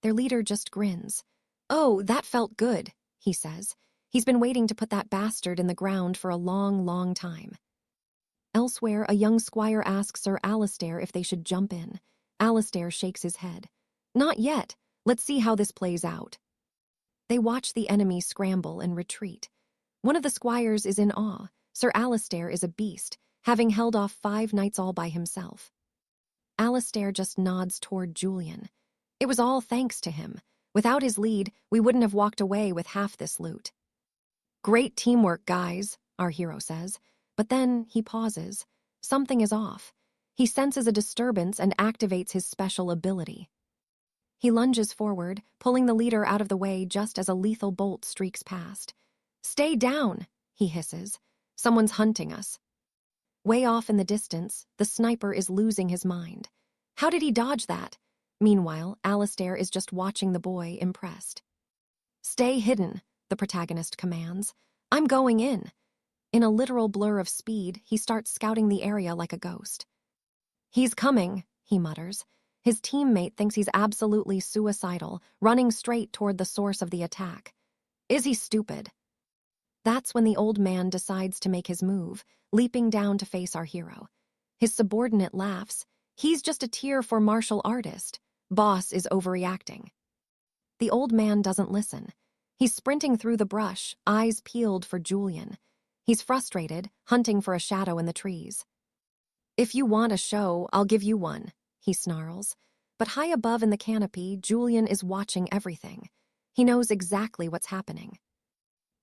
Their leader just grins. "Oh, that felt good," he says. He's been waiting to put that bastard in the ground for a long, long time. Elsewhere, a young squire asks Sir Alistair if they should jump in. Alistair shakes his head. "Not yet. Let's see how this plays out." They watch the enemy scramble and retreat. One of the squires is in awe. Sir Alistair is a beast, having held off 5 knights all by himself. Alistair just nods toward Julian. It was all thanks to him. Without his lead, we wouldn't have walked away with half this loot. Great teamwork, guys, our hero says. But then he pauses. Something is off. He senses a disturbance and activates his special ability. He lunges forward, pulling the leader out of the way just as a lethal bolt streaks past. "Stay down," he hisses. "Someone's hunting us." Way off in the distance, the sniper is losing his mind. How did he dodge that? Meanwhile, Alistair is just watching the boy, impressed. "Stay hidden," the protagonist commands. "I'm going in." In a literal blur of speed, he starts scouting the area like a ghost. "He's coming," he mutters. His teammate thinks he's absolutely suicidal, running straight toward the source of the attack. Is he stupid? That's when the old man decides to make his move, leaping down to face our hero. His subordinate laughs. He's just a tier 4 martial artist. Boss is overreacting. The old man doesn't listen. He's sprinting through the brush, eyes peeled for Julian. He's frustrated, hunting for a shadow in the trees. "If you want a show, I'll give you one," he snarls. But high above in the canopy, Julian is watching everything. He knows exactly what's happening.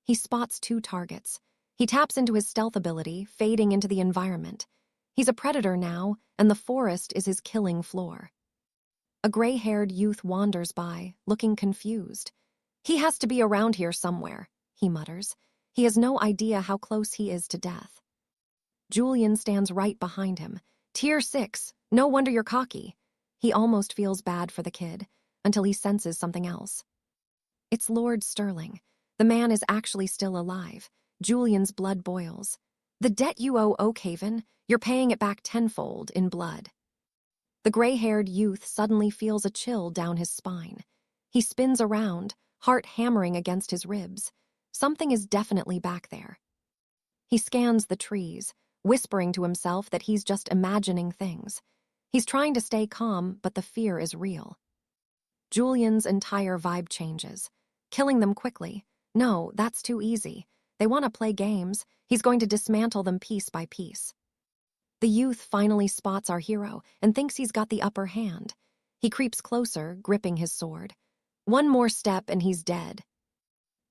He spots 2 targets. He taps into his stealth ability, fading into the environment. He's a predator now, and the forest is his killing floor. A gray-haired youth wanders by, looking confused. "He has to be around here somewhere," he mutters. He has no idea how close he is to death. Julian stands right behind him. "Tier 6, no wonder you're cocky." He almost feels bad for the kid, until he senses something else. It's Lord Sterling. The man is actually still alive. Julian's blood boils. "The debt you owe Oakhaven, you're paying it back tenfold in blood." The gray-haired youth suddenly feels a chill down his spine. He spins around, heart hammering against his ribs. Something is definitely back there. He scans the trees, whispering to himself that he's just imagining things. He's trying to stay calm, but the fear is real. Julian's entire vibe changes. Killing them quickly. No, that's too easy. They want to play games. He's going to dismantle them piece by piece. The youth finally spots our hero and thinks he's got the upper hand. He creeps closer, gripping his sword. One more step and he's dead.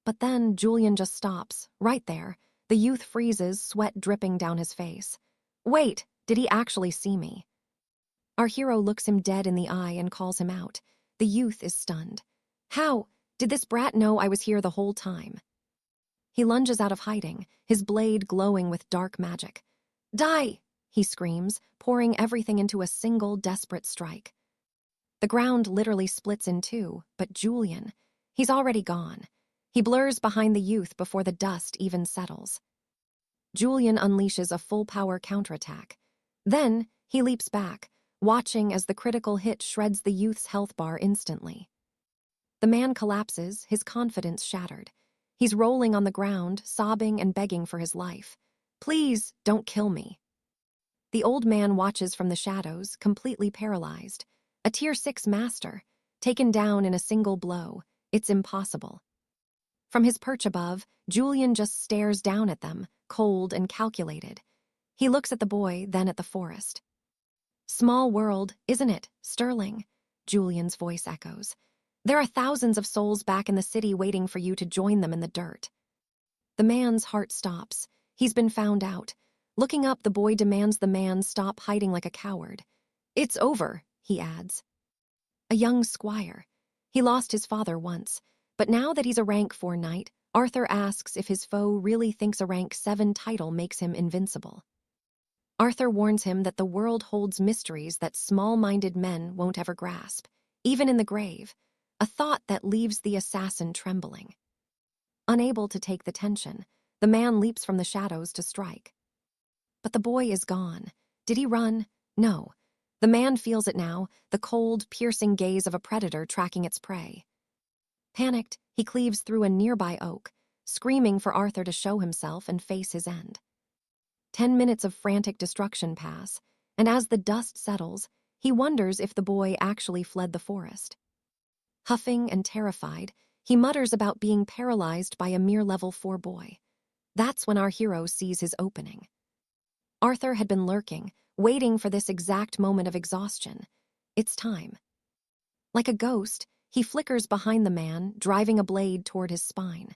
But then Julian just stops, right there. The youth freezes, sweat dripping down his face. "Wait, did he actually see me?" Our hero looks him dead in the eye and calls him out. The youth is stunned. "How? Did this brat know I was here the whole time?" He lunges out of hiding, his blade glowing with dark magic. "Die!" he screams, pouring everything into a single desperate strike. The ground literally splits in 2, but Julian, he's already gone. He blurs behind the youth before the dust even settles. Julian unleashes a full-power counterattack. Then he leaps back, watching as the critical hit shreds the youth's health bar instantly. The man collapses, his confidence shattered. He's rolling on the ground, sobbing and begging for his life. "Please, don't kill me." The old man watches from the shadows, completely paralyzed. A tier 6 master, taken down in a single blow. It's impossible. From his perch above, Julian just stares down at them, cold and calculated. He looks at the boy, then at the forest. "Small world, isn't it, Sterling?" Julian's voice echoes. "There are thousands of souls back in the city waiting for you to join them in the dirt." The man's heart stops. He's been found out. Looking up, the boy demands the man stop hiding like a coward. "It's over," he adds. A young squire. He lost his father once, but now that he's a rank 4 knight, Arthur asks if his foe really thinks a rank 7 title makes him invincible. Arthur warns him that the world holds mysteries that small-minded men won't ever grasp, even in the grave, a thought that leaves the assassin trembling. Unable to take the tension, the man leaps from the shadows to strike. But the boy is gone. Did he run? No. The man feels it now, the cold, piercing gaze of a predator tracking its prey. Panicked, he cleaves through a nearby oak, screaming for Arthur to show himself and face his end. 10 minutes of frantic destruction pass, and as the dust settles, he wonders if the boy actually fled the forest. Huffing and terrified, He mutters about being paralyzed by a mere level 4 boy. That's when our hero sees his opening. Arthur had been lurking, waiting for this exact moment of exhaustion. It's time. Like a ghost, he flickers behind the man, driving a blade toward his spine.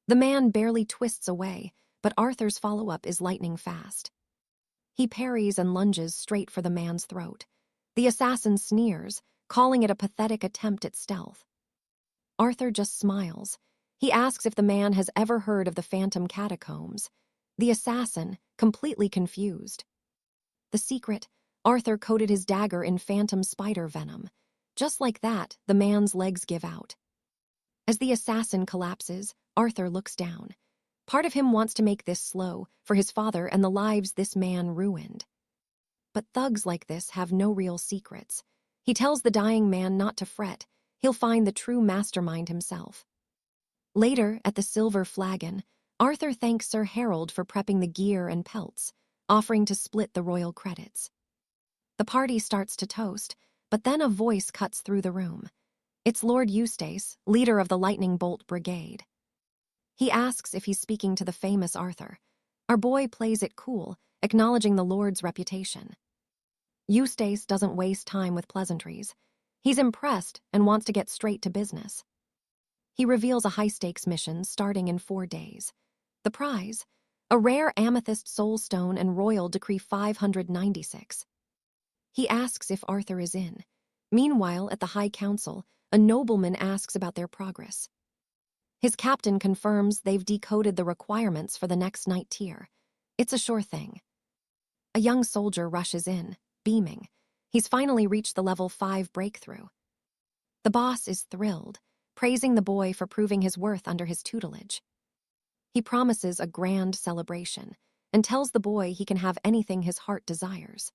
The man barely twists away, but Arthur's follow-up is lightning fast. He parries and lunges straight for the man's throat. The assassin sneers, calling it a pathetic attempt at stealth. Arthur just smiles. He asks if the man has ever heard of the Phantom Catacombs. The assassin, completely confused. The secret, Arthur coated his dagger in phantom spider venom. Just like that, the man's legs give out. As the assassin collapses, Arthur looks down. Part of him wants to make this slow, for his father and the lives this man ruined. But thugs like this have no real secrets. He tells the dying man not to fret. He'll find the true mastermind himself. Later, at the Silver Flagon, Arthur thanks Sir Harold for prepping the gear and pelts, offering to split the royal credits. The party starts to toast, but then a voice cuts through the room. It's Lord 𝑦𝒑𝒆𝒏𝒆, leader of the Lightning Bolt Brigade. He asks if he's speaking to the famous Arthur. Our boy plays it cool, acknowledging the Lord's reputation. 𝑦𝒑𝒆𝒏𝒆 doesn't waste time with pleasantries. He's impressed and wants to get straight to business. He reveals a high-stakes mission starting in 4 days. The prize? A rare amethyst soulstone and royal decree 596. He asks if Arthur is in. Meanwhile, at the High Council, a nobleman asks about their progress. His captain confirms they've decoded the requirements for the next knight tier. It's a sure thing. A young soldier rushes in, beaming. He's finally reached the level 5 breakthrough. The boss is thrilled, praising the boy for proving his worth under his tutelage. He promises a grand celebration and tells the boy he can have anything his heart desires.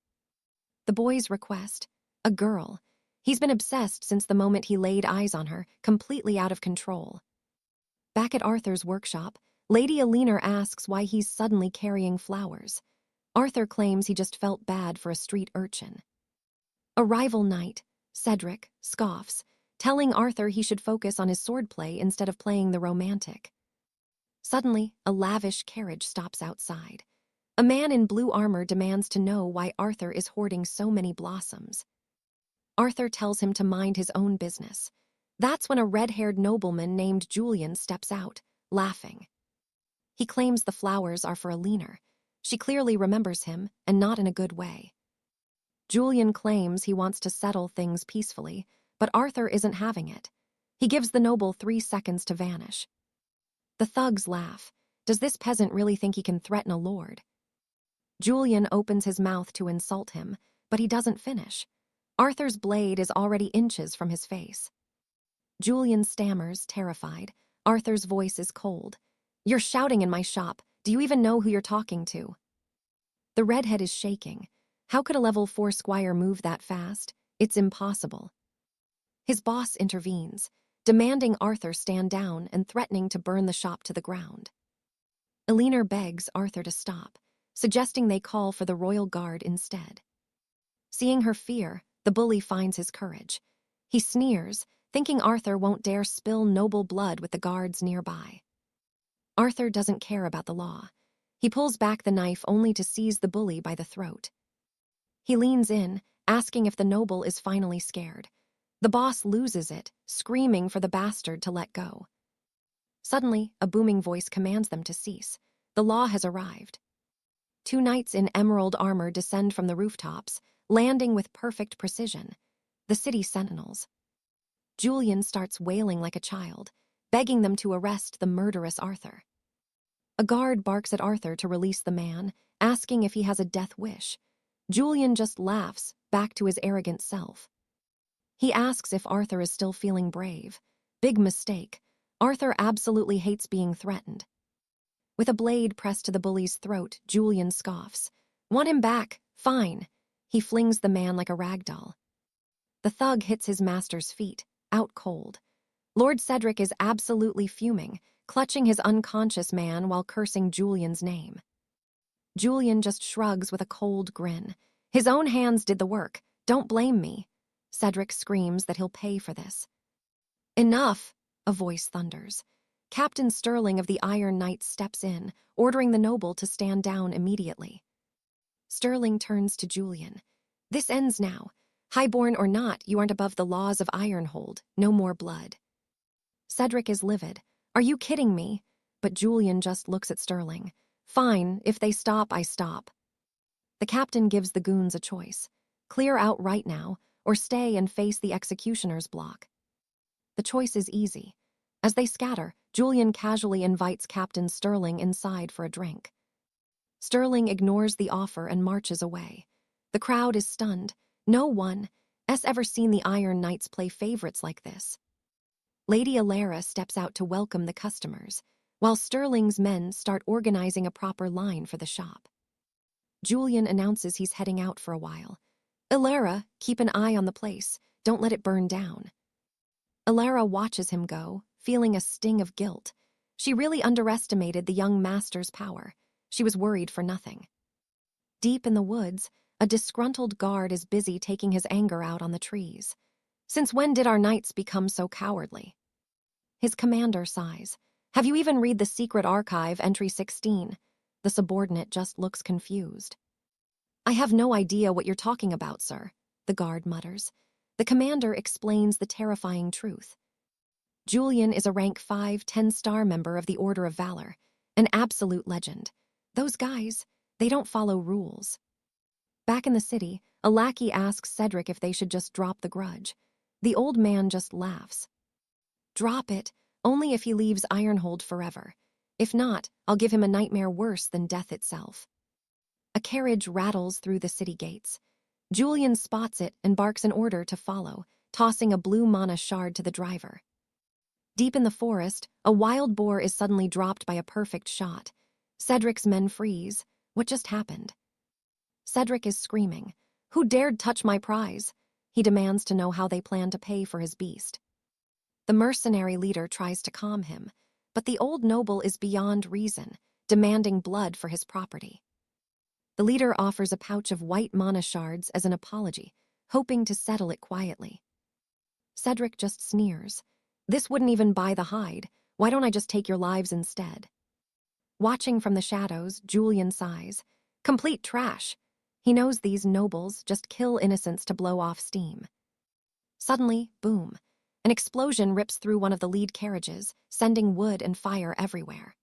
The boy's request, a girl. He's been obsessed since the moment he laid eyes on her, completely out of control. Back at Arthur's workshop, Lady Elinor asks why he's suddenly carrying flowers. Arthur claims he just felt bad for a street urchin. A rival knight, Cedric, scoffs, telling Arthur he should focus on his swordplay instead of playing the romantic. Suddenly, a lavish carriage stops outside. A man in blue armor demands to know why Arthur is hoarding so many blossoms. Arthur tells him to mind his own business. That's when a red-haired nobleman named Julian steps out, laughing. He claims the flowers are for Elinor. She clearly remembers him, and not in a good way. Julian claims he wants to settle things peacefully, but Arthur isn't having it. He gives the noble 3 seconds to vanish. The thugs laugh. Does this peasant really think he can threaten a lord? Julian opens his mouth to insult him, but he doesn't finish. Arthur's blade is already inches from his face. Julian stammers, terrified. Arthur's voice is cold. You're shouting in my shop. Do you even know who you're talking to? The redhead is shaking. How could a level 4 squire move that fast? It's impossible. His boss intervenes, demanding Arthur stand down and threatening to burn the shop to the ground. Elinor begs Arthur to stop, suggesting they call for the royal guard instead. Seeing her fear, the bully finds his courage. He sneers, thinking Arthur won't dare spill noble blood with the guards nearby. Arthur doesn't care about the law. He pulls back the knife only to seize the bully by the throat. He leans in, asking if the noble is finally scared. The boss loses it, screaming for the bastard to let go. Suddenly, a booming voice commands them to cease. The law has arrived. 2 knights in emerald armor descend from the rooftops, landing with perfect precision. The city sentinels. Julian starts wailing like a child, begging them to arrest the murderous Arthur. A guard barks at Arthur to release the man, asking if he has a death wish. Julian just laughs, back to his arrogant self. He asks if Arthur is still feeling brave. Big mistake. Arthur absolutely hates being threatened. With a blade pressed to the bully's throat, Julian scoffs. Want him back? Fine. He flings the man like a rag doll. The thug hits his master's feet, out cold. Lord Cedric is absolutely fuming, clutching his unconscious man while cursing Julian's name. Julian just shrugs with a cold grin. His own hands did the work. Don't blame me. Cedric screams that he'll pay for this. Enough, a voice thunders. Captain Sterling of the Iron Knights steps in, ordering the noble to stand down immediately. Sterling turns to Julian. This ends now. Highborn or not, you aren't above the laws of Ironhold. No more blood. Cedric is livid. Are you kidding me? But Julian just looks at Sterling. Fine, if they stop, I stop. The captain gives the goons a choice. Clear out right now, or stay and face the executioner's block. The choice is easy. As they scatter, Julian casually invites Captain Sterling inside for a drink. Sterling ignores the offer and marches away. The crowd is stunned. No one has ever seen the Iron Knights play favorites like this. Lady Alara steps out to welcome the customers, while Sterling's men start organizing a proper line for the shop. Julian announces he's heading out for a while. Alara, keep an eye on the place. Don't let it burn down. Alara watches him go, feeling a sting of guilt. She really underestimated the young master's power. She was worried for nothing. Deep in the woods, a disgruntled guard is busy taking his anger out on the trees. Since when did our knights become so cowardly? His commander sighs. Have you even read the secret archive, entry 16? The subordinate just looks confused. I have no idea what you're talking about, sir, the guard mutters. The commander explains the terrifying truth. Julian is a rank 5, 10-star member of the Order of Valor, an absolute legend. Those guys, they don't follow rules. Back in the city, a lackey asks Cedric if they should just drop the grudge. The old man just laughs. Drop it, only if he leaves Ironhold forever. If not, I'll give him a nightmare worse than death itself. A carriage rattles through the city gates. Julian spots it and barks an order to follow, tossing a blue mana shard to the driver. Deep in the forest, a wild boar is suddenly dropped by a perfect shot. Cedric's men freeze. What just happened? Cedric is screaming. Who dared touch my prize? He demands to know how they plan to pay for his beast. The mercenary leader tries to calm him, but the old noble is beyond reason, demanding blood for his property. The leader offers a pouch of white mana shards as an apology, hoping to settle it quietly. Cedric just sneers. This wouldn't even buy the hide. Why don't I just take your lives instead? Watching from the shadows, Julian sighs. Complete trash. He knows these nobles just kill innocents to blow off steam. Suddenly, boom. An explosion rips through one of the lead carriages, sending wood and fire everywhere.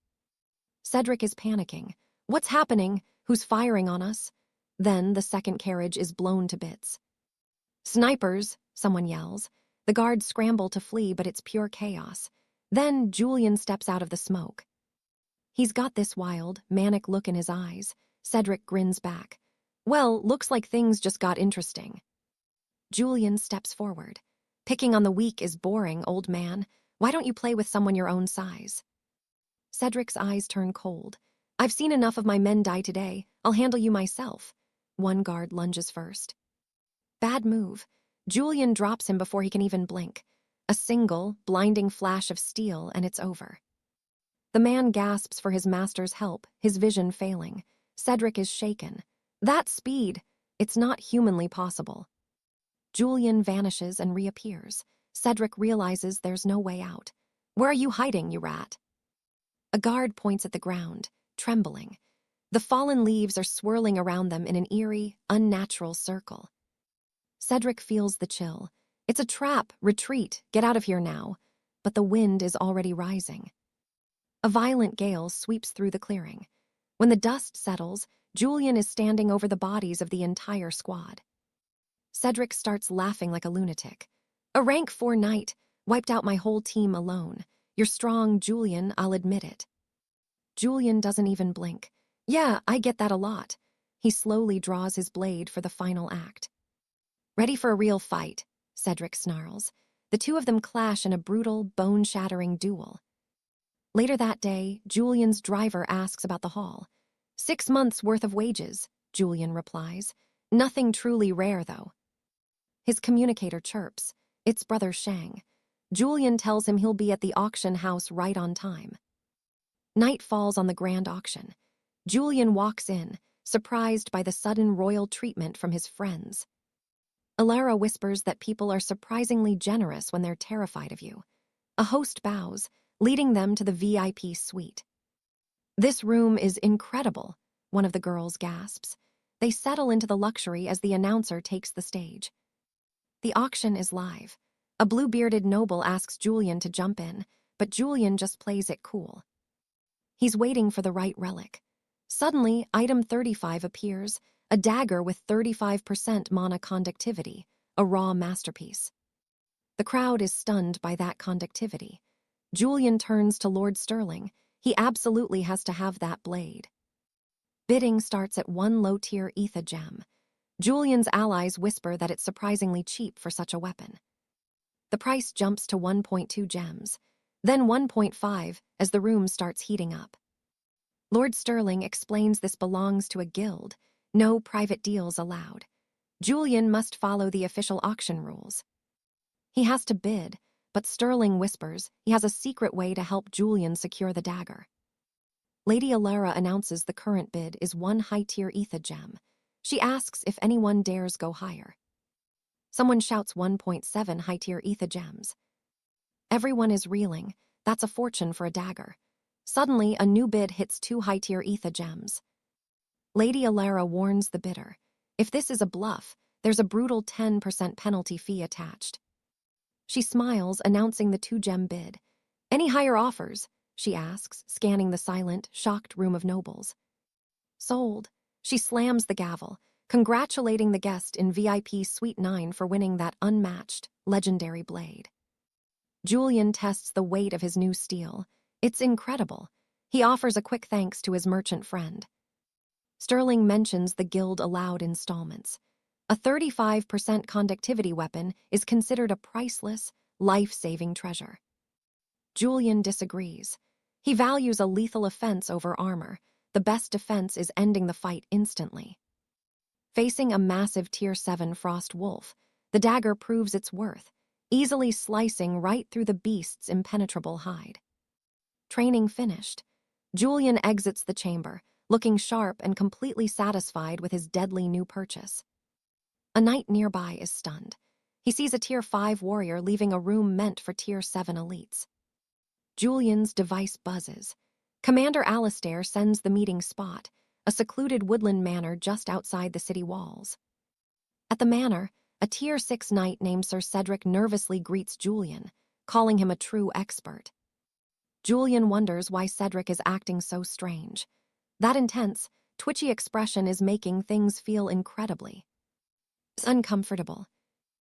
Cedric is panicking. What's happening? Who's firing on us? Then the second carriage is blown to bits. Snipers, someone yells. The guards scramble to flee, but it's pure chaos. Then Julian steps out of the smoke. He's got this wild, manic look in his eyes. Cedric grins back. Well, looks like things just got interesting. Julian steps forward. Picking on the weak is boring, old man. Why don't you play with someone your own size? Cedric's eyes turn cold. I've seen enough of my men die today. I'll handle you myself. One guard lunges first. Bad move. Julian drops him before he can even blink. A single, blinding flash of steel, and it's over. The man gasps for his master's help, his vision failing. Cedric is shaken. That speed! It's not humanly possible. Julian vanishes and reappears. Cedric realizes there's no way out. Where are you hiding, you rat? A guard points at the ground, trembling. The fallen leaves are swirling around them in an eerie, unnatural circle. Cedric feels the chill. It's a trap, retreat, get out of here now. But the wind is already rising. A violent gale sweeps through the clearing. When the dust settles, Julian is standing over the bodies of the entire squad. Cedric starts laughing like a lunatic. A rank 4 knight, wiped out my whole team alone. You're strong, Julian, I'll admit it. Julian doesn't even blink. Yeah, I get that a lot. He slowly draws his blade for the final act. Ready for a real fight, Cedric snarls. The two of them clash in a brutal, bone-shattering duel. Later that day, Julian's driver asks about the haul. 6 months' worth of wages, Julian replies. Nothing truly rare, though. His communicator chirps. It's Brother Shang. Julian tells him he'll be at the auction house right on time. Night falls on the grand auction. Julian walks in, surprised by the sudden royal treatment from his friends. Alara whispers that people are surprisingly generous when they're terrified of you. A host bows, leading them to the VIP suite. "This room is incredible," one of the girls gasps. They settle into the luxury as the announcer takes the stage. The auction is live. A blue-bearded noble asks Julian to jump in, but Julian just plays it cool. He's waiting for the right relic. Suddenly, item 35 appears, a dagger with 35% mana conductivity, a raw masterpiece. The crowd is stunned by that conductivity. Julian turns to Lord Sterling. He absolutely has to have that blade. Bidding starts at 1 low-tier 𝒂𝒑𝒔𝒆 gem. Julian's allies whisper that it's surprisingly cheap for such a weapon. The price jumps to 1.2 gems, then 1.5 as the room starts heating up. Lord Sterling explains this belongs to a guild, no private deals allowed. Julian must follow the official auction rules. He has to bid, but Sterling whispers he has a secret way to help Julian secure the dagger. Lady Alara announces the current bid is 1 high-tier 𝒂𝒑𝒔 gem. She asks if anyone dares go higher. Someone shouts 1.7 high-tier 𝒂𝒑𝒔 gems. Everyone is reeling. That's a fortune for a dagger. Suddenly, a new bid hits 2 high-tier 𝒂𝒑𝒔 gems. Lady Alara warns the bidder. If this is a bluff, there's a brutal 10% penalty fee attached. She smiles, announcing the 2-gem bid. "Any higher offers?" she asks, scanning the silent, shocked room of nobles. "Sold." She slams the gavel, congratulating the guest in VIP Suite 9 for winning that unmatched, legendary blade. Julian tests the weight of his new steel. It's incredible. He offers a quick thanks to his merchant friend. Sterling mentions the guild allowed installments. A 35% conductivity weapon is considered a priceless, life-saving treasure. Julian disagrees. He values a lethal offense over armor. The best defense is ending the fight instantly. Facing a massive Tier 7 frost wolf, the dagger proves its worth, easily slicing right through the beast's impenetrable hide. Training finished, Julian exits the chamber, looking sharp and completely satisfied with his deadly new purchase. A knight nearby is stunned. He sees a Tier 5 warrior leaving a room meant for Tier 7 elites. Julian's device buzzes. Commander Alistair sends the meeting spot, a secluded woodland manor just outside the city walls. At the manor, a Tier 6 knight named Sir Cedric nervously greets Julian, calling him a true expert. Julian wonders why Cedric is acting so strange. That intense, twitchy expression is making things feel incredibly uncomfortable.